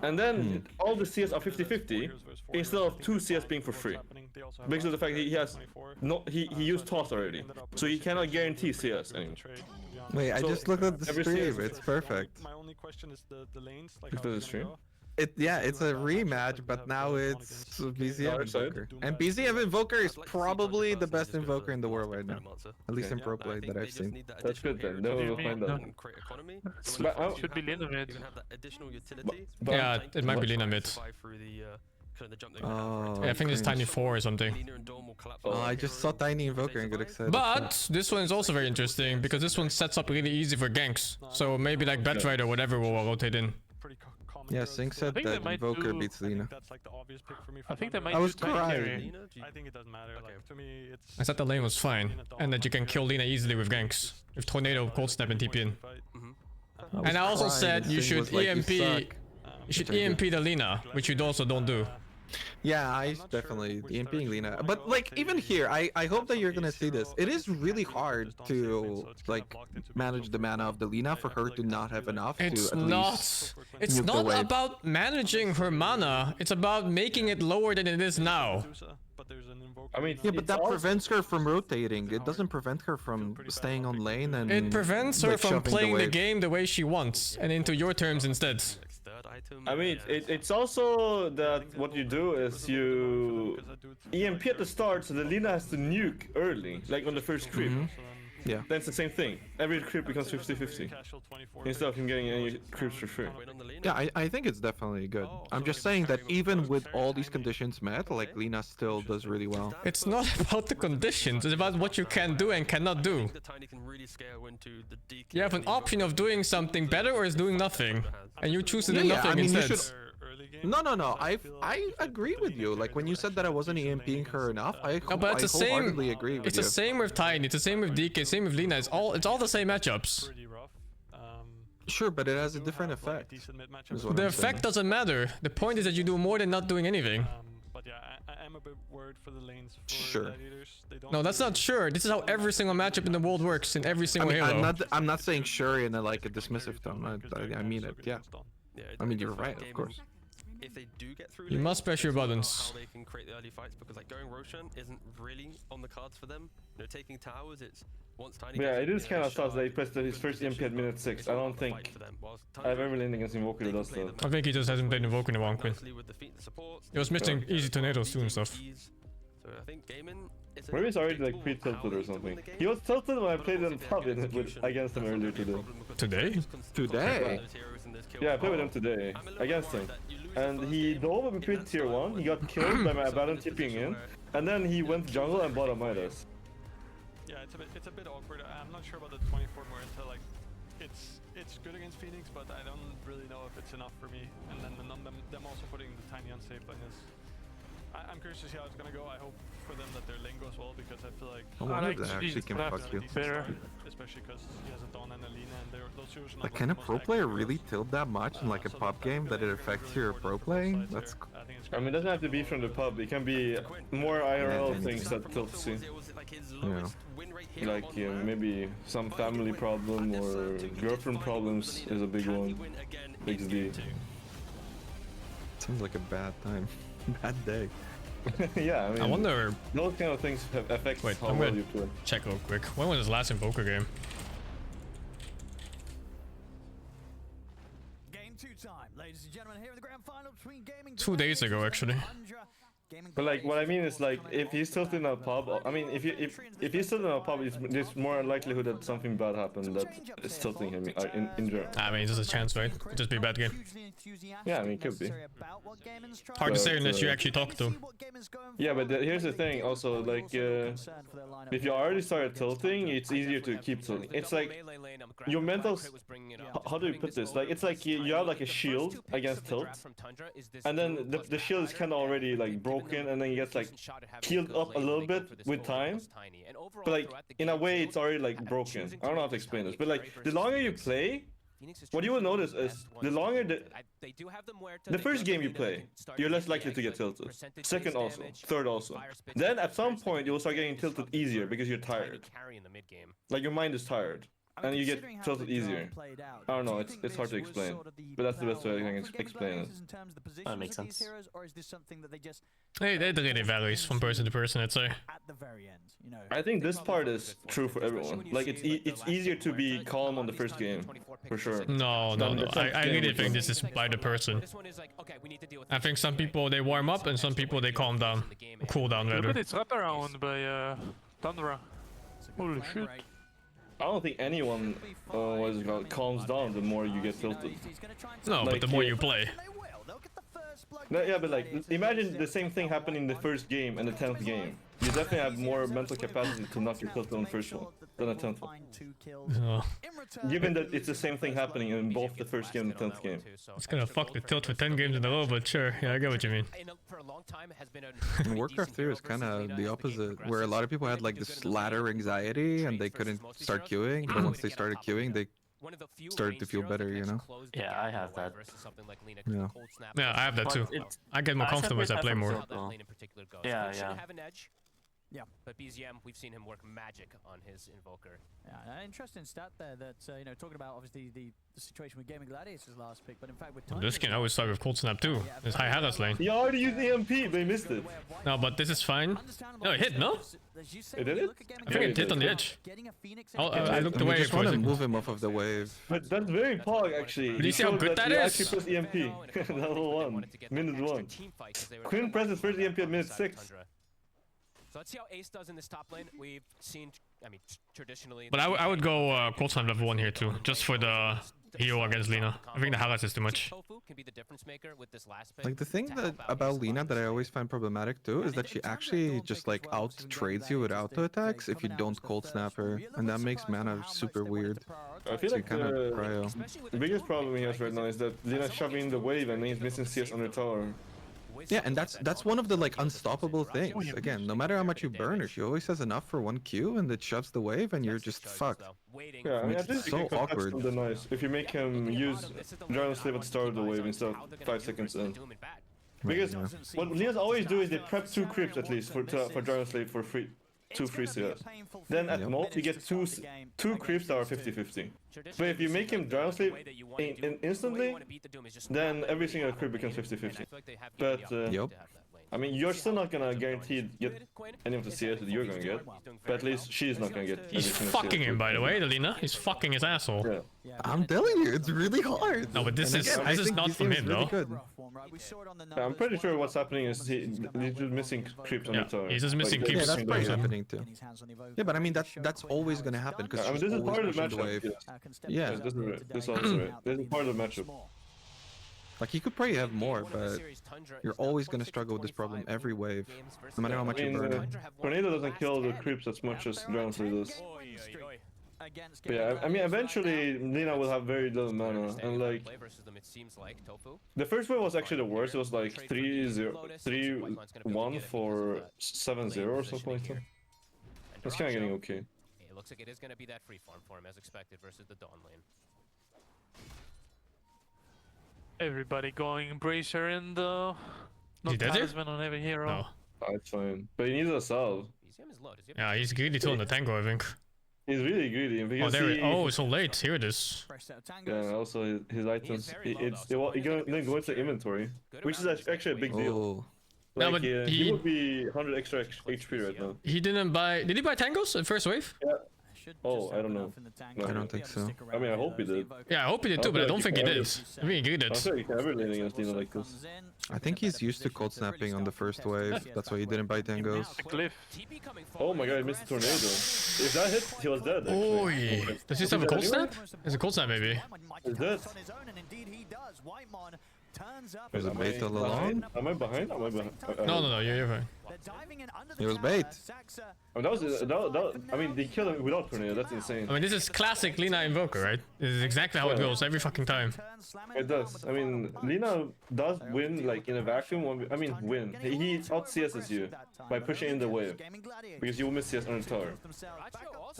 And then all the CS are 50-50 instead of 2 CS being for free. Because of the fact that he used toss already. So he cannot guarantee CS anymore.
Wait, I just looked at the stream. It's perfect.
My only question is the lanes. Like,
looked at the stream?
It's a rematch, but now it's BZM Invoker. And BZM Invoker is probably the best Invoker in the world right now. At least in pro play that I've seen.
That's good then. No, we'll find out.
Should be Lina mid.
Yeah, it might be Lina mid.
Oh,
yeah, I think it's Tiny 4 or something.
Oh, I just saw Tiny Invoker and got excited.
But this one is also very interesting because this one sets up really easy for ganks. So maybe like Batrider or whatever will rotate in.
Yeah, Sing said that Invoker beats Lina.
I think they might.
I was crying.
I think it doesn't matter. Like, to me, it's.
I said the lane was fine, and that you can kill Lina easily with ganks, with Tornado, Cold Snap, and TP in. And I also said you should EMP. You should EMP the Lina, which you also don't do.
Yeah, I definitely EMPing Lina. But like even here, I hope that you're gonna see this. It is really hard to like manage the mana of the Lina for her to not have enough to at least
It's not about managing her mana. It's about making it lower than it is now.
I mean,
yeah, but that prevents her from rotating. It doesn't prevent her from staying on lane and.
It prevents her from playing the game the way she wants and into your terms instead.
I mean, it's also that what you do is you EMP at the start, so the Lina has to nuke early, like on the first creep.
Yeah.
Then it's the same thing. Every creep becomes 50-50 instead of him getting any creeps for free.
Yeah, I think it's definitely good. I'm just saying that even with all these conditions met, like Lina still does really well.
It's not about the conditions, it's about what you can do and cannot do. You have an option of doing something better or is doing nothing, and you choose to do nothing instead.
No. I agree with you. Like when you said that I wasn't EMPing her enough, I wholeheartedly agree with you.
It's the same with Tiny, it's the same with DK, same with Lina. It's all the same matchups.
Sure, but it has a different effect.
The effect doesn't matter. The point is that you do more than not doing anything.
But yeah, I am a bit worried for the lanes.
Sure.
No, that's not sure. This is how every single matchup in the world works in every single Halo.
I'm not saying sure in a dismissive tone. I mean it. Yeah. I mean you're right, of course.
If they do get through,
you must press your buttons.
How they can create the early fights, because like going Roshan isn't really on the cards for them. You know, taking towers, it's once Tiny.
Yeah, it is kind of sus that he pressed his first EMP at minute 6. I don't think I've ever leaned against Invoker who does that.
I think he just hasn't played Invoker in a while, Quinn. He was missing easy tornadoes too and stuff.
So I think gaming.
Maybe it's already like pre-tilted or something. He was tilted when I played in pub against him earlier today.
Today?
Today?
Yeah, I played with him today against him. And he dove up between tier 1, he got killed by my Abaddon tipping in, and then he went jungle and bought a Midas.
Yeah, it's a bit awkward. I'm not sure about the 24 more until like it's good against Phoenix, but I don't really know if it's enough for me. And then them also putting the Tiny on safe lane is. I'm curious to see how it's gonna go. I hope for them that their lane goes well, because I feel like.
I wonder if they actually can fuck you.
Especially because he has a Dawn and a Lina, and those two are not.
Like, can a pro player really tilt that much in like a pub game that it affects your pro playing? That's.
I mean, it doesn't have to be from the pub. It can be more IRL things that tilts you.
Yeah.
Like maybe some family problem or girlfriend problems is a big one. Big D.
Seems like a bad time. Bad day.
Yeah, I mean,
I wonder.
Those kind of things have affect how well you play.
Check real quick. When was his last Invoker game?
Game 2 time, ladies and gentlemen, here in the grand final between Gaming
2 days ago, actually.
But like, what I mean is like, if he's tilted in a pub, I mean, if he's tilted in a pub, there's more likelihood that something bad happened that is tilting him in general.
I mean, there's a chance, right? Could just be a bad game.
Yeah, I mean, it could be.
Hard to say unless you actually talk to him.
Yeah, but here's the thing. Also, like, if you already started tilting, it's easier to keep tilting. It's like your mental. How do you put this? Like, it's like you have like a shield against tilt, and then the shield is kind of already like broken, and then it gets like healed up a little bit with time. But like in a way, it's already like broken. I don't know how to explain this, but like the longer you play, what you will notice is the longer the first game you play, you're less likely to get tilted. Second also, third also. Then at some point you will start getting tilted easier because you're tired. Like your mind is tired. And you get tilted easier. I don't know, it's hard to explain. But that's the best way I can explain it.
That makes sense.
Hey, that really varies from person to person, I'd say.
I think this part is true for everyone. Like, it's easier to be calm on the first game, for sure.
No. I really think this is by the person. I think some people, they warm up, and some people, they calm down. Cool down rather.
Look at its wraparound by Tundra. Holy shit.
I don't think anyone calms down the more you get tilted.
No,
like,
but the more you play.
No, yeah, but like, imagine the same thing happened in the first game and the 10th game. You definitely have more mental capacity to not get tilted on the first one than the 10th one.
Oh.
Given that it's the same thing happening in both the first game and the 10th game.
It's gonna fuck the tilt for 10 games in a row, but sure, yeah, I get what you mean.
And Warcraft 3 is kind of the opposite, where a lot of people had like this ladder anxiety and they couldn't start queuing, but once they started queuing, they started to feel better, you know?
Yeah, I have that.
Yeah,
I have that too. I get more comfortable as I play more.
Yeah.
Yeah.
But BZM, we've seen him work magic on his Invoker.
Yeah, an interesting stat there that, you know, talking about obviously the situation with Gaming Gladiators last pick, but in fact with
This can always start with Cold Snap too. This high Hadas lane.
He already used EMP, they missed it.
No, but this is fine. No, it hit, no?
It did it?
I think it hit on the edge. I looked away.
I just want to move him off of the wave.
But that's very pog, actually.
Do you see how good that is?
Actually pressed EMP. Level 1. Minute 1. Quinn pressed his first EMP at minute 6.
So let's see how Ace does in this top lane. We've seen, I mean, traditionally...
But I would go Cold Snap level 1 here too, just for the heal against Lina. I think the Halas is too much.
Like the thing about Lina that I always find problematic too is that she actually just like out-trades you with auto attacks if you don't Cold Snap her, and that makes mana super weird.
I feel like the biggest problem he has right now is that Lina's shoving the wave and he's missing CS under tower.
Yeah, and that's one of the like unstoppable things. Again, no matter how much you burn her, she always has enough for one Q, and it shoves the wave, and you're just fucked.
Yeah, I mean, at least
so awkward.
Nice. If you make him use Dragon Slave at the start of the wave instead of 5 seconds in. Because what Leos always do is they prep 2 creeps at least for Dragon Slave for free. 2 free CS. Then at most you get two creeps that are 50-50. But if you make him Dragon Slave instantly, then every single creep becomes 50-50. But I mean, you're still not gonna guarantee get any of the CS that you're gonna get. But at least she's not gonna get.
He's fucking him, by the way, Lina. He's fucking his asshole.
Yeah.
I'm telling you, it's really hard.
No, but this is not from him though.
I'm pretty sure what's happening is he's just missing creeps on the tower.
He's just missing creeps.
Yeah, that's probably happening too. Yeah, but I mean that's always gonna happen because
I mean, this is part of the matchup.
Yeah,
this is also right. This is part of the matchup.
Like he could probably have more, but you're always gonna struggle with this problem every wave, no matter how much you burn.
Tornado doesn't kill the creeps as much as Dragon Slave does. But yeah, I mean, eventually Lina will have very little mana, and like the first wave was actually the worst. It was like 3-1 for 7-0 or something like that. It's kind of getting okay.
It looks like it is going to be that free farm for him as expected versus the Dawn lane.
Everybody going Bracer and not Talisman on every hero.
No.
That's fine. But he needs a salve.
Yeah, he's greedy too on the tango, I think.
He's really greedy because
it's so late. Here it is.
Yeah, also his items. It didn't go into inventory, which is actually a big deal. Like,
no, but
he would be 100 extra HP right now.
He didn't buy. Did he buy tangos at first wave?
Yeah. Oh, I don't know. No,
I don't think so.
I mean, I hope he did.
Yeah, I hope he did too, but I don't think he did. I think he did.
I think he ever laning against Lina like this.
I think he's used to cold snapping on the first wave. That's why he didn't buy tangos.
Oh my god, he missed the tornado. If that hit, he was dead.
Oh, does he have a cold snap? There's a cold snap maybe.
He's dead.
There's a bait all along.
Am I behind?
No, you're fine.
It was bait.
I mean, I mean, they killed him without tornado. That's insane.
I mean, this is classic Lina Invoker, right? This is exactly how it goes every fucking time.
It does. I mean, Lina does win like in a vacuum. I mean, win. He out CS's you by pushing in the wave because you will miss CS on the tower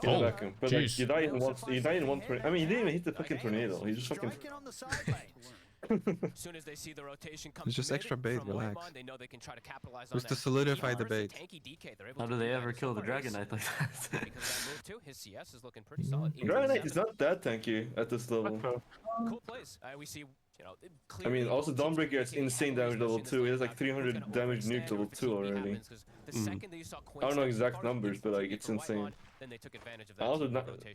in a vacuum. But like, you die in one. You die in one. I mean, he didn't even hit the fucking tornado. He just fucking.
Soon as they see the rotation come
It's just extra bait, relax.
they know they can try to capitalize on
Just to solidify the bait.
How do they ever kill the Dragon Knight like that?
His CS is looking pretty solid.
Dragon Knight is not that tanky at this level.
Cool plays. We see, you know,
I mean, also Dawnbreaker has insane damage level 2. It has like 300 damage nuke level 2 already. I don't know exact numbers, but like it's insane. Also,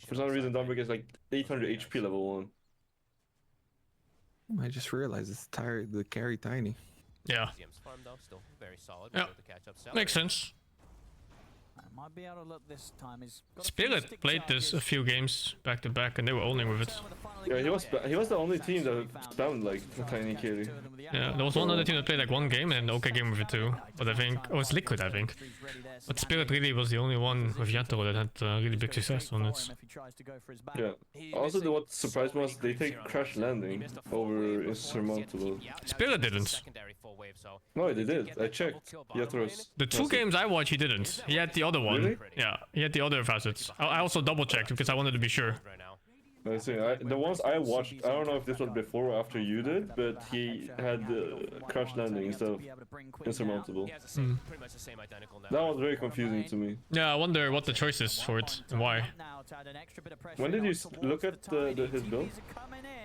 for some reason, Dawnbreaker is like 800 HP level 1.
I just realized it's tired. The carry tiny.
Yeah. Yeah. Makes sense.
Might be able to look this time.
Spirit played this a few games back to back, and they were owning with it.
Yeah, he was the only team that spammed like tiny carry.
Yeah, there was one other team that played like one game and an okay game with it too. But I think it was Liquid, I think. But Spirit really was the only one with Yatoro that had really big success on it.
Yeah. Also, what surprised me was they take Crash Landing over Insurmountable.
Spirit didn't.
No, they did. I checked. Yatoro's.
The 2 games I watched, he didn't. He had the other one.
Really?
Yeah, he had the other facets. I also double checked because I wanted to be sure.
I see. The ones I watched, I don't know if this was before or after you did, but he had Crash Landing instead of Insurmountable. That was very confusing to me.
Yeah, I wonder what the choice is for it and why.
When did you look at his build?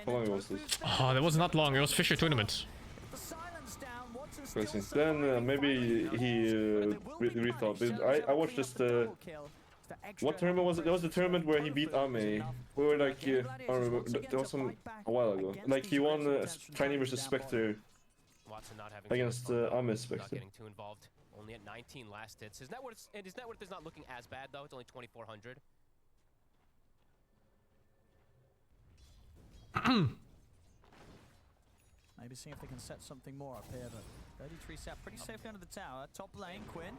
How long was this?
Oh, that was not long. It was Fisher Tournament.
Then maybe he rethought. But I watched just what tournament was it? That was the tournament where he beat Ame. We were like, I don't remember. That was a while ago. Like he won Tiny versus Spectre against Ame's Spectre.
Getting too involved. Only at 19 last hits. His net worth is not looking as bad though. It's only 2,400.
Maybe see if they can set something more up here, but 33 set pretty safely under the tower. Top lane, Quinn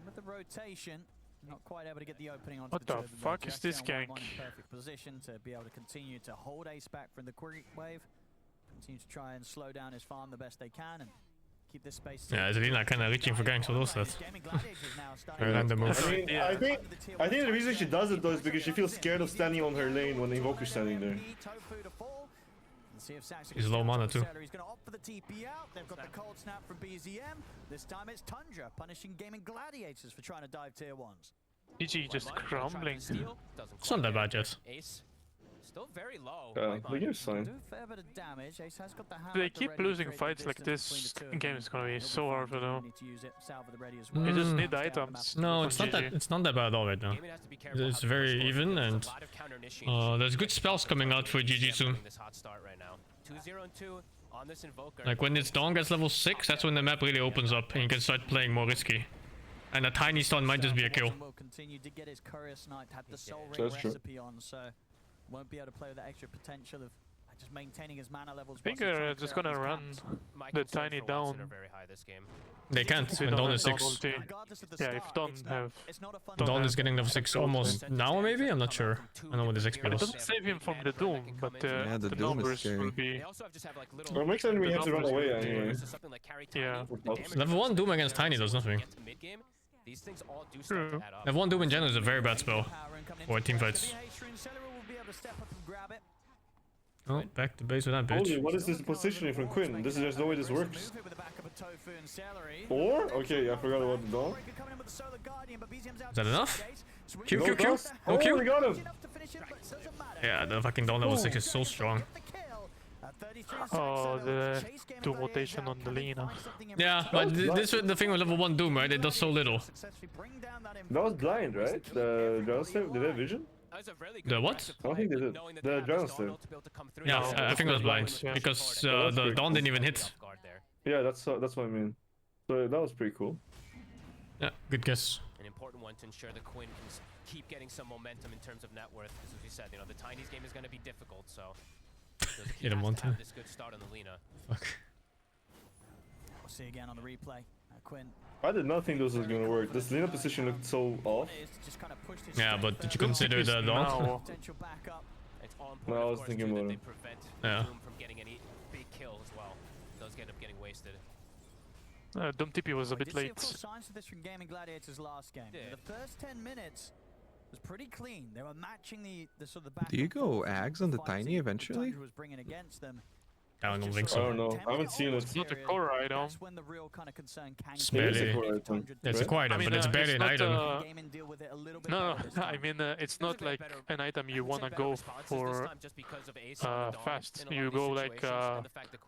with the rotation, not quite able to get the opening onto
what the fuck is this gank?
Perfect position to be able to continue to hold Ace back from the creep wave, continue to try and slow down his farm the best they can and keep this space.
Yeah, Zelina kind of reaching for ganks with all that. Very random move.
I mean, I think the reason she does it though is because she feels scared of standing on her lane when the Invoker's standing there.
He's low mana too.
He's going to opt for the TP out. They've got the cold snap from BZM. This time it's Tundra punishing Gaming Gladiators for trying to dive tier 1s.
GG just crumbling.
It's not that bad yet.
Still very low.
The game's fine.
They keep losing fights like this. The game is gonna be so hard for them. You just need items.
No, it's not that. It's not that bad at all right now. It's very even, and there's good spells coming out for GG soon. Like when its Dawn gets level 6, that's when the map really opens up and you can start playing more risky. And a tiny stun might just be a kill.
That's true.
Won't be able to play with the extra potential of just maintaining his mana levels.
I think they're just gonna run the tiny down.
They can't when Dawn is 6.
Yeah, if Dawn have...
Dawn is getting level 6 almost now maybe? I'm not sure. I don't know what his XP
It
was.
doesn't save him from the Doom, but
yeah, the Doom is scary.
will be...
Well, it makes sense we have to run away anyway.
Yeah.
Level 1 Doom against Tiny does nothing.
True.
Level 1 Doom in general is a very bad spell for teamfights. Oh, back to base with that bitch.
Holy, what is this positioning from Quinn? There's no way this works. 4? Okay, I forgot about the Dawn.
Is that enough? Q,
No
Q, Q.
Oh,
No Q.
we got him!
Yeah, the fucking Dawn level 6 is so strong.
Oh, the Doom rotation on the Lina.
Yeah, but this is the thing with level 1 Doom, right? It does so little.
That was blind, right? The Dragon Stave, did they have vision?
The what?
I don't think they did. The Dragon Stave.
Yeah, I think it was blind because the Dawn didn't even hit.
Yeah, that's what I mean. So that was pretty cool.
Yeah, good guess.
An important one to ensure the Quinn can keep getting some momentum in terms of net worth. Because as we said, you know, the Tiny's game is going to be difficult, so
He didn't want to.
have this good start on the Lina.
Fuck.
We'll see again on the replay. Quinn.
I did not think this was gonna work. This Lina position looked so off.
Yeah, but did you consider the Dawn?
It's all
No, I was
important
thinking
too, that
about
they
it.
prevent
Yeah.
Doom from getting any big kills as well. Those end up getting wasted.
Doom TP was a
We
bit
did see,
late.
of course, signs of this from Gaming Gladiators last game. The first 10 minutes was pretty clean. They were matching the sort of back.
Do you go Ags on the Tiny eventually?
Was bringing against them.
I don't think
I
so.
don't know. I haven't seen it.
It's not a core item.
That's when the real kind of concern can
It's
come.
barely. It's a
right?
core item, but it's barely an item.
No, I mean it's not like an item you wanna go for fast. You go like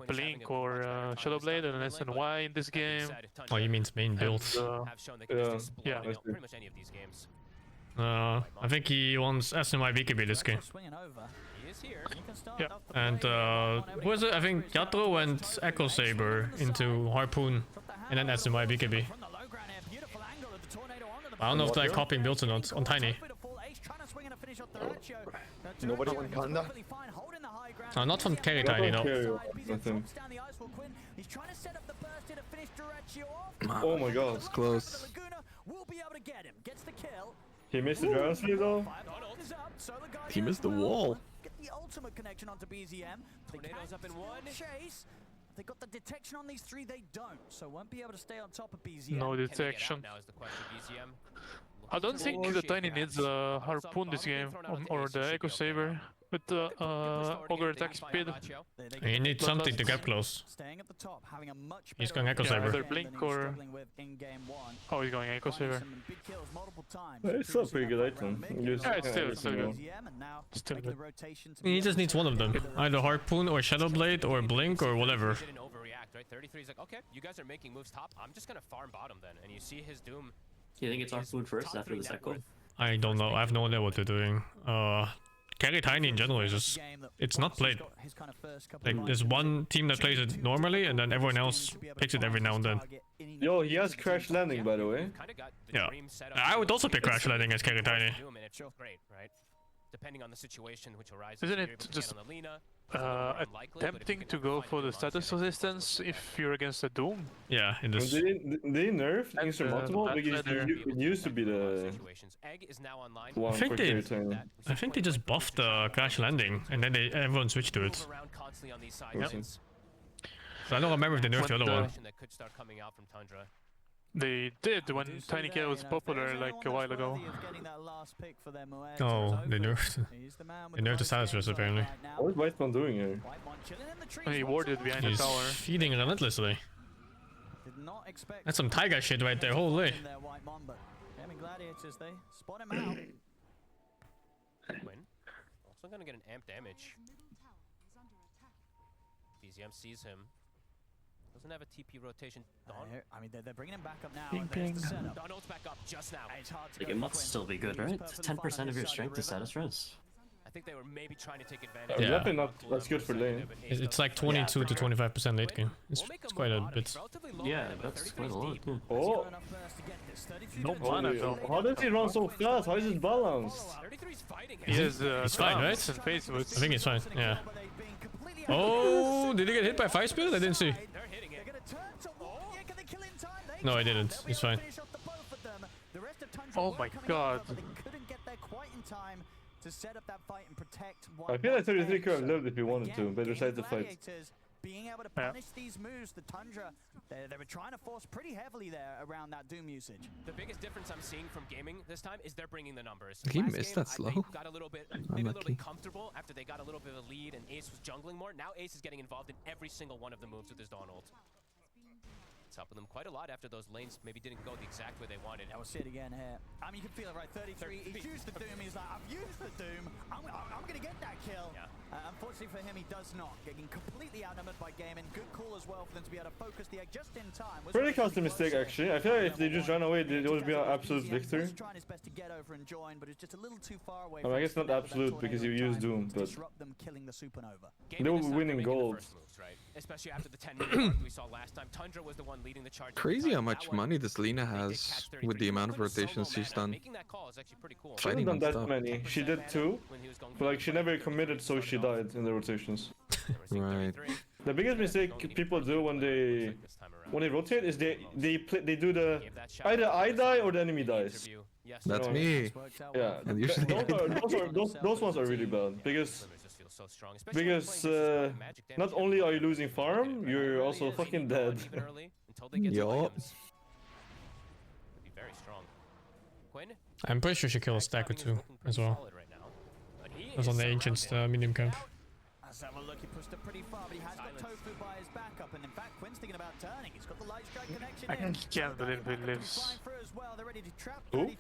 Blink or Shadowblade and SNY in this game.
Oh, you mean its main build?
Yeah.
Pretty much any of these games.
I think he wants SNY BKB this game.
He is here.
Yeah.
And who was it? I think Yatro went Echo Saber into Harpoon and then SNY BKB. I don't know if they're copying builds or not on Tiny.
Nobody went Kanda.
Not from Carry Tiny, no.
Oh my god.
It's close.
He missed the Dragon Stave though?
He missed the wall.
Get the ultimate connection onto BZM.
Tornado's up in one.
Chase. They got the detection on these three, they don't. So won't be able to stay on top of BZM.
No detection.
Now is the question. BZM.
I don't think the Tiny needs a Harpoon this game, or the Echo Saber with the Ogre attack speed.
You need something to get close.
Staying at the top, having a much
He's going Echo Saber.
Either Blink or... Oh, he's going Echo Saber.
It's still a pretty good item.
Yeah, it's still good. Still good.
He just needs one of them. Either Harpoon or Shadowblade or Blink or whatever.
Didn't overreact, right? 33 is like, okay, you guys are making moves top. I'm just gonna farm bottom then. And you see his Doom.
You think it's our food first after this echo?
I don't know. I have no idea what they're doing. Carry Tiny in general is just... It's not played. Like, there's one team that plays it normally, and then everyone else picks it every now and then.
Yo, he has Crash Landing, by the way.
Yeah. I would also pick Crash Landing as Carry Tiny.
Great, right? Depending on the situation which arises.
Isn't it just tempting to go for the status resistance if you're against a Doom?
Yeah, it is.
They nerfed insurmountable because it used to be the one for Carry Tiny.
I think they just buffed the Crash Landing, and then everyone switched to it.
Yep.
So I don't remember if they nerfed the other one.
They did when Tiny Kill was popular like a while ago.
Oh, they nerfed. They nerfed the status rest apparently.
What is Whiteman doing here?
He warded behind the
He's
tower.
feeding relentlessly. That's some Taiga shit right there, holy.
Gladiators, they spot him out.
Win. Also gonna get an amp damage. BZM sees him. Doesn't have a TP rotation.
I mean, they're bringing him back up now.
Ping, ping.
Donald's back up just now.
It's hard to
Like, it must still be good, right? 10% of your strength is status res.
I think they were maybe trying to take advantage.
Yeah.
Definitely not. That's good for lane.
It's like 22 to 25% late game. It's quite a bit.
Yeah, that's quite a lot. Yeah.
Oh!
No mana though.
How does he run so fast? How is his balanced?
He has
He's fine, right?
and face boots.
I think he's fine, yeah. Oh, did he get hit by Fire Spirit? I didn't see. No, I didn't. He's fine.
Oh my god.
I feel like 33 could have lived if he wanted to, but decided to fight.
Being able to punish these moves, the Tundra, they were trying to force pretty heavily there around that Doom usage.
The biggest difference I'm seeing from gaming this time is they're bringing the numbers.
He
Last
missed
game,
that slow.
They got a little bit, maybe a little bit comfortable after they got a little bit of a lead and Ace was jungling more. Now Ace is getting involved in every single one of the moves with his Dawn ult. It's helping them quite a lot after those lanes maybe didn't go the exact way they wanted.
Yeah, we'll see it again here. I mean, you can feel it, right? 33, he's used the Doom, he's like, I've used the Doom, I'm gonna get that kill.
Yeah.
Unfortunately for him, he does not. Getting completely outnumbered by Gaming. Good call as well for them to be able to focus the egg just in time.
Pretty costly mistake, actually. I feel like if they just ran away, it would be an absolute victory.
Was trying his best to get over and join, but it's just a little too far away.
I mean, I guess not absolute because you use Doom, but
disrupt them, killing the supernova.
they will be winning gold.
Especially after the 10-minute mark we saw last time. Tundra was the one leading the charge.
Crazy how much money this Lina has with the amount of rotations she's done.
Making that call is actually pretty cool.
She hasn't done that many. She did 2, but like she never committed, so she died in the rotations.
Right.
The biggest mistake people do when they rotate is they do the either I die or the enemy dies.
That's me.
Yeah,
And usually
those ones are really bad because not only are you losing farm, you're also fucking dead.
Yup.
I'm pretty sure she killed a stack or 2 as well. It was on the Ancients medium camp.
Let's have a look. He pushed it pretty far, but he has got Tofu by his backup, and in fact, Quinn's thinking about turning. He's got the light strike connection.
I can't believe he lives.
Who?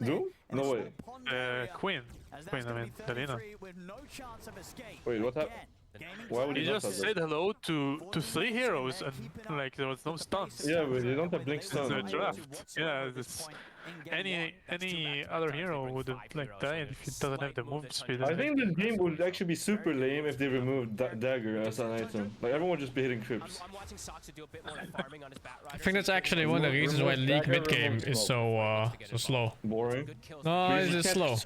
Doom? No way.
Quinn. Quinn, I mean, Selena.
Wait, what happened? Why would
he just said hello to 3 heroes and like there was no stuns.
Yeah, but they don't have blink stun.
It's a draft. Yeah, it's any other hero would like die if he doesn't have the move speed.
I think this game would actually be super lame if they removed dagger as an item. Like everyone would just be hitting crips.
I think that's actually one of the reasons why League mid game is so slow.
Boring.
No, it's just slow.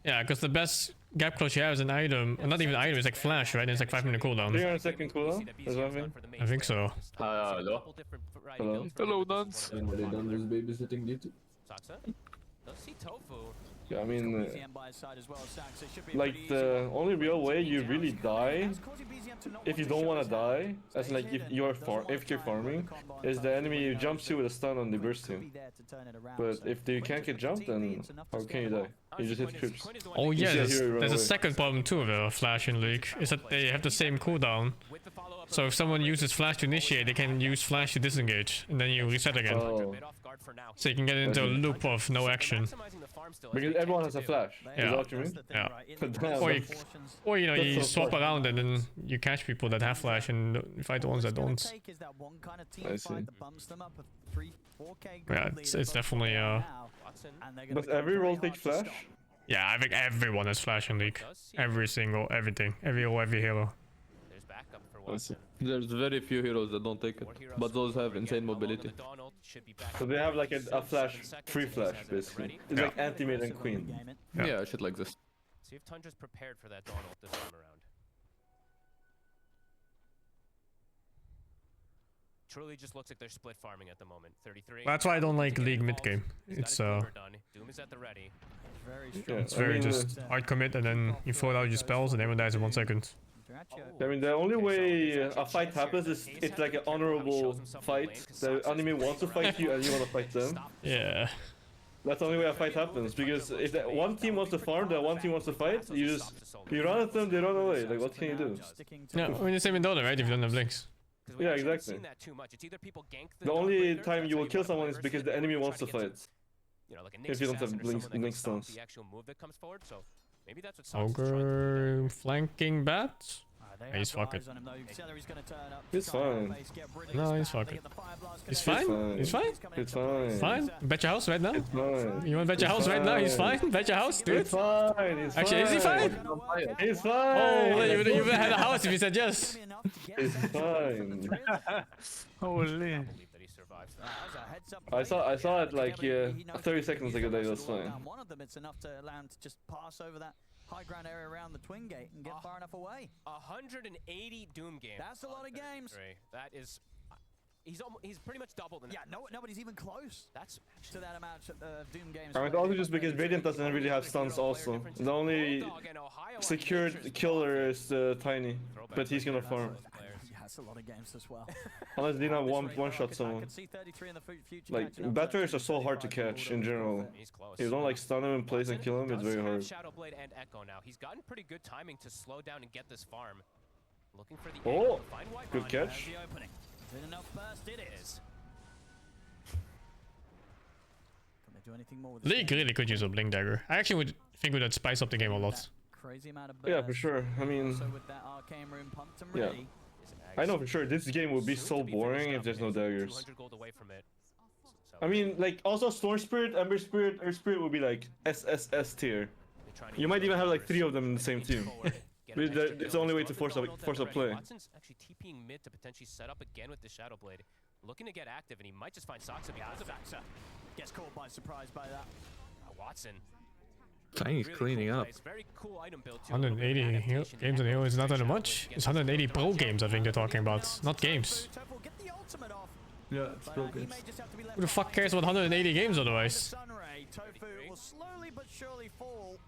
Yeah, because the best gap close you have is an item, or not even item, it's like flash, right? And it's like 5-minute cooldown.
300-second cooldown? Is that thing?
I think so.
Hello.
Hello.
Hello, Nuns.
Babysitting duty.
Yeah, I mean, like the only real way you really die, if you don't want to die, as in like if you're farming, is the enemy jumps you with a stun and they burst you. But if they can't get jumped, then how can you die? You just hit creeps.
Oh yeah, there's a second problem too with a flash in League, is that they have the same cooldown. So if someone uses flash to initiate, they can use flash to disengage, and then you reset again.
Oh.
So you can get into a loop of no action.
Because everyone has a flash.
Yeah.
Is that what you mean?
Yeah. Or you know, you swap around and then you catch people that have flash and fight the ones that don't.
I see.
Yeah, it's definitely
Does every role take flash?
Yeah, I think everyone has flash in League. Every hero.
There's very few heroes that don't take it, but those have insane mobility.
So they have like a flash, free flash basically. It's like anti-mid and queen.
Yeah, shit like this.
See if Tundra's prepared for that Donald this time around. Truly just looks like they're split farming at the moment. 33.
That's why I don't like League mid game. It's
Doom is at the ready.
it's very just hard commit and then you throw out your spells and everyone dies in 1 second.
I mean, the only way a fight happens is it's like an honorable fight. The enemy wants to fight you and you want to fight them.
Yeah.
That's the only way a fight happens, because if one team wants to farm, the one team wants to fight, you run at them, they run away. Like, what can you do?
Yeah, when you same in Dota, right? If you don't have links.
Yeah, exactly. The only time you will kill someone is because the enemy wants to fight. If you don't have blink stuns.
Ogre flanking bat? He's fucking.
He's fine.
No, he's fucking. He's fine? He's fine?
It's fine.
Fine? Bet your house right now?
It's fine.
You want to bet your house right now? He's fine? Bet your house, dude?
It's fine. It's
Actually, is he fine?
He's fine.
Oh, you would have had a house if you said yes.
It's fine.
Holy.
I saw it like 30 seconds ago that it was fine.
One of them, it's enough to allow him to just pass over that high ground area around the twin gate and get far enough away.
180 Doom games.
That's a lot of games.
That is, he's pretty much doubled.
Yeah, nobody's even close.
That's
to that amount of Doom games.
I mean, also just because Radiant doesn't really have stuns also. The only secured killer is Tiny, but he's gonna farm.
That's a lot of games as well.
Unless Dina one-shot someone. Like, batteries are so hard to catch in general. If you don't like stun him in place and kill him, it's very hard.
Shadowblade and Echo now. He's gotten pretty good timing to slow down and get this farm. Looking for the
oh, good catch.
Enough burst it is. Can they do anything more with
League really could use a blink dagger. I actually would think it would spice up the game a lot.
Crazy amount of
Yeah, for sure. I mean,
also with that arcane rune pumped and
yeah.
ready.
I know for sure this game would be so boring if there's no daggers.
200 gold away from it.
I mean, like, also Storm Spirit, Ember Spirit, Earth Spirit would be like SSS tier. You might even have like 3 of them in the same team. It's the only way to force up play.
Watson's actually TPing mid to potentially set up again with the Shadow Blade. Looking to get active, and he might just find Soxa because of it.
Gets caught by surprise by that.
Watson.
Tiny's cleaning up.
180 games in Hero is not that much. It's 180 pro games, I think they're talking about, not games.
Yeah, it's pro games.
Who the fuck cares about 180 games otherwise?
Tofu will slowly but surely fall.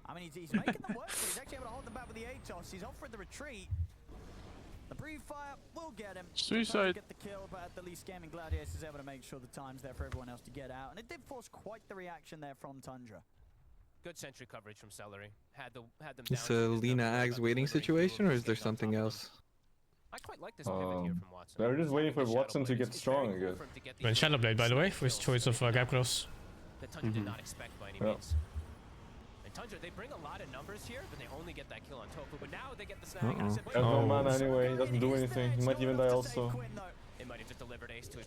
I mean, he's making them work, but he's actually able to hold them back with the ATOS. He's off for the retreat. The Breathe Fire will get him.
Suicide.
Get the kill, but at the least Gaming Gladiators is able to make sure the time's there for everyone else to get out. And it did force quite the reaction there from Tundra.
Good sentry coverage from Celery. Had them
It's a Lina Ags waiting situation, or is there something else?
I quite like this pivot here from Watson.
They're just waiting for Watson to get strong again.
When Shadow Blade, by the way, for his choice of gap cross.
That Tundra did not expect by any means. And Tundra, they bring a lot of numbers here, but they only get that kill on Tofu. But now they get the snag.
He has no mana anyway, he doesn't do anything. He might even die also.
It might have just delivered ace to his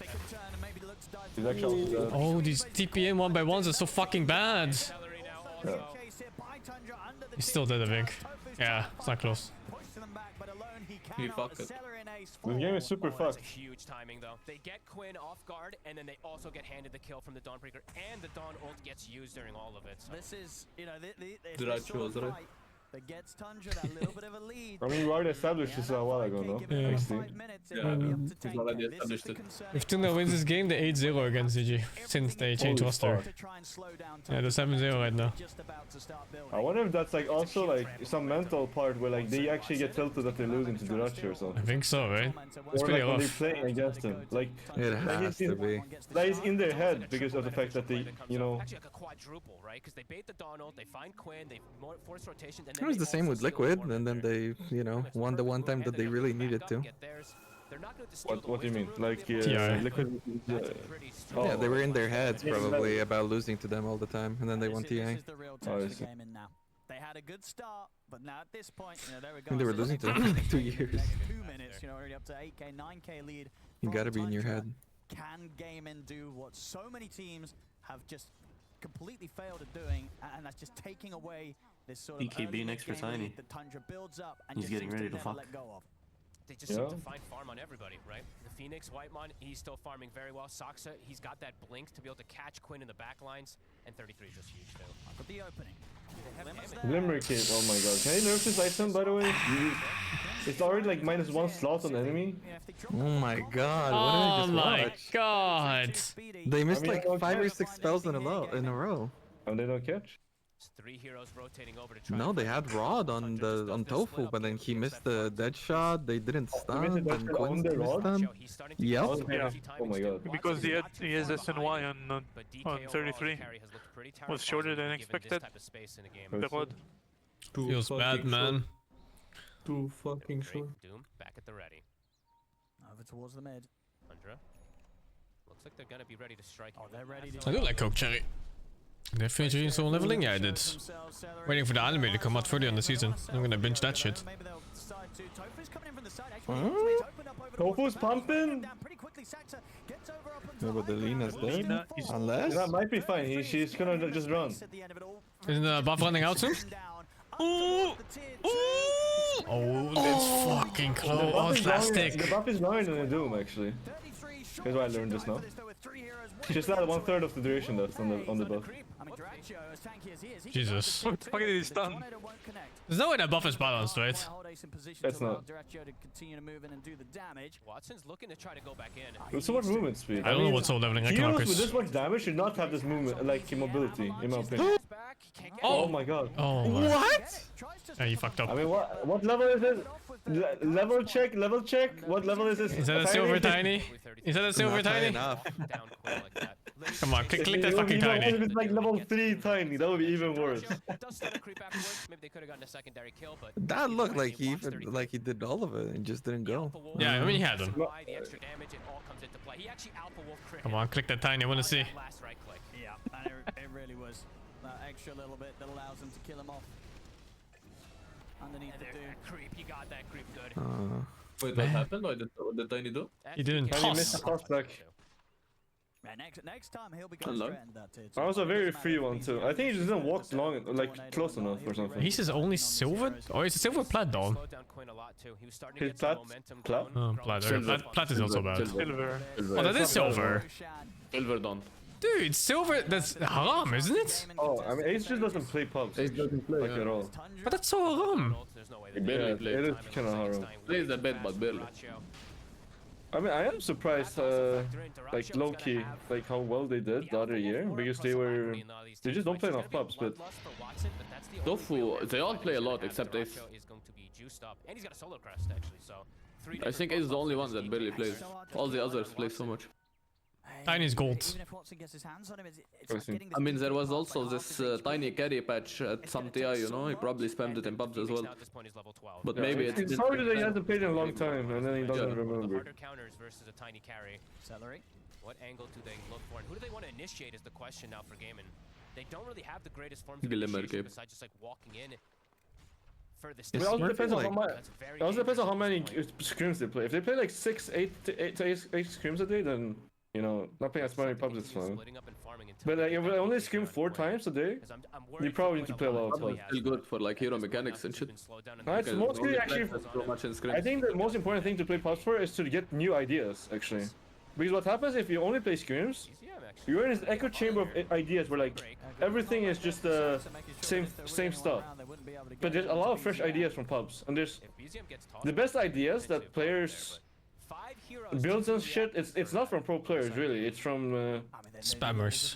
He's actually dead.
Oh, these TPM 1x1s are so fucking bad.
Yeah.
He's still dead, I think. Yeah, it's not close.
He fucked it.
This game is super fucked.
Huge timing though. They get Quinn off guard, and then they also get handed the kill from the Dawnbreaker, and the Dawn ult gets used during all of it. So.
This is, you know,
Did I choose it?
That gets Tundra that little bit of a lead.
I mean, we already established this a while ago, no?
Yeah.
We've already established it.
If Tundra wins this game, they're 8-0 against CG, since they changed roster. Yeah, they're 7-0 right now.
I wonder if that's like also like some mental part where like they actually get tilted that they're losing to Durachi or something.
I think so, right? It's
or
pretty
like when
rough.
they're playing against him. Like,
It has to be.
That is in their head because of the fact that they, you know...
Actually like a quadruple, right? Because they bait the Dawn ult, they find Quinn, they force rotation, and
It was the same with Liquid, and then they, you know, won the one time that they really needed to.
What do you mean? Like,
TI.
Liquid...
Yeah, they were in their heads probably about losing to them all the time, and then they won TI.
Oh, I see.
They had a good start, but now at this point, you know, there we go.
And they were losing to them for like 2 years.
2 minutes, you know, already up to 8k, 9k lead.
You gotta be in your head.
Can Gaming do what so many teams have just completely failed at doing, and that's just taking away this sort of
EKB next for Tiny.
that Tundra builds up and
He's
just
getting
seems
ready
to
to
never
fuck.
let go of.
They just seem to find farm on everybody, right? The Phoenix, Whitemon, he's still farming very well. Soxa, he's got that blink to be able to catch Quinn in the back lines, and 33 is just huge too.
But the opening.
Glimmer Kit, oh my god. Can you nerf this item, by the way? It's already like -1 slot on enemy.
Oh my god, what did I
Oh
just
my
watch?
god!
They missed
I mean,
like
I don't
5 or
care.
6 spells in a row.
And they don't catch?
3 heroes rotating over to try.
No, they had Rod on Tofu, but then he missed the dead shot. They didn't stun,
missed the dead
and
shot
Quinn
on the
missed
Rod?
them. Yep.
Oh my god.
Because he has SNY on 33. Was shorter than expected. The rod.
Feels bad, man.
Too fucking short.
Doom back at the ready.
Over towards the mid.
Tundra. Looks like they're gonna be ready to strike.
Oh, they're ready to
I do like Coke Cherry. They're finishing soul leveling? Yeah, I did. Waiting for the anime to come out further on the season. I'm gonna binge that shit.
Tofu's pumping?
Yeah, but the Lina's dead. Unless?
That might be fine. She's gonna just run.
Isn't the buff running out soon? Ooh! Ooh! Oh, that's fucking close. Oh, it's last
The
stick.
buff is longer than the Doom, actually. Here's what I learned just now. She still had 1/3 of the duration left on the buff.
Jesus.
What the fuck did he stun?
There's no way that buff is balanced, right?
That's not.
Watson's looking to try to go back in.
With so much movement speed.
I don't know what soul leveling I can
Heroes with this much damage should not have this movement, like mobility, in my opinion. Oh my god.
Oh my.
What?
Yeah, you fucked up.
I mean, what level is it? Level check, level check. What level is this?
Is that a silver tiny? Is that a silver
Not high
tiny?
enough.
Come on, click that fucking tiny.
If it's like level 3 tiny, that would be even worse.
Maybe they could have gotten a secondary kill, but
That looked like he did all of it and just didn't go.
Yeah, I mean, he had them.
the extra damage, it all comes into play. He actually alpha wolf crit.
Come on, click that tiny. I wanna see.
Last right click.
Yeah, and it really was that extra little bit that allows them to kill him off. underneath the Doom.
Creep, you got that creep good.
Wait, what happened? What did Tiny do?
He didn't
Tiny missed
toss.
the toss back.
Next time he'll be going straight in that too.
That was a very free one too. I think he just didn't walk long, like close enough or something.
He's his only silver? Oh, he's a silver plat though.
His plat? Plat?
Oh, plat. Okay, plat is also bad.
Silver.
Oh, that is silver.
Silver don't.
Dude, silver, that's haram, isn't it?
Oh, I mean, Ace just doesn't play pubs. Ace doesn't play like at all.
But that's so haram.
He barely
Yeah,
plays.
it is kind of haram.
Plays a bit, but barely.
I mean, I am surprised, like low-key, like how well they did the other year, because they just don't play enough pubs, but...
Tofu, they all play a lot except Ace. I think Ace is the only one that barely plays. All the others play so much.
Tiny's gold.
I mean, there was also this tiny carry patch at some TI, you know? He probably spammed it in pubs as well. But
Yeah,
maybe
it's sorry that he hasn't played in a long time, and then he doesn't remember.
Harder counters versus a tiny carry.
Celery.
What angle do they look for, and who do they want to initiate is the question now for Gaimin. They don't really have the greatest forms of
Glimmer
initiation
game.
besides just like walking in for this.
It also depends on how many scrims they play. If they play like 8 scrims a day, then you know, not playing as many pubs is fine. But like, if they only scrim 4 times a day, you probably need to play a lot of pubs.
Still good for like hero mechanics and shit.
No, it's mostly actually.
So much in scrims.
I think the most important thing to play pubs for is to get new ideas, actually. Because what happens if you only play scrims, you're in this echo chamber of ideas where like everything is just the same stuff. But there's a lot of fresh ideas from pubs, and there's the best ideas that players builds and shit. It's not from pro players really. It's from
spammers.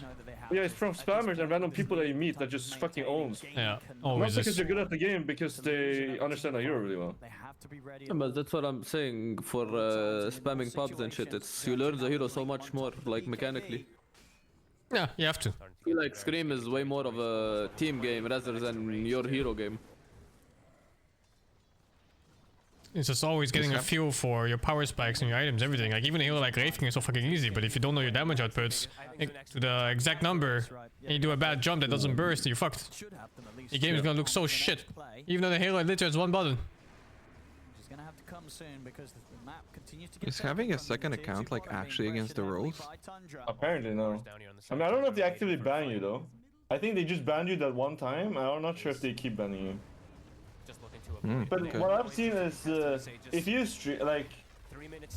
Yeah, it's from spammers and random people that you meet that just fucking owns.
Yeah,
not
always
because
is.
they're good at the game, because they understand the hero really well.
Yeah, but that's what I'm saying for spamming pubs and shit. It's you learn the hero so much more, like mechanically.
Yeah, you have to.
I feel like Scream is way more of a team game rather than your hero game.
It's just always getting a feel for your power spikes and your items, everything. Like even a hero like Wraith King is so fucking easy, but if you don't know your damage outputs to the exact number, and you do a bad jump that doesn't burst, you're fucked. Your game is gonna look so shit, even though the hero literally has one button.
Is having a second account like actually against the rules?
Apparently no. I mean, I don't know if they actively ban you though. I think they just banned you that one time. I'm not sure if they keep banning you. But
okay.
what I've seen is if you like,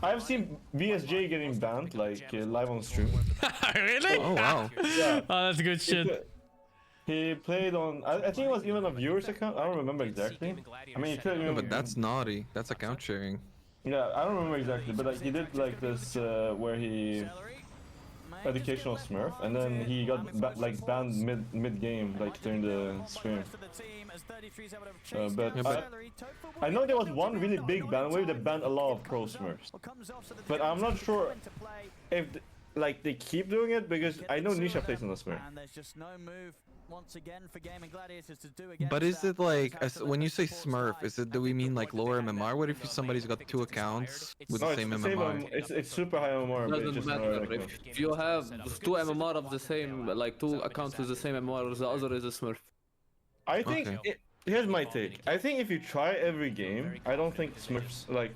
I've seen BSJ getting banned like live on stream.
Really?
Oh wow.
Yeah.
Oh, that's good shit.
He played on, I think it was even a viewer's account. I don't remember exactly. I mean, he could.
Yeah, but that's naughty. That's account sharing.
Yeah, I don't remember exactly, but like he did like this where he educational Smurf, and then he got banned mid game, like during the stream. But I know there was one really big ban wave that banned a lot of pro Smurfs, but I'm not sure if like they keep doing it, because I know Nisha plays on the Smurf.
But is it like, when you say Smurf, do we mean like lower MMR? What if somebody's got 2 accounts with the same MMR?
It's super high MMR. But
Doesn't matter. If you have 2 MMR of the same, like 2 accounts with the same MMR, the other is a Smurf.
I think here's my take. I think if you try every game, I don't think Smurfs like.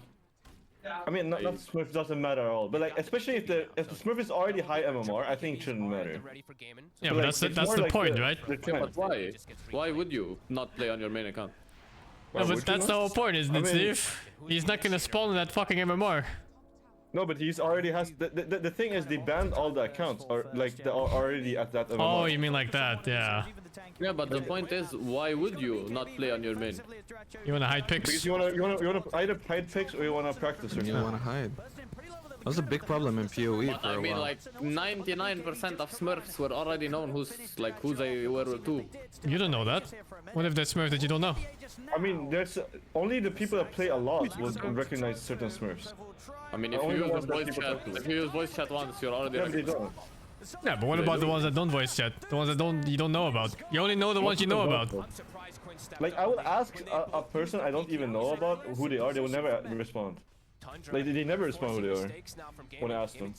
I mean, not Smurf doesn't matter at all, but like especially if the Smurf is already high MMR, I think it shouldn't matter.
Yeah, but that's the point, right?
Yeah, but why? Why would you not play on your main account?
No, but that's the whole point, isn't it, Steve? He's not gonna spawn that fucking MMR.
No, but he's already has the thing is they banned all the accounts, or like they're already at that MMR.
Oh, you mean like that? Yeah.
Yeah, but the point is, why would you not play on your main?
You wanna hide picks?
Because you wanna either hide picks or you wanna practice or
You wanna hide. That was a big problem in PoE
But
for a
I mean,
while.
like 99% of Smurfs were already known who they were too.
You don't know that. What if that's Smurf that you don't know?
I mean, there's only the people that play a lot will recognize certain Smurfs.
I mean, if you use voice chat once, you're already.
Yeah, they don't.
Yeah, but what about the ones that don't voice chat? The ones that you don't know about? You only know the ones you know about.
Like I would ask a person I don't even know about who they are, they will never respond. Like they never respond who they are when I ask them.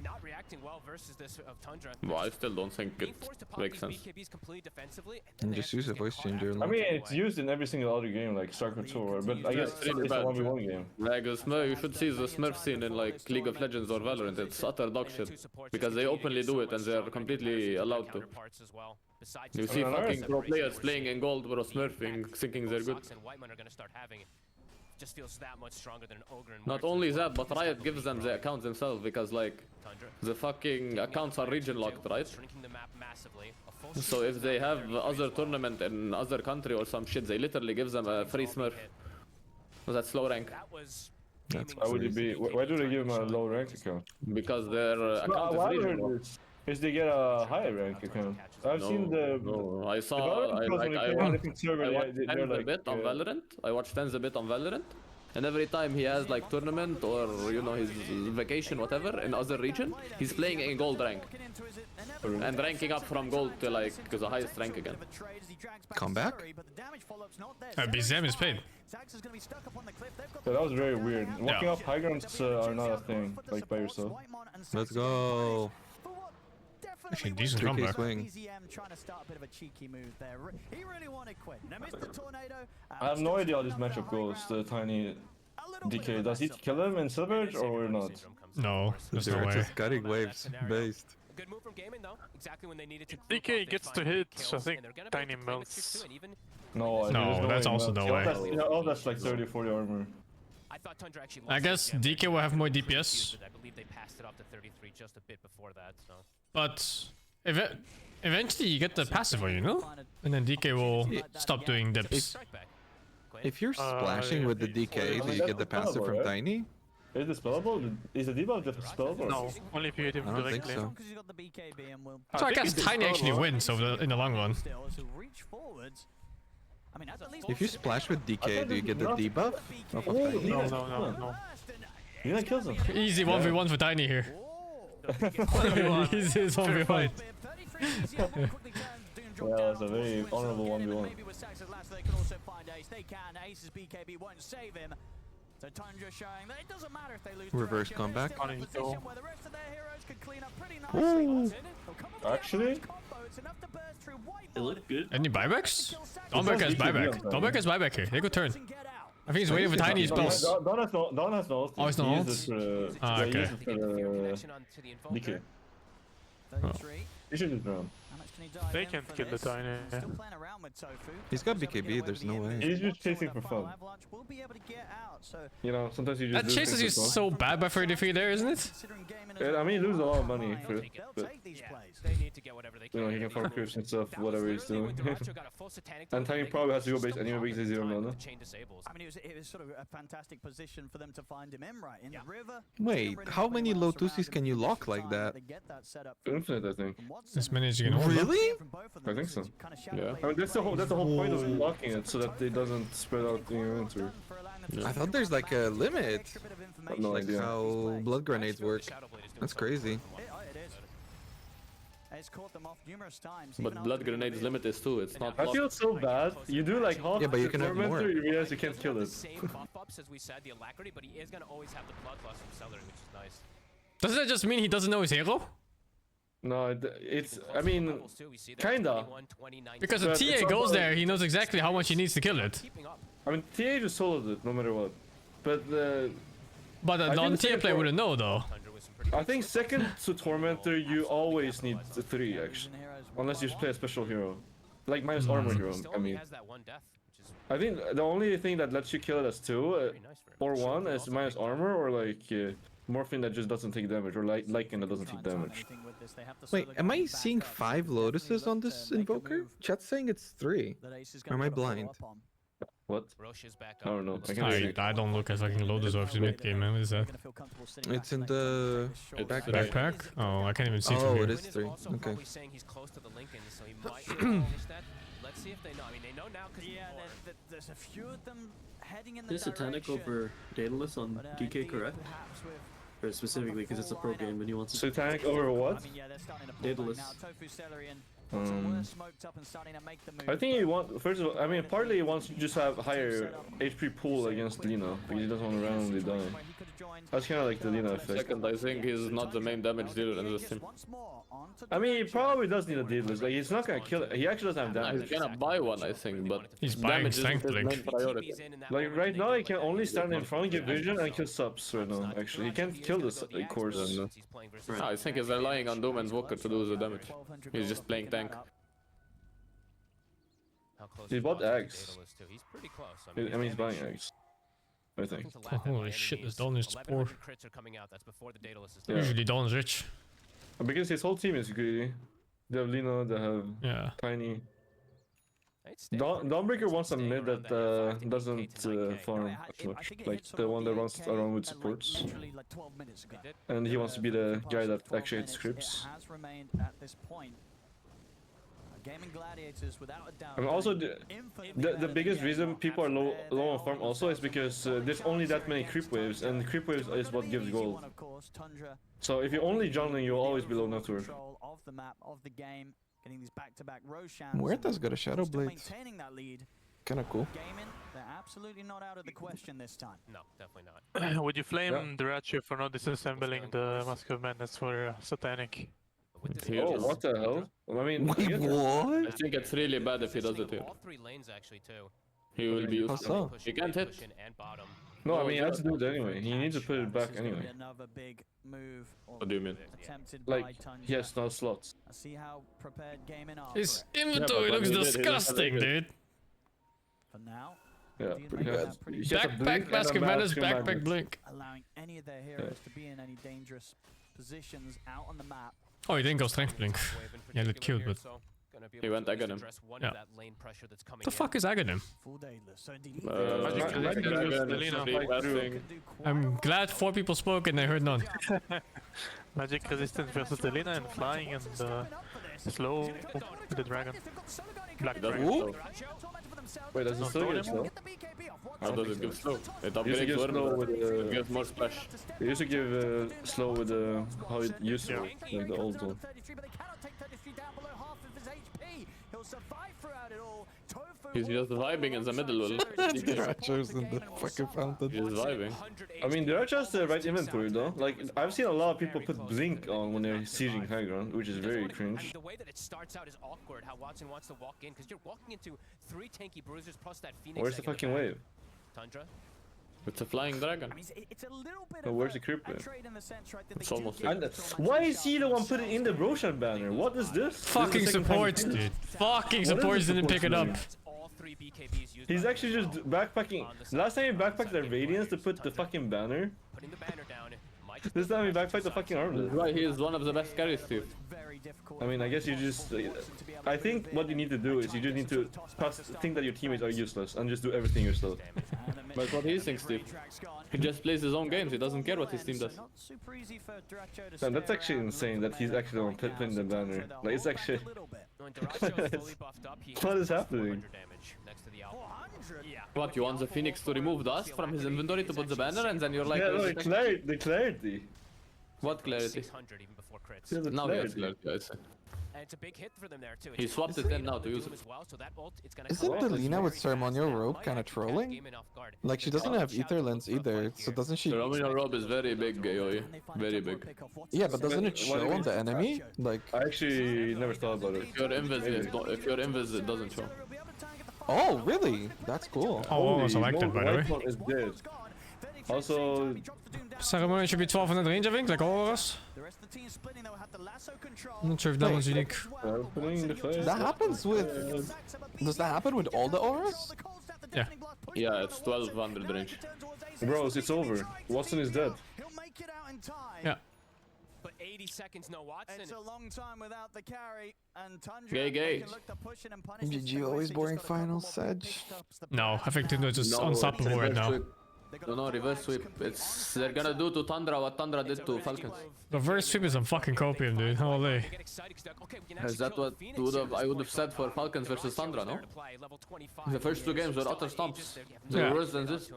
not reacting well versus this of Tundra.
Well, I still don't think it makes sense.
BKBs completely defensively.
And just use a voice changer.
I mean, it's used in every single other game, like StarCraft 2, but I guess it's a 1v1 game.
Like, you should see the Smurf scene in like League of Legends or Valorant. It's utter dog shit. Because they openly do it and they are completely allowed to. You see fucking pro players playing in gold bro smurfing, thinking they're good.
Just feels that much stronger than an ogre.
Not only that, but Riot gives them the accounts themselves because like the fucking accounts are region locked, right? So if they have other tournament in other country or some shit, they literally give them a free smurf. That's low rank.
Why would it be? Why do they give them a low rank account?
Because their account is region locked.
Is they get a higher rank account? I've seen the.
No, I saw. I watched Tenz a bit on Valorant. I watched Tenz a bit on Valorant, and every time he has like tournament or you know his vacation whatever in other region, he's playing in gold rank and ranking up from gold to like the highest rank again.
Come back.
BZM is paid.
So that was very weird. Walking up high grounds are not a thing like by yourself.
Let's go.
Actually, decent comeback.
Trying to start a bit of a cheeky move there. He really wanted quit. Now missed the tornado.
I have no idea how this matchup goes. The tiny DK, does he kill him in Silverage or not?
No, there's no way.
Just cutting waves based.
Good move from Gaming though. Exactly when they needed to.
DK gets to hit, I think Tiny melts.
No,
that's also no way.
Oh, that's like 30-40 armor.
I guess DK will have more DPS.
I believe they passed it off to 33 just a bit before that. So.
But eventually you get the passive, you know, and then DK will stop doing dips.
If you're splashing with the DK, do you get the passive from Tiny?
Is it spellable? Is the debuff just spellable?
No, only if you hit him
directly. I don't think so.
So I guess Tiny actually wins in the long run.
If you splash with DK, do you get the debuff?
No.
You're gonna kill him.
Easy 1v1 for Tiny here. Easy 1v1.
Yeah, it's a very honorable 1v1.
So Tundra showing that it doesn't matter if they lose.
Reverse comeback.
Ooh. Actually,
it looked good.
Any buybacks? Domberk has buyback. Domberk has buyback here. They could turn. I think he's waiting for Tiny's boss.
Don has no ult.
Oh, it's no ult? Okay.
DK. Oh. He should just drown.
They can't kill the Tiny.
He's got BKB, there's no way.
He's just chasing for fun. You know, sometimes you just
that chases you so bad by 33 there, isn't it?
I mean, he loses a lot of money for it, but you know, he can farm creeps and stuff, whatever he's doing. And Tiny probably has to go base anyway because he's 0 mana.
I mean, it was sort of a fantastic position for them to find him in, right? In the river.
Wait, how many low Tusis can you lock like that?
Infinite, I think.
As many as you can hold.
Really?
I think so. Yeah. I mean, that's the whole point of locking it, so that it doesn't spread out the inventory.
I thought there's like a limit.
I have no
like
idea.
how blood grenades work. That's crazy.
But blood grenades limit is too. It's not.
I feel so bad. You do like half
but you can have more.
You realize you can't kill it.
Same buff-ups as we said, the alacrity, but he is gonna always have the bloodlust from Celery, which is nice.
Doesn't that just mean he doesn't know his hero?
No, it's. I mean, kinda.
Because if TA goes there, he knows exactly how much he needs to kill it.
I mean, TA just soloed it no matter what. But
a non-TA player wouldn't know though.
I think second to Tormentor, you always need 3 actually, unless you play a special hero, like minus armor hero. I mean, I think the only thing that lets you kill it as 2 or 1 is minus armor or like Morphine that just doesn't take damage or Lycan that doesn't take damage.
Wait, am I seeing 5 Lotuses on this Invoker? Chat's saying it's 3. Or am I blind?
What? I don't know.
I don't look at fucking Lotus or mid game, man. What is that?
It's in the
backpack. Oh, I can't even see from
Oh,
here.
it is 3. Okay.
Let's see if they know. I mean, they know now because
there's a few of them heading in the
There's Satanic over Daedalus on DK, correct? Or specifically because it's a pro game and he wants to...
Satanic over what?
Daedalus.
I think he wants. First of all, I mean, partly he wants to just have higher HP pool against Lina because he doesn't want to randomly die. That's kind of like the Lina effect.
Second, I think he's not the main damage dealer in this team.
I mean, he probably does need a dealer. Like, he's not gonna kill it. He actually doesn't have damage.
He's gonna buy one, I think, but
he's buying strength
his
blink.
main priority.
Like right now, he can only stand in front, get vision, and kill subs right now. Actually, he can't kill this course.
I think he's relying on Doom and Walker to do the damage. He's just playing tank.
He bought eggs. I mean, he's buying eggs. I think.
Holy shit, this Don is poor.
Yeah.
Usually Don's rich.
Because his whole team is greedy. They have Lina, they have Tiny. Dawnbreaker wants a mid that doesn't farm as much, like the one that runs around with supports. And he wants to be the guy that actually hits scripts. And also the biggest reason people are low on farm also is because there's only that many creep waves, and creep waves is what gives gold. So if you're only jungling, you'll always be low network.
Muerta's got a Shadow Blade. Kinda cool.
They're absolutely not out of the question this time.
No, definitely not.
Would you flame Deliverance for not disassembling the Mask of Madness for Satanic?
Oh, what the hell? I mean,
wait, what?
I think it's really bad if he does it here.
All three lanes actually too.
He will be useful.
So?
He can't hit.
No, I mean, he has to do it anyway. He needs to put it back anyway.
What do you mean?
Like, he has no slots.
His inventory looks disgusting, dude.
For now.
Yeah,
backpack, Mask of Madness, backpack, blink.
Allowing any of their heroes to be in any dangerous positions out on the map.
Oh, he didn't go strength blink. Yeah, got killed, but
he went Aghanim.
Yeah. The fuck is Aghanim? I'm glad 4 people spoke and I heard none.
Magic resistance versus the Lina and flying and slow the dragon. Black dragon.
Wait, does it still get slow?
How does it give slow? It
used to give slow with
it gives more splash.
It used to give slow with how it used to, like the old one.
He's just vibing in the middle.
Deliverance in the fucking fountain.
He's vibing.
I mean, there are just the right inventory though. Like, I've seen a lot of people put blink on when they're sieging high ground, which is very cringe.
The way that it starts out is awkward. How Watson wants to walk in because you're walking into 3 tanky bruisers plus that Phoenix.
Where's the fucking wave?
Tundra.
It's a flying dragon.
Oh, where's the creep wave?
It's almost
why is he the one putting in the Roshan banner? What is this?
Fucking supports, dude. Fucking supports didn't pick it up.
He's actually just backpacking. Last time he backpacked the Radiance to put the fucking banner. This time he backpacked the fucking armlet.
Right, he is one of the best carries, Steve.
I mean, I guess you just... I think what you need to do is you just need to think that your teammates are useless and just do everything yourself.
That's what he thinks, Steve. He just plays his own games, he doesn't care what his team does.
Man, that's actually insane that he's actually the one putting the banner. Like, it's actually... What is happening?
What, you want the Phoenix to remove dust from his inventory to put the banner and then you're like...
Yeah, no, the clarity.
What clarity?
Yeah,
now he has clarity, I'd say.
And it's a big hit for them there too.
He swapped it in now to use it.
Isn't the Lina with Ceremonial Robe kind of trolling? Like, she doesn't have Ether Lens either, so doesn't she...
Ceremonial Robe is very big, Aoi. Very big.
Yeah, but doesn't it show on the enemy? Like...
I actually never thought about it.
If you're invis, it doesn't show.
Oh, really? That's cool.
Oh, almost selected, by the way.
Is dead. Also...
Ceremony should be 1200 range, I think, like all of us. I'm not sure if that one's unique.
That happens with... Does that happen with all the auras?
Yeah.
Yeah, it's 1200 range.
Bros, it's over. Watson is dead.
Yeah.
But 80 seconds, no Watson.
It's a long time without the carry, and Tundra
Gay.
GG, always boring finals, Sedge.
No, I think Tundra's just unstoppable right now.
No, reverse sweep. They're gonna do to Tundra what Tundra did to Falcons.
Reverse sweep is some fucking copium, dude. Holy.
Is that what I would have said for Falcons versus Tundra, no? The first 2 games were utter stomps. They were worse than this.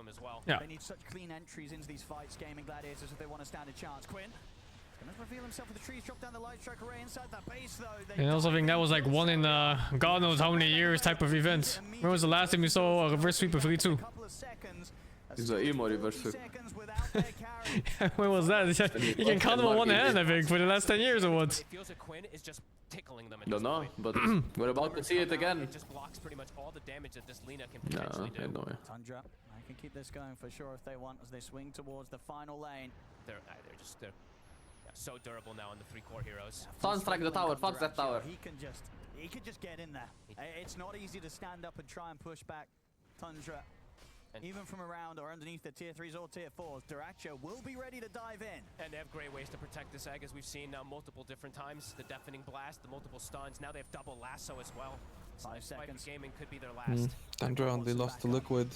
Yeah.
They need such clean entries into these fights, Gaming Gladiators, if they want to stand a chance. Quinn.
And I also think that was like one in God knows how many years type of event. When was the last time you saw a reverse sweep of 3-2?
It's an emo reverse sweep.
When was that? You can count them on one hand, I think, for the last 10 years or what?
Don't know, but we're about to see it again.
It just blocks pretty much all the damage that this Lina can
No,
potentially do.
no way.
Tundra, I can keep this going for sure if they want as they swing towards the final lane.
They're so durable now in the 3 core heroes.
Sunstrike the tower, fuck that tower.
He can just get in there. It's not easy to stand up and try and push back Tundra. Even from around or underneath the tier 3s or tier 4s, Duracho will be ready to dive in.
And they have great ways to protect this egg, as we've seen now multiple different times. The deafening blast, the multiple stuns. Now they have double lasso as well.
5 seconds.
Gaming could be their last.
Tundra only lost to Liquid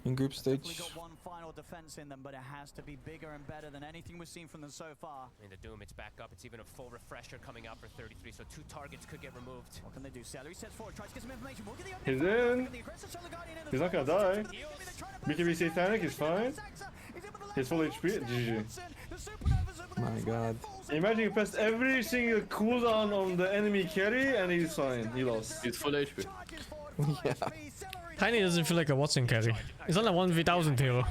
in group stage.
Got one final defense in them, but it has to be bigger and better than anything we've seen from them so far.
In the Doom, it's back up. It's even a full refresher coming out for 33, so 2 targets could get removed.
What can they do? Celery sets forward, tries to get some information. Look at the
He's in. He's not gonna die. BKB Satanic is fine. He's full HP. GG.
My god.
Imagine you pressed every single cooldown on the enemy carry and he's fine. He lost.
He's full HP.
Yeah.
Tiny doesn't feel like a Watson carry. He's on a 1v1000 hero.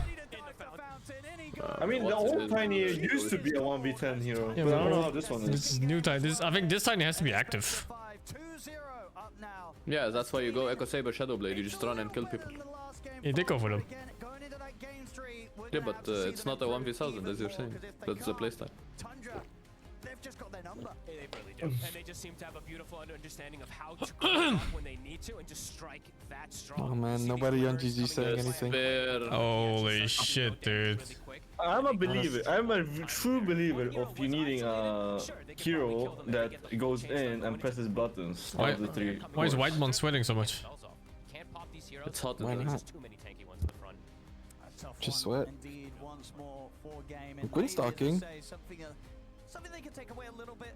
I mean, the old Tiny used to be a 1v10 hero,
Yeah,
but I don't know how this one
This
is.
is new Tiny. I think this Tiny has to be active.
Yeah, that's why you go Echo Saber Shadowblade. You just run and kill people.
He did go for them.
Yeah, but it's not a 1v1000 as you're saying. That's the playstyle.
They've just got their number.
They really do. And they just seem to have a beautiful understanding of how to come up when they need to and just strike that strong.
Oh man, nobody on GG saying anything.
Holy shit, dude.
I'm a believer. I'm a true believer of you needing a hero that goes in and presses buttons.
Why,
Out of the 3.
why is Whitemon sweating so much?
It's hot
Why
in
not?
Too many tanky ones in the front.
Just sweat.
Indeed, once more for game.
Quinn stalking.
Something they could take away a little bit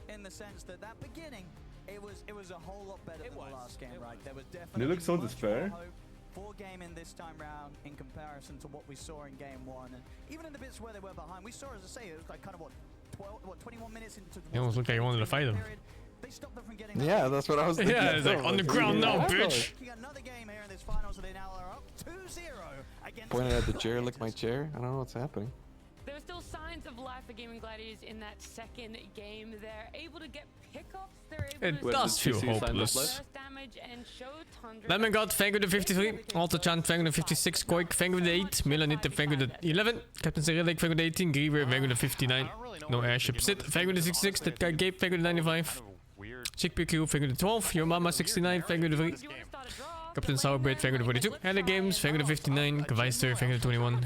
in the sense that beginning, it was a whole lot better than the last game, right? There was definitely
They look so
much more
despair.
hope for game in this time round in comparison to what we saw in game 1, and even in the bits where they were behind, we saw, as I say, it was like kind of 21 minutes into the
He almost looked like he wanted to fight him.
They stopped them from getting
Yeah, that's what I was thinking.
Yeah, it's like on the ground now, bitch.
another game here in this final, so they now are up 2-0 against
Pointed at the chair, lick my chair. I don't know what's happening.
There were still signs of life for Gaming Gladiators in that second game. They're able to get pickups. They're able
It
to
does feel hopeless.
burst damage and show Tundra.
Lemon God, thank you to 53. Alto Chan, thank you to 56. Koik, thank you to 8. Milanite, thank you to 11. Captain Cyrillic, thank you to 18. Griever, thank you to 59. No Airship Sit, thank you to 66. That guy Gabe, thank you to 95. Chickpea Q, thank you to 12. Your Mama, 69. Thank you to 3. Captain Sourbread, thank you to 42. Hella Games, thank you to 59. Kavaister, thank you to 21.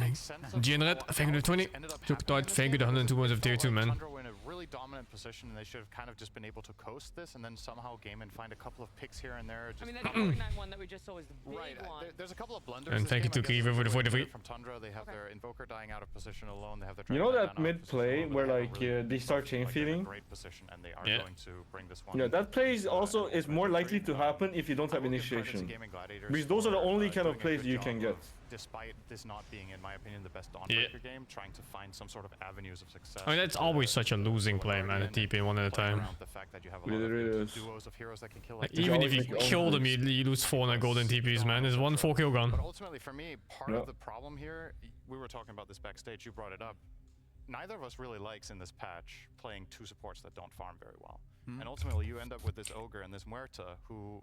Gianret, thank you to 20. Tuk thank you to 102 points of tier 2, man.
Tundra were in a really dominant position, and they should have kind of just been able to coast this, and then somehow game and find a couple of picks here and there. Just
I mean, that Fortnite one that we just saw was the big one.
There's a couple of blunders.
And
this
thank you
game,
to
I guess,
Griever for the 43.
from Tundra. They have their Invoker dying out of position alone. They have their
You know
Dragon
that
dying out of
mid
position
play
alone,
where
but they
like
have a really
they start chain
like, they're in a
feeding?
great position, and they are
Yeah.
going to bring this one.
Yeah, that plays also is more likely to happen if you don't have initiation. Because those are the only kind of plays you can get.
Despite this not being, in my opinion, the best Dawnbreaker game, trying to find some sort of avenues of success.
I mean, that's always such a losing play, man. A TP one at a time.
The fact that you have a
It
lot
really
of
is.
duos of heroes that can kill.
Like, even if you kill them, you lose 400 golden TPs, man. There's 1 4-kill gun.
But ultimately, for me, part of the problem here, we were talking about this backstage. You brought it up. Neither of us really likes in this patch playing 2 supports that don't farm very well. And ultimately, you end up with this Ogre and this Muerta who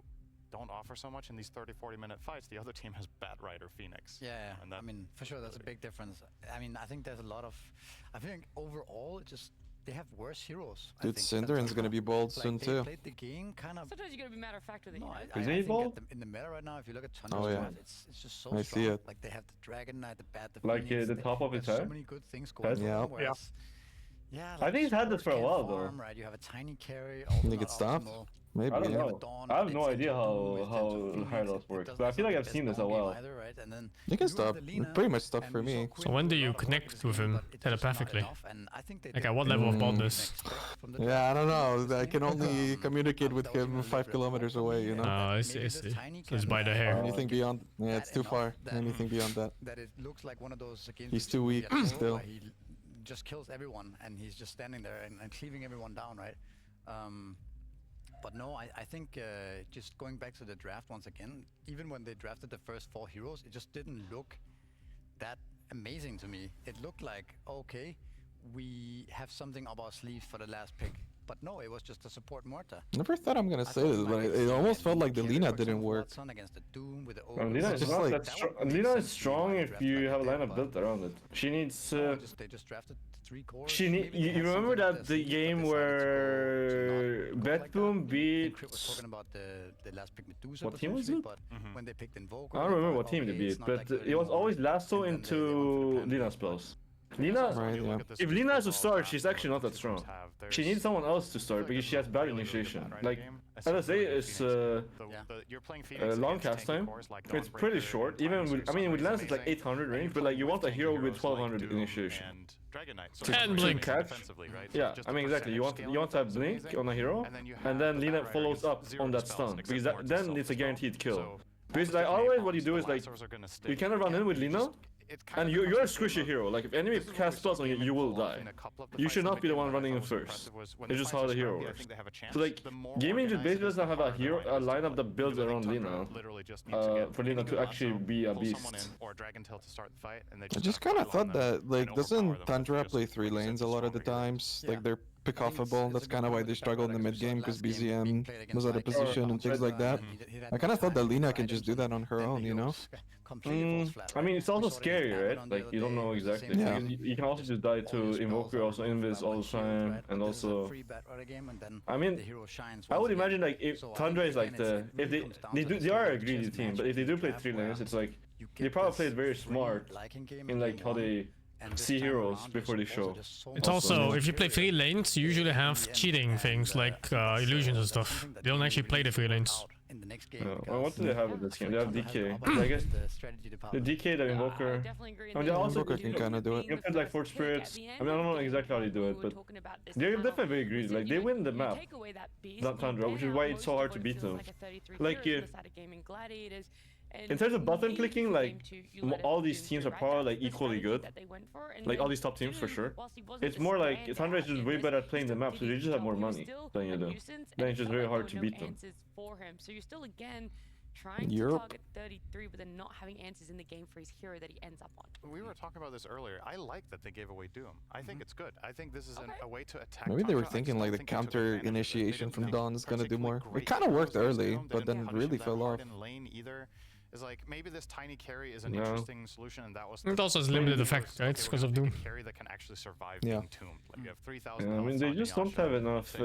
don't offer so much in these 30-40 minute fights. The other team has Batrider Phoenix.
Yeah,
and that,
I mean, for sure, that's a big difference. I mean, I think there's a lot of... I think overall, it just... They have worse heroes.
Dude, Cinderon's gonna be bold soon
they
too.
played the game kind of...
Sometimes you gotta be matter of fact with it.
No,
you
I
know?
think at in the meta right now, if you look at Tundra's
yeah.
draft, it's just so
I
strong.
see it.
Like they have the Dragon Knight, the Bat, the
Like
Phoenix,
the top of his
there's
head?
so many good things going
Yeah.
on. Whereas, yeah,
I think he's had this for a while though.
farm, right? You have a tiny carry.
You think it's stopped? Maybe.
I don't
Yeah.
know. I have no idea how Hylos works, but I feel like I've seen this a while.
You can stop. Pretty much stop for me.
So when do you connect with him telepathically? Like at what level of boldness?
Yeah, I don't know. I can only communicate with him 5 kilometers away, you know?
I see. So it's by the hair.
Anything beyond... Yeah, it's too far. Anything beyond that.
That it looks like one of those games
He's too weak still.
just kills everyone, and he's just standing there and cleaving everyone down, right? But no, I think just going back to the draft once again, even when they drafted the first 4 heroes, it just didn't look that amazing to me. It looked like, okay, we have something up our sleeves for the last pick. But no, it was just a support Morta.
Never thought I'm gonna say this, but it almost felt like the Lina didn't work.
Lina is not that strong. Lina is strong if you have a lineup built around it. She needs.
They just drafted 3 cores.
She need. You remember that the game where Betboom beat.
Talking about the last pick Medusa.
What team was it?
But when they picked Invoker,
I don't remember what team they beat, but it was always Lasso into Lina spells. Lina, if Lina has to start, she's actually not that strong. She needs someone else to start because she has bad initiation. Like, LSA is long cast time. It's pretty short. Even with, I mean, with Lance it's like 800 range, but like you want a hero with 1200 initiation.
And blink.
Catch. Yeah, I mean exactly. You want to have blink on a hero, and then Lina follows up on that stun because then it's a guaranteed kill. Because like always, what you do is like you cannot run in with Lina. And you're a squishy hero, like if enemy cast spells on you, you will die. You should not be the one running in first. It's just how the hero works. So like, gaming just basically doesn't have a lineup that builds around Lina, for Lina to actually be a beast.
I just kind of thought that, like, doesn't Tundra play 3 lanes a lot of the times? Like, they're pick-offable, that's kind of why they struggled in the mid-game, because BZM was out of position and things like that. I kind of thought that Lina can just do that on her own, you know?
I mean, it's also scary, right? Like, you don't know exactly.
Yeah.
You can also just die to Invoker, also Invis all the time, and also... I mean, I would imagine, like, if Tundra is like the... If they are a greedy team, but if they do play 3 lanes, it's like... They probably play it very smart in, like, how they... see heroes before they show.
It's also, if you play 3 lanes, you usually have cheating things like illusions and stuff. They don't actually play the 3 lanes.
Well, what do they have in this game? They have DK. I guess the DK, the Invoker. I mean, they also
Invoker can kind of do it.
You can play like 4 spirits. I mean, I don't know exactly how they do it, but they're definitely very greedy. Like, they win the map, not Tundra, which is why it's so hard to beat them. Like, in terms of button clicking, like, all these teams are probably like equally good. Like all these top teams for sure. It's more like Tundra is just way better at playing the map, so they just have more money than you do. Then it's just very hard to beat them.
So you're still again trying to target 33, but then not having answers in the game for his hero that he ends up on.
We were talking about this earlier. I like that they gave away Doom. I think it's good. I think this is a way to attack.
Maybe they were thinking like the counter initiation from Dawn is gonna do more. It kind of worked early, but then it really fell off.
Is like maybe this tiny carry is an interesting solution, and that was.
It also has limited effect, right? It's because of Doom.
Carry that can actually survive being tombed. Like you have 3,000.
Yeah, I mean, they just don't have enough.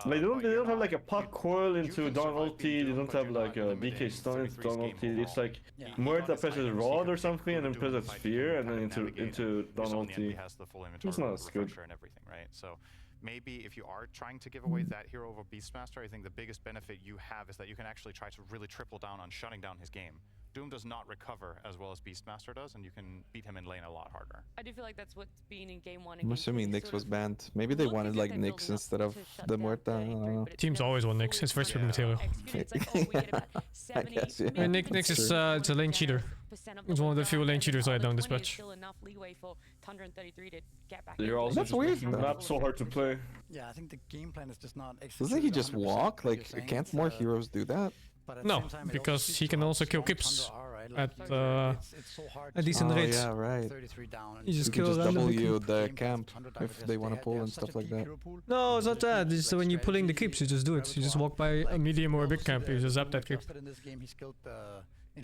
Like they don't have like a pot coil into Dawn ulti. They don't have like a DK stun into Dawn ulti. It's like Muerta presses Rod or something, and then presses Sphere, and then into Dawn ulti. It's not as good.
And everything, right? So. Maybe if you are trying to give away that hero over Beastmaster, I think the biggest benefit you have is that you can actually try to really triple down on shutting down his game. Doom does not recover as well as Beastmaster does, and you can beat him in lane a lot harder.
I do feel like that's what's been in game 1.
I'm assuming Nyx was banned. Maybe they wanted like Nyx instead of the Muerta.
Teams always want Nyx. It's first material.
I guess, yeah.
I mean, Nyx is it's a lane cheater. It's one of the few lane cheaters I don't dispatch.
That's weird. The map's so hard to play.
Yeah, I think the game plan is just not.
Doesn't he just walk? Like, can't more heroes do that?
No, because he can also kill Kips at a decent rate.
Yeah, right.
You just
kill W the camp if they want to pull and stuff like that.
No, it's not that. It's when you're pulling the creeps, you just do it. You just walk by a medium or a big camp, you just zap that creep.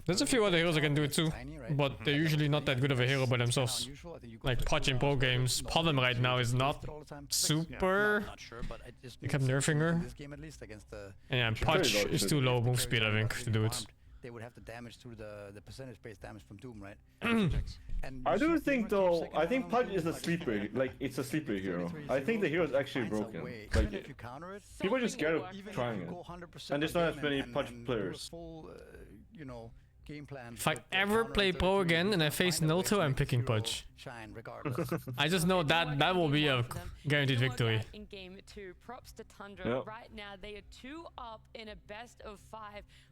There's a few other heroes that can do it too, but they're usually not that good of a hero by themselves. Like Pudge in pro games, Pollen right now is not super. They kept nerfing her. Yeah, and Pudge is too low move speed, I think, to do it.
They would have the damage through the percentage-based damage from Doom, right?
I do think though, I think Pudge is a sleeper, like it's a sleeper hero. I think the hero is actually broken. Like, people are just scared of trying it. And there's not as many Pudge players.
You know, game plan.
If I ever play pro again and I face Nilto, I'm picking Pudge.
Shine regardless.
I just know that will be a guaranteed victory.
In game 2, props to Tundra.
Yep.
Right now, they are 2 up in a best of 5.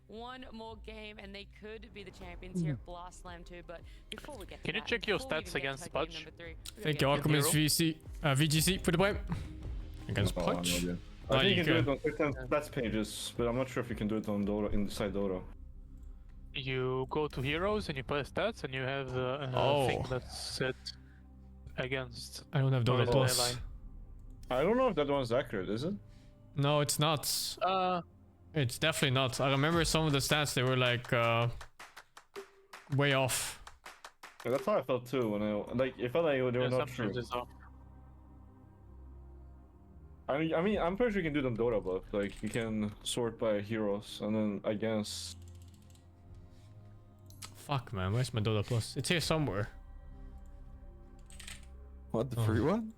One more game, and they could be the champions here at Blast Slam 2. But before we get to
Can you
that,
check your
before we
stats
even get
against
to game
Pudge?
number 3,
Thank you, Alchemist VGC for the point. Against
No,
Pudge?
no, I think you can do it on certain stats pages, but I'm not sure if you can do it on Dota, inside Dota.
You go to heroes and you play stats, and you have a thing that's set against.
I don't have Dota
the
Plus.
line.
I don't know if that one's accurate, is it?
No, it's not. It's definitely not. I remember some of the stats, they were like way off.
Yeah, that's how I felt too when it felt like they were not true. I mean, I'm pretty sure you can do them Dota, but like you can sort by heroes and then against.
Fuck man, where's my Dota Plus? It's here somewhere.
What, the free one?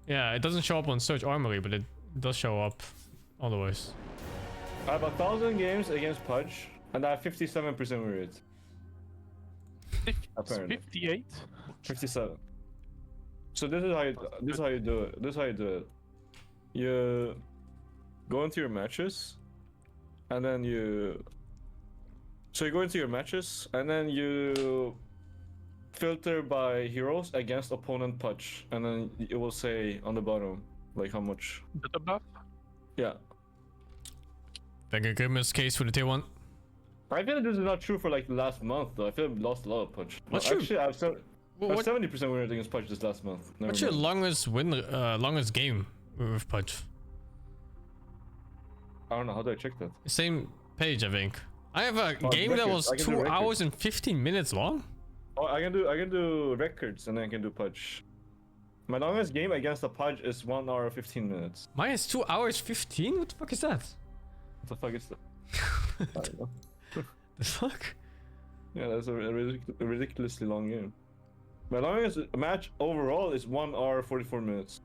Yeah, it doesn't show up on Search Armory, but it does show up otherwise.
I have 1,000 games against Pudge, and I have 57% win rate. Apparently.
58?
57. So this is how you do it. This is how you do it. You go into your matches, and then you. So you go into your matches, and then you filter by heroes against opponent Pudge, and then it will say on the bottom like how much.
The buff?
Yeah.
Like a Grimace case for the tier 1.
I feel like this is not true for like the last month though. I feel like I've lost a lot of Pudge.
What's
No,
your-
actually, I've 70% win rate against Pudge this last month. Never
What's your
mind.
longest game with Pudge?
I don't know. How do I check that?
Same page, I think. I have a
Oh,
game that
records.
was
I can do
2
records.
hours and 15 minutes long.
Oh, I can do records and then I can do Pudge. My longest game against a Pudge is 1 hour 15 minutes.
Mine is 2 hours 15? What the fuck is that?
What the fuck is that? I don't know.
The fuck?
Yeah, that's a ridiculously long game. My longest match overall is 1 hour 44 minutes.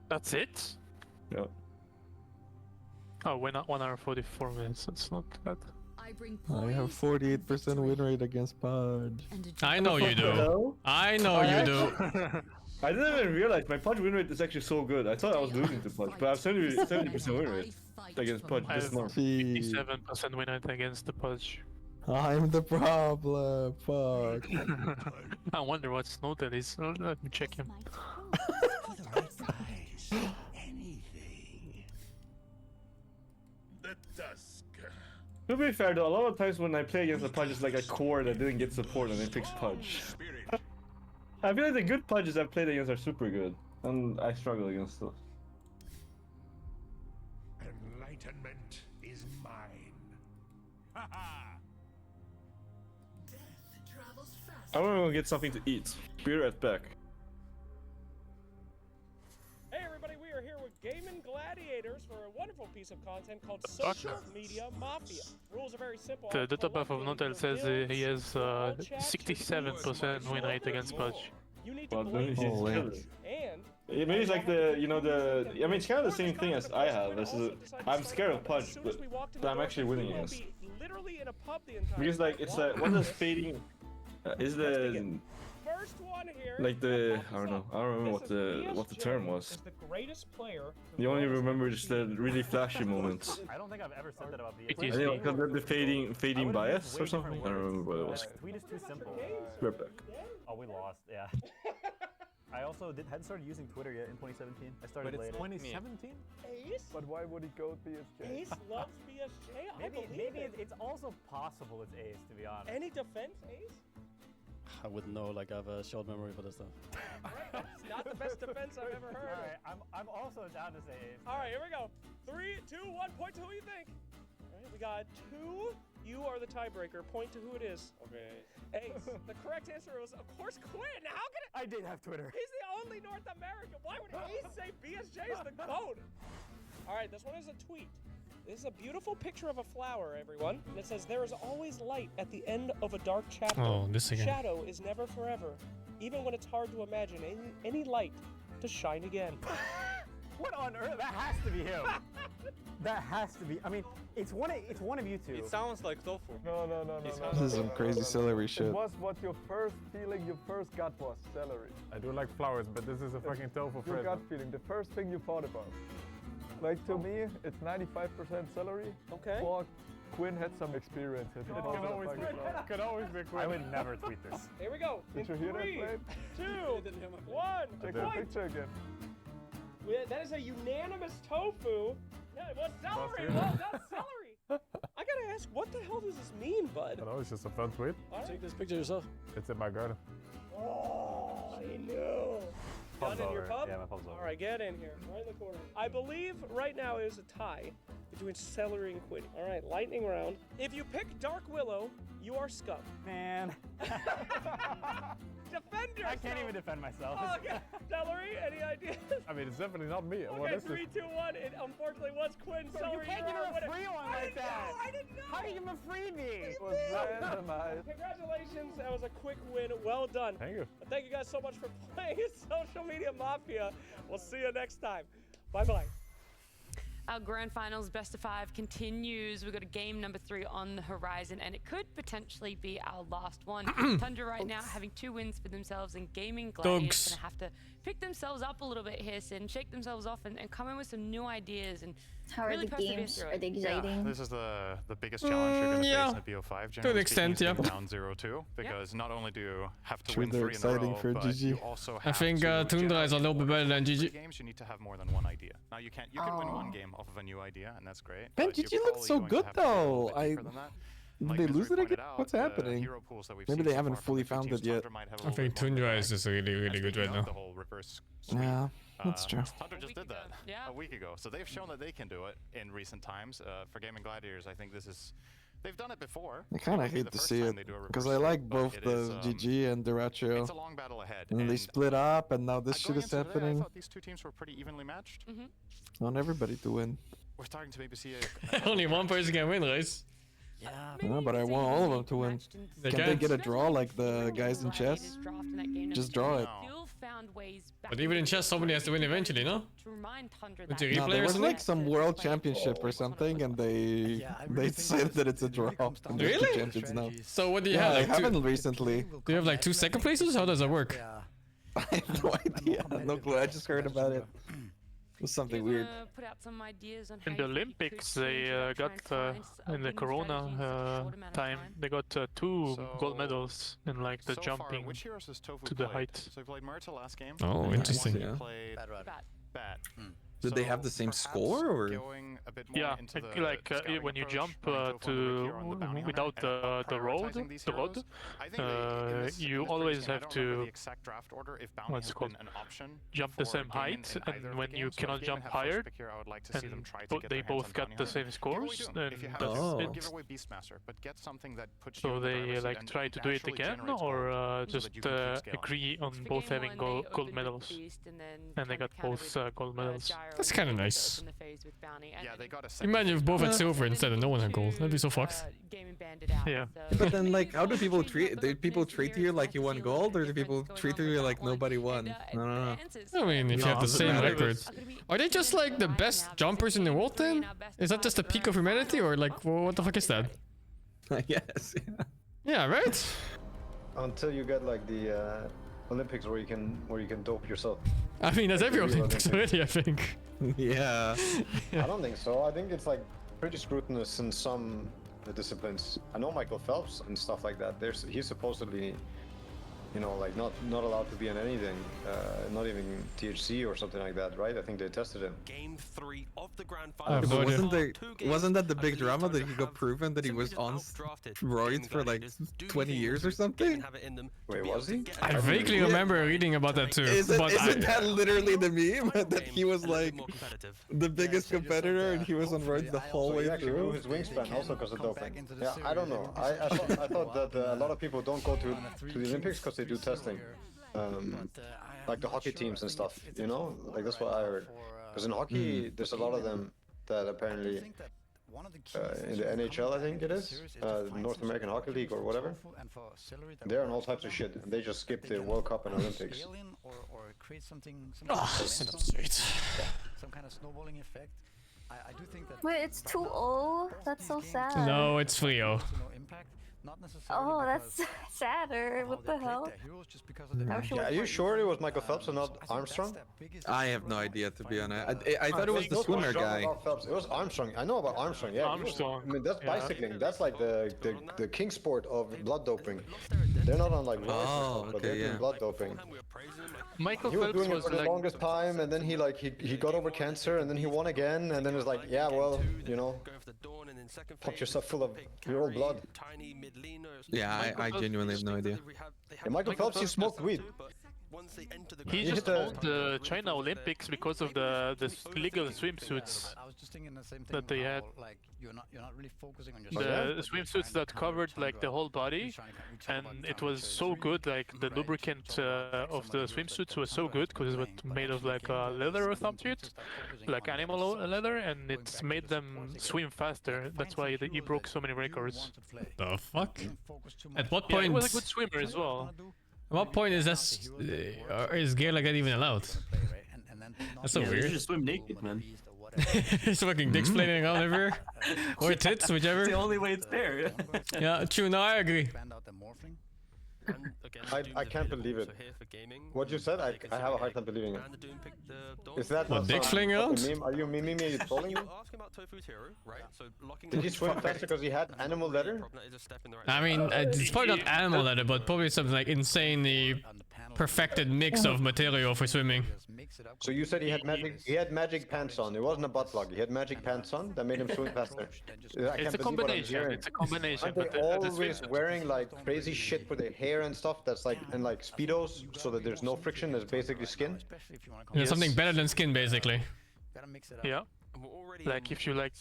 That's it?
Yeah.
Oh, 1 hour 44 minutes. That's not bad.
I have 48% win rate against Pudge.
I know you do. I know you do.
I didn't even realize my Pudge win rate is actually so good. I thought I was losing to Pudge, but I have 70% win rate against Pudge
I
this
have
month.
57% win rate against the Pudge.
I'm the problem. Fuck.
I wonder what Snowtail is. Let me check him.
To be fair though, a lot of times when I play against a Pudge, it's like a core that didn't get support and it picks Pudge. I feel like the good Pudges I've played against are super good, and I struggle against those.
Enlightenment is mine.
I'm gonna go get something to eat. Be right back.
Hey everybody, we are here with Gaming Gladiators for a wonderful piece of content called Social Media Mafia. Rules are very simple.
The data buff of Notel says he has 67% win rate against Pudge.
Well, then he's
Oh,
killer.
And
Maybe it's like I mean, it's kind of the same thing as I have. I'm scared of Pudge, but I'm actually winning against.
literally in a pub the entire
Because like it's what is fading? Is the
first one here.
like the I don't remember what the term was.
The greatest player.
You only remember just the really flashy moments.
I don't think I've ever said that about the
I think the fading bias or something. I don't remember what it was.
Tweet is too simple.
We're back.
Oh, we lost. Yeah. I also hadn't started using Twitter yet in 2017. I started
But it's
later.
2017?
Ace?
But why would he go BSJ?
Ace loves BSJ.
Maybe it's also possible it's Ace, to be honest.
Any defense, Ace?
I wouldn't know, like I have a short memory for this stuff.
It's not the best defense I've ever heard.
Alright, I'm also down to say Ace.
Alright, here we go. 3, 2, 1, point to who you think. Alright, we got 2. You are the tiebreaker. Point to who it is. Okay. Ace. The correct answer was, of course, Quinn. How could it?
I did have Twitter.
He's the only North American. Why would Ace say BSJ is the GOAT? Alright, this one is a tweet. This is a beautiful picture of a flower, everyone. And it says, there is always light at the end of a dark chapter.
Oh, this again.
Shadow is never forever, even when it's hard to imagine any light to shine again.
What on earth? That has to be him. That has to be. I mean, it's one of you two.
It sounds like tofu.
No.
This is some crazy celery shit.
It was what your first feeling, your first gut was, celery. I do like flowers, but this is a fucking tofu friend. Your gut feeling, the first thing you thought about. Like to me, it's 95% celery.
Okay.
Or Quinn had some experience. It could always be Quinn.
I would never tweet this.
Here we go.
Did you hear that,
3,
Blade?
2, 1.
Check the picture again.
That is a unanimous tofu. Yeah, it was celery. Well, that's celery. I gotta ask, what the hell does this mean, bud?
I know, it's just a fun tweet.
Right.
Take this picture yourself.
It's in my garden.
Oh, I knew.
Pub's
Done in your
over.
pub?
Yeah, my pub's over.
All right, get in here, right in the corner. I believe right now is a tie between celery and Quiddy. All right, lightning round. If you pick Dark Willow, you are scum.
Man.
Defend yourself.
I can't even defend myself.
Oh, okay. Celery, any ideas?
I mean, it's definitely not me.
Okay,
What is
3, 2, 1. It unfortunately was Quinn.
So
Celery,
you can't give
are
him a
winning.
free one like that.
I didn't know.
How do you give him a freebie?
It was randomized.
Congratulations, that was a quick win. Well done.
Thank you.
Thank you guys so much for playing Social Media Mafia. We'll see you next time. Bye-bye.
Our grand finals best of 5 continues. We've got a game number 3 on the horizon, and it could potentially be our last one. Tundra right now having 2 wins for themselves, and Gaming Gladiators gonna have to pick themselves up a little bit here, Sin, shake themselves off, and come in with some new ideas and
How
really
are the
persevere
games?
through
Are
it.
they exciting?
Yeah, this is the biggest challenge you're going to face in the BO5.
To an extent, yeah.
Down 0-2, because not only do you have to
Sure,
win
they're
3 in a
exciting
row,
for
but
GG.
you also have
I think
to
Tundra is a little bit better than GG.
games, you need to have more than one idea. Now you can win one game off of a new idea, and that's great.
Man,
but you're
GG looks so
probably going to
good
have to go a
though.
little bit deeper than that.
Did
Like
they
Misery
lose it
pointed
again?
out,
What's
the
happening?
hero pools that we've
Maybe
seen
they
so
haven't
far from
fully
the two
found
teams,
it yet.
Tundra might have a
I
little
think
bit more
Tundra
than
is just really good right
the
now.
whole reverse sweep.
Yeah, that's true.
Tundra just did that a week ago, so they've shown that they can do it in recent times. For Gaming Gladiators, I think this is. They've done it before.
I kind of hate to see it because I like both the GG and Duracho.
It's a long battle ahead.
And they split up, and now this shit is
Today, I
happening.
thought these two teams were pretty evenly matched.
I want everybody to win.
We're starting to maybe see
Only one person can win, right?
Yeah, but I want all of them to win.
They
Can they
can't.
get a draw like the guys in chess? Just draw it.
But even in chess, somebody has to win eventually, no? With the
No,
replay
there
or
was
something?
like some world championship or something, and they decided that it's a draw. And there's two
Really?
champions now.
So what do you
Yeah,
have?
I
Like
haven't recently.
do you have like 2 second places? How does that work?
I have no idea. No clue. I just heard about it. It was something weird.
Put out some ideas on how
In the
you think you could
Olympics, they got in the Corona time, they got 2 gold medals in like the
so
jumping
far, which heroes has Tofu
to the
played?
height.
So he played Murta last game.
Oh, interesting.
He
Yeah.
played Bat.
Did they have the same score, or?
Going a bit more
Yeah,
into
like
the scouting
when you
approach,
jump
running Tofu on the
to
hero and the bounty hunter,
without
and
the road,
prioritizing these
the
heroes.
road,
I think in this
you
previous
always
game, I
have
don't remember
to
the exact draft order if bounty
what's
has
it called?
been an option
jump the
for
same
Gaimin
height,
in either
and
of
when
the
you
games. So
cannot
if Gaimin
jump
had
higher,
first pick here, I would like to see them
and
try to get
they
their hands
both
on
got
bounty
the
hunter.
same scores,
Give away
then
if you have
that's
to,
it.
give away Beastmaster, but get something that puts you
So
in the
they
driver's seat
like
and
try to do it
naturally
again,
generates
or
gold, so that
just
you can keep scaling.
agree on
For
both
game
having
1,
gold
they opened with
medals,
Beast and then
and they
kinda
got both
countered with,
gold medals.
Gyro
That's
and
kinda
then
nice.
opened the phase with Bounty. And
Yeah,
then
they got a second.
Imagine if both had
Yeah.
silver instead and no one had gold. That'd be so fucked.
Gaming banded out.
Yeah.
So
But then, like, how do people treat? Do people treat you like you won gold, or do people treat you like nobody won? I don't know.
I mean, if you have the
doesn't
same
matter.
record. Are they just like the best jumpers in the world then? Is that just the peak of humanity, or like what the fuck is that?
I guess. Yeah.
Yeah, right?
Until you get like the Olympics where you can dope yourself.
I mean, that's
Like
every
the real
Olympics already, I think.
Yeah.
I don't think so. I think it's like pretty scrutinous in some disciplines. I know Michael Phelps and stuff like that. He's supposedly, you know, like not allowed to be on anything, not even THC or something like that, right? I think they tested him.
Game 3 of the grand
Oh,
final.
but
Wasn't that the big drama that he got proven that he was on steroids for like 20 years or something?
Wait, was he?
I vaguely remember reading about that too.
Isn't
but
that literally the meme that he was like the biggest competitor and he was on roids the whole
So he
way
actually blew
through?
his wingspan also because of doping. Yeah, I don't know. I thought that a lot of people don't go to the Olympics because they do testing, like the hockey teams and stuff. You know, like that's what I heard. Because in hockey, there's a lot of them that apparently in the NHL, I think it is, North American Hockey League or whatever. They're on all types of shit, and they just skip the World Cup and Olympics.
Or create something
sit up straight.
some kind of snowballing effect.
Wait, it's 2-0? That's so sad.
No, it's 3-0.
Oh, that's sadder. What the hell?
Are you sure it was Michael Phelps and not Armstrong?
I have no idea, to be honest. I thought it was the swimmer guy.
It was Armstrong. I know about Armstrong. Yeah,
Armstrong.
I mean, that's bicycling. That's like the king sport of blood doping. They're not on like road, but they're doing blood doping.
Michael
He was
Phelps
doing it
was
for the
like
longest time, and then he got over cancer, and then he won again, and then it's like, yeah, well, you know, pump yourself full of your own blood.
Yeah, I genuinely have no idea.
Yeah, Michael Phelps, he smoked weed.
he just won the China Olympics because of the legal swimsuits that they had. The swimsuits that covered like the whole body, and it was so good. Like the lubricant of the swimsuits was so good because it was made of like leather or some shit, like animal leather, and it made them swim faster. That's why he broke so many records.
The fuck? At what
Yeah,
point?
he was a good swimmer as well.
At what point is this? Is gear like that even allowed? That's so
You
weird.
should swim naked, man.
He's fucking dick splaining around everywhere. Or tits, whichever.
It's the only way it's there.
Yeah, true. No, I agree.
I can't believe it. What you said, I have a hard time believing it. Is that
What,
not
dick
some
fling out?
fucking meme? Are you memeing me? Are you trolling me? Did he swim faster because he had animal leather?
I mean, it's probably not animal leather, but probably something like insanely perfected mix of material for swimming.
So you said he had magic pants on. It wasn't a butt plug. He had magic pants on that made him swim faster.
It's a combination. It's a combination.
Aren't they always wearing like crazy shit with their hair and stuff that's like and like speedos so that there's no friction? There's basically skin.
Yeah, something better than skin, basically.
Yeah. Like if you like,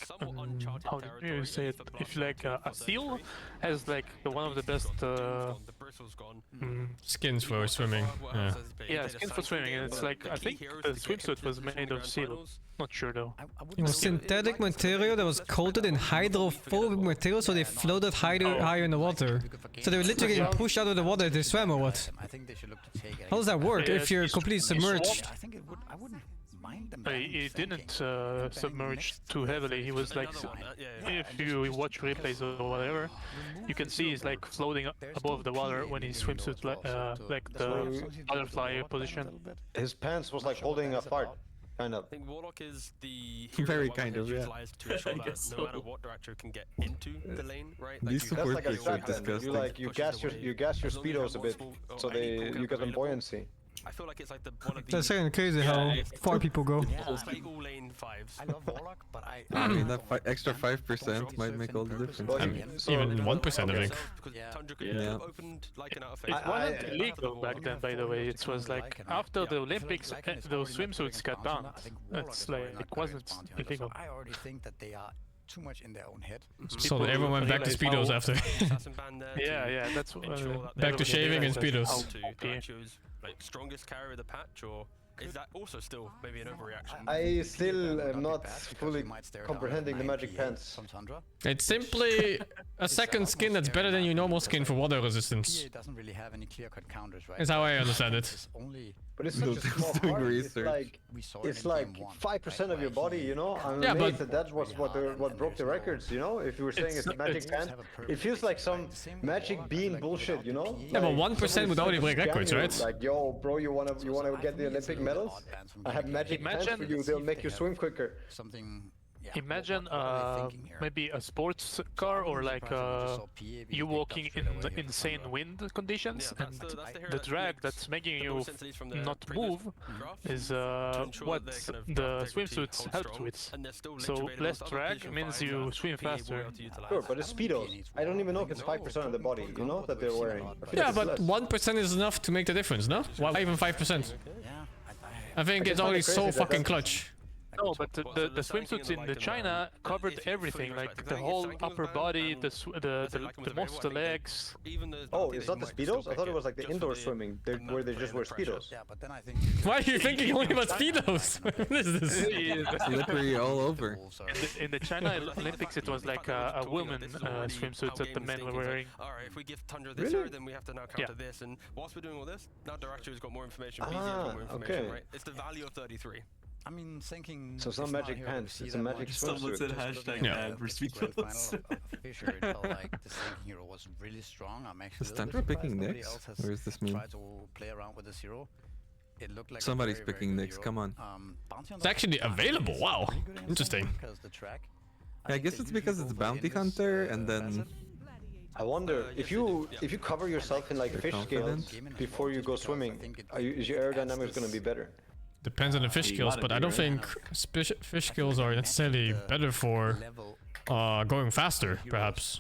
how do you say it? If you like a seal has like one of the best
skins for swimming.
Yeah, skins for swimming. And it's like I think the swimsuit was made of seal. Not sure though.
It was synthetic material that was coated in hydrophobic material, so they floated higher in the water. So they were literally getting pushed out of the water if they swam or what? How does that work if you're completely submerged?
He didn't submerge too heavily. He was like, if you watch replays or whatever, you can see he's like floating above the water when he swims with like the butterfly position.
His pants was like holding apart. Kind of.
I think Warlock is the
Very kind of, yeah.
utilized to ensure that no matter what director can get into the lane, right?
These support picks are disgusting.
You gas your speedos a bit, so you get them buoyancy.
I feel like it's like one of
That's kind of crazy how far people go.
all lane fives.
I love Warlock, but
I mean, that extra 5% might make all the difference.
Even 1%, I think.
Yeah.
It wasn't illegal back then, by the way. It was like after the Olympics, those swimsuits got banned. It's like it wasn't illegal.
I already think that they are too much in their own head.
So everyone went back to speedos after.
Yeah, that's
back to shaving and speedos.
Like strongest carrier of the patch, or is that also still maybe an overreaction?
I still am not fully comprehending the magic pants.
It's simply a second skin that's better than your normal skin for water resistance.
It doesn't really have any clear-cut counters, right?
That's how I understand it.
But it's such a small part. It's like 5% of your body, you know? I'm amazed that that's what broke the records, you know? If you were saying it's a magic pant, it feels like some magic bean bullshit, you know?
Yeah, but 1% would already break records, right?
Like, yo, bro, you wanna get the Olympic medals? I have magic pants for you. They'll make you swim quicker.
Imagine maybe a sports car or like you walking in insane wind conditions, and the drag that's making you not move is what the swimsuits help with. So less drag means you swim faster.
Sure, but it's speedos. I don't even know if it's 5% of the body, you know, that they're wearing.
Yeah, but 1% is enough to make the difference, no? Why even 5%? I think it's already so fucking clutch.
No, but the swimsuits in the China covered everything, like the whole upper body, the most the legs.
Oh, it's not the speedos? I thought it was like the indoor swimming, where they just wear speedos.
Yeah, but then I think.
Why are you thinking only about speedos? What is this?
Slippery all over.
In the China Olympics, it was like a woman swimsuit that the men were wearing.
Alright, if we give Tundra this here, then we have to now counter this. And whilst we're doing all this, now Director has got more information, BZM's got more information, right? It's the value of 33.
I mean, thinking.
So it's not magic pants, it's a magic
Someone said hashtag ad for speed quotes.
Fisher, it felt like the sinking hero was really strong. I'm actually.
Is Tundra picking Nyx? Or is this me?
Tried to play around with the zero. It looked like
somebody's picking Nyx. Come on.
It's actually available. Wow, interesting.
I guess it's because it's bounty hunter, and then.
I wonder if you cover yourself in like fish scales before you go swimming, is your aerodynamics going to be better?
Depends on the fish skills, but I don't think fish skills are necessarily better for going faster, perhaps.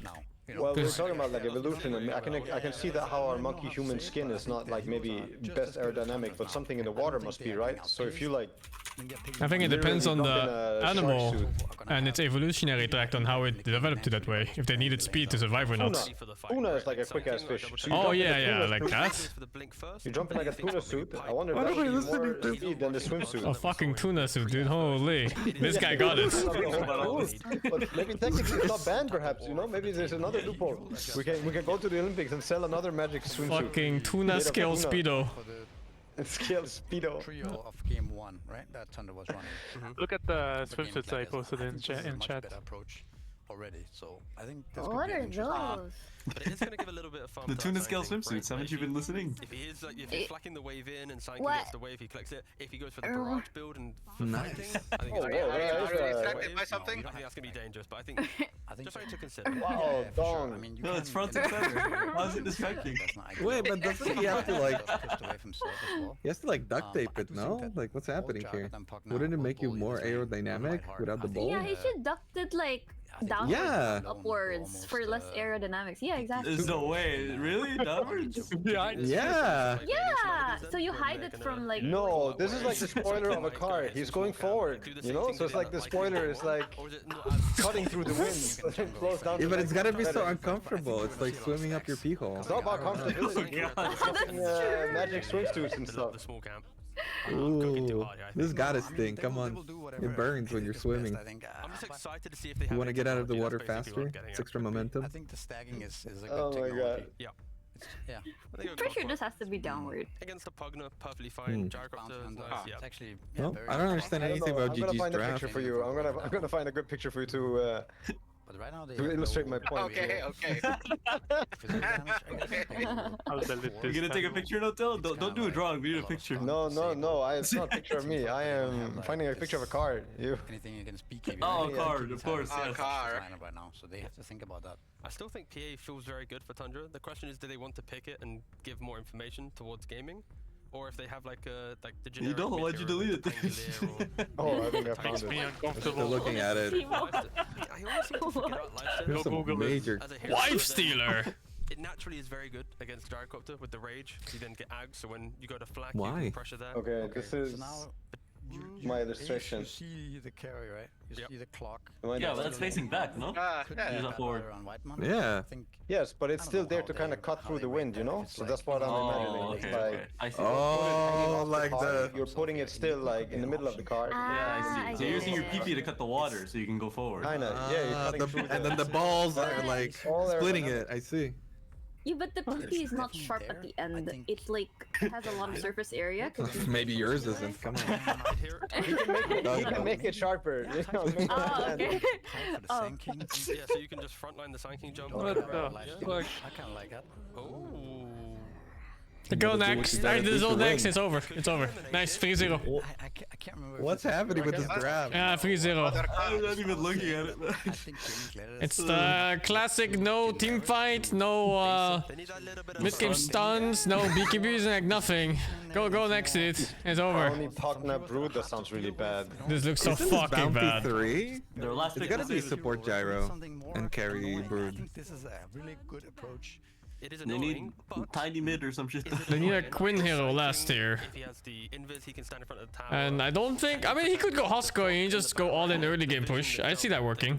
Well, we're talking about like evolution, and I can see that how our monkey human skin is not like maybe best aerodynamic, but something in the water must be, right? So if you like,
I think it depends on the animal and its evolutionary tract on how it developed it that way. If they needed speed to survive or not.
Tuna is like a quick ass fish. So
oh yeah, like that.
You jump in like a tuna suit. I wonder if that's more speed than the swimsuit.
A fucking tuna suit, dude. Holy, this guy got it.
But maybe technically it's not banned, perhaps. You know, maybe there's another loophole. We can go to the Olympics and sell another magic swimsuit.
Fucking tuna scale speedo.
Scale speedo.
Trio of game 1, right? That Thunder was running.
Look at the swimsuits I posted in chat.
Already, so I think
that's what are those?
But it is going to give a little bit of fun.
The tuna scale swimsuits, haven't you been listening?
If he is like, if he's flacking the wave in and Sanking gets the wave, he collects it. If he goes for the barrage build and flanking, I think it's
distracted by something.
I think that's going to be dangerous, but I think just something to consider.
Wow, dong.
I mean,
no, it's front and center. How is it distracting?
Wait, but doesn't he have to like? He has to like duct tape it, no? Like what's happening here? Wouldn't it make you more aerodynamic without the ball?
Yeah, he should duct it like downwards, upwards for less aerodynamics. Yeah, exactly.
There's no way, really? Downwards?
Yeah.
Yeah. So you hide it from like.
No, this is like the spoiler of a car. He's going forward, you know. So it's like the spoiler is like cutting through the wind.
Yeah, but it's gotta be so uncomfortable. It's like swimming up your pee hole.
It's not about comfortability. It's magic swimsuits and stuff.
Ooh, this gotta sting. Come on, it burns when you're swimming.
I'm just excited to see if they have.
You want to get out of the water faster? It's extra momentum.
I think the stagging is a good
technology.
Yeah.
Yeah.
I'm pretty sure this has to be downward.
Against the Pugner, perfectly fine. Gyrocopter, nice. Yeah.
It's actually.
No, I don't understand anything about GG's draft.
I'm gonna find a picture for you. I'm gonna find a good picture for you to.
But right now
to illustrate my point.
Okay.
You're gonna take a picture, Notel? Don't do it wrong. We need a picture.
No. It's not a picture of me. I am finding a picture of a card.
Anything you can speak.
Oh, a card, of course. Yes.
Car.
Right now, so they have to think about that.
I still think PA feels very good for Tundra. The question is, do they want to pick it and give more information towards gaming? Or if they have like the generic.
You don't. Why'd you delete it?
Oh, I think I found it.
Still looking at it. There's some major
wife stealer.
It naturally is very good against Gyrocopter with the rage. You then get ags, so when you go to flak,
why?
You can pressure there.
Okay, this is my illustration.
You see the carry, right? You see the clock.
Yeah, but that's facing back, no? Forward.
Yeah.
Yes, but it's still there to kind of cut through the wind, you know? So that's what I'm imagining.
Okay.
It's like,
like the.
You're putting it still like in the middle of the card.
Yeah, I see. So you're using your PP to cut the water so you can go forward.
Kinda, yeah. You're cutting through
and then the balls are like splitting it. I see.
Yeah, but the PP is not sharp at the end. It's like has a lot of surface area.
Maybe yours isn't. Come on.
He can make it sharper. You know,
okay.
Yeah, so you can just frontline the Sanking jump.
What the fuck?
I kind of like that.
Oh.
Go next. Alright, this is all next. It's over. It's over. Nice. 3-0.
I can't remember.
What's happening with this draft?
Yeah, 3-0.
I'm not even looking at it.
It's the classic no team fight, no mid-game stuns, no BKBs, like nothing. Go next, dude. It's over.
Only Pugna Brood, that sounds really bad.
This looks so fucking bad.
3? It's gotta be support gyro and carry Brood.
I think this is a really good approach.
It is
They need tiny mid or some shit.
They need a Quinn hero last tier.
If he has the invis, he can stand in front of the tower.
And I don't think, I mean, he could go Husker and just go all in early game push. I see that working.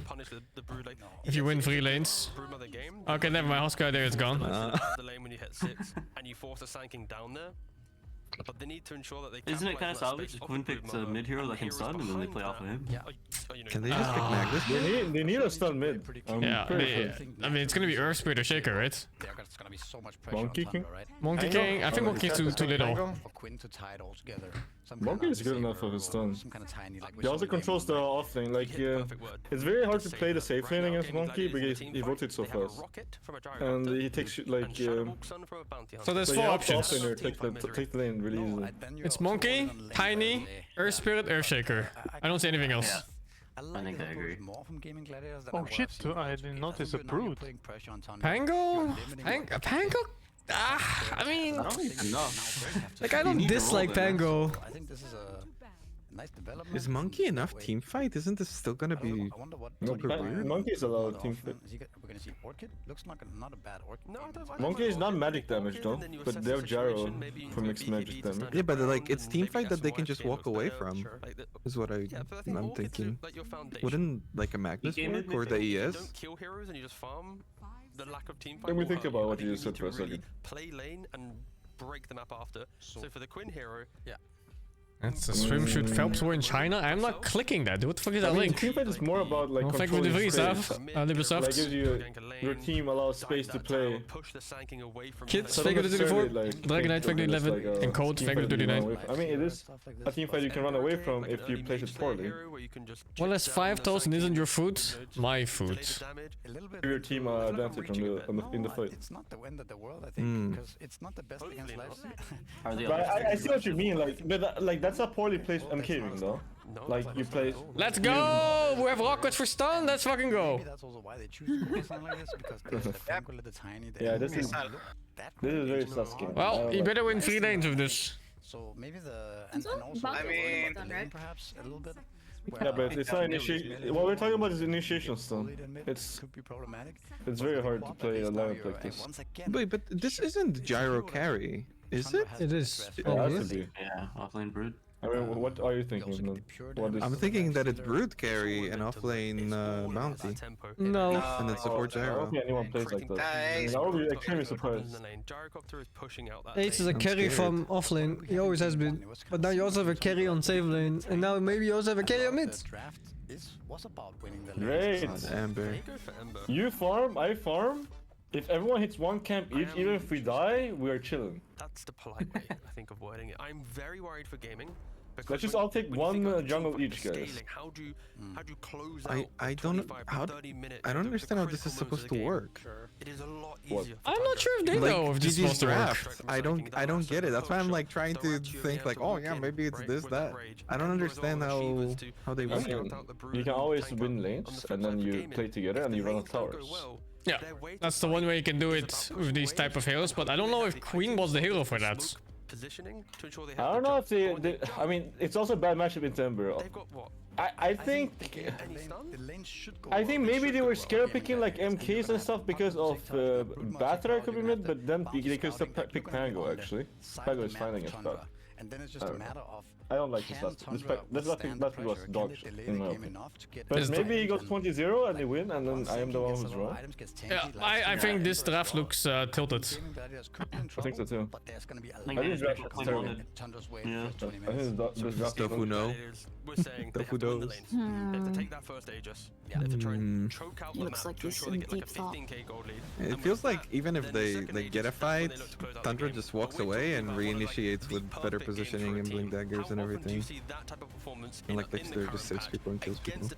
If you win 3 lanes. Okay, never mind. Husker there is gone.
The lane when you hit 6 and you force a Sanking down there. But they need to ensure that they
Isn't it kind of salvage if Quinn picks a mid hero that can stun and then they play off of him?
Can they just pick Magnus?
They need a stun mid.
Yeah, I mean, it's gonna be Earth Spirit or Shaker, right?
It's gonna be so much pressure
Monkey
on
King?
Tundra, right?
Monkey King? I think Monkey King's too little.
For Quinn to tie it all together.
Monkey is good enough for his stun.
Some kind of tiny, like
He also controls the off lane. Like, it's very hard to play the safe lane against Monkey because he rotates so fast. And he takes like.
So there's
so
4 options.
Take the lane really easily.
It's Monkey, Tiny, Earth Spirit, Earth Shaker. I don't see anything else.
I think I agree.
Oh shit, I didn't notice a Brood.
Pango? Pango? I mean...
I don't even know.
Like, I don't dislike Pango.
I think this is a nice development.
Is Monkey enough team fight? Isn't this still gonna be super weird?
Monkey's a lot of team fight.
We're gonna see Orchid. Looks like not a bad Orchid. No,
Monkey is not magic damage though, but they have Gyro for mixed magic damage.
Yeah, but like it's team fight that they can just walk away from. Is what I'm thinking. Wouldn't like a Magnus work or the ES?
Kill heroes and you just farm. The lack of team fight.
Let me think about what you just said for a second.
Play lane and break the map after. So for the Quinn hero,
That's a swimsuit Phelps war in China? I'm not clicking that. What the fuck is that link?
Team fight is more about like controlling space. Like gives you your team allows space to play.
Kids, Figure 34, Dragon Knight Figure 11, and Code Figure 39.
I mean, it is a team fight you can run away from if you place it poorly.
Well, as 5,000 isn't your food, my food.
Give your team advantage in the fight.
It's not the end of the world, I think, because it's not the best against life.
I see what you mean, like that's a poorly placed MK ring though. Like you play.
Let's go! We have rockets for stun. Let's fucking go.
Maybe that's also why they choose to play something like this, because there's the Frank the tiny.
Yeah, this is very sus game.
Well, you better win 3 lanes with this.
So maybe and also
I mean,
perhaps a little bit.
Yeah, but it's not initiation. What we're talking about is initiation stun. It's very hard to play a lineup like this.
Wait, but this isn't gyro carry, is it?
It is.
Yeah, offlane Brood.
I mean, what are you thinking?
I'm thinking that it's Brood carry and offlane bounty.
No.
And then support
I
gyro.
don't think anyone plays like that. I would be extremely surprised.
Ace is a carry from offlane. He always has been. But now you also have a carry on save lane, and now maybe you also have a carry on mid.
Great.
Amber.
You farm, I farm. If everyone hits 1 camp each, even if we die, we are chilling.
That's the polite way, I think, of wording it. I'm very worried for gaming.
Let's just all take 1 jungle each, guys.
How do you close out
I don't understand how this is supposed to work.
It is a lot easier.
I'm not sure if they know if this is supposed to work.
I don't get it. That's why I'm like trying to think like, oh yeah, maybe it's this, that. I don't understand how they work.
You can always win lanes and then you play together and you run out towers.
Yeah, that's the one way you can do it with these type of heroes, but I don't know if Queen was the hero for that.
I don't know if they I mean, it's also a bad matchup in Ember. I think maybe they were scared picking like MKs and stuff because of Batra could be mid, but then they could still pick Pango actually. Pango is fine against that.
And then it's just a matter of
I don't like this last. This last pick was dog shit, in my opinion. But maybe he goes 20-0 and they win, and then I am the one who's wrong.
Yeah, I think this draft looks tilted.
I think so too. I think this draft is terrible. Yeah, I think this draft is
Tofu no. Tofu knows.
Looks like he's in deep thought.
It feels like even if they get a fight, Tundra just walks away and reinitiates with better positioning and blink daggers and everything. And like they're just saves people and kills people.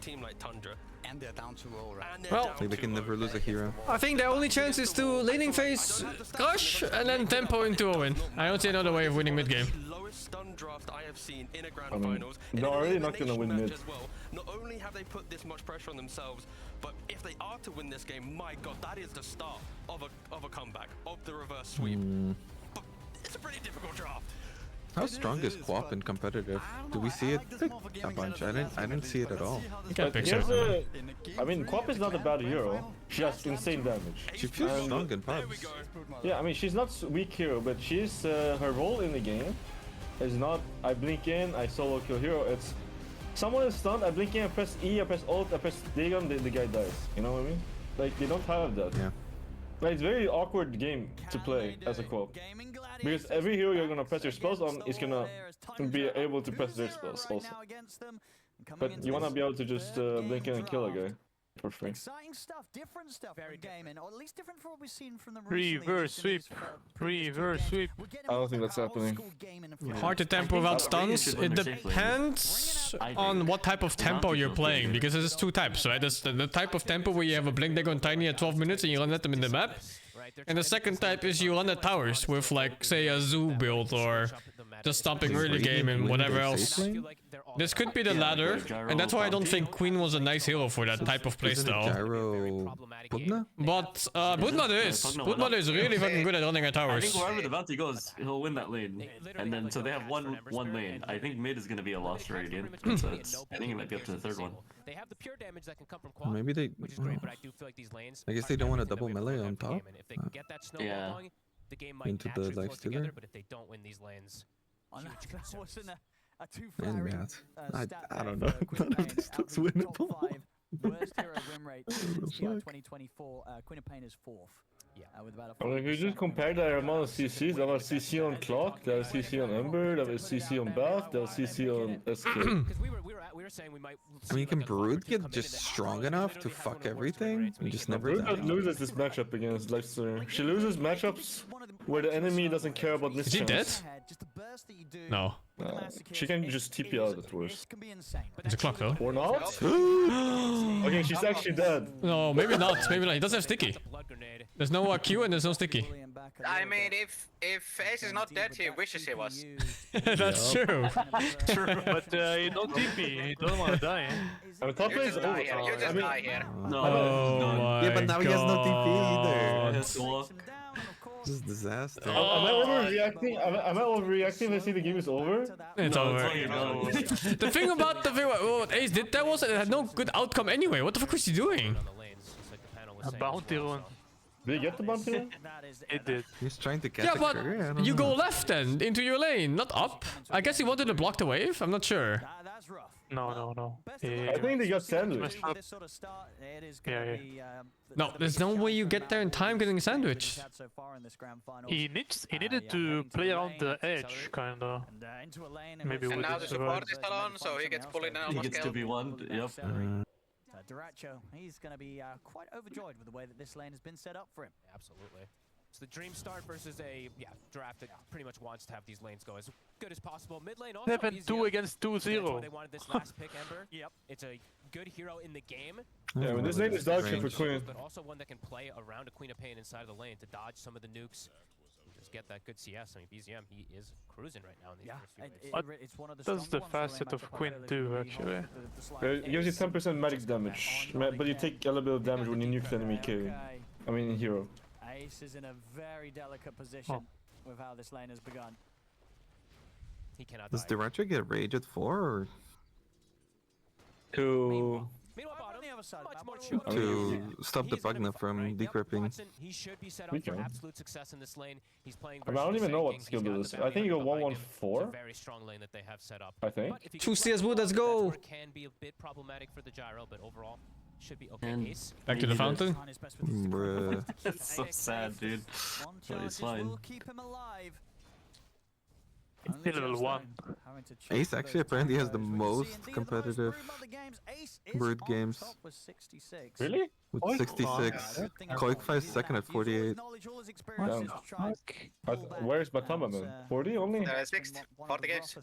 Well,
like they can never lose a hero.
I think the only chance is to laning phase crush and then tempo into a win. I don't see another way of winning mid game.
Stun draft I have seen in a grand
I mean,
finals.
they're already not gonna win mid.
Well. Not only have they put this much pressure on themselves, but if they are to win this game, my god, that is the start of a comeback, of the reverse sweep. But it's a pretty difficult draft.
How strong is Quap in competitive? Do we see it a bunch? I didn't see it at all.
I mean, Quap is not a bad hero. She has insane damage.
She feels strong in pubs.
Yeah, I mean, she's not weak hero, but she's her role in the game is not I blink in, I solo kill hero. It's someone is stunned, I blink in, I press E, I press ult, I press Dagon, the guy dies. You know what I mean? Like they don't have that.
Yeah.
Like, it's a very awkward game to play as a co-op. Because every hero you're gonna press your spells on is gonna be able to press their spells also. But you wanna be able to just blink in and kill a guy for free.
Exciting stuff, different stuff in gaming, or at least different from what we've seen from them
Reverse sweep. Reverse sweep.
I don't think that's happening.
Hard to tempo without stuns. It depends on what type of tempo you're playing, because there's two types, right? There's the type of tempo where you have a blink dagger on tiny at 12 minutes and you let them in the map. And the second type is you run at towers with, like, say, a zoo build or just stomping early game and whatever else. This could be the latter, and that's why I don't think Queen was a nice hero for that type of playstyle. But Bootmother is really fucking good at running at towers.
I think wherever the bounty goes, he'll win that lane. And then, so they have one lane. I think mid is going to be a lost gradient. So I think it might be up to the third one.
They have the pure damage that can come from quad,
Maybe they.
which is great, but I do feel like these lanes
I guess they don't want to double melee on top.
if they can get that snowball going, the game might
Into the
naturally flow
lifestealer.
together, but if they don't win these lanes,
And Matt. I don't know. None of this looks winnable.
Worst hero win rate since 2024. Queen of Pain is 4th. Yeah, with about a.
Well, if you just compare the amount of CCs, there was CC on Clock, there was CC on Ember, there was CC on Bath, there was CC on SK.
we were saying we might.
I mean, can Brood get just strong enough to fuck everything and just never die?
Brood loses this matchup against Lifestealer. She loses matchups where the enemy doesn't care about this.
Is she dead? No.
She can just TP out at worst.
It's a clock though.
Or not? Okay, she's actually dead.
No, maybe not. Maybe not. He doesn't have sticky. There's no Q and there's no sticky.
I mean, if Ace is not dead, he wishes he was.
That's true.
True, but you don't TP. You don't want to die.
I mean, top lane is over.
You just die here.
No,
Oh
Yeah, but now he has no TP either.
He has to walk.
This is a disaster.
Am I overreacting? Am I overreacting? I see the game is over.
It's over. The thing about what Ace did there was it had no good outcome anyway. What the fuck was he doing?
A bounty run.
Did he get the bounty run?
It did.
He's trying to catch
Yeah,
a
but
trigger? I don't
you
know.
go left then, into your lane, not up. I guess he wanted to block the wave, I'm not sure.
No.
I think they got sandwiched.
Yeah.
No, there's no way you get there in time getting sandwiched.
He needed to play around the edge, kinda. Maybe
And
with
now the
his
support is still on, so he gets bullied and
He
almost
gets to
killed.
be one. Yep.
Duracho, he's going to be quite overjoyed with the way that this lane has been set up for him.
Absolutely. It's the dream start versus a draft that pretty much wants to have these lanes go as good as possible. Mid lane also
7-2 against 2-0.
That's why they wanted this last pick, Ember. Yep. It's a good hero in the game.
Yeah, when this lane is dog shit for Queen.
But also one that can play around a Queen of Pain inside of the lane to dodge some of the nukes. And just get that good CS. I mean, BZM, he is cruising right now in these first few waves.
It's one of the
Does the facet of Queen do, actually?
It gives you 10% magic damage, but you take a little bit of damage when you nuke the enemy carry. I mean, hero.
Ace is in a very delicate position with how this lane has begun.
He cannot
Does Duracho get rage at 4 or
to
stop the Pugna from decrypting?
He should be set up for absolute success in this lane. He's playing
I don't even know what skill build is. I think you go 1-1-4.
very strong lane that they have set up.
I think.
2 CS wood, let's go.
Can be a bit problematic for the gyro, but overall should be okay. Ace.
Back to the fountain.
Bruh.
It's so sad, dude. But he's fine.
It's level 1.
Ace actually apparently has the most competitive Brood games.
Really?
With 66. Koik 5 second at 48.
Damn. Where's Batama, man? 40 only?
6th, 40 games.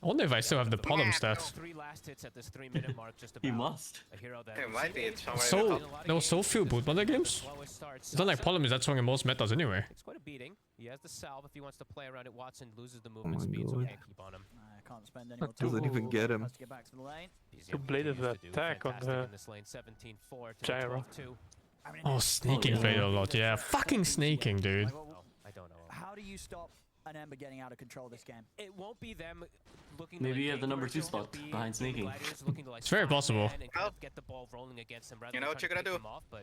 I wonder if I still have the bottom stats.
3 last hits at this 3-minute mark. Just
He
about
must.
a hero that
It might be somewhere in the top.
There was so few Bootmother games. It's not like Polym is that strong in most metas anyway.
It's quite a beating. He has the salve if he wants to play around it. Watson loses the movement speed, so we can't keep on him.
Can't spend any
Fuck doesn't even get him.
Two bladed attack on the gyro.
Oh, snaking played a lot. Yeah, fucking snaking, dude.
I don't know.
How do you stop an Ember getting out of control this game?
It won't be them looking.
Maybe you have the number 2 spot behind sneaking.
It's very possible.
Get the ball rolling against him.
You know what you're gonna do?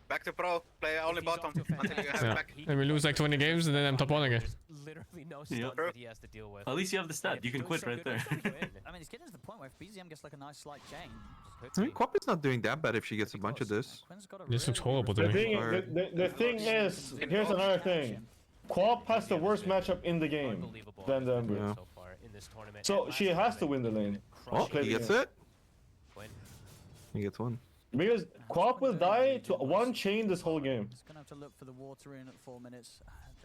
Back to pro, play only bottom until you have it back.
And we lose like 20 games and then I'm top 1 again.
Literally no
Yeah.
stuns that he has to deal with.
At least you have the stat. You can quit right there.
I mean, it's getting to the point where if BZM gets like a nice slight change.
I mean, Quap is not doing that bad if she gets a bunch of this.
This looks horrible to
The
me.
thing is, here's another thing. Quap has the worst matchup in the game than the Ember.
Yeah.
So far in this tournament.
So she has to win the lane.
Oh, he gets it. He gets one.
Because Quap will die to one chain this whole game.
He's gonna have to look for the water in at 4 minutes.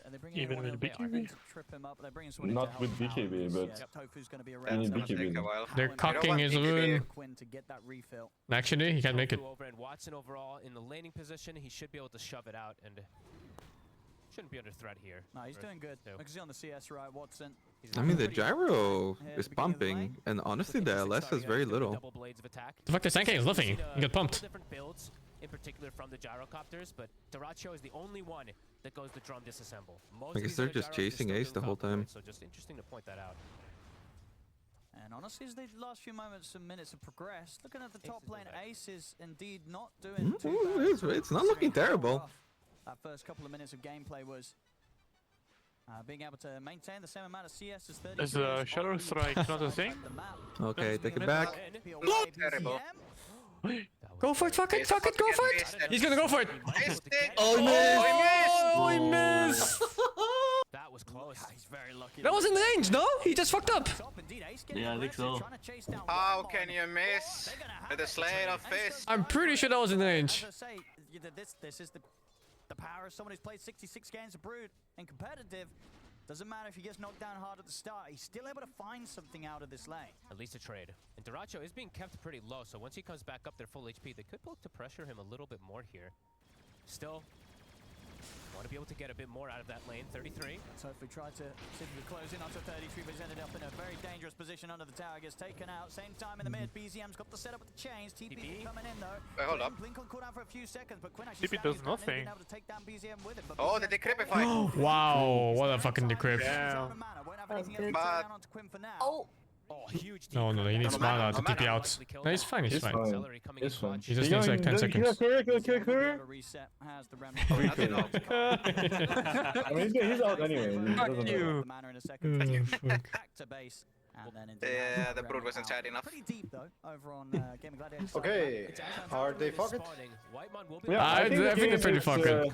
Are they bringing
Even with BKB?
Trip him up. They're bringing someone
Not
to
with
help him out.
BKB, but
Tofu's gonna be
any
around.
BKB.
They're cocking his rune.
Quinn to get that refill.
Actually, he can't make it.
Over and Watson overall in the laning position, he should be able to shove it out and shouldn't be under threat here.
No, he's doing good. Look, he's on the CS right, Watson.
I mean, the gyro is pumping, and honestly, the LS has very little.
The fuck is Sankey is living. He got pumped.
Different builds, in particular from the gyrocopters, but Deliverance is the only one that goes to drum disassemble.
I guess they're just chasing Ace the whole time.
So just interesting to point that out.
And honestly, as the last few moments and minutes have progressed, looking at the top lane, Ace is indeed not doing too bad.
It's not looking terrible.
That first couple of minutes of gameplay was being able to maintain the same amount of CS as 30.
Is the Shadow Strike not a thing?
Okay, take it back.
Terrible.
Go for it, fuck it, go for it! He's gonna go for it!
Oh, he missed!
Oh, he missed!
That was close.
He's very lucky.
That was in range, no? He just fucked up!
Yeah, I think so.
How can you miss with a Slayer of Fist?
I'm pretty sure that was in range.
As I say, this is the power of someone who's played 66 games of Brood and competitive. Doesn't matter if he gets knocked down hard at the start, he's still able to find something out of this lane.
At least a trade. And Deliverance is being kept pretty low, so once he comes back up their full HP, they could look to pressure him a little bit more here. Still, want to be able to get a bit more out of that lane. 33.
So if we tried to see if we close in onto 33, but he's ended up in a very dangerous position under the tower, gets taken out. Same time in the mid, BZM's got the setup with the chains. TP coming in though.
Wait, hold up.
Blink on cooldown for a few seconds, but Quinn actually
TP does nothing.
able to take down BZM with it. But
Oh, the decrepify.
Wow, what a fucking decrypt.
Oh, huge.
No, he needs mana to TP out. No, he's fine, he's fine.
It's fine.
He just needs like 10 seconds.
Reset has the
I mean, he's out anyway.
Fuck you.
Back to base. And then into
Yeah, the Brood wasn't sad enough.
pretty deep though over on Gaming Gladiators.
Okay, are they fucked?
Yeah,
I think they're pretty fucking.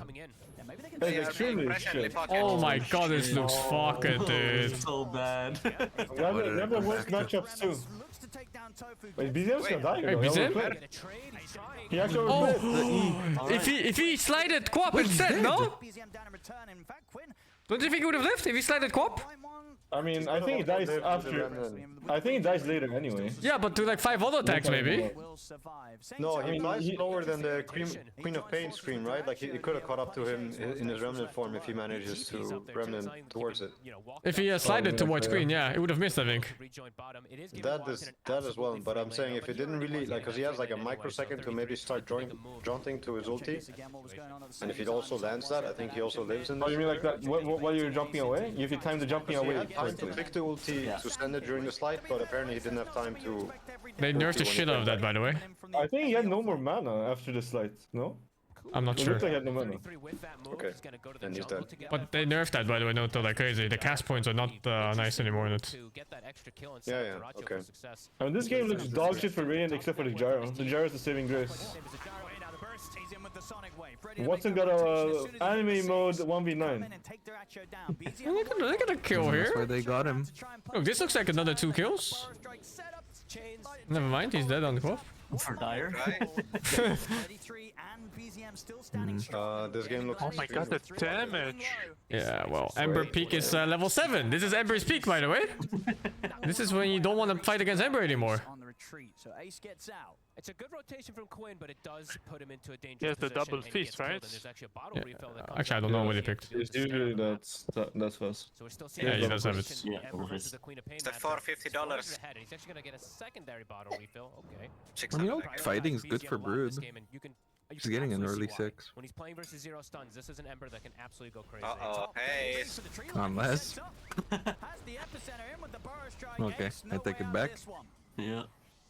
They are
extremely
impressively
shit.
fucking.
Oh my god, this looks fucking, dude.
So bad.
We have the worst matchups too. Wait, BZM's gonna die.
Hey, BZM?
He actually
Oh, if he slided Quap instead, no? Don't you think he would have lived if he slided Quap?
I mean, I think he dies after. I think he dies later anyway.
Yeah, but to like 5 auto attacks maybe.
No, he flies slower than the Queen of Pain screen, right? Like, it could have caught up to him in his remnant form if he manages to remnant towards it.
If he slided towards Queen, yeah, he would have missed, I think.
That as well, but I'm saying if it didn't really, like, because he has like a microsecond to maybe start jaunting to his ulti, and if he also lands that, I think he also lives in
Oh,
this.
you mean like that? While you're jumping away? You have to time the jumping away.
Time to click the ulti to send it during the slide, but apparently he didn't have time to.
They nerfed the shit out of that, by the way.
I think he had no more mana after the slide, no?
I'm not
It
sure.
looked like he had no mana.
Okay, then he's dead.
But they nerfed that, by the way, not like crazy. The cast points are not nice anymore in it.
Yeah, okay.
I mean, this game looks dog shit for Radiant except for the gyro. The gyro is the saving grace. Watson got a anime mode 1v9.
Look at the kill here.
That's why they got him.
Look, this looks like another 2 kills. Never mind, he's dead on the cloth.
For Dire.
This game looks.
Oh my god, the damage!
Yeah, well, Ember peak is level 7. This is Ember's peak, by the way. This is when you don't want to fight against Ember anymore.
On the retreat, so Ace gets out.
It's a good rotation from Quinn, but it does put him into a dangerous
He has the
position.
double
and he gets
feast,
killed,
right?
and there's actually a bottle refill that comes
Actually, I
out.
don't know what he picked.
It's usually that's fast.
So we're still seeing
Yeah, he does have it.
Yeah,
Ember versus the Queen of Pain
It's the
matchup.
$450.
He's ahead, and he's actually gonna get a secondary bottle refill. Okay.
I mean, fighting's good for Brood. He's getting an early 6.
When he's playing versus 0 stuns, this is an Ember that can absolutely go crazy.
Uh-oh, hey.
Unless. Okay, I take it back.
Yeah.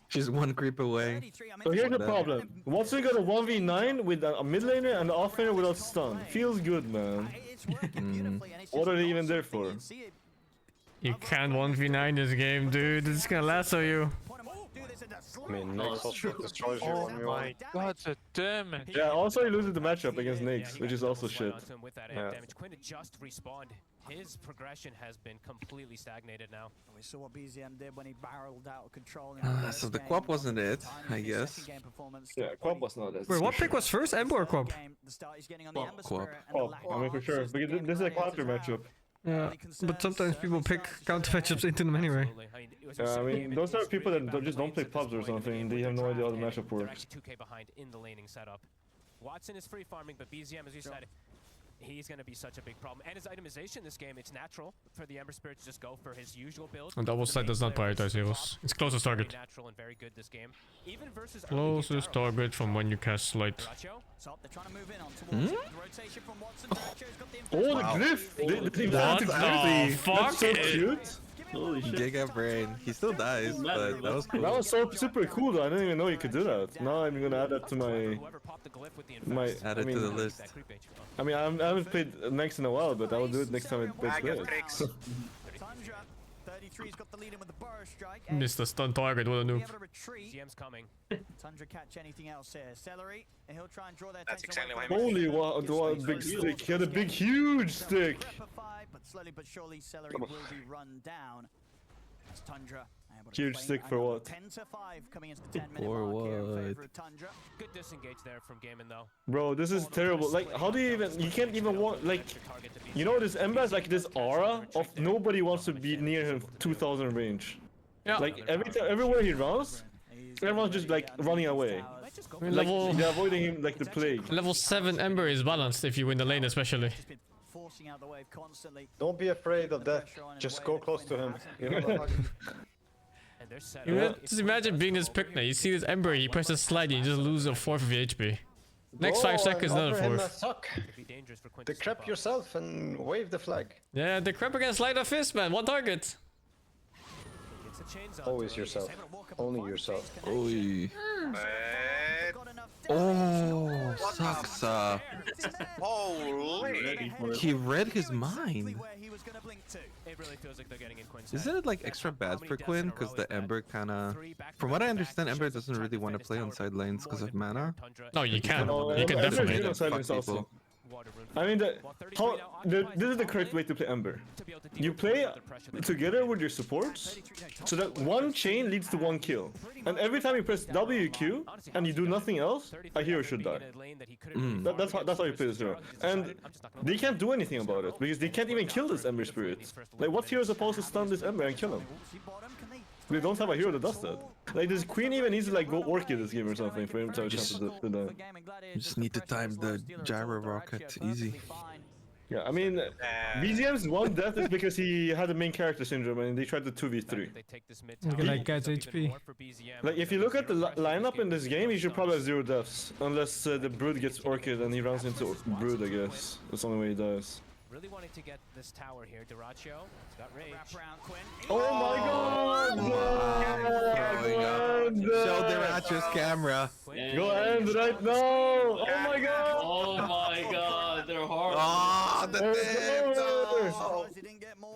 She's 1 creep away.
So here's the problem. Watson got a 1v9 with a mid laner and an off laner without stun. Feels good, man. What are they even there for?
You can't 1v9 this game, dude. It's gonna lasso you.
I mean, Nyx also destroys you
Oh
1v1.
my god, the damage.
Yeah, also he loses the matchup against Nyx, which is also shit. Yeah.
Quinn had just respawned. His progression has been completely stagnated now.
We saw what BZM did when he barreled out of control.
So the Quap wasn't it, I guess.
Yeah, Quap was not it.
Wait, what pick was first? Ember or Quap?
Quap.
Oh, I mean for sure. Because this is a counter matchup.
Yeah, but sometimes people pick counter matchups into them anyway.
I mean, those are people that just don't play pubs or something. They have no idea how the matchup works.
2k behind in the laning setup. Watson is free farming, but BZM, as you said, he's going to be such a big problem. And his itemization in this game, it's natural for the Ember Spirit to just go for his usual build.
And double side does not prioritize heroes. It's closest target.
Natural and very good this game. Even versus
Closest target from when you cast light.
Oh, the glyph!
What the fuck?
That's so cute!
Holy shit. Giga Brain. He still dies, but that was cool.
That was so super cool though. I didn't even know you could do that. Now I'm gonna add that to my
Add it to the list.
I mean, I haven't played Nyx in a while, but I will do it next time I play it.
Missed the stun target, what a noob.
GM's coming.
Tundra catch anything else here. Celery, and he'll try and draw their
That's
attention
exactly
away
what I
from
meant.
Holy, what a big stick. He had a big, huge stick.
But slowly but surely, Celery will be run down. As Tundra able to
Huge
claim
stick
it.
for
And
what?
10 to 5 coming into the 10-minute
For
mark here in
what?
favor of Tundra.
Good disengage there from Gaimin though.
Bro, this is terrible. Like, how do you even... You can't even want... Like, you know, this Ember has like this aura of nobody wants to be near him 2000 range.
Yeah.
Like, everywhere he runs, everyone's just like running away. Like, they're avoiding him like the plague.
Level 7 Ember is balanced if you win the lane especially.
Forcing out the wave constantly.
Don't be afraid of death. Just go close to him. You know,
Just imagine being this pick now. You see this Ember, he presses slide, you just lose a fourth of your HP. Next 5 seconds, another fourth.
Decrep yourself and wave the flag.
Yeah, the crap against Light of Fist, man. One target.
Always yourself. Only yourself.
Oi. Oh, sucks.
Holy!
He read his mind.
It really feels like they're getting in Quinn's
Isn't it like extra bad for Quinn? Because the Ember kinda... From what I understand, Ember doesn't really want to play on side lanes because of mana.
No, you can.
Oh,
You can
Ember's
definitely.
good on side lanes also. I mean, this is the correct way to play Ember. You play together with your supports, so that one chain leads to one kill. And every time you press WQ and you do nothing else, a hero should die. That's how you play this hero. And they can't do anything about it, because they can't even kill this Ember Spirit. Like, what hero is supposed to stun this Ember and kill him? We don't have a hero that does that. Like, this Queen even needs to like go Orchid this game or something for him to have a chance to die.
You just need to time the gyro rocket. Easy.
Yeah, I mean, BZM's one death is because he had the main character syndrome and they tried the 2v3.
Look at that guy's HP.
Like, if you look at the lineup in this game, he should probably have 0 deaths. Unless the Brood gets Orchid and he runs into Brood, I guess. That's the only way he dies.
Really wanting to get this tower here. Dyrachyo, it's got rage.
Oh my god!
Show Dyrachyo's camera.
Go end right now! Oh my god!
Oh my god, they're hard.
Oh, the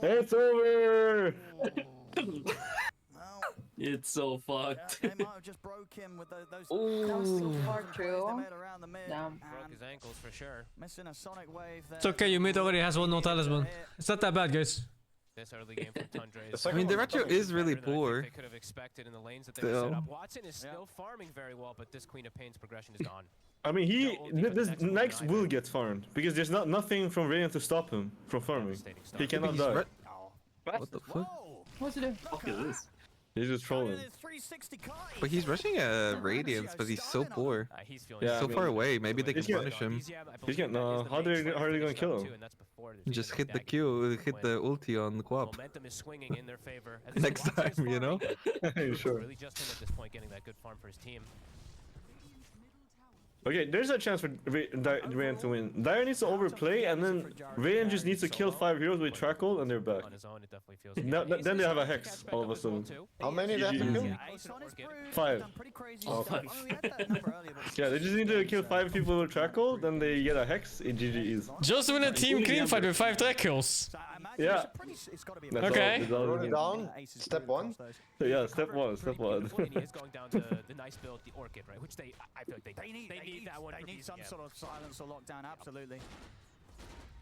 It's over!
It's so fucked.
They might have just broke him with those.
That was so far true. Damn.
Broke his ankles for sure.
Missing a sonic wave there.
It's okay, your mid already has one no talisman. It's not that bad, guys.
This early game from Tundra is
I mean, Dyrachyo is really poor.
they could have expected in the lanes that they set up. Watson is still farming very well, but this Queen of Pain's progression is gone.
I mean, this Nyx will get farmed because there's nothing from Radiant to stop him from farming. He cannot die.
What the fuck?
What's he doing?
Fuck is this?
He's just trolling.
But he's rushing a Radiance, but he's so poor.
Yeah,
so far away, maybe they can punish him.
He's getting, how are they gonna kill him?
Just hit the Q, hit the ulti on the Quap.
Momentum is swinging in their favor.
Next time, you know?
Sure.
Really just him at this point getting that good farm for his team.
Okay, there's a chance for Radiant to win. Dire needs to overplay, and then Radiant just needs to kill 5 heroes with Trackle, and they're back. Then they have a Hex, all of a sudden.
How many do they have to kill?
5.
Oh, 5.
Yeah, they just need to kill 5 people with Trackle, then they get a Hex, GG is.
Just win a team clean fight with 5 track kills.
Yeah.
It's got to be
Okay.
Wrote it down. Step 1.
Yeah, step 1. Step 1.
Is going down to the nice build, the Orchid, right? Which I feel like they need that one.
They need some sort of silence or lockdown, absolutely.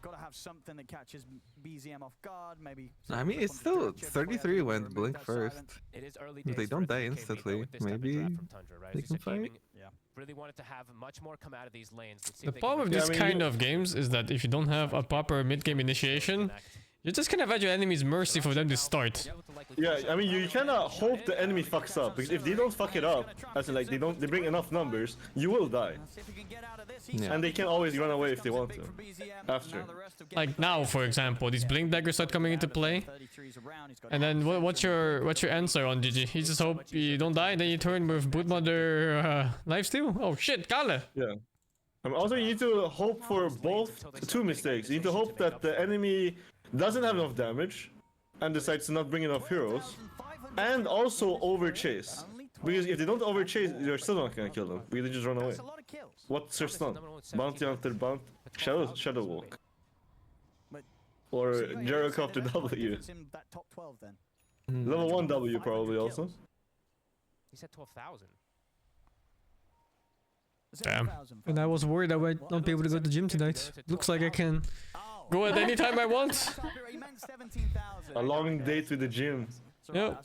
Got to have something that catches BZM off guard, maybe.
I mean, it's still 33 went Blink first.
It is early
If they
days
don't
for
die
FaZe,
instantly,
with this type of
maybe
draft from Tundra, right?
they
So
can fight.
Gaming really wanted to have much more come out of these lanes. Let's see
The
if they
problem with
can
this kind of games is that if you don't have a proper mid-game initiation, you're just kind of at your enemy's mercy for them to start.
Yeah, I mean, you cannot hope the enemy fucks up, because if they don't fuck it up, as in like they bring enough numbers, you will die.
Yeah.
And they can always run away if they want to. After.
Like now, for example, these blink daggers start coming into play, and then what's your answer on GG? You just hope you don't die, then you turn with Bootmother lifesteal. Oh shit, Kale!
Yeah. Also, you need to hope for both two mistakes. You need to hope that the enemy doesn't have enough damage and decides to not bring enough heroes, and also overchase. Because if they don't overchase, you're still not gonna kill them. Because they just run away. What's your stun? Bounty Hunter, Shadow Walk. Or Gyrocopter W. Level 1 W probably also.
He said 12,000.
Damn. And I was worried I might not be able to go to the gym tonight. Looks like I can go at any time I want.
A long date with the gym.
Yep.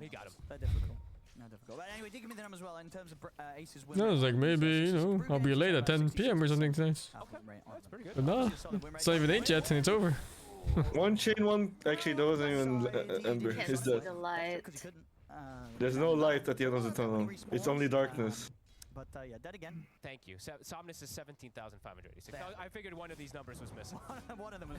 He got him.
They're difficult. No, difficult. But anyway, do give me the numbers as well in terms of Ace's win.
No, I was like, maybe, you know, I'll be late at 10 PM or something tonight.
That's pretty good.
But nah, it's not even 8 yet and it's over.
One chain, one. Actually, there wasn't even Ember. It's dead. There's no light at the end of the tunnel. It's only darkness.
But yeah, dead again.
Thank you. Somnus is 17,586. I figured one of these numbers was missing.
One of them.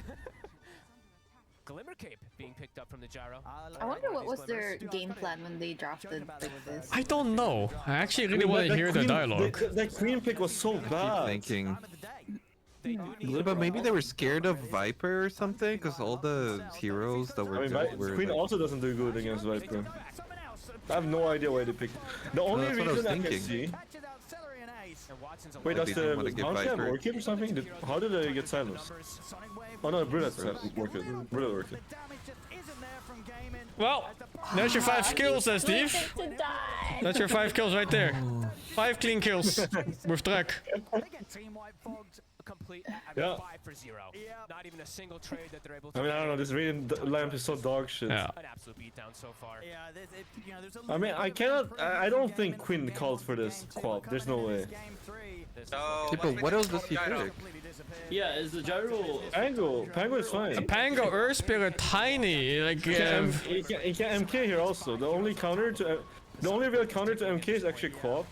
Glimmer Cape being picked up from the gyro.
I wonder what was their game plan when they drafted this.
I don't know. I actually really want to hear the dialogue.
That queen pick was so bad.
Thinking. But maybe they were scared of Viper or something, because all the heroes that were.
Queen also doesn't do good against Viper. I have no idea why they picked. The only reason I can see. Wait, does the Bounty have Orchid or something? How did they get silenced? Oh no, Brunette Orchid. Brunette Orchid.
Well, there's your 5 kills, Steve. That's your 5 kills right there. 5 clean kills with Drek.
Complete
yeah.
5 for 0. Not even a single trade that they're able to.
I mean, I don't know. This Radiant lamp is so dog shit.
Yeah.
An absolute beatdown so far.
I mean, I cannot. I don't think Quinn called for this quap. There's no way.
Yeah, but what else does he pick?
Yeah, is the gyro
Pango is fine.
A Pango Earthspear are tiny. Like
he can MK here also. The only real counter to MK is actually quap.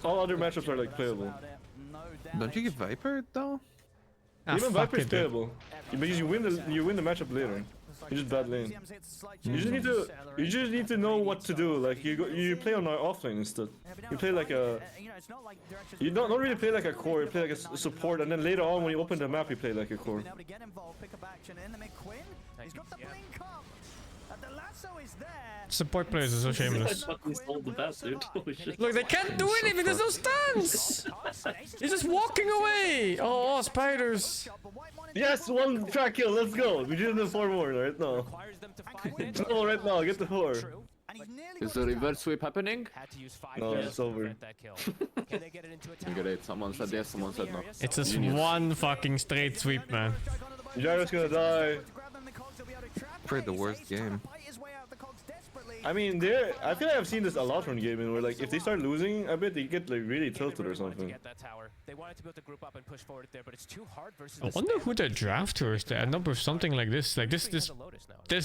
All other matchups are like playable.
Don't you get Viper though?
Even Viper is playable because you win the matchup later. You're just bad lane. You just need to know what to do. Like you play on our offlane instead. You play like a. You don't really play like a core. You play like a support, and then later on when you open the map, you play like a core.
Support players are so shameless. Look, they can't do anything, there's no stuns! He's just walking away! Oh, spiders!
Yes, 1 track kill, let's go! We just need 4 more right now. No, right now, get the 4.
Is the reverse sweep happening?
No, it's over.
Great, someone said yes, someone said no.
It's just 1 fucking straight sweep, man.
Gyro's gonna die.
For the worst game.
I mean, I feel like I've seen this a lot from gaming, where like if they start losing a bit, they get like really tilted or something.
They wanted to be able to group up and push forward there, but it's too hard versus.
I wonder who their drafters they end up with something like this. Like this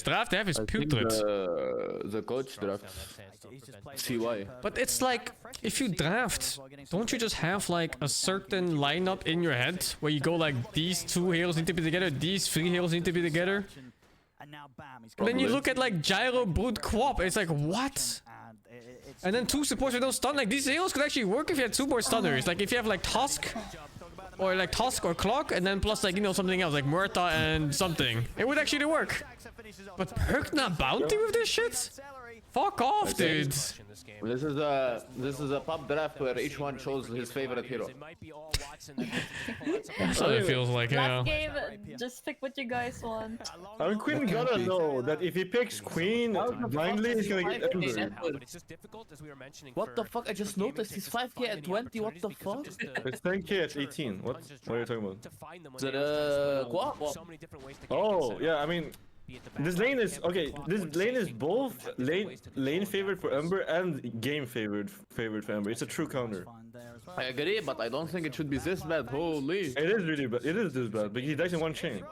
draft they have is putrid.
The coach draft. CY.
But it's like if you draft, don't you just have like a certain lineup in your head where you go like these 2 heroes need to be together, these 3 heroes need to be together? And then you look at like Gyro, Brute, Quap, it's like what? And then 2 supports with no stun, like these heroes could actually work if you had 2 more stunners. Like if you have like Tusk or Clock, and then plus like, you know, something else like Murta and something. It would actually work. But Perkna Bounty with this shit? Fuck off, dude.
This is a pub draft where each one chose his favorite hero.
That's what it feels like, yeah.
Last game, Just pick what you guys want.
I mean, Queen gotta know that if he picks Queen blindly, he's gonna get Ember.
What the fuck? I just noticed he's 5k at 20. What the fuck?
It's 10k at 18. What are you talking about?
Is it co-op?
Oh, yeah, I mean, this lane is okay. This lane is both lane favored for Ember and game favored for Ember. It's a true counter.
I agree, but I don't think it should be this bad. Holy!
It is really bad. It is this bad, but he dies in one chain.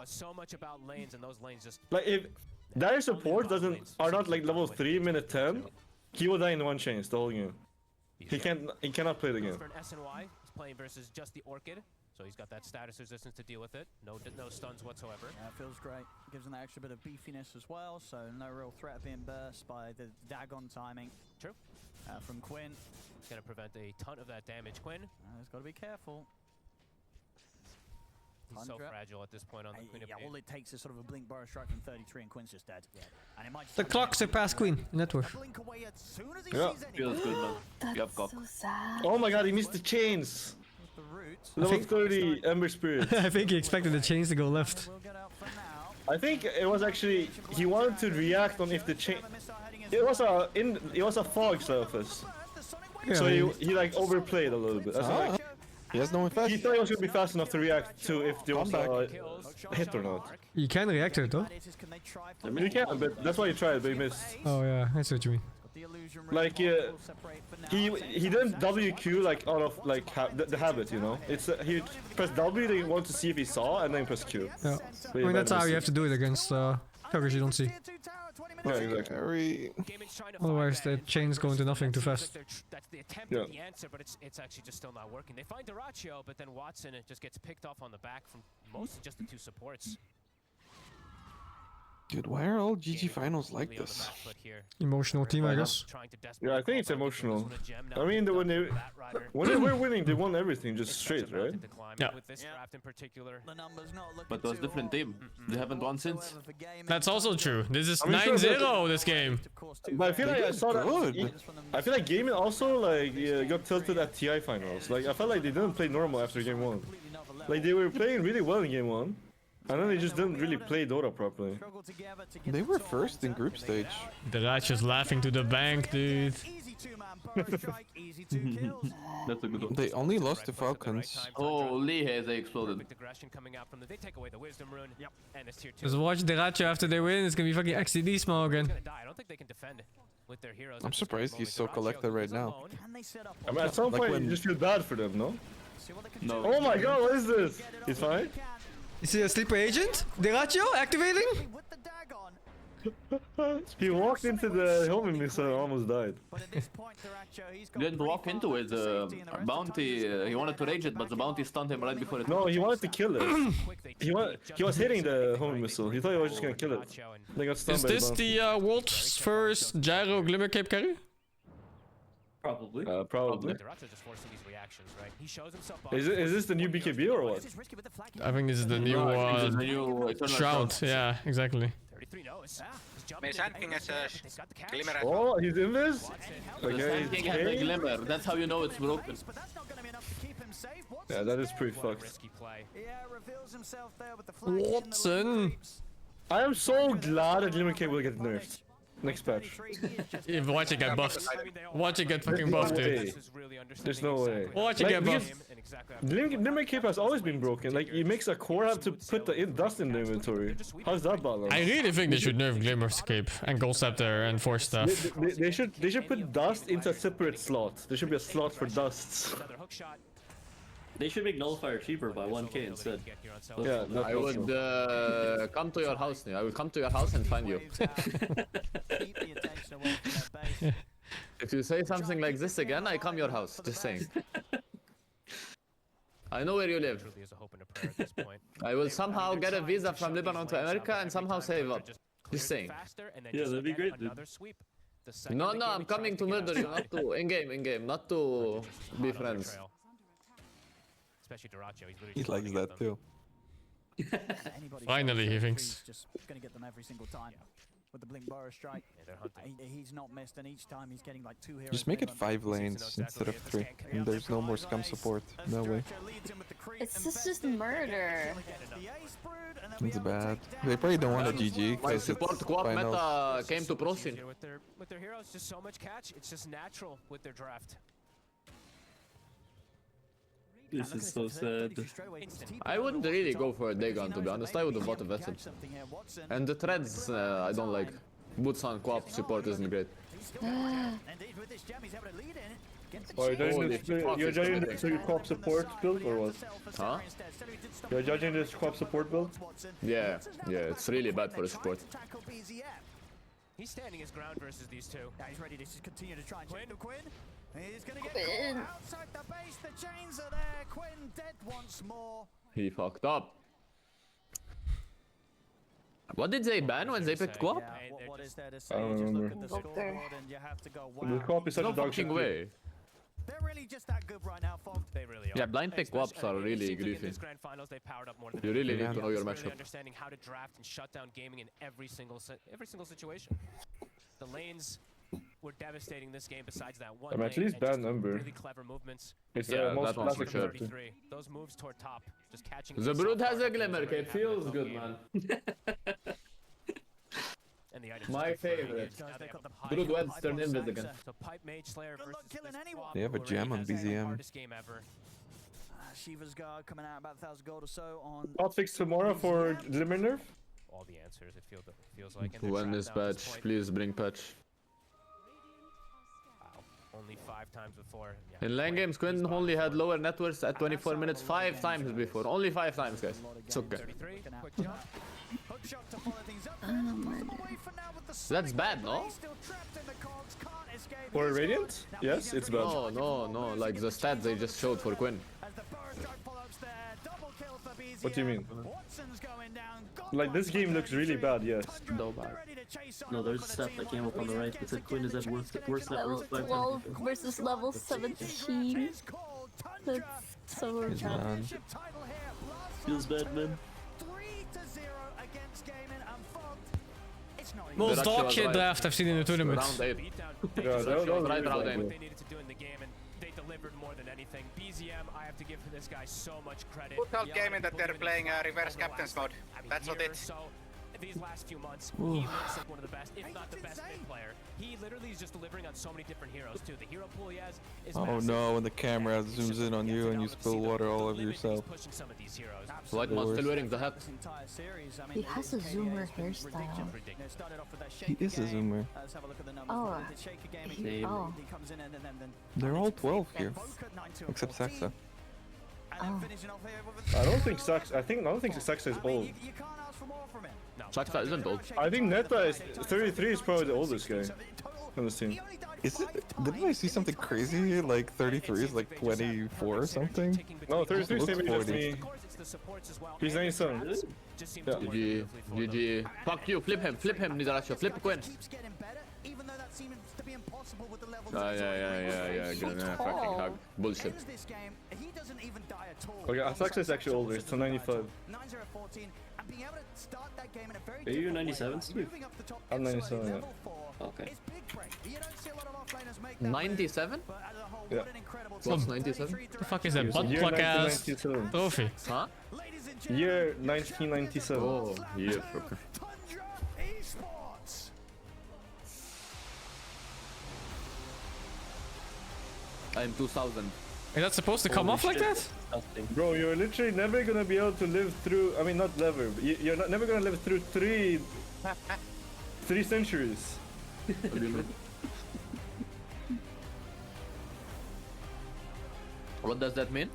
Like if dire support are not like level 3 minute 10, he will die in one chain the whole game. He cannot play the game.
He's playing versus just the Orchid. So he's got that status resistance to deal with it. No stuns whatsoever.
Yeah, it feels great. Gives him that extra bit of beefiness as well. So no real threat of being burst by the Dagon timing.
True.
From Quinn.
It's going to prevent a ton of that damage. Quinn.
He's got to be careful.
He's so fragile at this point on the Queen of
Yeah, all it takes is sort of a blink burrow strike from 33 and Quinn's just dead. Yeah. And it might just
The clock surpassed Queen. Network.
Yeah.
Feels good, man.
That's so sad.
Oh my god, he missed the chains. Level 30 Ember Spirit.
I think he expected the chains to go left.
I think it was actually he wanted to react on if the chain. It was a fog surface,
Yeah,
so he like overplayed a little bit. That's why
he has no effect.
he thought he was gonna be fast enough to react to if there was a hit or not.
You can react to it though.
I mean, you can, but that's why he tried, but he missed.
Oh yeah, I see what you mean.
Like he didn't WQ like out of like the habit, you know. It's he pressed W, they want to see if he saw, and then press Q.
Yeah. I mean that's how you have to do it against characters you don't see.
Yeah, exactly.
Otherwise the chains go into nothing too fast.
That's the attempt at the answer, but it's actually just still not working. They find Dyrachyo, but then Watson just gets picked off on the back from mostly just the two supports.
Dude, why are all GG finals like this?
Emotional team, I guess.
Yeah, I think it's emotional. I mean, when they were winning, they won everything just straight, right?
Yeah.
But it was a different team. They haven't won since.
That's also true. This is
I'm sure
9-0 this game.
But I feel like I saw that. I feel like gaming also like got tilted at TI finals. Like I felt like they didn't play normal after game 1. Like they were playing really well in game 1. And then they just didn't really play Dota properly.
They were first in group stage.
The Ratch is laughing to the bank, dude.
That's a good one.
They only lost to Falcons.
Holy, they exploded.
Just watch the Ratch after they win. It's gonna be fucking XCD small again.
I'm surprised he's so collected right now.
I mean, at some point you just feel bad for them, no?
No.
Oh my god, what is this? He's fine?
Is he a sleeper agent? Dyrachyo activating?
He walked into the homing missile and almost died.
He didn't walk into it. Bounty, he wanted to rage it, but the bounty stunned him right before it.
No, he wanted to kill it. He was hitting the homing missile. He thought he was just gonna kill it. They got stunned
Is
by the
this
bounty.
the world's first gyro glimmer cape carry?
Probably.
Probably. Is this the new BKB or what?
I think this is the new Shroud. Yeah, exactly.
Oh, he's in this? Okay,
He has a glimmer. That's how you know it's broken.
Yeah, that is pretty fucked.
Watson!
I am so glad that Glimmer Cape will get nerfed. Next patch.
Watch it get buffed. Watch it get fucking buffed, dude.
There's no way.
Watch it get buffed.
Glimmer Cape has always been broken. Like, it makes a core have to put the dust in the inventory. How's that balance?
I really think they should nerf Glimmer's cape and Gold Scepter and Force Staff.
They should put dust into a separate slot. There should be a slot for dusts.
They should make Nullifier cheaper by 1k instead.
Yeah,
I would come to your house. I will come to your house and find you. If you say something like this again, I come your house. Just saying. I know where you live. I will somehow get a visa from Lebanon to America and somehow save up. Just saying.
Yeah, that'd be great, dude.
No, I'm coming to murder you, not to in-game, not to be friends.
He likes that too.
Finally, he thinks.
Just gonna get them every single time. With the Blink Burrow strike, he's not missed, and each time he's getting like 2 heroes.
Just make it 5 lanes instead of 3. And there's no more scum support. No way.
It's just murder.
It's bad. They probably don't want a GG
My
because
support
it's
co-op
finals.
meta came to pro scene.
With their heroes, just so much catch. It's just natural with their draft.
This is so sad.
I wouldn't really go for a Dagon, to be honest. I would have bought a Vessel. And the threads, I don't like. Boots on co-op support isn't great.
Oh, you're judging this co-op support build or what?
Huh?
You're judging this co-op support build?
Yeah, it's really bad for a support.
He's standing his ground versus these two.
Yeah, he's ready to just continue to try and check the Quinn. He's gonna get caught outside the base. The chains are there. Quinn dead once more.
He fucked up. What did they ban when they picked co-op?
What is there to say?
I don't
Just
remember.
look at the scoreboard and you have to go, wow.
The co-op is such
No
a dog shit.
fucking way.
They're really just that good right now, Fog.
They really are.
Yeah, blind pick co-ops are really
In
griefy.
this grand finals, they powered up more than
You really need to know your
really
matchup.
understanding how to draft and shut down gaming in every single situation. The lanes were devastating this game. Besides that one,
I'm actually bad number.
really clever movements.
It's
Yeah,
most
that one's for
classic
sure.
33. Those moves toward top, just catching.
The Brood has a glimmer, it feels good, man.
And the items
My favorite. Brood Webs turn invis again.
So Pipe Mage Slayer versus
killing anyone.
They have a gem on BZM.
hardest game ever.
Shiva's guard coming out about 1,000 gold or so on.
Hotfix tomorrow for Deliverance nerf?
All the answers, it feels like. And they're
When
trapped
is
now at this
patch?
point.
Please bring patch.
Wow. Only 5 times before. Yeah.
In lane games, Quinn only had lower net worths at 24 minutes 5 times before. Only 5 times, guys. It's okay.
33. Quick jump.
Hook shot to follow things up.
That's bad, no?
Still trapped in the cogs, can't escape.
For Radiant? Yes, it's bad.
No. Like the stats they just showed for Quinn.
As the burst strike follows there, double kill for BZM.
What do you mean?
Watson's going down.
Like, this game looks really bad, yes.
No bad. No, there's stuff that came up on the right that said Quinn is at worst net
Level
worth 5
12 versus level 17. That's so
He's
bad.
man.
Feels bad, man.
3-0 against Gaming and Fog. It's not
Most
They're
dog
actually
shit
right.
draft I've seen in the tournament.
Round 8.
Yeah, that was
Right
really
round
bad,
8.
bro.
They needed to do in the game, and they delivered more than anything. BZM, I have to give this guy so much credit.
Who told Gaming that they're playing reverse captain's mode? That's what it.
So, these last few months, he looks like one of the best, if not the best mid player. He literally is just delivering on so many different heroes too. The hero pool he has is
Oh
massive.
no, when the camera zooms in on you and you spill water all over yourself.
Pushing some of these heroes.
Whiteman still wearing the hat.
He has a zoomer hairstyle.
He is a zoomer.
Oh.
Same.
Oh.
They're all 12 here. Except Saxa.
Oh.
I don't think Saxa is old.
Saxa isn't old.
I think Neta is 33 is probably the oldest guy on this team.
Is it? Didn't I see something crazy? Like 33 is like 24 or something?
No, 33 is
Looks
maybe just
40.
me. He's 97.
GG. GG. Fuck you. Flip him, Nidaracho. Flip Quinn. Yeah. Gonna fucking hug. Bullshit.
Okay, Saxa is actually older. It's 95.
Are you 97, Steve?
I'm 97, yeah.
Okay.
97?
Yeah.
What's 97?
The fuck is that
Year
butt plug ass
1997.
trophy?
Huh?
Year 1997.
Oh, yeah, okay. I'm 2000.
Is that supposed to come off like that?
Bro, you're literally never gonna be able to live through. I mean, not never. But you're not never gonna live through three centuries.
What do you mean? What does that mean?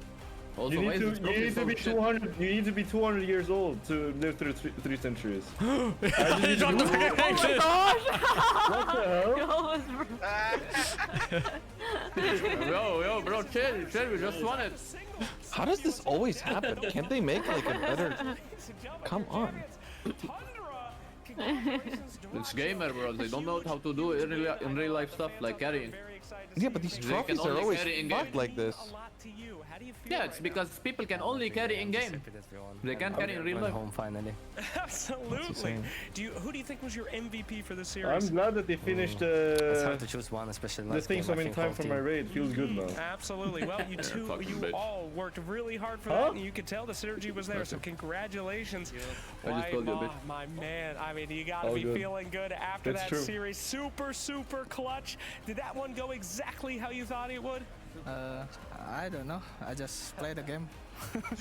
Also,
You
why
need,
is
to,
this
you, need to
so
be
shit?
200, you need to be 200 years old to live through three centuries.
He dropped the fucking exit!
What the hell?
Yo, bro, chill, we just won it.
How does this always happen? Can't they make like a better... Come on.
It's gamer world, they don't know how to do in real life stuff like carrying.
Yeah, but these trophies are always fucked like this.
Yeah, it's because people can only carry in game. They can't carry in real life.
Home finally.
Absolutely. Who do you think was your MVP for the series?
I'm glad that they finished
It's hard to choose one, especially
the things I'm in time for my raid. Feels good now.
Absolutely. Well, you all worked really hard for that, and you could tell the synergy was there. So congratulations. My man. I mean, you gotta be feeling good after that series. Super clutch. Did that one go exactly how you thought it would?
I don't know. I just played the game.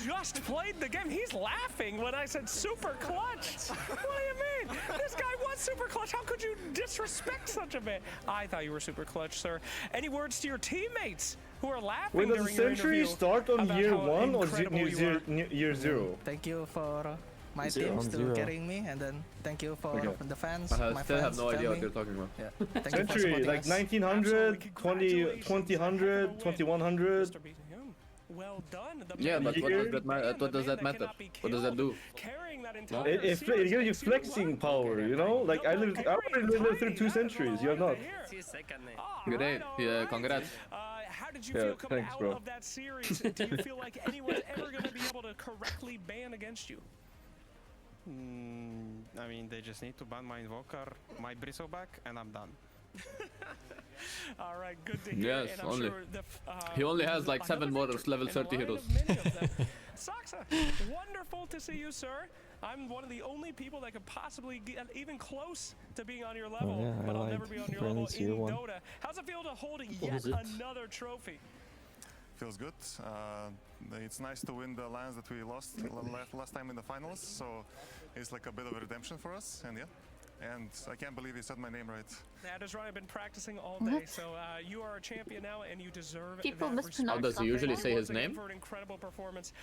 Just played the game? He's laughing when I said super clutch. What do you mean? This guy was super clutch. How could you disrespect such a man? I thought you were super clutch, sir. Any words to your teammates who are laughing
Wait, does
during
the
your
century
interview
start on year 1 or year 0?
Thank you for my team still carrying me, and then thank you for the fans.
I still have no idea what you're talking about.
Yeah.
Century, like 1900, 2000, 2100.
Well done.
Yeah, but what does that matter? What does that do?
It gives you flexing power, you know? Like I already lived through 2 centuries. You have not.
Great. Yeah, congrats.
How did you feel coming out of that series? Do you feel like anyone's ever going to be able to correctly ban against you?
I mean, they just need to ban my Invoker, my Bristleback, and I'm done.
All right, good to hear.
Yes, only. He only has like 7 more level 30 heroes.
Saksa, wonderful to see you, sir. I'm one of the only people that could possibly get even close to being on your level, but I'll never be on your level in Dota. How's it feel to hold yet another trophy?
Feels good. It's nice to win the lands that we lost last time in the finals, so it's like a bit of a redemption for us, and and I can't believe you said my name right.
That is right. I've been practicing all day, so you are a champion now, and you deserve
People
that
mispronounce
How does he usually say his name?
For an incredible performance,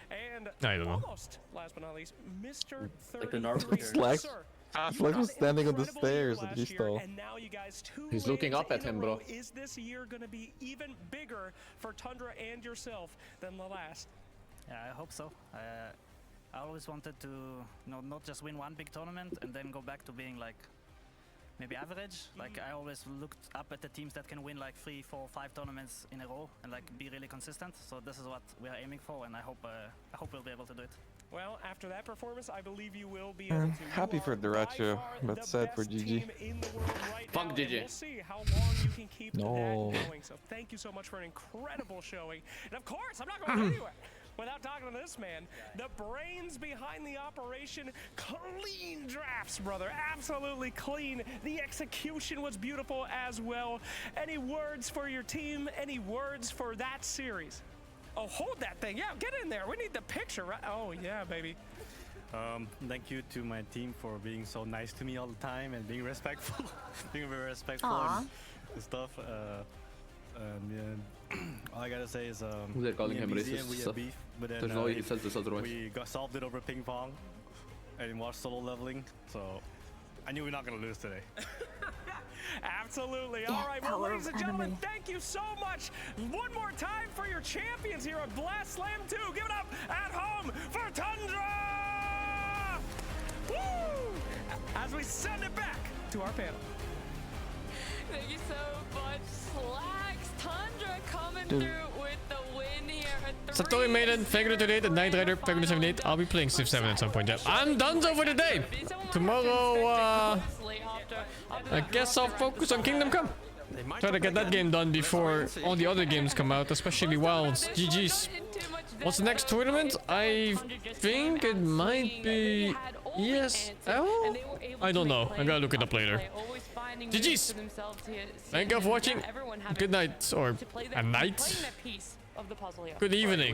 and
I don't know.
almost last but not least, Mr.
Like the Slack was standing on the stairs at G-Stall.
He's looking up at him, bro.
Is this year going to be even bigger for Tundra and yourself than the last?
Yeah, I hope so. I always wanted to, not just win one big tournament and then go back to being like maybe average. Like I always looked up at the teams that can win like 3, 4, 5 tournaments in a row and like be really consistent. So this is what we are aiming for, and I hope we'll be able to do it.
Well, after that performance, I believe you will be able to.
Happy for Duracho, but sad for GG.
Fuck GG.
We'll see how long you can keep that going. So thank you so much for an incredible showing. And of course, I'm not going anywhere without talking to this man, the brains behind the operation. Clean drafts, brother, absolutely clean. The execution was beautiful as well. Any words for your team? Any words for that series? Oh, hold that thing. Yeah, get in there. We need the picture, right? Oh, yeah, baby.
Thank you to my team for being so nice to me all the time and being respectful, being very respectful and stuff. All I gotta say is
they're calling him racist.
We had beef, but then
there's no way he says this otherwise.
We solved it over ping pong and watched solo leveling, so I knew we're not gonna lose today.
Absolutely. All right, well, ladies and gentlemen, thank you so much. One more time for your champions here on Blast Slam 2. Give it up at home for Tundra! Woo! As we send it back to our panel.
Thank you so much, Slacks. Tundra coming through with the win here.
Satori Maiden, Faggot today, the Night Rider, Faggot 78. I'll be playing Civ 7 at some point. Yeah. I'm done so for today. Tomorrow, I guess I'll focus on Kingdom Come. Try to get that game done before all the other games come out, especially Wilds. GG's. What's the next tournament? I think it might be ESL? I don't know. I gotta look it up later. GG's. Thank you for watching. Good night, or a night. Good evening.